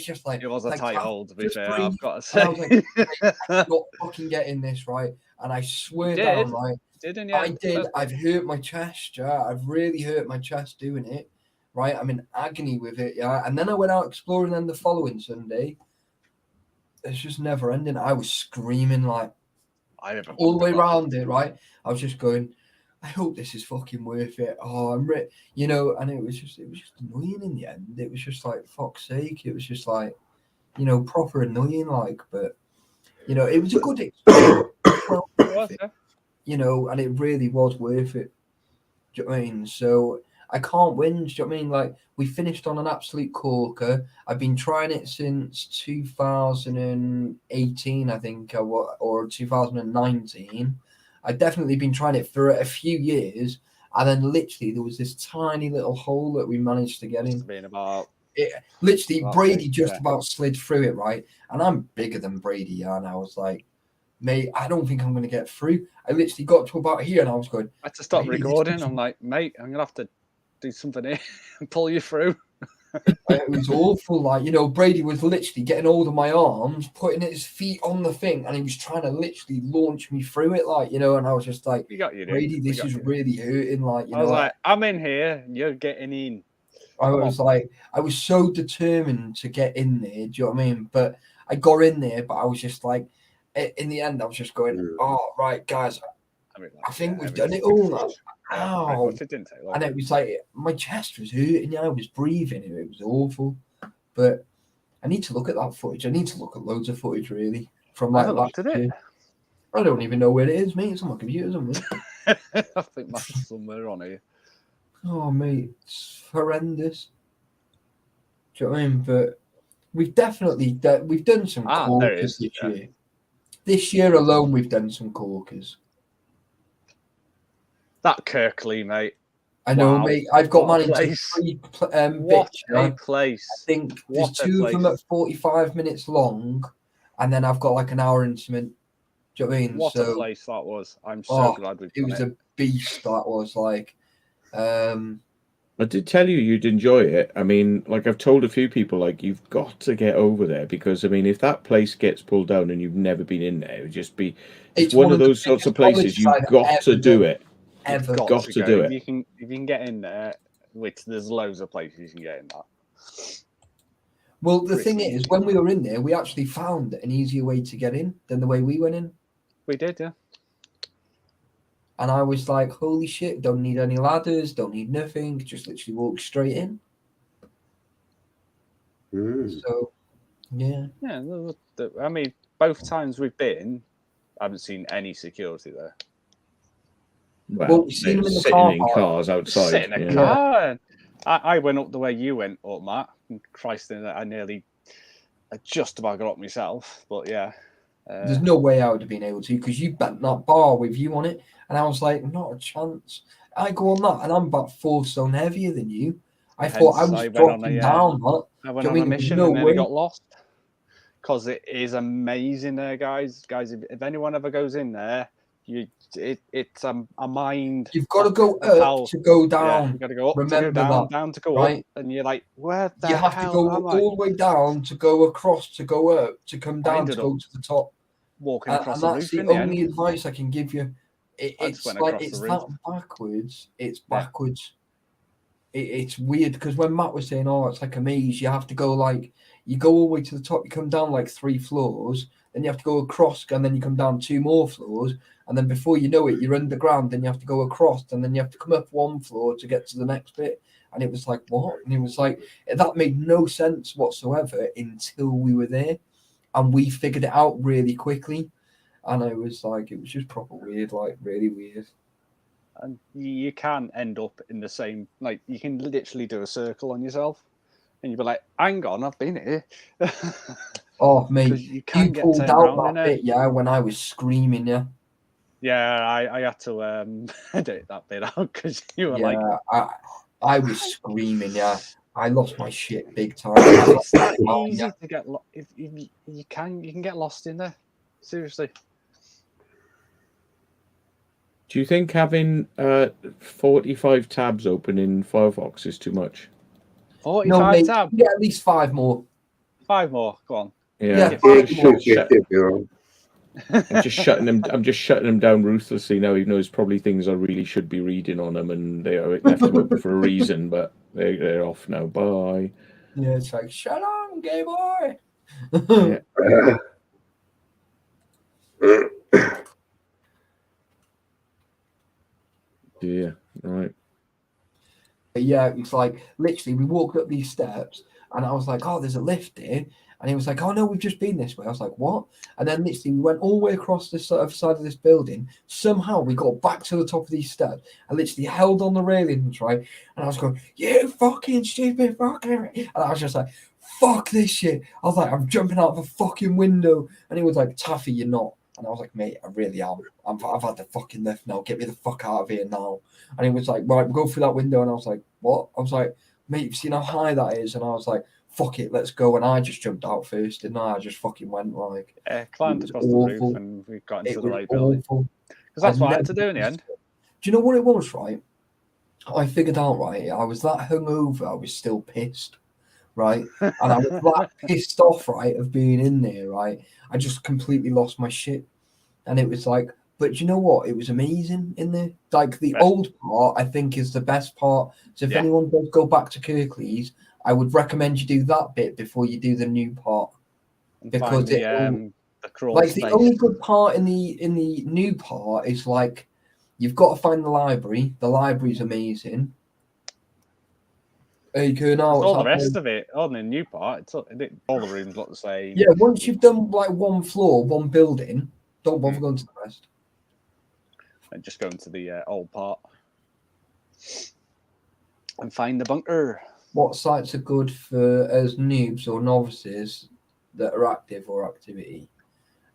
just like, it was a like, tight hole, to be just fair. breathe. I've got to And I was say, like, I cannot fucking get in this, right? And I swear You down, did. right? didn't you? I did. I've hurt my chest, yeah. I've really hurt my chest doing it, right? I'm in agony with it, yeah. And then I went out exploring then the following Sunday. It's just never ending. I was screaming like all the way around it, right? I was just going, I hope this is fucking worth it. Oh, I'm you know, and it was just annoying in the end. It was just like, fuck's sake. It was just like, you know, proper annoying, like, but you know, it was a good experience. You know, and it really was worth it. Do you know what I mean? So I can't win. Do you know what I mean? Like, we finished on an absolute corker. I've been trying it since 2018, I think, or 2019. I've definitely been trying it for a few years. And then literally there was this tiny little hole that we managed to get in. Literally, Brady just about slid through it, right? And I'm bigger than Brady, yeah, and I was like, mate, I don't think I'm going to get through. I literally got to about here and I was going, I had to stop recording. I'm like, mate, I'm going to have to do something here and pull you through. It was awful. Like, you know, Brady was literally getting hold of my arms, putting his feet on the thing, and he was trying to literally launch me through it, like, you know, and I was just like, Brady, this is really hurting. Like, you know, I was like, I'm in here and you're getting in. I was so determined to get in there. Do you know what I mean? But I got in there, but I was just like, in the end, I was just going, oh, right, guys, I think we've done it all now. Ow. It didn't take long. And it was like, my chest was hurting. I was breathing. It was awful. But I need to look at that footage. I need to look at loads of footage, really. From like last year. I don't even know where it is, mate. It's on my computer somewhere. I think that's somewhere on here. Oh, mate, it's horrendous. Do you know what I mean? But we've definitely we've done some corkers this year. This year alone, we've done some corkers. That Kirkley, mate. I know, mate. I've got mine into 3 what bits. A place. I think there's 2 of them at 45 minutes long, and then I've got like an hour and something. Do you know what I mean? What a place that was. I'm so glad we've done it. It was a beast, that was like. I did tell you you'd enjoy it. I mean, like I've told a few people, like you've got to get over there because I mean, if that place gets pulled down and you've never been in there, it would just be. It's one of those sorts of places you've got to do it. Ever got to do it. If you can get in there, which there's loads of places you can get in that. Well, the thing is, when we were in there, we actually found an easier way to get in than the way we went in. We did, yeah. And I was like, holy shit, don't need any ladders, don't need nothing, just literally walk straight in. So, yeah. Yeah, I mean, both times we've been, I haven't seen any security there. Well, we've seen them in the car park. Cars outside. Sitting in a car. I went up the way you went up, Matt. And Christ, I just about got up myself. But yeah. There's no way I would have been able to because you bent that bar with you on it. And I was like, not a chance. I go on that and I'm about 4 stone heavier than you. I thought I was dropping down. I went on a mission and then I got lost. Because it is amazing there, guys. Guys, if anyone ever goes in there, it's a mind. You've got to go of up to go Yeah, down. you got to go up Remember to go down, that, down to go right? up, and you're like, where the You have to hell go am I? all the way down to go across to go up to come I down ended to go up to the top. walking And across the that's roof the in the only end. advice I can give you. I just It's went like across it's the that roof. backwards. It's Yeah. backwards. It's weird because when Matt was saying, "Oh, it's like a maze," you have to go like you go all the way to the top. You come down like 3 floors, then you have to go across, and then you come down 2 more floors, and then before you know it, you're underground. Then you have to go across, and then you have to come up 1 floor to get to the next bit. And it was like, what? And it was like that made no sense whatsoever until we were there, and we figured it out really quickly. And I was like, it was just proper weird, like really weird. And you can end up in the same, like, you can literally do a circle on yourself, and you'll be like, hang on, I've been here. Oh, mate, 'Cause you can get pulled turned out around in that there. bit, yeah, when I was screaming, yeah. Yeah, I had to edit that bit out because you were like, Yeah, I was screaming, yeah. I lost my shit big time. it's that easy to get lost. If you can get lost in there. Seriously. Do you think having 45 tabs open in Firefox is too much? 45 No, mate, tab. yeah, at least 5 more. 5 more. Go on. Yeah, Give five it a more. shot. I'm just shutting them. I'm just shutting them down ruthlessly now. Even though there's probably things I really should be reading on them, and they left them open for a reason. But they're off now. Bye. Yeah, it's like, shut up, gay boy. Yeah. Yeah. Right. But yeah, it's like literally we walked up these steps and I was like, oh, there's a lift here. And he was like, oh no, we've just been this way. I was like, what? And then literally we went all the way across this sort of side of this building. Somehow we got back to the top of these steps. I literally held on the railings, right? And I was going, you fucking stupid fucking. And I was just like, fuck this shit. I was like, I'm jumping out of a fucking window. And he was like, Taffy, you're not. And I was like, mate, I really am. I've had the fucking lift now. Get me the fuck out of here now. And he was like, right, we'll go through that window. And I was like, what? I was like, mate, you've seen how high that is? And I was like, fuck it, let's go. And I just jumped out first, didn't I? I just fucking went like, climbed across the roof and we got into the right building. Because that's what I had to do in the end. Do you know what it was, right? I figured out, right? I was that hungover, I was still pissed, right? And I was that pissed off, right, of being in there, right? I just completely lost my shit. And it was like, but you know what? It was amazing in there. Like the old part, I think, is the best part. So if anyone does go back to Kirklees, I would recommend you do that bit before you do the new part. Because the crawl like space. the only good part in the new part is like you've got to find the library. The library's amazing. Hey, Colonel, all the rest of it on the new part, all the rooms look the same. Yeah, once you've done like one floor, one building, don't bother going to the rest. And just go into the old part and find the bunker. What sites are good for as noobs or novices that are active or activity?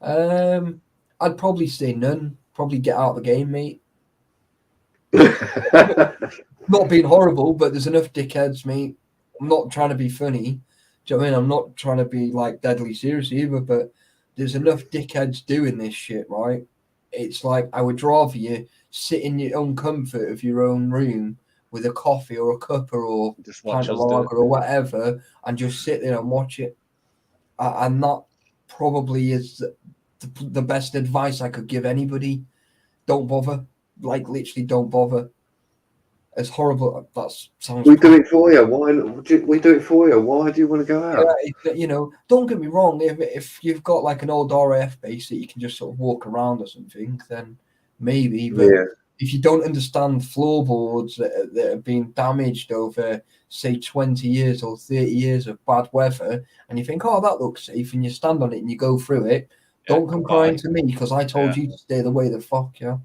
I'd probably say none. Probably get out of the game, mate. Not being horrible, but there's enough dickheads, mate. I'm not trying to be funny. Do you know what I mean? I'm not trying to be like deadly serious either, but there's enough dickheads doing this shit, right? It's like I would rather you sit in your own comfort of your own room with a coffee or a cuppa or just watch us lager or whatever, and just sit there and watch it. And that probably is the best advice I could give anybody. Don't bother. Like literally, don't bother. As horrible that sounds. We do it for you. Why? We do it for you. Why do you want to go out? Yeah, you know, don't get me wrong. If you've got like an old RAF base that you can just sort of walk around or something, then maybe. But if you don't understand floorboards that have been damaged over, say, 20 years or 30 years of bad weather, and you think, oh, that looks safe, and you stand on it and you go through it, don't come crying to me because I told you to stay the way the fuck, yeah.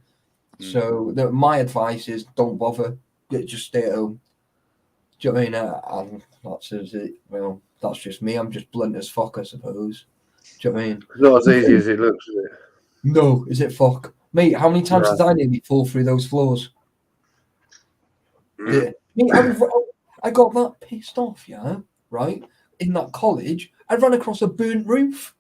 So my advice is don't bother. Just stay at home. Do you know what I mean? Well, that's just me. I'm just blunt as fuck, I suppose. Do you know what I mean? It's not as easy as it looks, is it? No, is it fuck? Mate, how many times did I nearly fall through those floors? Yeah. Mate, I got that pissed off, yeah, right? In that college, I ran across a burnt roof.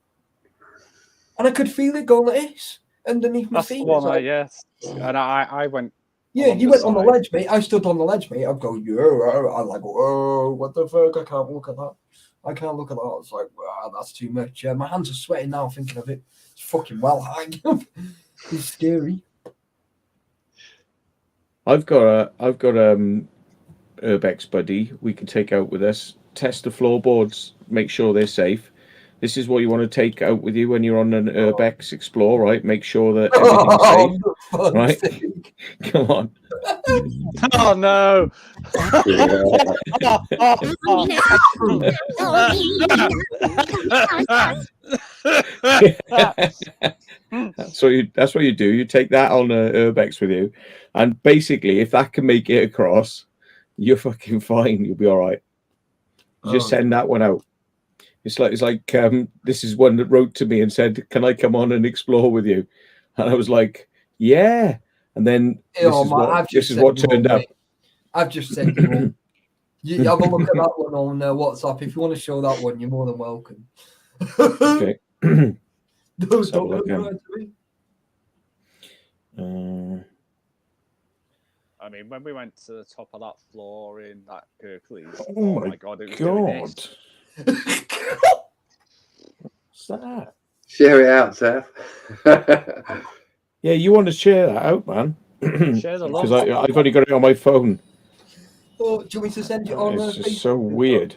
And I could feel it going like this. underneath my That's feet. the one. It's like, Yes, and I went. yeah, along you the went on the side. ledge, mate. I stood on the ledge, mate. I'm going, yeah. I'm like, whoa, what the fuck? I can't look at that. I can't look at that. It's like, wow, that's too much. My hands are sweating now thinking of it. It's fucking well high. It's scary. I've got Urbex buddy we can take out with us. Test the floorboards, make sure they're safe. This is what you want to take out with you when you're on an Urbex Explore, right? Make sure that everything's safe, for fuck's right? sake. Come on. Oh no! That's what you do. You take that on a Urbex with you, and basically, if that can make it across, you're fucking fine. You'll be all right. You just send that one out. It's like this is one that wrote to me and said, "Can I come on and explore with you?" And I was like, "Yeah." And then this is what turned up. I've just said you all. You have a look at that one on WhatsApp. If you want to show that one, you're more than welcome. Okay. Those don't look, look right to me. I mean, when we went to the top of that floor in that Kirklees, Oh my god, it was doing this. What's that? Share it out, Seth. Yeah, you want to share that out, man? Share the Because love. I've only got it on my phone. Oh, do you want me to send it on? It's just Facebook so as well? weird.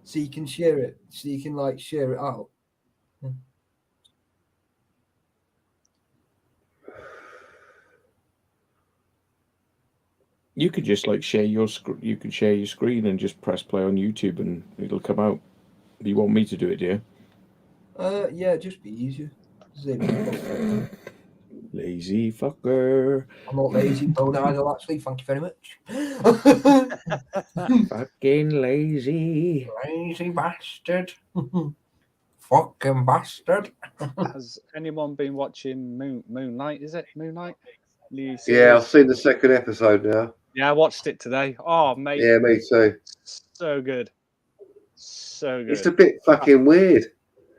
So you can share it. So you can like share it out. You could just like share your you could share your screen and just press play on YouTube and it'll come out. You want me to do it, do you? Yeah, just be easier. Lazy fucker. I'm not lazy, don't idle actually. Thank you very much. Fucking lazy. Lazy bastard. Fucking bastard. Has anyone been watching Moonlight? Is it Moonlight? Yeah, I've seen the second episode now. Yeah, I watched it today. Oh, mate. Yeah, me too. So good. So good. It's a bit fucking weird.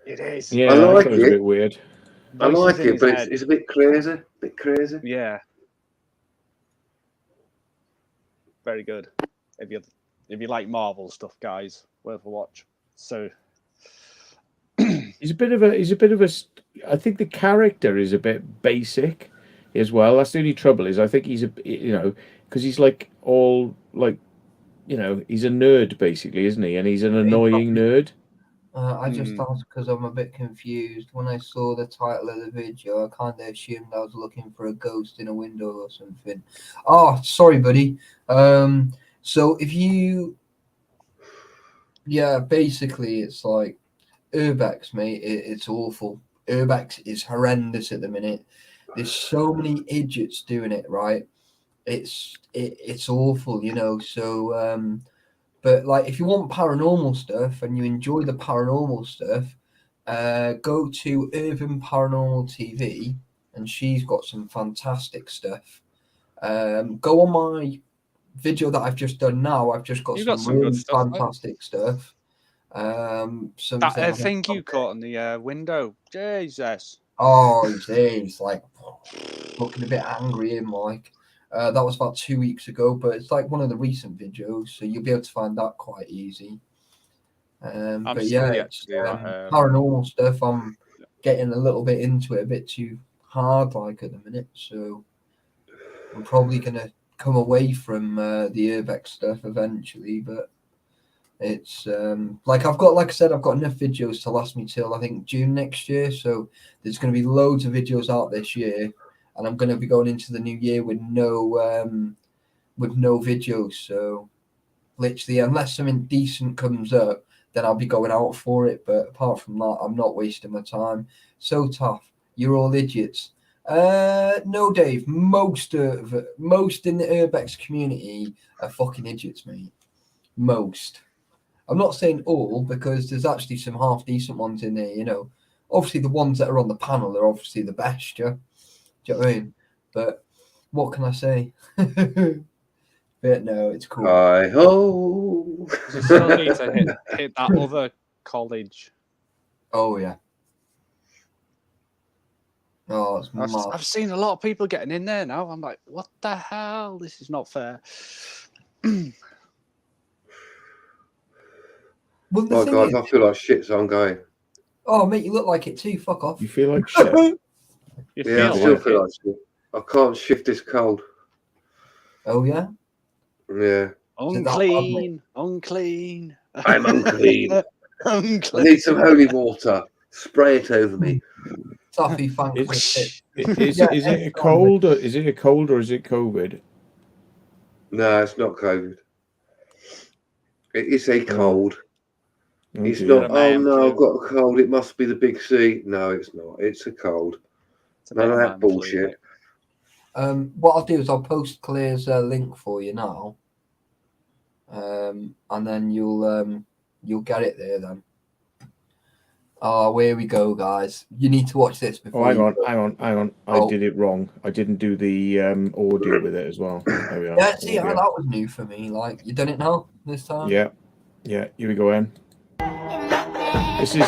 It is. Yeah, I like it was a it. bit weird. I like Voices in it, but his it's a bit crazy. Bit crazy. Yeah. Very good. If you like Marvel stuff, guys, worth a watch. So he's a bit of a I think the character is a bit basic as well. That's the only trouble is I think he's because he's like all like he's a nerd basically, isn't he? And he's an annoying nerd. I just asked because I'm a bit confused. When I saw the title of the video, I kind of assumed I was looking for a ghost in a window or something. Oh, sorry, buddy. So if you, basically it's like Urbex, mate. It's awful. Urbex is horrendous at the minute. There's so many idiots doing it, right? It's awful, So, but like, if you want paranormal stuff and you enjoy the paranormal stuff, go to Urban Paranormal TV, and she's got some fantastic stuff. Go on my video that I've just done now. I've just got some really good stuff, fantastic stuff. that thing you caught in the window, Jesus. Oh, he's like looking a bit angry, Mike. That was about 2 weeks ago, but it's like one of the recent videos, so you'll be able to find that quite easy. But yeah, it's, paranormal stuff. I'm getting a little bit into it, a bit too hard, like at the minute. So I'm probably gonna come away from the Urbex stuff eventually. But it's like I said, I've got enough videos to last me till I think June next year. So there's going to be loads of videos out this year. And I'm going to be going into the new year with no videos. So literally, unless something decent comes up, then I'll be going out for it. But apart from that, I'm not wasting my time. So tough. You're all idiots. No, Dave. Most in the Urbex community are fucking idiots, mate. Most. I'm not saying all, because there's actually some half decent ones in there. Obviously the ones that are on the panel are obviously the best, yeah. Do you know what I mean? But what can I say? But no, it's cool. Hi ho. You still need to hit that other college. Oh yeah. Oh, it's mad. I've seen a lot of people getting in there now. I'm like, what the hell? This is not fair. Well, the Oh, thing guys, is, I feel like shit, so I'm going. oh, mate, you look like it too. Fuck off. You feel like shit. You Yeah, I feel still like feel it. like shit. I can't shift this cold. Oh yeah. Yeah. Is it that bad, mate? Unclean, unclean. I'm unclean. I Unclean. need some holy water. Spray it over me. Taffy, thanks for the tip. Is Yeah, it a anytime, cold or is it a cold or is it COVID? No, it's not COVID. It is a cold. It's Okay. not, Bit of oh man no, flu. I've got a cold. It must be the big C. No, it's not. It's a cold. It's a None bit of of that man flu, bullshit. What I'll do is I'll post Claire's link for you now, and then you'll get it there then. Oh, here we go, guys. You need to watch this Oh, before. hang you on, go. hang on. Oh. I did it wrong. I didn't do the audio with it as well. There we are. Yeah, see, Audio. that was new for me. Like, you done it now this time? Yeah. Here we go, Em.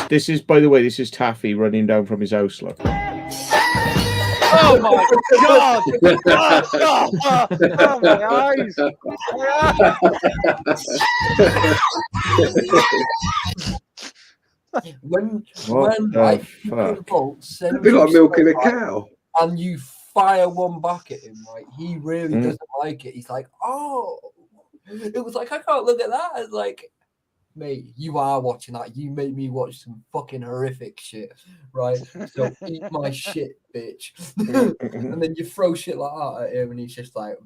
This is by the way, this is Taffy running down from his house. Look. Oh my god! Oh my eyes! When the like fuck? Bolt sends It'd be like you milking a stuff, cow. and you fire one back at him, right? He really doesn't like it. He's like, "Oh, it was like I can't look at that." It's like, mate, you are watching that. You made me watch some fucking horrific shit, right? So eat my shit, bitch. And then you throw shit like that at him, and he's just like,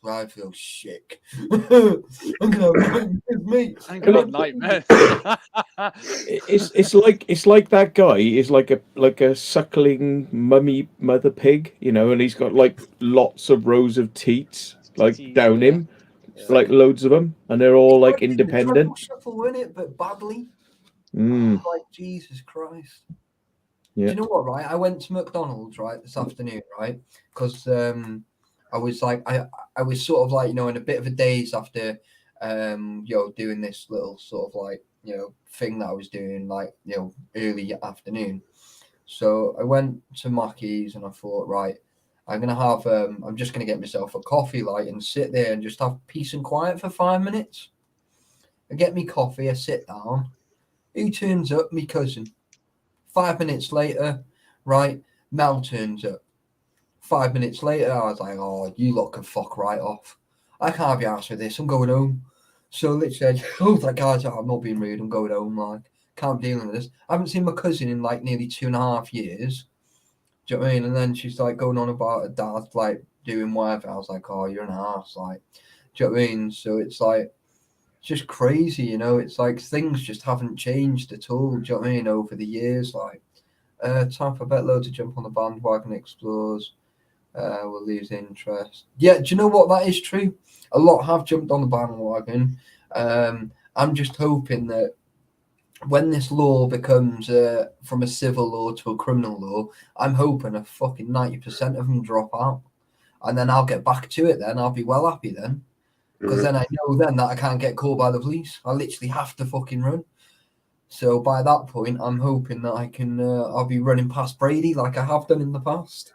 I feel sick. I'm gonna have me. I'm gonna have nightmare. It's like that guy is like a suckling mummy mother pig, you know, and he's got like lots of rows of teats like down him, like loads of them, and they're all like independent. Shuffle in it, but badly. Mm. Like Jesus Christ. Yeah. Do you know what? Right, I went to McDonald's right this afternoon, right, because I was like, I was sort of like, you know, in a bit of a daze after, doing this little sort of like, you know, thing that I was doing, like, you know, early afternoon. So I went to Mackey's and I thought, right, I'm gonna have, I'm just gonna get myself a coffee, like, and sit there and just have peace and quiet for 5 minutes. I get me coffee, I sit down. Who turns up? Me cousin. 5 minutes later, right, Mel turns up. 5 minutes later, I was like, oh, you lot can fuck right off. I can't be arsed with this. I'm going home. So literally, I was like, guys, I'm not being rude. I'm going home. Like, can't be dealing with this. I haven't seen my cousin in like nearly 2.5 years. Do you know what I mean? And then she's like going on about her dad, like doing whatever. I was like, oh, you're an arse. Like, do you know what I mean? So it's like, it's just crazy, you know? It's like things just haven't changed at all. Do you know what I mean? Over the years, like, time for Betlow to jump on the bandwagon explores. Will lose interest. Yeah, do you know what? That is true. A lot have jumped on the bandwagon. I'm just hoping that when this law becomes from a civil law to a criminal law, I'm hoping a fucking 90% of them drop out. And then I'll get back to it then. I'll be well happy then. Because then I know then that I can't get caught by the police. I literally have to fucking run. So by that point, I'm hoping that I can, I'll be running past Brady like I have done in the past.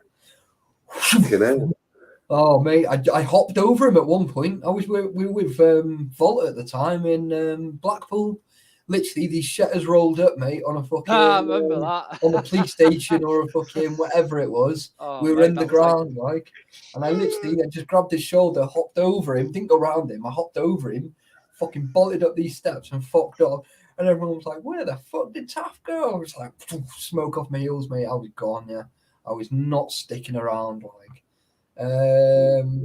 Oh mate, I hopped over him at one point. We were with Volta at the time in Blackpool. Literally, these shutters rolled up, mate, on a fucking I remember that. on the police station or a fucking whatever it was. Oh, we were mate, in the that was like- ground, like, and I literally just grabbed his shoulder, hopped over him, didn't go around him. I hopped over him, fucking bolted up these steps and fucked off. And everyone was like, "Where the fuck did Taff go?" I was like, "Smoke off my heels, mate." I was gone. Yeah, I was not sticking around. Like,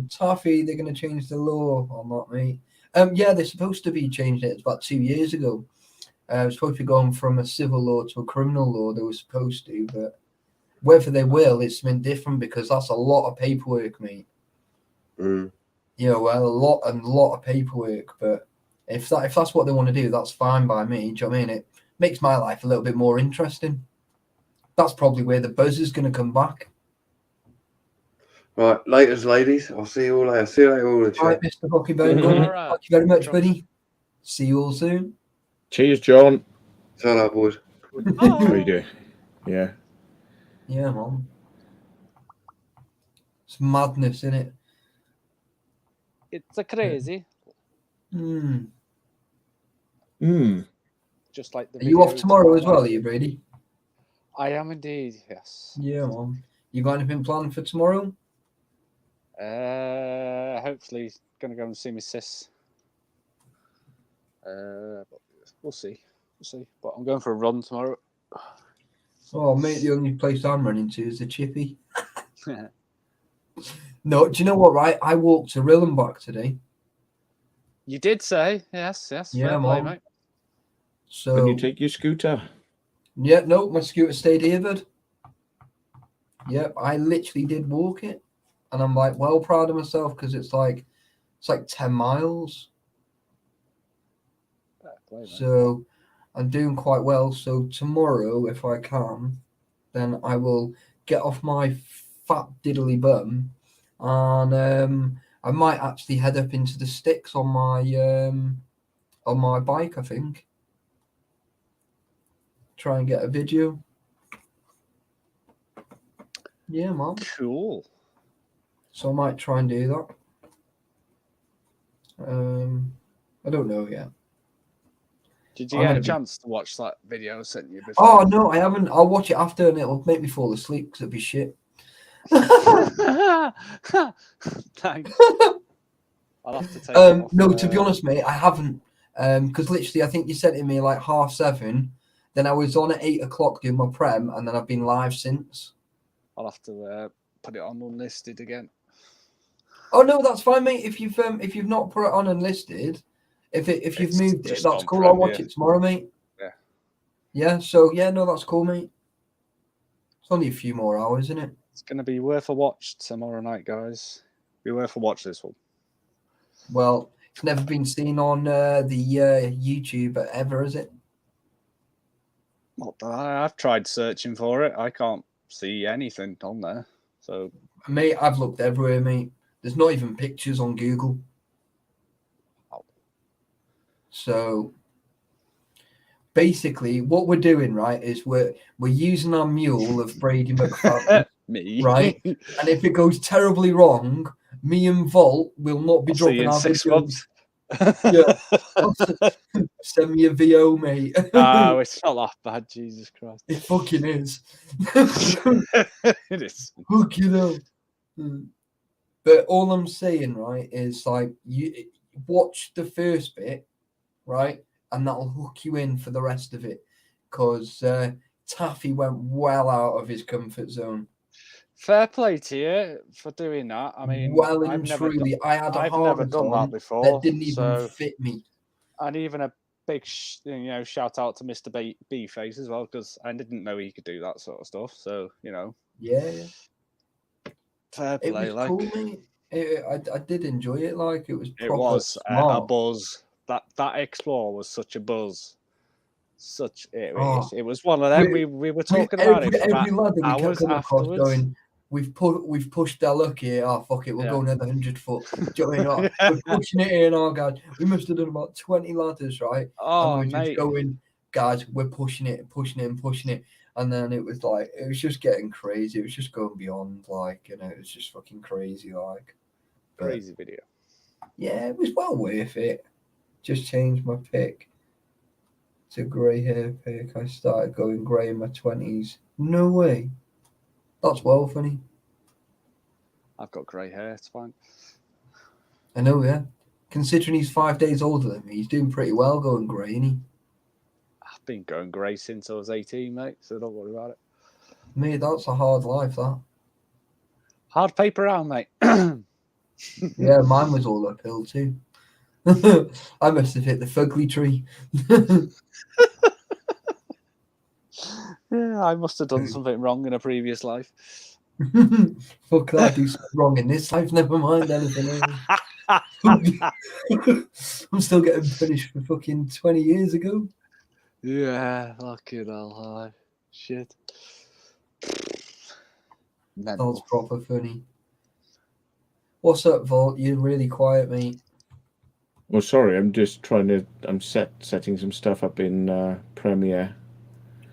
Taffy, they're going to change the law on that, mate. Yeah, they're supposed to be changing it. It's about 2 years ago. It's supposed to be going from a civil law to a criminal law. They were supposed to, but whether they will, it's been different because that's a lot of paperwork, mate. You know, well, a lot of paperwork. But if that's what they want to do, that's fine by me. Do you know what I mean? It makes my life a little bit more interesting. That's probably where the buzz is going to come back. Right, laters, ladies. I'll see you all later. See you later, all the chat. All right, Mr. Bucky Bengal. Right. Thank you very much, buddy. See you all soon. Cheers, John. Ta-ra, boys. How you doing? Yeah. Yeah, man. It's madness, isn't it? It's a crazy. Mm. Just like the. Are you off video tomorrow as well, night. are you, Brady? I am indeed. Yes. Yeah, man. You got anything planned for tomorrow? Hopefully, gonna go and see my sis. But we'll see. We'll see. But I'm going for a run tomorrow. Oh, mate, the only place I'm running to is the Chippy. No, do you know what, right? I walked to Rillenbach today. You did say yes. Yeah, Fair play, man. mate. So, When you take your scooter. yeah, no, my scooter stayed here, bud. Yep, I literally did walk it. And I'm like, well proud of myself because it's like 10 miles. Fair play, mate. So I'm doing quite well. So tomorrow, if I can, then I will get off my fat diddly bum, and I might actually head up into the sticks on my bike. I think try and get a video. Yeah, man. Cool. So I might try and do that. I don't know yet. Did you I'm get gonna a be- chance to watch that video I sent you before? Oh no, I haven't. I'll watch it after, and it'll make me fall asleep because it'll be shit. Thanks. I'll have to take it off, No, to be honest, mate, I haven't. Because literally, I think you sent it me like 7:30. Then I was on at 8 o'clock doing my prem, and then I've been live since. I'll have to put it on unlisted again. Oh no, that's fine, mate. If you've not put it on unlisted, if you've It's moved it, just that's on cool. I'll Prem, watch yeah. it tomorrow, mate. Yeah. Yeah. So yeah, no, that's cool, mate. It's only a few more hours, isn't it? It's going to be worth a watch tomorrow night, guys. Be worth a watch, this one. Well, it's never been seen on the YouTube ever, is it? Not that I've tried searching for it. I can't see anything on there. So, Mate, I've looked everywhere, mate. There's not even pictures on Google. Oh. So basically, what we're doing, right, is we're using our mule of Brady McFadden, me. right? And if it goes terribly wrong, me and Volt will not be I'll see you dropping in our 6 videos. months. Yeah. Send me a VO, mate. Oh, it's not that bad, Jesus Christ. It fucking is. It is. Fucking hell. But all I'm saying, right, is like you watch the first bit, right, and that'll hook you in for the rest of it. Because Taffy went well out of his comfort zone. Fair play to you for doing that. I mean, well I've and never truly, I had a I've never harness done on that before. that didn't even so, fit me. and even a big, shout out to Mr. B Face as well, because I didn't know he could do that sort of stuff. So, Yeah. fair It play. was Like, cool, mate. I did enjoy it. Like it was it proper was a smart. buzz. That Explorer was such a buzz. Oh. It was one of them. We were talking about it for every lad that we kept hours coming across afterwards. going, we've pushed our luck here. Oh fuck it, we'll go another 100 foot. Do you know what I mean? We're pushing it in, oh god. We must have done about 20 ladders, right? Oh, and we were mate. just going, guys, we're pushing it. And then it was just getting crazy. It was just going beyond, it was just fucking crazy, like. But, Crazy video. yeah, it was well worth it. Just changed my pick to grey hair pick. I started going grey in my 20s. No way. That's well funny. I've got grey hair. It's fine. I know, yeah. Considering he's 5 days older than me, he's doing pretty well going grey, isn't he? I've been going grey since I was 18, mate. So don't worry about it. Mate, that's a hard life, that. Hard paper round, mate. Yeah, mine was all uphill too. I must have hit the fugly tree. Yeah, I must have done something wrong in a previous life. Fuck that, I do something wrong in this life, never mind anything else. I'm still getting punished for fucking 20 years ago. Yeah, fucking hell, shit. That was proper funny. What's up, Volt? You're really quiet, mate. Well, sorry, I'm just setting some stuff up in Premiere.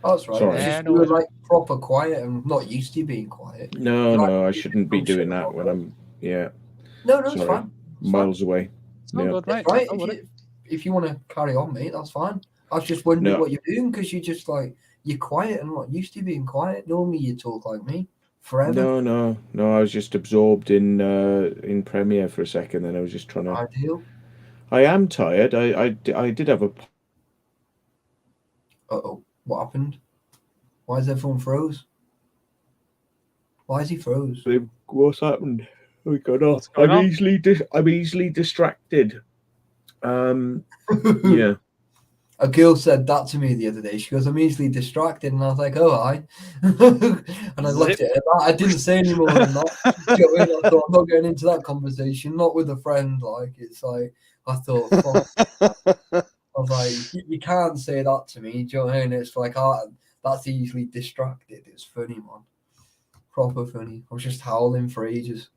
That's right. Sorry. It's Yeah, just no you were worries. like proper quiet and not used to being quiet. No, Like, no, I shouldn't be oh, shit, doing that not when good. I'm, yeah, No, it's sorry, fine. It's fine. miles away. It's all Yeah. good, mate. It's right. Don't worry. If you want to carry on, mate, that's fine. I was just wondering No. what you're doing because you're just like you're quiet and not used to being quiet. Normally you talk like me forever. No. I was just absorbed in Premiere for a second, and I was just trying to. Ideal. I am tired. I did have a. Uh-oh. What happened? Why is everyone froze? Why is he froze? What's happened? Oh God! What's going on? I'm easily distracted. Yeah. A girl said that to me the other day. She goes, "I'm easily distracted," and I was like, "Oh, hi." And I left Zip. it at that. I didn't say any more than that. Do you know what I mean? I thought I'm not going into that conversation. Not with a friend. Like it's like I thought. Fuck. I was like, you can't say that to me. Do you know what I mean? It's like, that's easily distracted. It's funny, man. Proper funny. I was just howling for ages.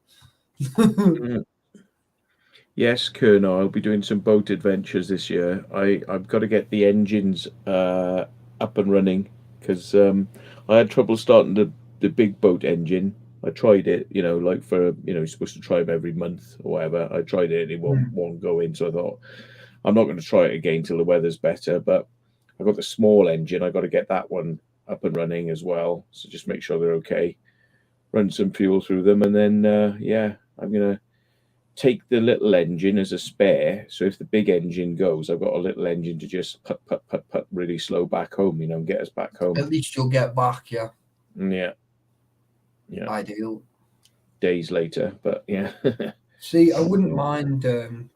Yes, Colonel, I'll be doing some boat adventures this year. I've got to get the engines up and running because I had trouble starting the big boat engine. I tried it, like for, you're supposed to try them every month or whatever. I tried it and it won't go in. So I thought, I'm not going to try it again till the weather's better. But I've got the small engine. I got to get that one up and running as well. So just make sure they're okay. Run some fuel through them. And then, I'm going to take the little engine as a spare. So if the big engine goes, I've got a little engine to just put really slow back home, and get us back home. At least you'll get back, yeah. Yeah. Ideal. Days later, but yeah. See, I wouldn't mind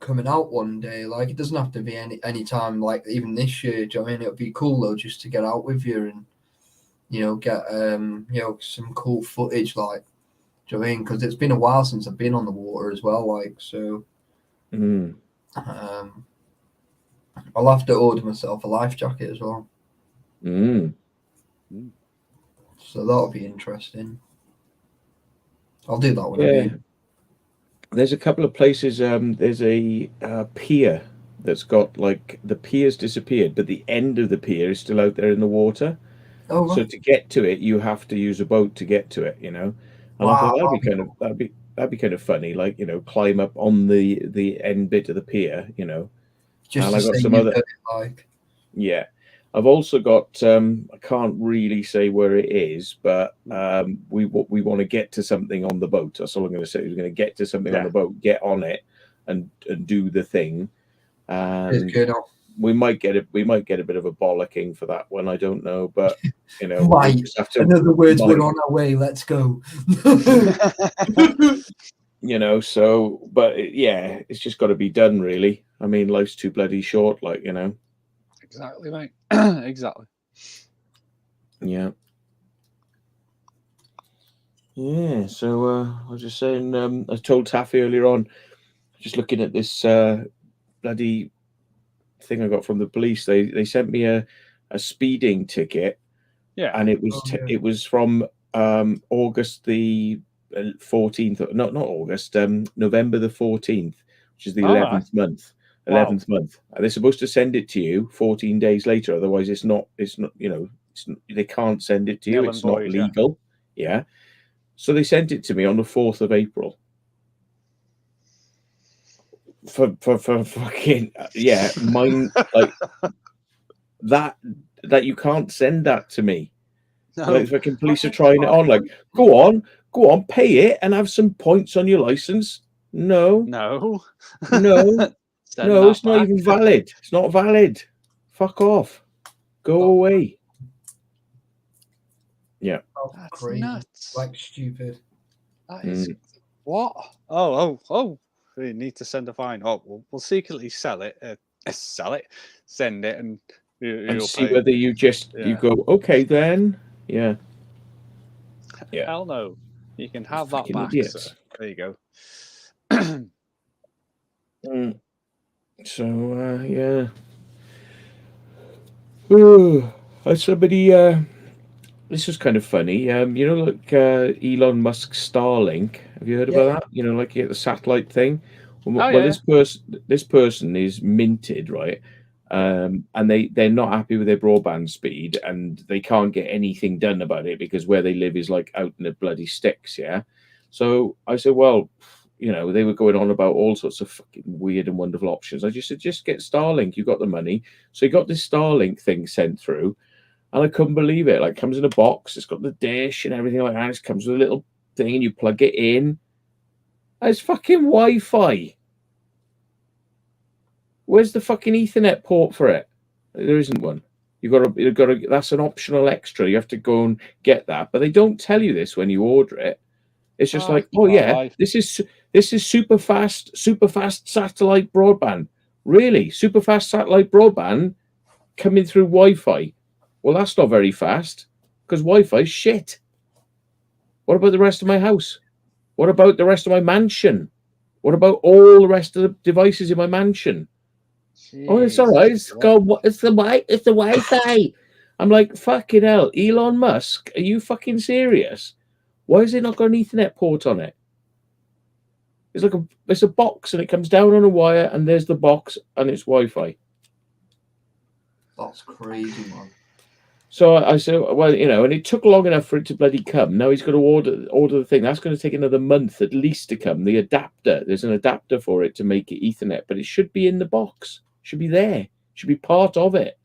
coming out one day. Like, it doesn't have to be any time, like even this year. Do you know what I mean? It would be cool though, just to get out with you and get some cool footage. Like, do you know what I mean? Because it's been a while since I've been on the water as well. Like, so I'll have to order myself a life jacket as well. So that'll be interesting. I'll do that one. Yeah. There's a couple of places. There's a pier that's got like the pier's disappeared, but the end of the pier is still out there in the water. Oh, right. So to get to it, you have to use a boat to get to it. And I thought that'd be kind of funny, like climb up on the end bit of the pier. Just and to I got say some you've other. done it, like. Yeah. I've also got. I can't really say where it is, but we want to get to something on the boat. That's all I'm going to say. We're going to get to something on the boat, get on it, and do the thing. And we might get a bit of a bollocking for that one. I don't know, but Might. we just have to. In other words, we're on our way. Let's go. So, but it's just got to be done, really. I mean, life's too bloody short, like. Exactly, mate. Exactly. Yeah. Yeah. So I was just saying. I told Taffy earlier on. Just looking at this bloody thing I got from the police. They sent me a speeding ticket. Yeah. And it was it was from August the 14th. Not August. November the 14th, which is the 11th month. 11th month. They're supposed to send it to you 14 days later. Otherwise, it's not. They can't send it to you. It's not legal. Yeah. So they sent it to me on the 4th of April. For fucking mine, like that you can't send that to me. No. Like fucking police are trying it on. Like, go on, pay it and have some points on your license. No. No, it's not even valid. It's not valid. Fuck off. Go away. Yeah. That's crazy. nuts. Like stupid. That is what? Oh. We need to send a fine. Oh, we'll secretly sell it. Send it, and you'll see pay. whether you just you go okay then. Yeah. Hell no. You can have that back. Idiots. Sir. There you go. So yeah. Ooh, somebody. This was kind of funny. Like Elon Musk's Starlink. Have you heard about that? Like the satellite thing. Well, this person is minted, right? and they're not happy with their broadband speed, and they can't get anything done about it because where they live is like out in the bloody sticks. Yeah. So I said, well, you know, they were going on about all sorts of fucking weird and wonderful options. I just said, just get Starlink. You got the money. So he got this Starlink thing sent through, and I couldn't believe it. Like, it comes in a box. It's got the dish and everything like that. It comes with a little thing, and you plug it in. It's fucking Wi-Fi. Where's the fucking Ethernet port for it? There isn't one. You've got to. That's an optional extra. You have to go and get that, but they don't tell you this when you order it. It's just like, oh yeah, this is super fast satellite broadband. Really, super fast satellite broadband coming through Wi-Fi. Well, that's not very fast because Wi-Fi is shit. What about the rest of my house? What about the rest of my mansion? What about all the rest of the devices in my mansion? Jeez. Oh, it's all right. It's the Wi-Fi. I'm like, fucking hell, Elon Musk, are you fucking serious? Why has it not got an Ethernet port on it? It's a box and it comes down on a wire, and there's the box and it's Wi-Fi. That's crazy, man. So I said, well, you know, and it took long enough for it to bloody come. Now he's got to order the thing. That's going to take another month at least to come. The adapter, there's an adapter for it to make it Ethernet, but it should be in the box. It should be there. It should be part of it.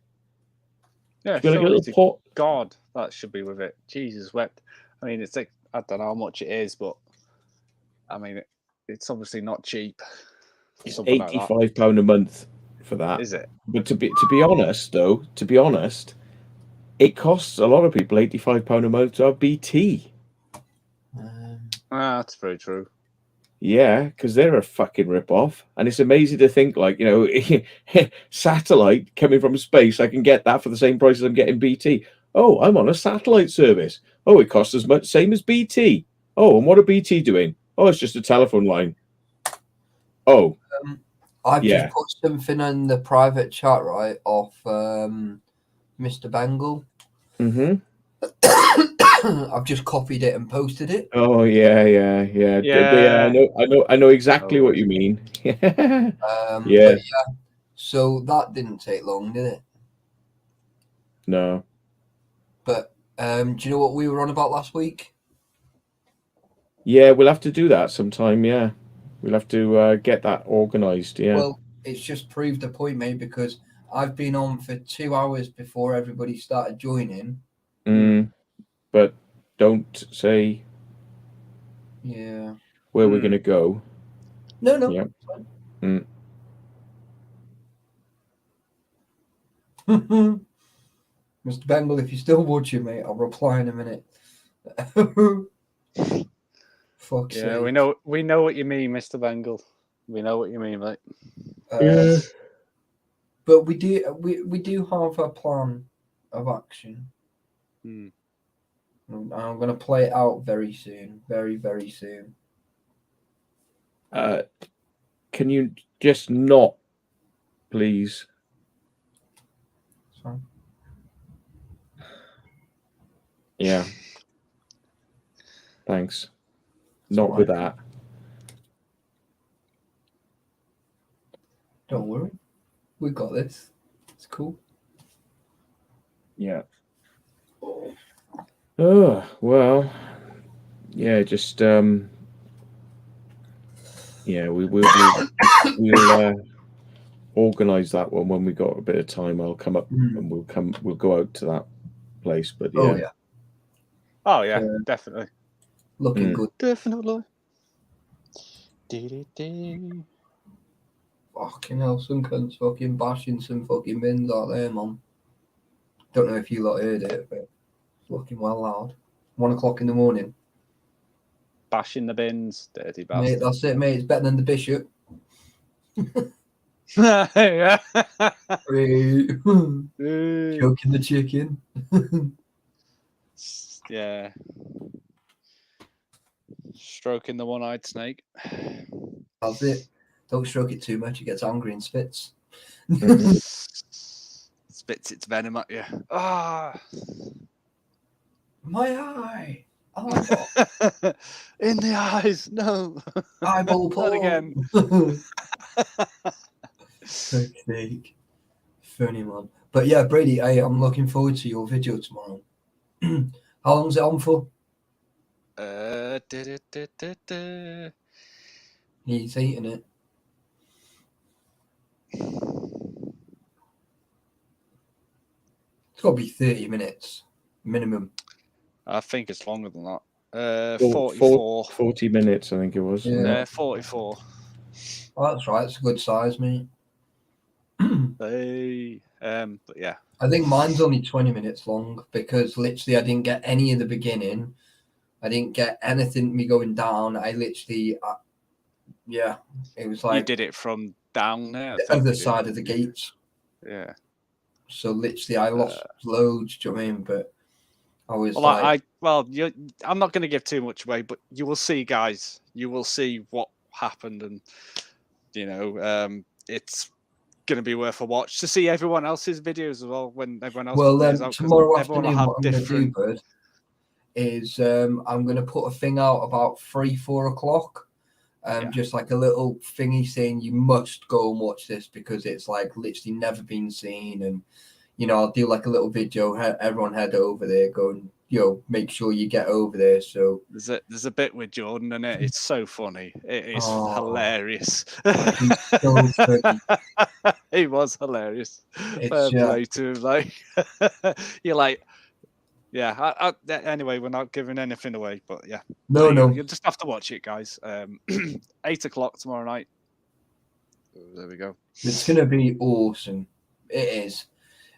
Yeah, like a little port. God, that should be with it. Jesus wept. I mean, it's like, I don't know how much it is, but I mean, it's obviously not cheap. It's £85 a month for that. Is it? But to be honest, though, it costs a lot of people £85 a month to have BT. That's very true. Yeah, because they're a fucking rip-off. And it's amazing to think, like, you know, satellite coming from space, I can get that for the same price as I'm getting BT. Oh, I'm on a satellite service. Oh, it costs as much, same as BT. Oh, and what are BT doing? Oh, it's just a telephone line. Oh. I've just put something in the private chat, right, off Mr. Bengal. Mm-hmm. I've just copied it and posted it. Oh yeah. I know exactly what you mean. Yeah. So that didn't take long, did it? No. But do you know what we were on about last week? Yeah, we'll have to do that sometime. Yeah, we'll have to get that organised. Yeah. Well, it's just proved a point, mate, because I've been on for 2 hours before everybody started joining. But don't say where we're going to go. No. Yeah. Mr. Bengal, if you're still watching, mate, I'll reply in a minute. Fuck's Yeah, sake. we know what you mean, Mr. Bengal. We know what you mean, mate. But we do have a plan of action. I'm going to play it out very soon. Very, very soon. Can you just not, please? Sorry. Yeah. Thanks. It's Not all with right. that. Don't worry. We got this. It's cool. Yeah. Oh, well. Yeah, just we'll organize that one when we got a bit of time. I'll come up and we'll go out to that place. But yeah. Oh yeah, definitely. Looking good. Definitely. Fucking hell, some cunts fucking bashing some fucking bins out there, man. Don't know if you lot heard it, but it's looking well loud. 1 o'clock in the morning. Bashing the bins, dirty bastard. Mate, that's it, mate. It's better than the bishop. Yeah. Choking the chicken. Yeah. Stroking the one-eyed snake. That's it. Don't stroke it too much. It gets angry and spits. Spits its venom at you. Ah. My eye. In the eyes. No. Eyeball Not again. Snake. Funny, man. But yeah, Brady, I'm looking forward to your video tomorrow. How long's it on for? He's eating it. It's got to be 30 minutes minimum. I think it's longer than that. 40 minutes, I think it was. Yeah. 44. Oh, that's right. It's a good size, mate. But yeah. I think mine's only 20 minutes long because literally I didn't get any of the beginning. I didn't get anything me going down. I literally, yeah, it was like you did it from down there. the other side of the gates. Yeah. So literally, I lost loads. Do you know what I mean? But I was I'm not going to give too much away, but you will see, guys. You will see what happened, and it's going to be worth a watch to see everyone else's videos as well when everyone else. Well, plays out, tomorrow everyone afternoon, will have what I'm going to do, different. bud, is I'm going to put a thing out about 3-4 o'clock. Just like a little thingy saying you must go and watch this because it's like literally never been seen, and I'll do like a little video. Everyone head over there, go and make sure you get over there. So there's a bit with Jordan in it. It's so funny. It is hilarious. So funny. He was hilarious. It's to him, like you're like. Yeah. Anyway, we're not giving anything away, but yeah. No. You just have to watch it, guys. 8 o'clock tomorrow night. There we go. It's gonna be awesome. It is,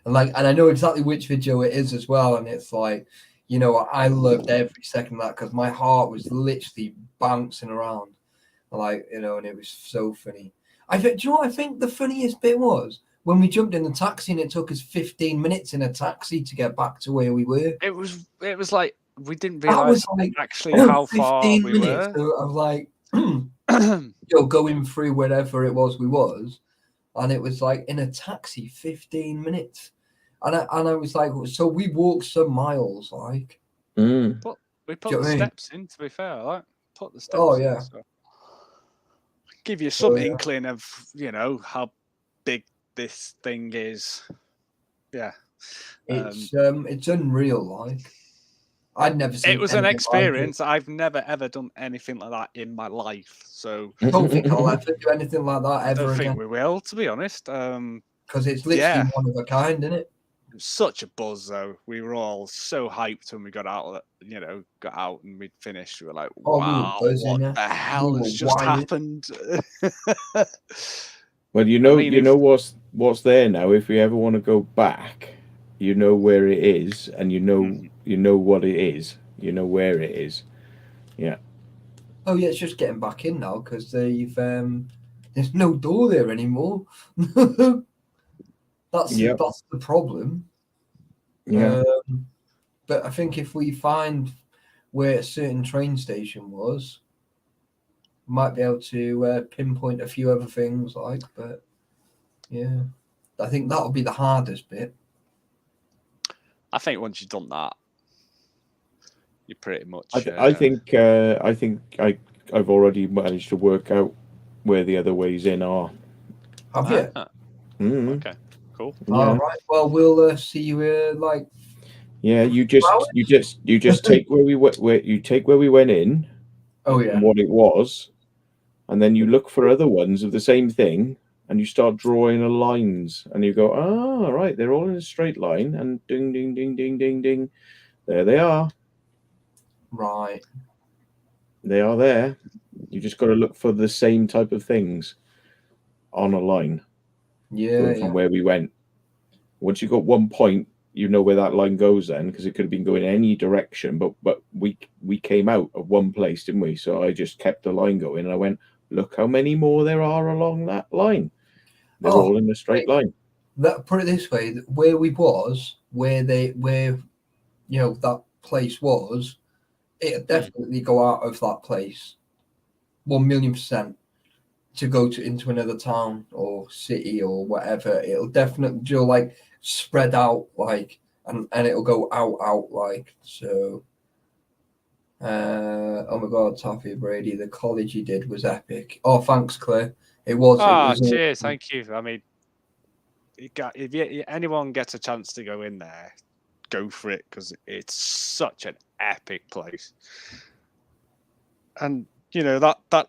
and I know exactly which video it is as well. And it's like, I loved every second of that because my heart was literally bouncing around, and it was so funny. Do you know what I think the funniest bit was? When we jumped in the taxi and it took us 15 minutes in a taxi to get back to where we were. It was like we didn't realize actually how far we were. So I was like, going through wherever it was we was, and it was like in a taxi 15 minutes. And I was like, so we walked some miles, like. But we put the steps in, to be fair, like put the steps in. So. Give you some inkling of, how big this thing is. Yeah. It's unreal, like. I'd never seen it was an experience. I've never ever done anything like that in my life. So I don't think I'll ever do anything like that ever again. I think we will, to be honest. Because it's literally one of a kind, isn't it? It was such a buzz though. We were all so hyped when we got out and we'd finished. We were like, wow, what the hell has just happened? Well, what's there now. If we ever want to go back, you know where it is, and you know what it is. You know where it is. Yeah. Oh yeah, it's just getting back in now because there's no door there anymore. That's the problem. Yeah. But I think if we find where a certain train station was, might be able to pinpoint a few other things, but yeah, I think that'll be the hardest bit. I think once you've done that, you're pretty much. I think I've already managed to work out where the other ways in are. Have you? Okay, cool. Yeah. All right. Well, we'll see you Yeah, you just take where we went in. Oh yeah. And what it was. And then you look for other ones of the same thing, and you start drawing the lines, and you go, all right, they're all in a straight line, and ding, ding, ding, ding, ding, ding. There they are. Right. They are there. You just got to look for the same type of things on a line. Yeah. From where we went. Once you got one point, you know where that line goes then, because it could have been going any direction, but we came out of one place, didn't we? So I just kept the line going, and I went, look how many more there are along that line. They're all in a straight line. Put it this way, where we was, where that place was, it'd definitely go out of that place 1,000,000% to go into another town or city or whatever. It'll definitely spread out and it'll go out so. Oh my God, Taffy Brady, the college you did was epic. Oh, thanks, Claire. It was. Cheers, thank you. I mean, if anyone gets a chance to go in there, go for it, because it's such an epic place. And that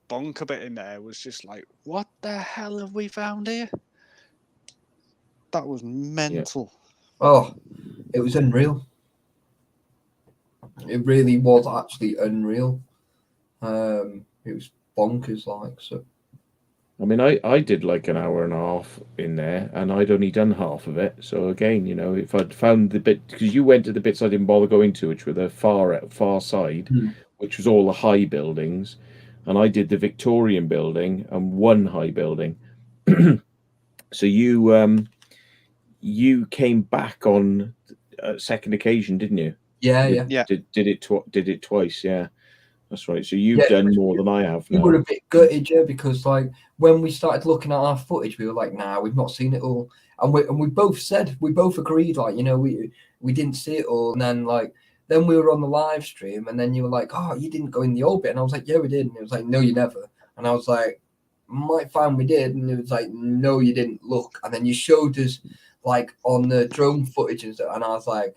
bunker bit in there was just like, what the hell have we found here? That was mental. Oh, it was unreal. It really was actually unreal. It was bonkers, like. So I mean, I did like an hour and a half in there, and I'd only done half of it. So again, if I'd found the bit, because you went to the bits I didn't bother going to, which were the far side, which was all the high buildings, and I did the Victorian building and one high building. So you came back on a second occasion, didn't you? Yeah. Did it twice? Yeah. That's right. So you've done more than I have now. We were a bit gutted, yeah, because like when we started looking at our footage, we were like, "Nah, we've not seen it all." And we both agreed, like, we didn't see it all. And then we were on the live stream, and then you were like, "Oh, you didn't go in the old bit," and I was like, "Yeah, we did." And it was like, "No, you never." And I was like, "Might find we did," and it was like, "No, you didn't look." And then you showed us like on the drone footage and stuff, and I was like,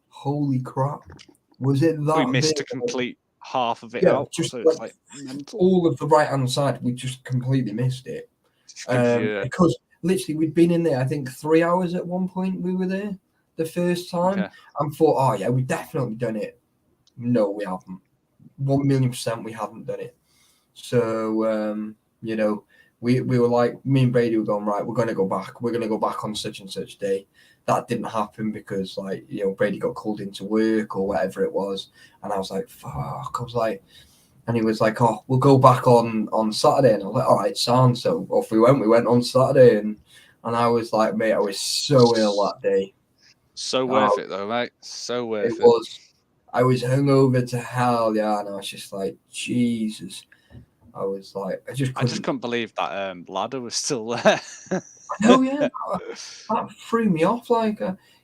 "Holy crap! Was it that?" We missed a complete half of it out. Just so it's like all of the right hand side, we just completely missed it. Because literally we'd been in there, I think 3 hours at one point. We were there the first time and thought, "Oh yeah, we've definitely done it." No, we haven't. 1,000,000% we haven't done it. So we were like, me and Brady were going, right, we're going to go back. We're going to go back on such and such day. That didn't happen because Brady got called into work or whatever it was. And I was like, fuck. I was like, and he was like, "Oh, we'll go back on Saturday." And I was like, "All right, sound." So off we went on Saturday. And I was like, mate, I was so ill that day. So worth it though, mate. So worth it. It was. I was hungover to hell, yeah. And I was just like, Jesus. I was like, I just couldn't believe that ladder was still there. No, yeah, that threw me off. Like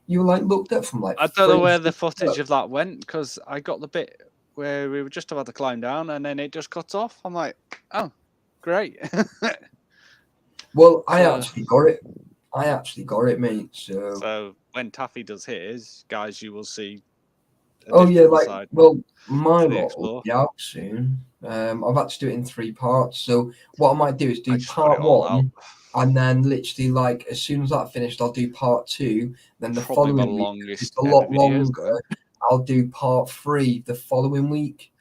you were like looked at from like. I don't know where the footage of that went, because I got the bit where we were just about to climb down and then it just cuts off. I'm like, oh, great. Well, I actually got it, mate. So when Taffy does his, guys, you will see. Oh yeah, like my lot will be out soon. I've had to do it in 3 parts. So what I might do is do part 1. And then literally, like, as soon as that finished, I'll do part 2. Then the following week, it's a lot longer. I'll do part 3 the following week.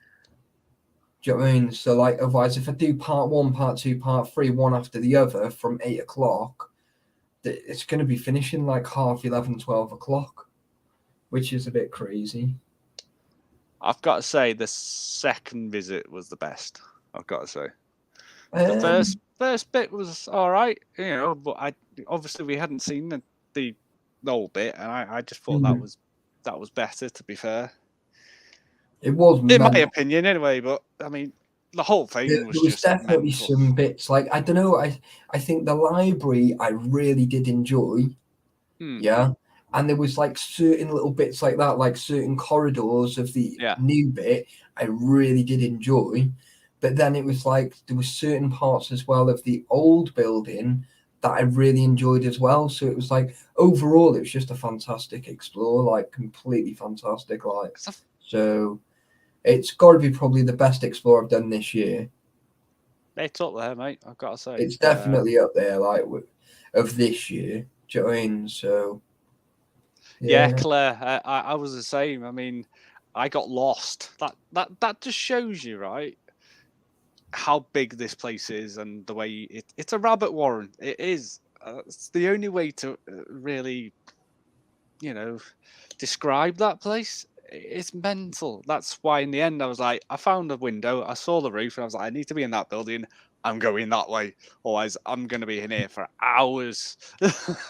Do you know what I mean? So, like, otherwise, if I do part 1, part 2, part 3, one after the other from 8 o'clock, it's going to be finishing like 11:30, 12 o'clock, which is a bit crazy. I've got to say, the second visit was the best. I've got to say. The first bit was all right, but obviously we hadn't seen the old bit, and I just thought that was better. To be fair, it was in my opinion, anyway. But I mean, the whole thing was there was just definitely mental. some bits like I don't know. I think the library I really did enjoy. Yeah. And there was like certain little bits like that, like certain corridors of the new bit I really did enjoy. But then it was like there were certain parts as well of the old building that I really enjoyed as well. So it was like overall, it was just a fantastic explore, like completely fantastic. Like so, it's got to be probably the best explore I've done this year. It's up there, mate. I've got to say, it's definitely up there, like of this year. Do you know what I mean? So. Yeah, Claire, I was the same. I mean, I got lost. That just shows you, right, how big this place is and the way it's a rabbit warren. It is. It's the only way to really, describe that place. It's mental. That's why in the end I was like, I found a window, I saw the roof, and I was like, I need to be in that building. I'm going that way, otherwise I'm going to be in here for hours.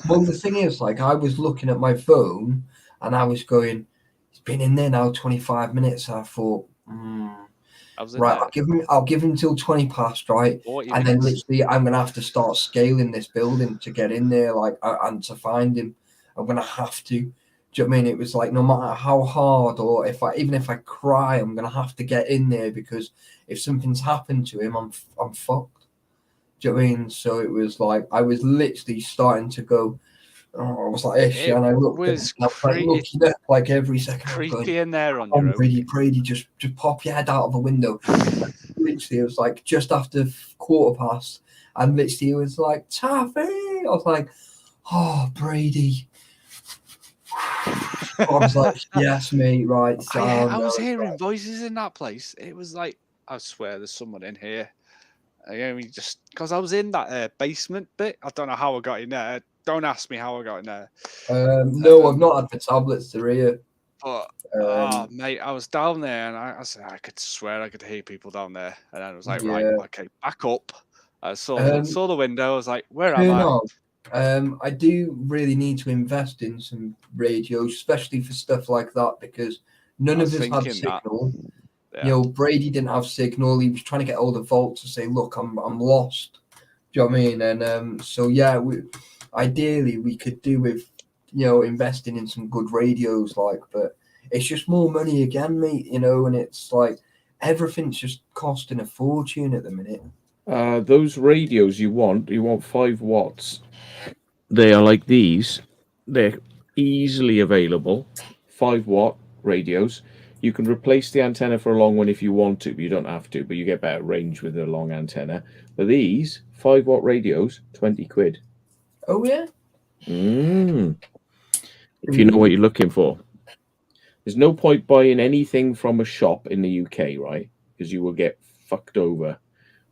Well, the thing is, like, I was looking at my phone and I was going, it's been in there now 25 minutes. I thought, right, I'll give him till 20 past, right? And then literally I'm going to have to start scaling this building to get in there, like, and to find him. I'm going to have to. Do you know what I mean? It was like, no matter how hard or even if I cry, I'm going to have to get in there because if something's happened to him, I'm fucked. Do Do you know what I mean? So it was like I was literally starting to go. Oh, I was like, ish, and I looked at it, and I was like looking up like every second. Creepy in there on your own. Brady, just pop your head out of the window. Literally, it was like just after 15:15, and literally it was like Taffy. I was like, oh, Brady. I was like, yes, mate, right. I was hearing voices in that place. It was like, I swear, there's someone in here. I mean, just because I was in that basement bit. I don't know how I got in there. Don't ask me how I got in there. No, I've not had the tablets to read. But mate, I was down there, and I said I could swear I could hear people down there, and I was like, right, okay, back up. I saw the window. I was like, where am I? I do really need to invest in some radios, especially for stuff like that, because none of us had signal. Yeah. You know, Brady didn't have signal. He was trying to get hold of Volt to say, look, I'm lost. Do you know what I mean? And so yeah, ideally we could do with, you know, investing in some good radios, like, but it's just more money again, mate, you know, and it's like everything's just costing a fortune at the minute. Those radios you want 5 watts. They are like these. They're easily available. 5-watt radios. You can replace the antenna for a long one if you want to, but you don't have to, but you get better range with a long antenna. But these 5-watt radios, 20 quid. Oh, yeah? If you know what you're looking for. There's no point buying anything from a shop in the UK, right? Because you will get fucked over,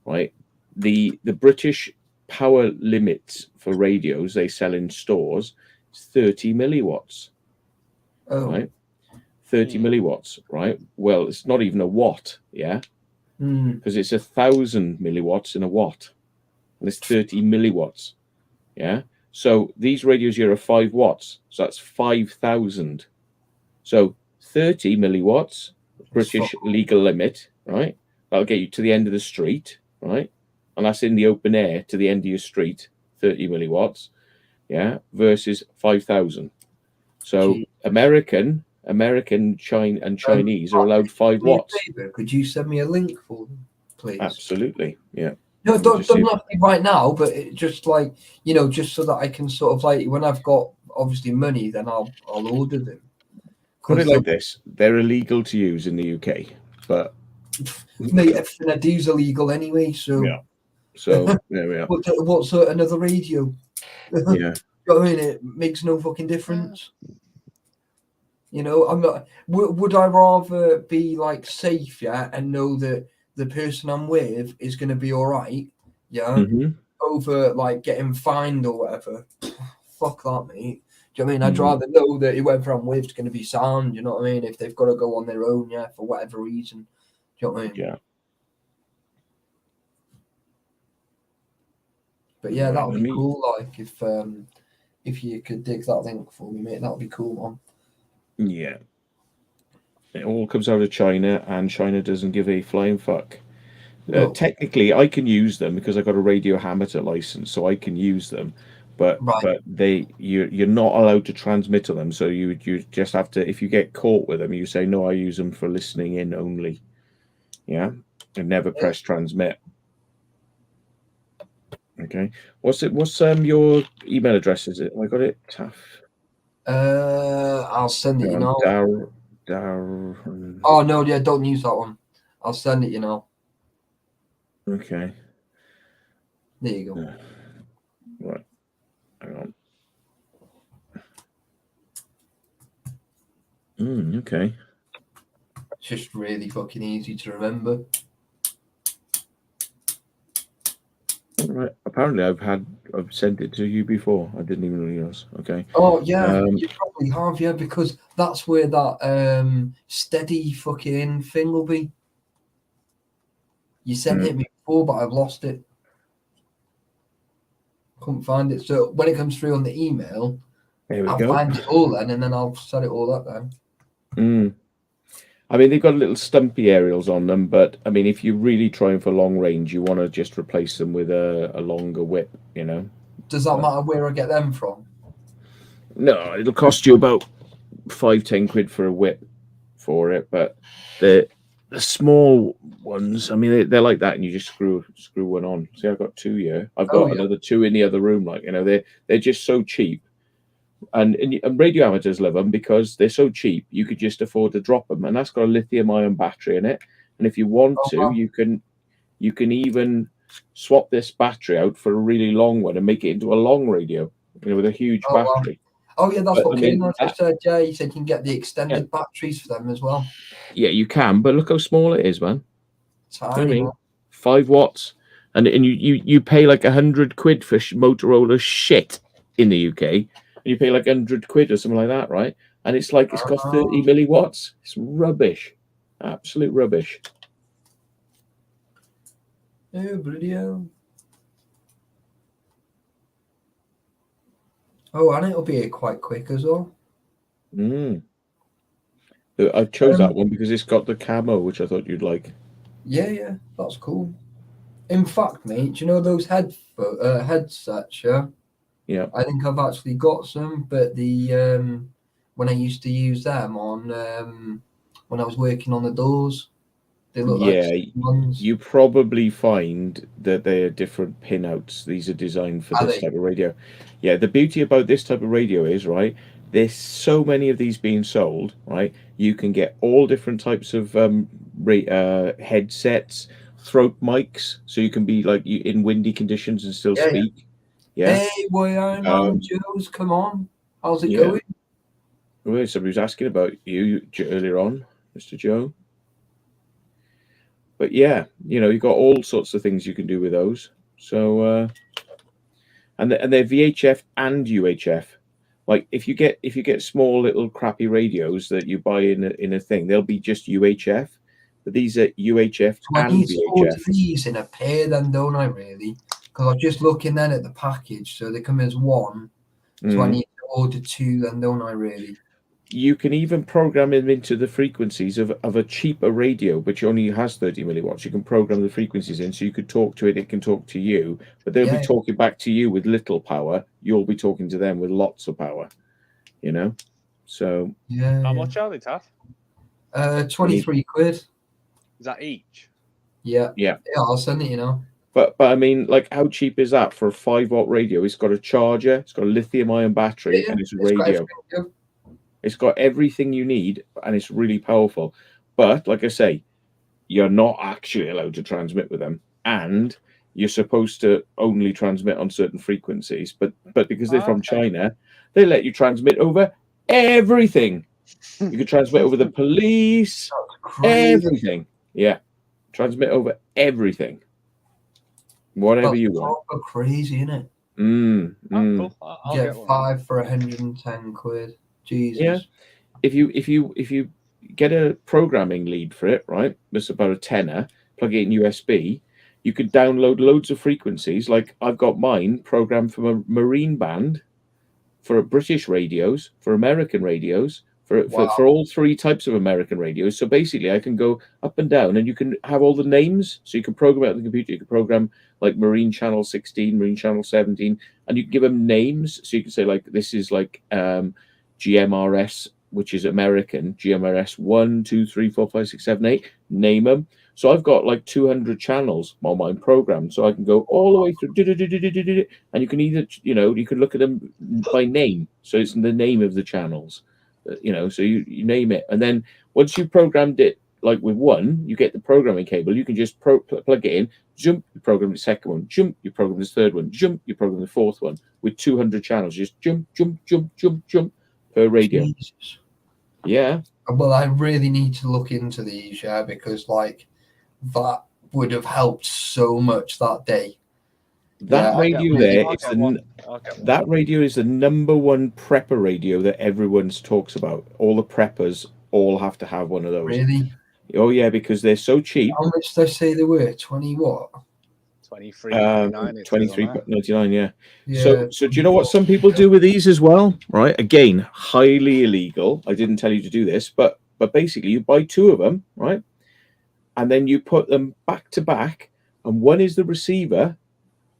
right? The British power limits for radios they sell in stores is 30 milliwatts. Oh. Right? 30 milliwatts, right? Well, it's not even a watt, yeah? Because it's 1,000 milliwatts in a watt. And it's 30 milliwatts, yeah? So these radios here are 5 watts. So that's 5,000. So 30 milliwatts, British legal limit, right? That'll get you to the end of the street, right? And that's in the open air to the end of your street, 30 milliwatts, yeah, versus 5,000. So American, Chinese are allowed 5 watts. Could you send me a link for them, please? Absolutely, yeah. No, don't have to be right now, but it just like, you know, just so that I can sort of like, when I've got obviously money, then I'll order them. Put it like this: they're illegal to use in the UK, but mate, everything I do is illegal anyway. So yeah. So there we are. What's another radio? Yeah. I mean, it makes no fucking difference. You know, I'm not. Would I rather be like safe, yeah, and know that the person I'm with is going to be all right, yeah, over like getting fined or whatever? Fuck that, mate. Do you know what I mean? I'd rather know that whoever I'm with is going to be sound. You know what I mean? If they've got to go on their own, yeah, for whatever reason. Do you know what I mean? Yeah. But yeah, that would be cool. Like if you could dig that link for me, mate, that would be cool, man. Yeah. It all comes out of China, and China doesn't give a flying fuck. Technically, I can use them because I got a radio amateur license, so I can use them. But you're not allowed to transmit to them, so you just have to. If you get caught with them, you say no. I use them for listening in only. Yeah, and never press transmit. Okay. What's your email address? Is it? I got it. Taff. I'll send it. You know. Oh no! Yeah, don't use that one. I'll send it. You know. Okay. There you go. Right. Hang on. Okay. It's just really fucking easy to remember. Right. Apparently, I've sent it to you before. I didn't even realize. Okay. Oh yeah, you probably have, yeah, because that's where that steady fucking thing will be. You sent it before, but I've lost it. Couldn't find it. So when it comes through on the email, I'll find it all then, and then I'll set it all up then. I mean, they've got little stumpy aerials on them, but I mean, if you're really trying for long range, you want to just replace them with a longer whip, you know. Does that matter where I get them from? No, it'll cost you about 5-10 quid for a whip for it, but the small ones, I mean, they're like that, and you just screw one on. See, I've got 2 here. I've got another 2 in the other room. Like, you know, they're just so cheap, and radio amateurs love them because they're so cheap. You could just afford to drop them, and that's got a lithium-ion battery in it. And if you want to, you can even swap this battery out for a really long one and make it into a long radio, you know, with a huge battery. Oh yeah, that's what Kmart just said. Yeah, he said you can get the extended batteries for them as well. Yeah, you can, but look how small it is, man. Tiny, you know 5 watts, and you pay like £100 for Motorola shit in the UK, and you pay like £100 or something like that, right? And it's like it's got 30 milliwatts. It's rubbish, absolute rubbish. Oh, bloody hell. Oh, and it'll be quite quick as well. I chose that one because it's got the camo, which I thought you'd like. Yeah, that's cool. In fact, mate, do you know those headsets? Yeah. I think I've actually got some, but the when I used to use them on when I was working on the doors, they look like ones. You probably find that they are different pinouts. These are designed for this type of radio. Yeah, the beauty about this type of radio is, right, there's so many of these being sold, right? You can get all different types of headsets, throat mics, so you can be like in windy conditions and still speak. Yeah. Hey, boy, I know, Joe's. Come on, how's it going? Well, somebody was asking about you earlier on, Mr. Joe. But yeah, you know, you've got all sorts of things you can do with those. So, and they're VHF and UHF. Like if you get small little crappy radios that you buy in a thing, they'll be just UHF. But these are UHF and VHF. These in a pair, then, don't I? Really? Because I'm just looking then at the package, so they come as one. So I need to order 2, then, don't I? Really? You can even program them into the frequencies of a cheaper radio, which only has 30 milliwatts. You can program the frequencies in, so you could talk to it, it can talk to you, but they'll be talking back to you with little power. You'll be talking to them with lots of power, you know? So... How much are they, Taff? 23 quid. Is that each? Yeah, I'll send it, you know. But I mean, like, how cheap is that for a 5-watt radio? It's got a charger, it's got a lithium-ion battery, and it's a radio. It's got everything you need, and it's really powerful. But like I say, you're not actually allowed to transmit with them, and you're supposed to only transmit on certain frequencies. But because they're from China, they let you transmit over everything. You can transmit over the police, everything. Yeah, transmit over everything. Whatever you want. That's crazy, isn't it? Cool. I'll get 5 for 110 quid. Jesus. Yeah. If you get a programming lead for it, right? It's about a tenner. Plug it in USB. You could download loads of frequencies. Like I've got mine programmed from a marine band, for British radios, for American radios, for all 3 types of American radios. So basically, I can go up and down, and you can have all the names. So you can program it on the computer. You can program like Marine Channel 16, Marine Channel 17, and you can give them names. So you can say like this is like GMRS, which is American, GMRS 1, 2, 3, 4, 5, 6, 7, 8, name them. So I've got like 200 channels on mine programmed, so I can go all the way through, and you can either, you know, you can look at them by name. So it's the name of the channels, you know, so you name it. And then once you programmed it, like with one, you get the programming cable, you can just plug it in, jump, you program the second one, jump, you program the third one, jump, you program the fourth one with 200 channels, just jump, jump, jump, jump, jump. Per radio. Jesus. Yeah. Well, I really need to look into these, because like that would have helped so much that day. That radio there, that radio is the #1 prepper radio that everyone talks about. All the preppers all have to have one of those. Really? Oh yeah, because they're so cheap. How much did they say they were? 20 what? 23.99. 23.99. Yeah. So do you know what some people do with these as well? Right. Again, highly illegal. I didn't tell you to do this, but basically, you buy 2 of them, right, and then you put them back to back, and one is the receiver,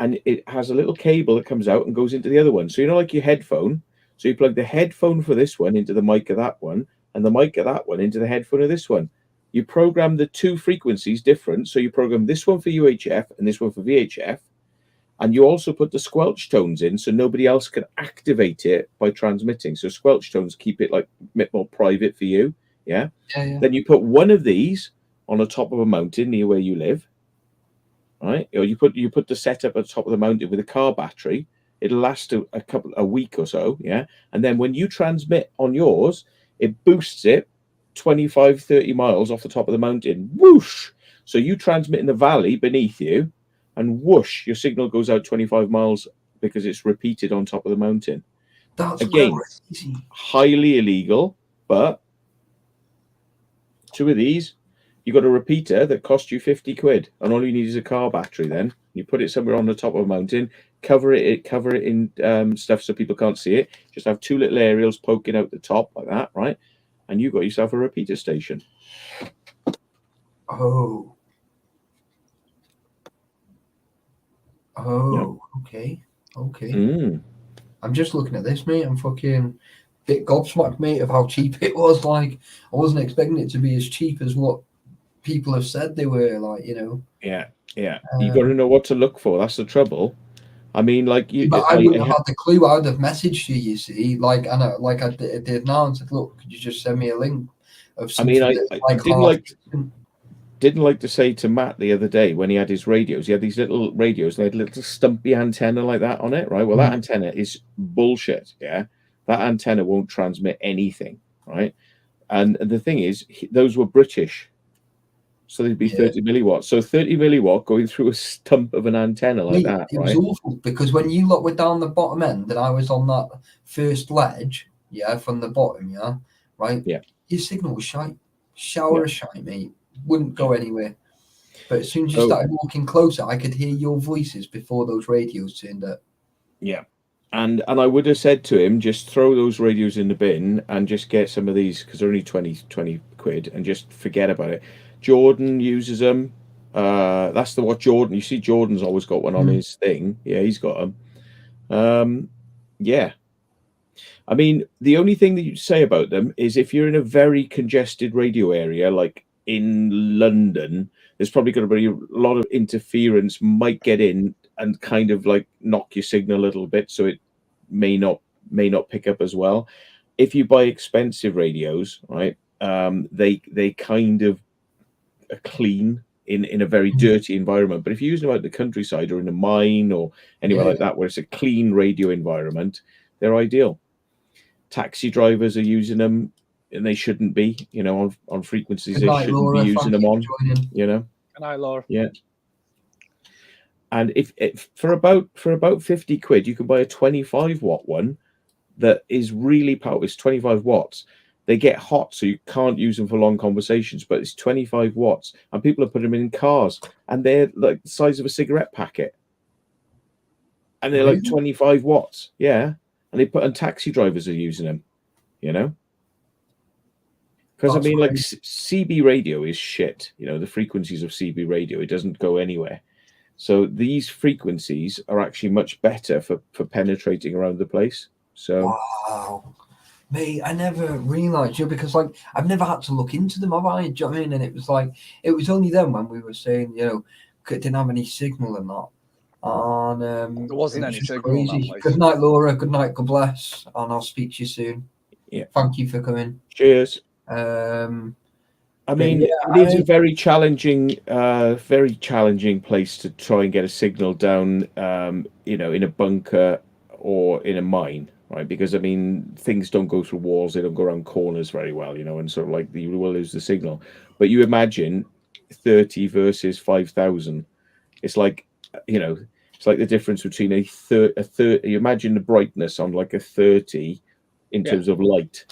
and it has a little cable that comes out and goes into the other one. So you know, like your headphone. So you plug the headphone for this one into the mic of that one, and the mic of that one into the headphone of this one. you program the two frequencies different. So you program this one for UHF and this one for VHF. And you also put the squelch tones in so nobody else can activate it by transmitting. So squelch tones keep it like a bit more private for you. Yeah? Then you put one of these on the top of a mountain near where you live. Right? Or you put the setup at the top of the mountain with a car battery. It'll last a week or so. Yeah. And then when you transmit on yours, it boosts it 25, 30 miles off the top of the mountain. Whoosh. So you transmit in the valley beneath you. And whoosh, your signal goes out 25 miles because it's repeated on top of the mountain. That's again crazy. Highly illegal, but two of these, you got a repeater that costs you 50 quid, and all you need is a car battery. Then you put it somewhere on the top of a mountain, cover it in stuff so people can't see it. Just have two little aerials poking out the top like that, right? And you got yourself a repeater station. Oh. Yep. Okay. Mm. I'm just looking at this, mate. I'm fucking bit gobsmacked, mate, of how cheap it was. Like, I wasn't expecting it to be as cheap as what people have said they were. Like, you know. Yeah. You got to know what to look for. That's the trouble. I mean, like you. But I wouldn't have had the clue. I'd have messaged you. You see, like, I know, like I did now, and said, "Look, could you just send me a link of something?" I didn't like to say to Matt the other day when he had his radios. He had these little radios. They had a little stumpy antenna like that on it, right? Well, that antenna is bullshit. Yeah, that antenna won't transmit anything, right? And the thing is, those were British, so they'd be 30 milliwatts. So 30 milliwatt going through a stump of an antenna like that, it right? was awful because when you lot were down the bottom end and I was on that first ledge, from the bottom, right? Yeah, your signal was shite, shower of shite, mate. Wouldn't go anywhere. But as soon as you started walking closer, I could hear your voices before those radios turned up. Yeah. And I would have said to him, just throw those radios in the bin and just get some of these because they're only 20 quid and just forget about it. Jordan uses them. That's what Jordan, you see Jordan's always got one on his thing. Yeah, he's got them. Yeah. I mean, the only thing that you say about them is if you're in a very congested radio area, like in London, there's probably going to be a lot of interference might get in and kind of like knock your signal a little bit, so it may not pick up as well. If you buy expensive radios, right, they kind of are clean in a very dirty environment. But if you're using them out in the countryside or in a mine or anywhere like that where it's a clean radio environment, they're ideal. Taxi drivers are using them, and they shouldn't be, on frequencies they shouldn't be using them on, Good night, Laura. Yeah. And if for about 50 quid, you can buy a 25 watt one that is really powerful. It's 25 watts. They get hot, so you can't use them for long conversations, but it's 25 watts. And people are putting them in cars, and they're like the size of a cigarette packet. And they're like 25 watts. Yeah. And taxi drivers are using them, Because I mean, like CB radio is shit. The frequencies of CB radio, it doesn't go anywhere. So these frequencies are actually much better for penetrating around the place. So wow, mate, I never realised, because like I've never had to look into them, have I? Do you know what I mean? And it was like it was only then when we were saying, didn't have any signal and that. And there wasn't any signal. Crazy. Good night, Laura. Good night. God bless. And I'll speak to you soon. Yeah. Thank you for coming. Cheers. I mean, it is a very challenging place to try and get a signal down, in a bunker or in a mine, right? Because I mean, things don't go through walls; they don't go around corners very well, and sort of like you will lose the signal. But you imagine 30 versus 5,000. It's like, it's like the difference between a 30. You imagine the brightness on like a 30 in terms of light,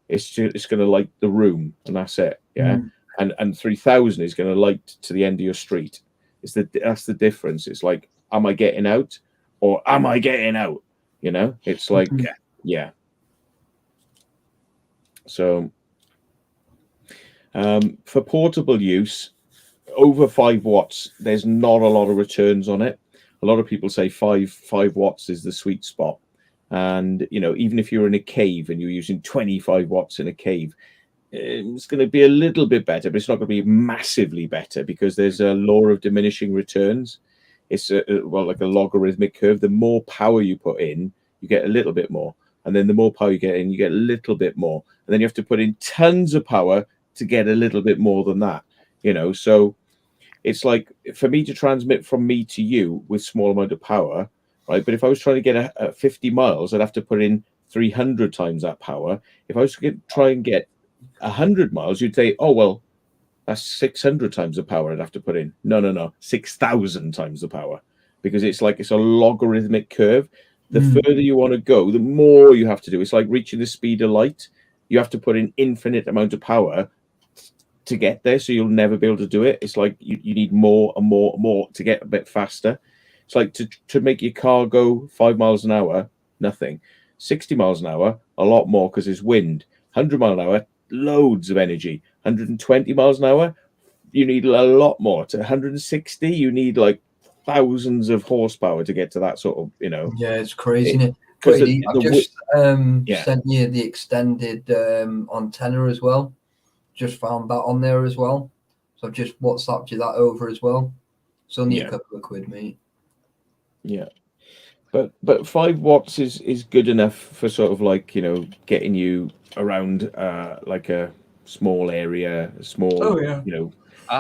It's going to light the room, and that's it. Yeah, and 3,000 is going to light to the end of your street. That's the difference. It's like, am I getting out, or am I getting out? It's like, yeah. So, for portable use, over 5 watts, there's not a lot of returns on it. A lot of people say 5 watts is the sweet spot. And, even if you're in a cave and you're using 25 watts in a cave, it's going to be a little bit better, but it's not going to be massively better because there's a law of diminishing returns. It's like a logarithmic curve. The more power you put in, you get a little bit more, and then the more power you get in, you get a little bit more, and then you have to put in tons of power to get a little bit more than that. So it's like for me to transmit from me to you with small amount of power, right? But if I was trying to get a 50 miles, I'd have to put in 300 times that power. If I was to try and get 100 miles, you'd say, oh, well, that's 600 times the power I'd have to put in. No, 6,000 times the power, because it's a logarithmic curve. The further you want to go, the more you have to do. It's like reaching the speed of light. You have to put in infinite amount of power to get there, so you'll never be able to do it. It's like you need more and more and more to get a bit faster. It's like to make your car go 5 miles an hour, nothing. 60 miles an hour, a lot more because there's wind. 100 miles an hour, loads of energy. 120 miles an hour, you need a lot more. To 160, you need like thousands of horsepower to get to that sort of, Yeah, it's crazy, isn't it? Brady, I've just sent you the extended antenna as well. Just found that on there as well. So I've just WhatsApped you that over as well. So only a couple of quid, mate. Yeah. But 5 watts is good enough for sort of like, getting you around like a small area, a small,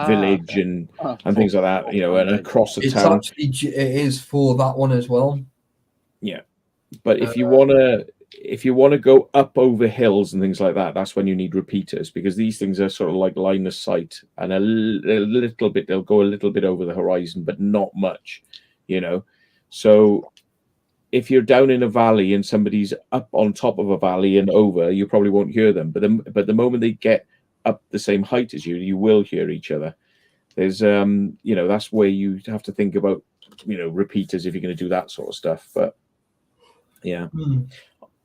village and things like that, and across the town. It is for that one as well. Yeah. But if you want to go up over hills and things like that, that's when you need repeaters, because these things are sort of like line of sight, and a little bit, they'll go a little bit over the horizon, but not much, So if you're down in a valley and somebody's up on top of a valley and over, you probably won't hear them. But the moment they get up the same height as you, you will hear each other. There's that's where you have to think about repeaters if you're going to do that sort of stuff. But yeah,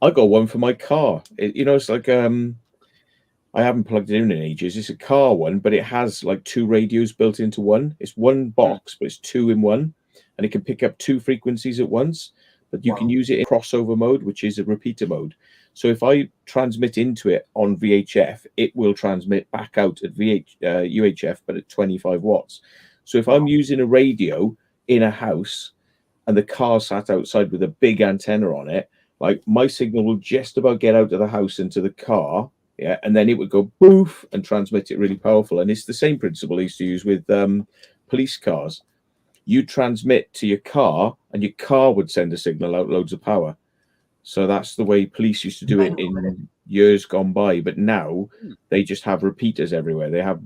I got one for my car. It's like I haven't plugged it in ages. It's a car one, but it has like 2 radios built into one. It's one box, but it's 2 in one, and it can pick up 2 frequencies at once. But you can use it in crossover mode, which is a repeater mode. So if I transmit into it on VHF, it will transmit back out at UHF, but at 25 watts. So if I'm using a radio in a house and the car sat outside with a big antenna on it, like my signal will just about get out of the house into the car, and then it would go boof and transmit it really powerful. And it's the same principle I used to use with police cars. You transmit to your car, and your car would send a signal out loads of power. So that's the way police used to do it in years gone by. But now they just have repeaters everywhere. They have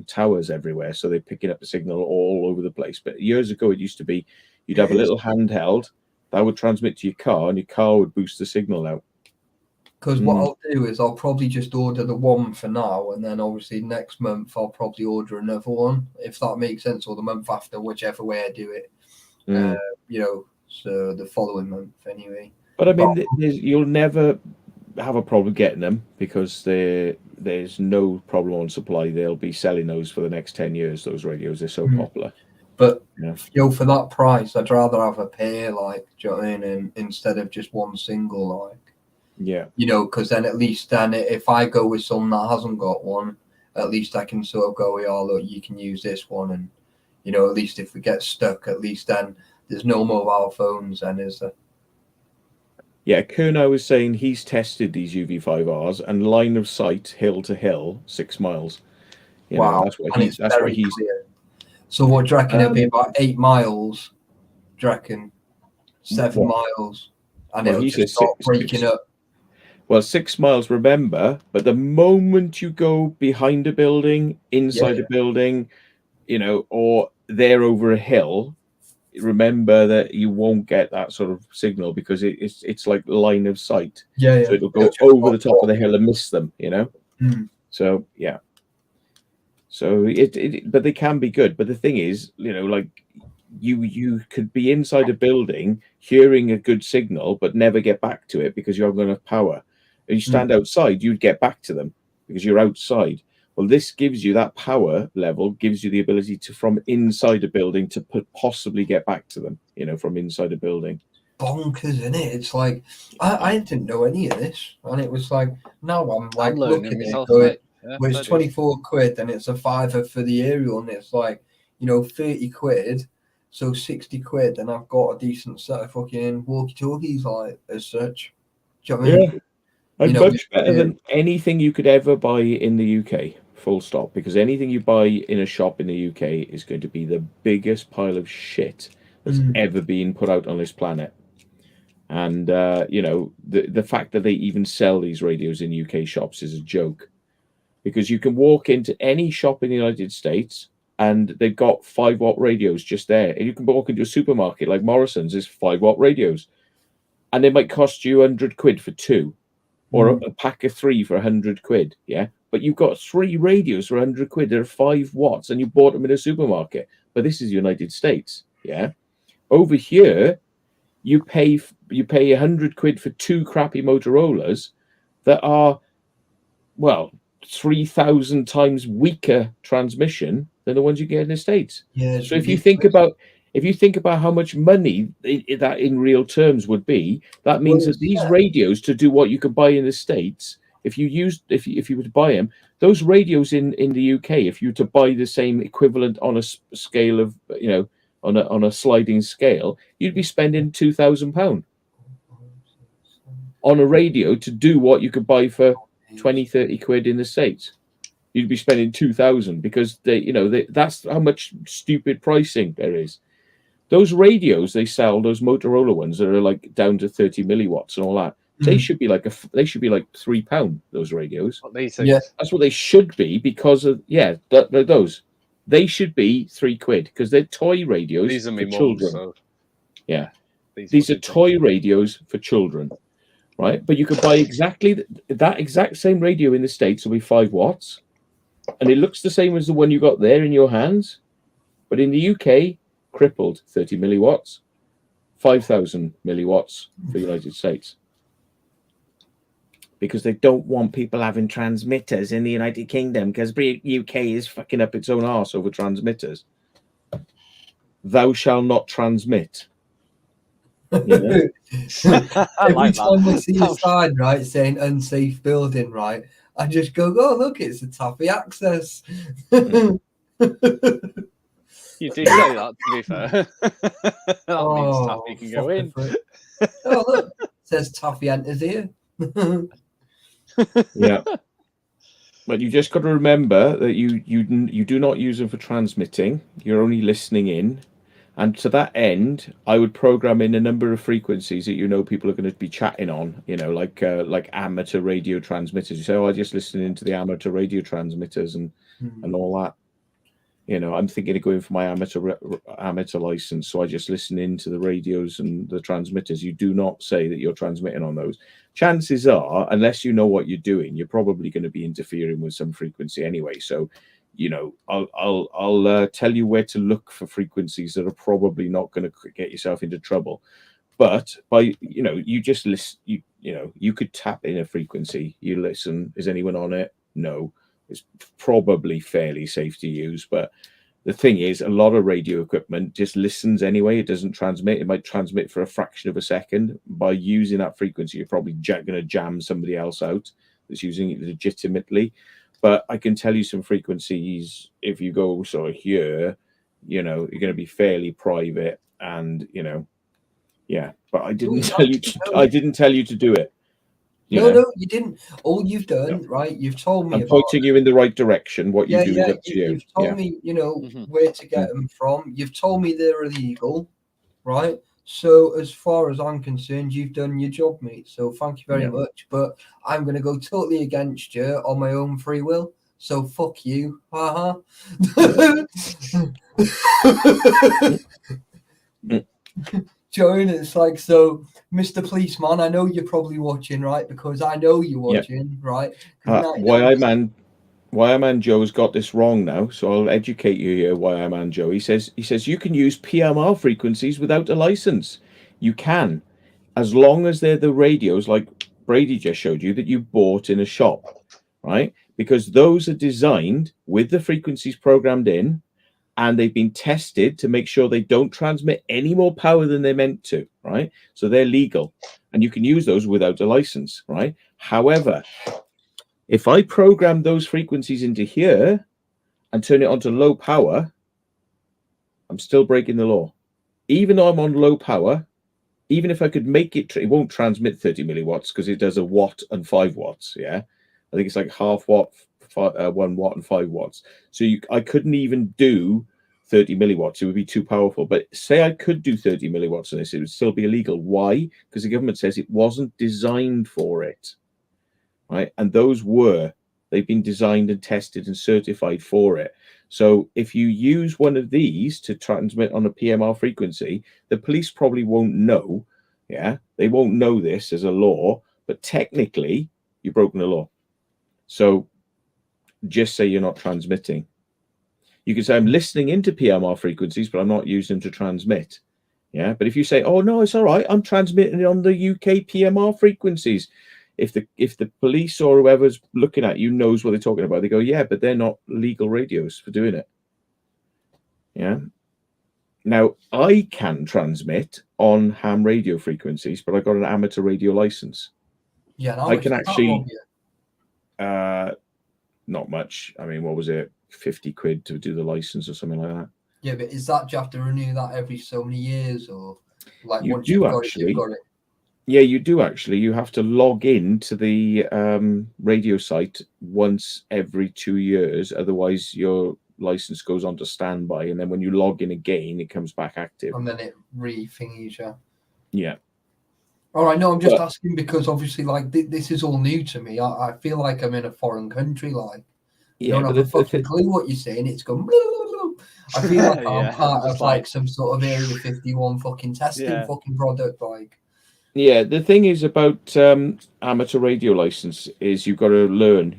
towers everywhere, so they're picking up the signal all over the place. But years ago, it used to be you'd have a little handheld that would transmit to your car, and your car would boost the signal out. Because what I'll do is I'll probably just order the one for now, and then obviously next month I'll probably order another one, if that makes sense, or the month after, whichever way I do it. So the following month anyway. But I mean, you'll never have a problem getting them, because there's no problem on supply. They'll be selling those for the next 10 years. Those radios, they're so popular. But for that price, I'd rather have a pair, like, do you know what I mean, instead of just one single, like. Yeah. Because then at least if I go with someone that hasn't got one, at least I can sort of go, look, you can use this one, and at least if we get stuck, at least then there's no mobile phones, then, is there? Yeah, Kernow was saying he's tested these UV5Rs and line of sight, hill to hill, 6 miles. Wow, that's what he's clear. So what do you reckon? It'll be about 8 miles. Do you reckon 7 miles? And it'll just start breaking up. Well, 6 miles, remember, but the moment you go behind a building, inside a building, or there over a hill, remember that you won't get that sort of signal, because it's like line of sight. So it'll go over the top of the hill and miss them, So yeah. So but they can be good. But the thing is, like you could be inside a building hearing a good signal but never get back to it because you haven't got enough power. And you stand outside, you'd get back to them because you're outside. Well, this gives you that power level, gives you the ability to, from inside a building, to possibly get back to them, from inside a building. bonkers, isn't it? It's like I didn't know any of this, and it was like now I'm like learning looking at it, myself, going, mate. Yeah, well, it's fair dues. 24 quid, and it's a fiver for the aerial, and it's like 30 quid, so 60 quid, and I've got a decent set of fucking walkie-talkies, like as such. Do you know what I mean? And much better than anything you could ever buy in the UK, full stop, because anything you buy in a shop in the UK is going to be the biggest pile of shit that's ever been put out on this planet. And the fact that they even sell these radios in UK shops is a joke, because you can walk into any shop in the United States and they've got 5-watt radios just there, and you can walk into a supermarket like Morrison's, there's 5-watt radios, and they might cost you 100 quid for 2. Or a pack of 3 for 100 quid, yeah? But you've got 3 radios for 100 quid. They're 5 watts, and you bought them in a supermarket. But this is the United States, yeah? Over here, you pay 100 quid for 2 crappy Motorola's that are, 3,000 times weaker transmission than the ones you get in the States. Yeah. So if you think about how much money that in real terms would be, that means that these radios, to do what you could buy in the States, if you were to buy them, those radios in the UK, if you were to buy the same equivalent on a scale of, on a sliding scale, you'd be spending £2,000 on a radio to do what you could buy for 20, 30 quid in the States. You'd be spending 2,000 because that's how much stupid pricing there is. Those radios they sell, those Motorola ones that are like down to 30 milliwatts and all that, they should be like £3. Those radios. That's what they should be, because of those. They should be £3 because they're toy radios. These are for me children. So. Yeah, these are toy radios for children, right? But you could buy exactly that exact same radio in the States will be 5 watts, and it looks the same as the one you got there in your hands, but in the UK, crippled 30 milliwatts, 5,000 milliwatts for the United States. Because they don't want people having transmitters in the United Kingdom, because UK is fucking up its own arse over transmitters. Thou shall not transmit. Every time we see a sign, right, saying unsafe building, right, I just go, oh, look, it's a Taffy Access. You do say that, to be fair. That means Taffy can go in. Oh, look, it says Taffy enters here. Yeah. But you just got to remember that you do not use them for transmitting. You're only listening in. And to that end, I would program in a number of frequencies that people are going to be chatting on, like amateur radio transmitters. You say, oh, I just listen into the amateur radio transmitters and all that. I'm thinking of going for my amateur license, so I just listen into the radios and the transmitters. You do not say that you're transmitting on those. Chances are, unless you know what you're doing, you're probably going to be interfering with some frequency anyway. So, I'll tell you where to look for frequencies that are probably not going to get yourself into trouble. But you just listen. You could tap in a frequency. You listen. Is anyone on it? No. It's probably fairly safe to use, but the thing is, a lot of radio equipment just listens anyway. It doesn't transmit. It might transmit for a fraction of a second. By using that frequency, you're probably going to jam somebody else out that's using it legitimately. But I can tell you some frequencies. If you go here, you're going to be fairly private, and yeah. But I didn't tell you. I didn't tell you to do it. No, you didn't. All you've done, right? You've told me. I'm pointing you in the right direction. What you do is up to you. You've told me, where to get them from. You've told me they're illegal, right? So as far as I'm concerned, you've done your job, mate. So thank you very much. But I'm going to go totally against you on my own free will. So fuck you. Haha. Joan, it's like, so Mr. Policeman, I know you're probably watching, right? Because I know you're watching, right? Wireman Joe's got this wrong now, so I'll educate you here, Wireman Joe. He says you can use PMR frequencies without a license. You can, as long as they're the radios like Brady just showed you that you bought in a shop, right? Because those are designed with the frequencies programmed in, and they've been tested to make sure they don't transmit any more power than they're meant to, right? So they're legal, and you can use those without a license, right? However, if I program those frequencies into here and turn it onto low power, I'm still breaking the law. Even though I'm on low power, even if I could make it, it won't transmit 30 milliwatts because it does a watt and 5 watts. Yeah, I think it's like half watt, 1 watt, and 5 watts. So I couldn't even do 30 milliwatts. It would be too powerful. But say I could do 30 milliwatts on this, it would still be illegal. Why? Because the government says it wasn't designed for it, right? And they've been designed and tested and certified for it. So if you use one of these to transmit on a PMR frequency, the police probably won't know. Yeah, they won't know this as a law, but technically you've broken the law. So just say you're not transmitting. You can say I'm listening into PMR frequencies, but I'm not using them to transmit. Yeah, but if you say, oh no, it's all right, I'm transmitting on the UK PMR frequencies. If the police or whoever's looking at you knows what they're talking about, they go, yeah, but they're not legal radios for doing it. Yeah. Now, I can transmit on ham radio frequencies, but I got an amateur radio license. Yeah, I can actually, not much. I mean, what was it? 50 quid to do the license or something like that. Yeah, but is that, do you have to renew that every so many years, or like you once do you've got actually, it, you've got it? Yeah, you do actually. You have to log in to the radio site once every 2 years. Otherwise, your license goes on to standby. And then when you log in again, it comes back active. And then it re-thingies you. Yeah. All right. No, I'm just asking because obviously, like, this is all new to me. I feel like I'm in a foreign country. Like, you don't have a fucking clue what you're saying. It's going. Blah, blah, blah. I feel like I'm part of like some sort of Area 51 fucking testing fucking product. Like. Yeah, the thing is about amateur radio license is you've got to learn,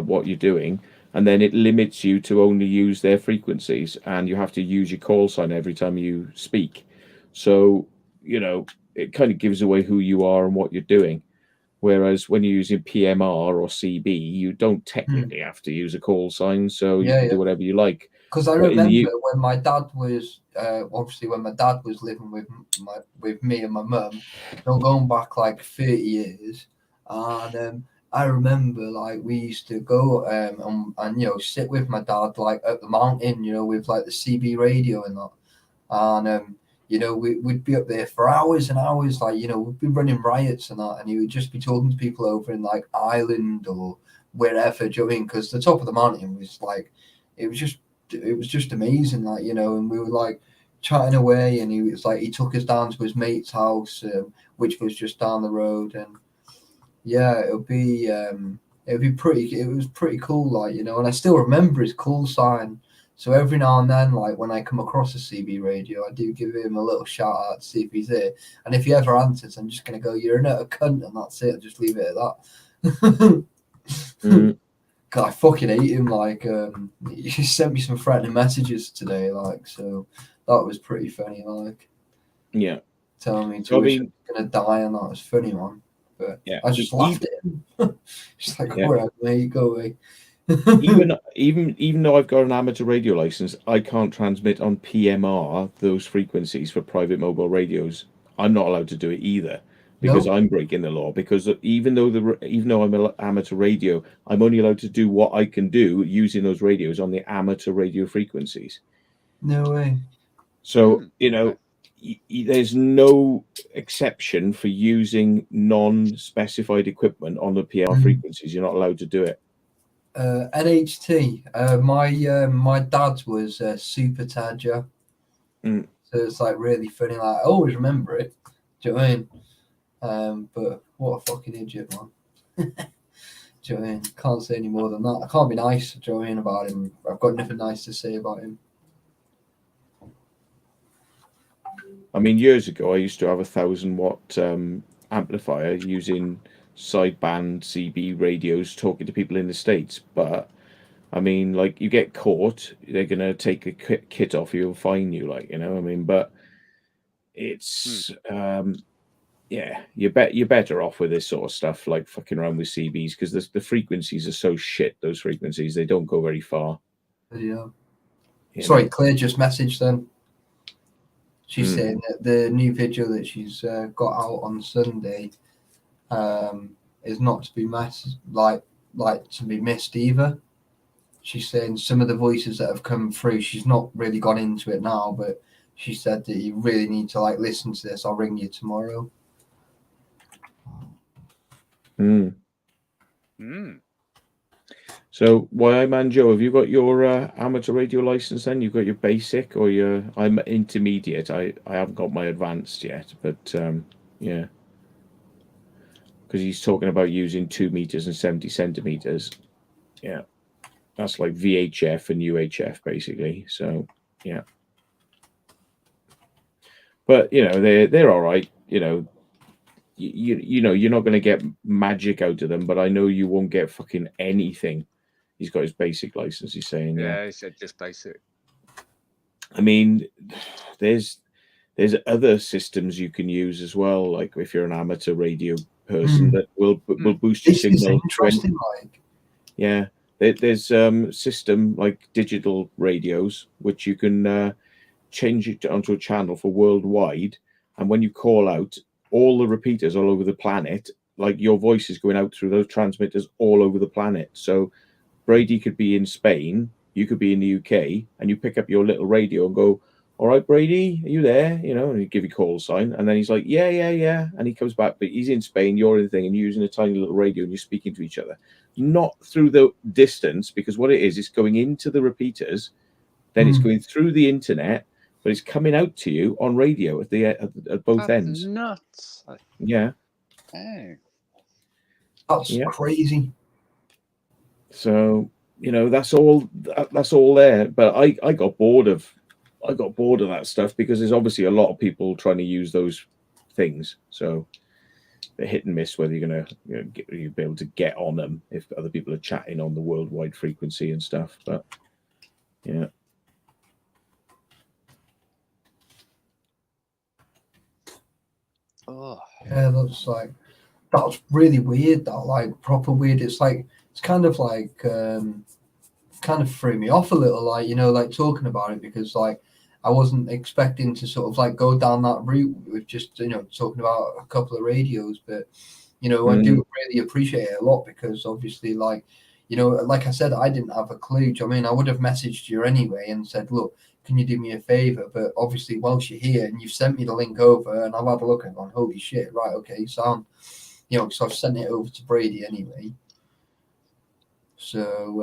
what you're doing, and then it limits you to only use their frequencies, and you have to use your call sign every time you speak. So, it kind of gives away who you are and what you're doing. Whereas when you're using PMR or CB, you don't technically have to use a call sign, so you can do whatever you like. Because I remember when my dad was obviously when my dad was living with me and my mum, going back like 30 years, and I remember like we used to go and sit with my dad like at the mountain, with like the CB radio and that, and we'd be up there for hours and hours, like we'd be running riots and that, and he would just be talking to people over in like Ireland or wherever, do you know what I mean? Because the top of the mountain was like it was just amazing, like, and we were like chatting away, and he took us down to his mate's house, which was just down the road, and it was pretty cool, like, and I still remember his call sign. So every now and then, like when I come across a CB radio, I do give him a little shout out to see if he's there, and if he ever answers, I'm just gonna go, "You're a cunt," and that's it. I'll just leave it at that. God, I fucking hate him. Like, he sent me some threatening messages today. Like, so that was pretty funny. Like, telling me to gonna die, and that was funny, man. But I just laughed at him. Just like, whatever, mate, go away. even though I've got an amateur radio license, I can't transmit on PMR those frequencies for private mobile radios. I'm not allowed to do it either. Because I'm breaking the law. Because even though I'm an amateur radio, I'm only allowed to do what I can do using those radios on the amateur radio frequencies. No way. So there's no exception for using non-specified equipment on the PR frequencies. You're not allowed to do it. NHT. My dad's was Super Tadger. So it's like really funny. Like I always remember it. Do you know what I mean? But what a fucking idiot, man. Do you know what I mean? Can't say any more than that. I can't be nice, do you know what I mean, about him. I've got nothing nice to say about him. I mean, years ago, I used to have a 1,000-watt amplifier using sideband CB radios talking to people in the States. But, I mean, like, you get caught, they're going to take a kit off you and fine you, like, I mean, but it's... you're better off with this sort of stuff, like fucking around with CBs, because the frequencies are so shit. Those frequencies, they don't go very far. Yeah. Sorry, Claire just messaged them. She's saying that the new video that she's got out on Sunday is not to be missed, like to be missed either. She's saying some of the voices that have come through, she's not really gone into it now, but she said that you really need to like listen to this. I'll ring you tomorrow. So, Man Joe, have you got your amateur radio license then? You've got your basic or your... I'm intermediate. I haven't got my advanced yet, but yeah. Because he's talking about using 2 meters and 70 centimeters. Yeah. That's like VHF and UHF, basically. So, yeah. But, you know, they're all right. You know, you know, you're not going to get magic out of them, but I know you won't get fucking anything. He's got his basic license, he's saying. Yeah, he said just basic. I mean, there's other systems you can use as well, like if you're an amateur radio person that will boost your signal. Interesting, like. Yeah. There's system like digital radios, which you can change it onto a channel for worldwide. And when you call out, all the repeaters all over the planet, like your voice is going out through those transmitters all over the planet. So Brady could be in Spain, you could be in the UK, and you pick up your little radio and go, all right, Brady, are you there? You know, and he'd give you a call sign. And then he's like, yeah. And he comes back, but he's in Spain, you're in the thing, and you're using a tiny little radio and you're speaking to each other. Not through the distance, because what it is, it's going into the repeaters, then it's going through the internet, but it's coming out to you on radio at both ends. Nuts. Yeah. Hey. That's crazy. So, you know, that's all there. But I got bored of that stuff because there's obviously a lot of people trying to use those things. So they're hit and miss whether you're gonna you'll be able to get on them if other people are chatting on the worldwide frequency and stuff. But yeah. Oh. Yeah, that's really weird. That like proper weird. It's like it's kind of like kind of threw me off a little, like, you know, like talking about it, because like I wasn't expecting to sort of like go down that route with just, you know, talking about a couple of radios. But you know, I do really appreciate it a lot, because obviously, like, you know, like I said, I didn't have a clue. I mean, I would have messaged you anyway and said, look, can you do me a favor? But obviously, whilst you're here and you've sent me the link over and I've had a look and gone, holy shit, right, okay, so you know, so I've sent it over to Brady anyway. So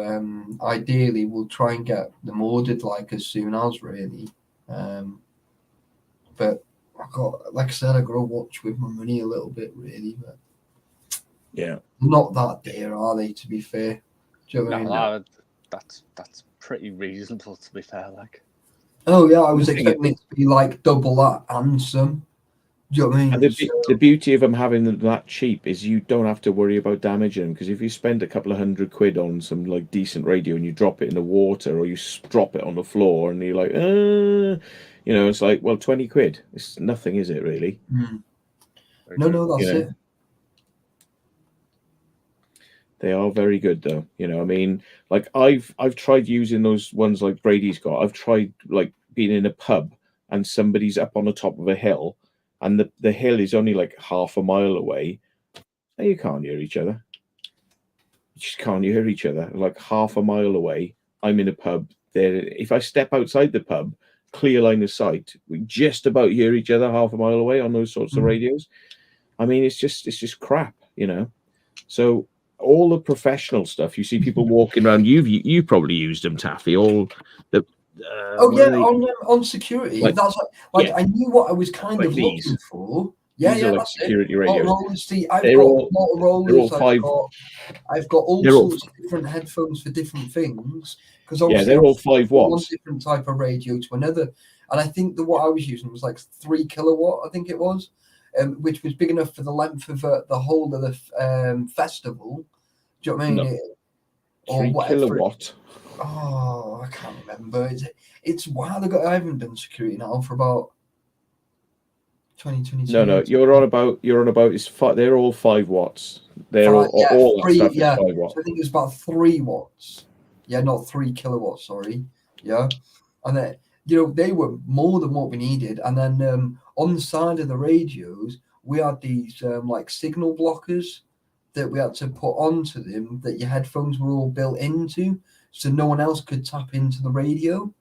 ideally, we'll try and get them ordered like as soon as, really. But like I said, I got to watch with my money a little bit, really. But yeah, not that dear, are they? To be fair, do you know what I mean? That's pretty reasonable, to be fair. Like, oh yeah, I was expecting it to be like double that and some. Do you know what I mean? And the beauty of them having them that cheap is you don't have to worry about damaging them, because if you spend a couple of £100 on some like decent radio and you drop it in the water or you drop it on the floor and you're like, you know, it's like, well, £20. It's nothing, is it really? No, that's it. They are very good, though. You know, I mean, like I've tried using those ones like Brady's got. I've tried like being in a pub and somebody's up on the top of a hill, and the hill is only like half a mile away. And you can't hear each other. You just can't hear each other. Like half a mile away, I'm in a pub. There, if I step outside the pub, clear line of sight, we just about hear each other half a mile away on those sorts of radios. I mean, it's just crap, you know. So all the professional stuff, you see people walking around. You probably used them, Taffy. All the on security. Like, that's like I knew what I was kind of looking for. These are like security radios. Honestly, I've got Motorola's. I've got all sorts of different headphones for different things. Because they're all 5 watts. One different type of radio to another, and I think what I was using was like 3 kilowatt. I think it was. Which was big enough for the length of the whole of the festival. Do you know what I mean? No. 3 kilowatt. Oh, I can't remember. It's a while ago. I haven't done security now for about 2022. No, you're on about they're all 5 watts. They're all 3, that stuff is 5 watts. So I think it was about 3 watts. Yeah, not 3 kilowatts. Sorry. Yeah. and then they were more than what we needed. And then on the side of the radios, we had these like signal blockers that we had to put onto them that your headphones were all built into, so no one else could tap into the radio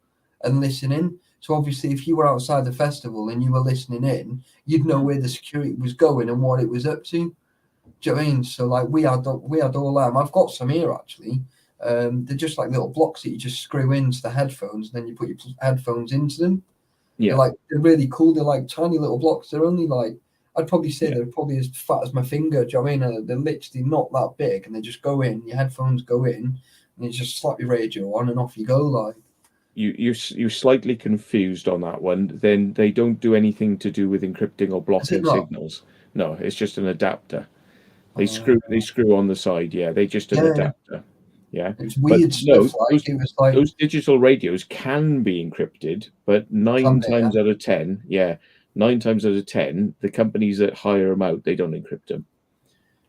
and listen in. So obviously, if you were outside the festival and you were listening in, you'd know where the security was going and what it was up to. Do you know what I mean? So like we had all them. I've got some here actually. They're just like little blocks that you just screw into the headphones, and then you put your headphones into them. Yeah, they're really cool. They're like tiny little blocks. They're only like, I'd probably say they're probably as fat as my finger. Do you know what I mean? They're literally not that big, and they just go in. Your headphones go in, and you just slap your radio on, and off you go. Like you're slightly confused on that one. Then they don't do anything to do with encrypting or blocking signals. No, it's just an adapter. They screw on the side. Yeah, they just an adapter. Yeah, it's weird stuff. Those digital radios can be encrypted, but 9 times out of 10, 9 times out of 10, the companies that hire them out, they don't encrypt them.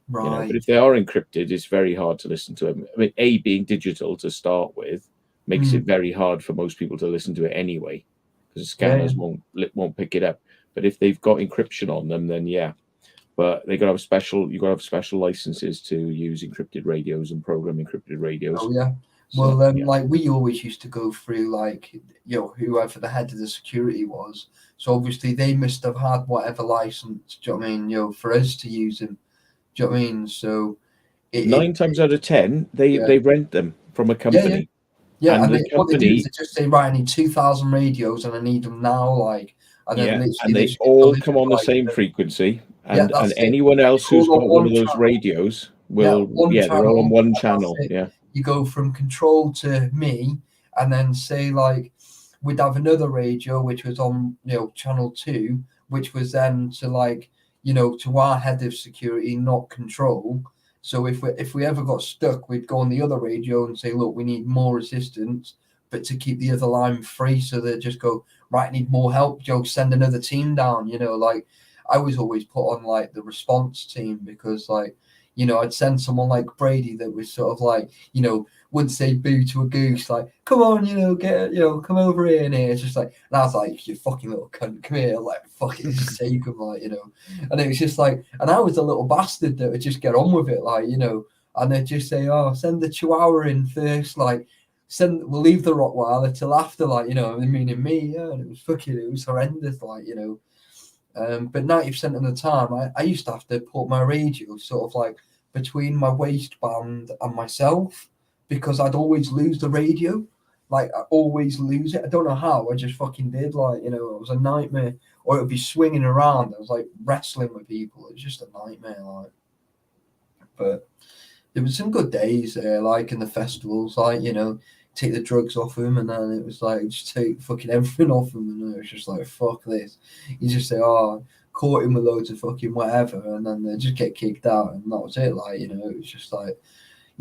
Right. But if they are encrypted, it's very hard to listen to them. I mean, being digital to start with makes it very hard for most people to listen to it anyway, because the scanners won't pick it up. But if they've got encryption on them, then but they got to have special licenses to use encrypted radios and program encrypted radios. Oh yeah. So, well, like we always used to go through like whoever the head of the security was. So obviously they must have had whatever license. Do you know what I mean? For us to use them. Do you know what I mean? So 9 times out of 10, they rent them from a company. Yeah, and what they do is they just say, right, I need 2,000 radios and I need them now. Like, and then they all come on the same frequency. And anyone else who's got one of those radios will, they're all on one channel. Yeah. You go from control to me, and then say like we'd have another radio which was on channel 2, which was then to like to our head of security, not control. So if we ever got stuck, we'd go on the other radio and say, look, we need more assistance, but to keep the other line free. So they just go, right, need more help, send another team down. Like I was always put on like the response team, because like I'd send someone like Brady that was sort of like wouldn't say boo to a goose, like come on, get come over here, and it's just like, and I was like, you fucking little cunt, come here, like fucking just take them, like and it was just like, and I was a little bastard that would just get on with it, like and they'd just say, oh, send the Chihuahua in first, like we'll leave the Rottweiler till after, like meaning me, and it was horrendous, like but 90% of the time I used to have to put my radio sort of like between my waistband and myself, because I'd always lose the radio. Like I always lose it. I don't know how, I just fucking did. Like, it was a nightmare. Or it would be swinging around. I was like wrestling with people. It was just a nightmare. Like, but there was some good days there, like in the festivals, like, take the drugs off them, and then it was like just take fucking everything off them, and it was just like, fuck this. You just say, oh, caught him with loads of fucking whatever, and then they just get kicked out, and that was it. Like, it was just like,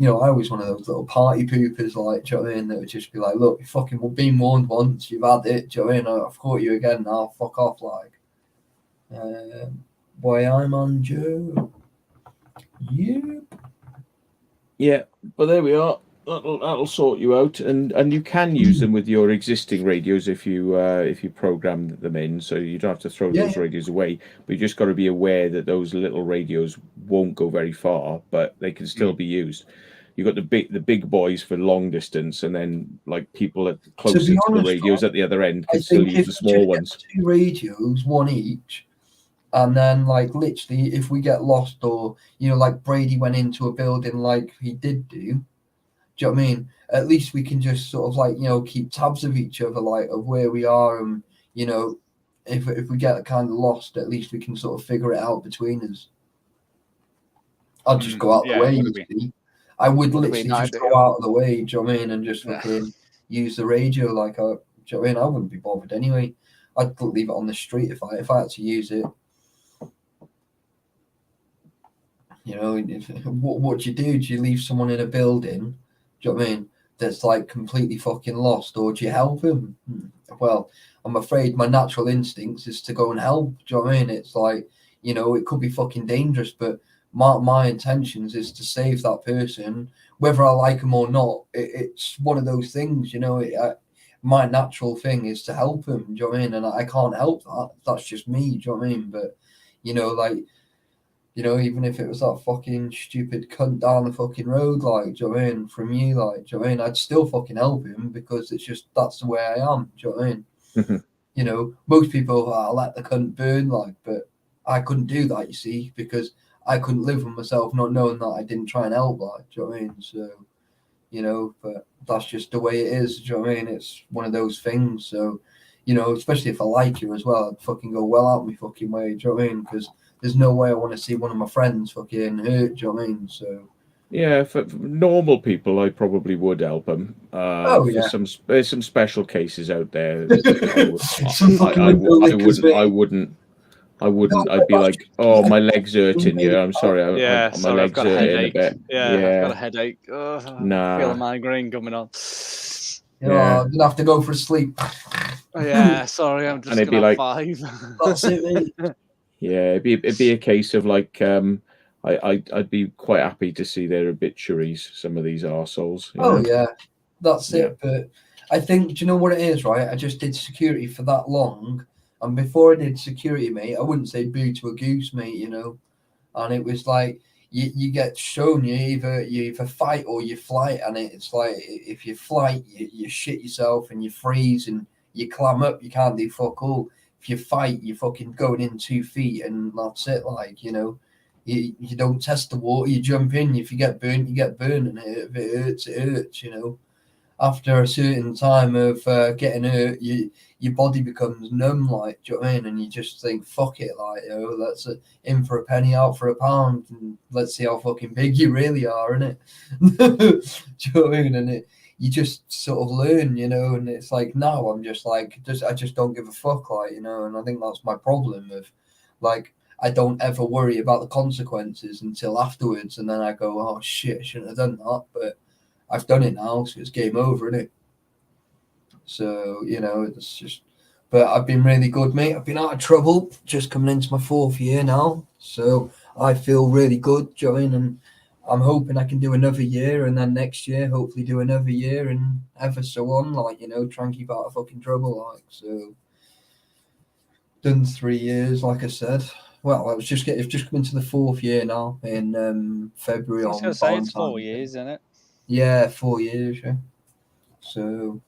I was one of those little party poopers, like, do you know what I mean? That would just be like, look, you fucking been warned once, you've had it, do you know what I mean? I've caught you again now, fuck off, like. Boy, I'm on Joe. Yep. Yeah, but there we are. That'll sort you out, and you can use them with your existing radios if you program them in, so you don't have to throw those radios away. But you just got to be aware that those little radios won't go very far, but they can still be used. You got the big boys for long distance, and then like people at closer to the radios at the other end can still use the small ones. 2 radios, one each. And then, like, literally, if we get lost, or like Brady went into a building like he did do. Do you know what I mean? At least we can just sort of like, keep tabs of each other, like of where we are. And, if we get kind of lost, at least we can sort of figure it out between us. I'd just go out the way. I would literally just go out of the way, do you know what I mean? And just fucking use the radio. Like, do you know what I mean? I wouldn't be bothered anyway. I'd leave it on the street if I had to use it. What do you do? Do you leave someone in a building? Do you know what I mean? That's like completely fucking lost, or do you help him? Well, I'm afraid my natural instincts is to go and help. Do you know what I mean? It's like, it could be fucking dangerous, but my intentions is to save that person, whether I like them or not. It's one of those things, my natural thing is to help him. Do you know what I mean? And I can't help that. That's just me. Do you know what I mean? But like, even if it was that fucking stupid cunt down the fucking road, like, do you know what I mean? From you, like, do you know what I mean? I'd still fucking help him because it's just that's the way I am. Do you know what I mean? Most people let the cunt burn, like, but I couldn't do that, you see, because I couldn't live with myself not knowing that I didn't try and help, like, do you know what I mean? So, but that's just the way it is, do you know what I mean? It's one of those things. So, especially if I like you as well, I'd fucking go well out my fucking way, do you know what I mean? Because there's no way I want to see one of my friends fucking hurt, do you know what I mean? So, yeah, for normal people, I probably would help them. yeah. There's some special cases out there. I wouldn't. I'd be like, oh, my leg's hurting. Yeah, I'm sorry. My leg's I've got a hurting headache. a bit. I've got a headache. Nah. I feel a migraine coming on. I'm gonna have to go for a sleep. Yeah, sorry, I'm just gonna have 5. That's it, mate. Yeah, it'd be a case of like, I'd be quite happy to see their obituaries. Some of these arseholes. Yeah, that's it. But I think, do you know what it is, right? I just did security for that long. And before I did security, mate, I wouldn't say boo to a goose, mate, And it was like you get shown you either fight or you flight, and it's like if you flight, you shit yourself and you freeze and you clam up, you can't do fuck all. If you fight, you're fucking going in 2 feet, and that's it. Like, you don't test the water, you jump in. If you get burnt, you get burnt, and if it hurts, it hurts. After a certain time of getting hurt, your body becomes numb, like, do you know what I mean? And you just think, fuck it, like, let's in for a penny, out for a pound, and let's see how fucking big you really are, innit? Do you know what I mean? And you just sort of learn, and it's like now I'm just like, I just don't give a fuck, like, and I think that's my problem of, like, I don't ever worry about the consequences until afterwards, and then I go, oh shit, I shouldn't have done that, but I've done it now, so it's game over, isn't it? So, it's just, but I've been really good, mate. I've been out of trouble, just coming into my 4th year now. So I feel really good, Join, and I'm hoping I can do another year, and then next year, hopefully do another year, and ever so on, like, try and keep out of fucking trouble, like, so. Done 3 years, like I said. Well, I've just come into the 4th year now in February. I was going to say, it's 4 years, isn't it? Yeah, 4 years, yeah. So,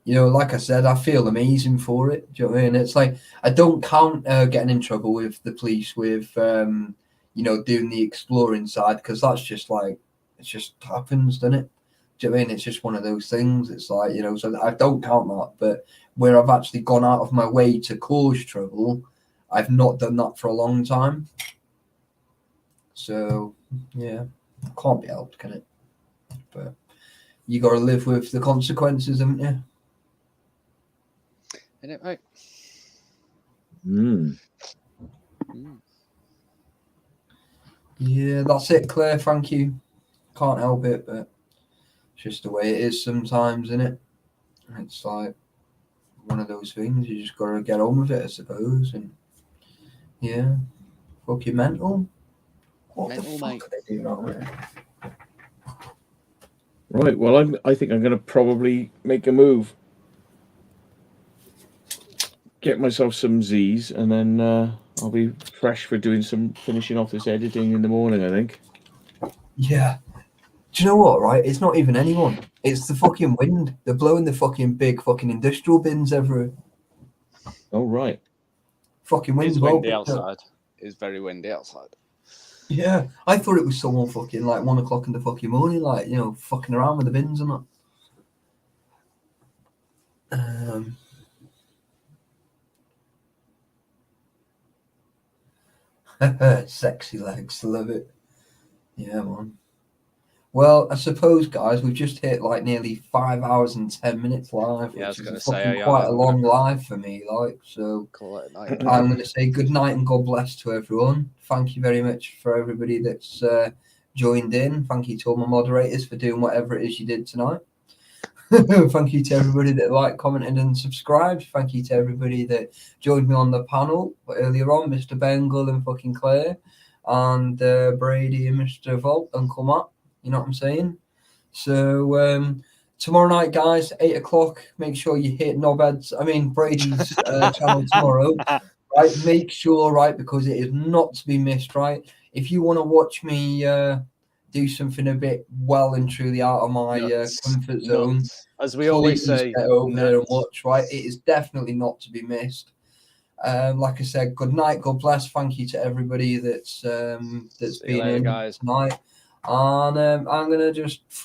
like I said, I feel amazing for it. Do you know what I mean? It's like, I don't count getting in trouble with the police with, doing the exploring side, because that's just like, it just happens, doesn't it? Do you know what I mean? It's just one of those things. It's like, so I don't count that. But where I've actually gone out of my way to cause trouble, I've not done that for a long time. So, yeah, can't be helped, can it? But you got to live with the consequences, haven't you? Isn't it, mate? Yeah, that's it, Claire. Thank you. Can't help it, but it's just the way it is sometimes, isn't it? It's like one of those things. You just got to get on with it, I suppose. And yeah, fucking mental. What mental, the fuck mate. Are they doing out there? Right, well, I think I'm going to probably make a move. Get myself some Z's, and then I'll be fresh for finishing off this editing in the morning, I think. Yeah. Do you know what, right? It's not even anyone. It's the fucking wind. They're blowing the fucking big fucking industrial bins everywhere. Oh, right. Fucking wind. It's windy outside. It's very windy outside. Yeah, I thought it was someone fucking like 1 o'clock in the fucking morning, like, fucking around with the bins and that. Sexy legs, love it. Yeah, man. Well, I suppose, guys, we've just hit like nearly 5 hours and 10 minutes live, which is quite a long live for me. Like, so I'm going to say good night and God bless to everyone. Thank you very much for everybody that's joined in. Thank you to all my moderators for doing whatever it is you did tonight. Thank you to everybody that liked, commented, and subscribed. Thank you to everybody that joined me on the panel earlier on, Mr. Bengal and fucking Claire, and Brady and Mr. Volt, Uncle Matt. You know what I'm saying? So tomorrow night, guys, 8 o'clock. Make sure you hit Brady's channel tomorrow. Right, make sure, right, because it is not to be missed, right? If you want to watch me do something a bit well and truly out of my comfort zone, as we always say, get over there and watch, right? It is definitely not to be missed. Like I said, good night, God bless. Thank you to everybody that's been in guys. tonight, and I'm gonna just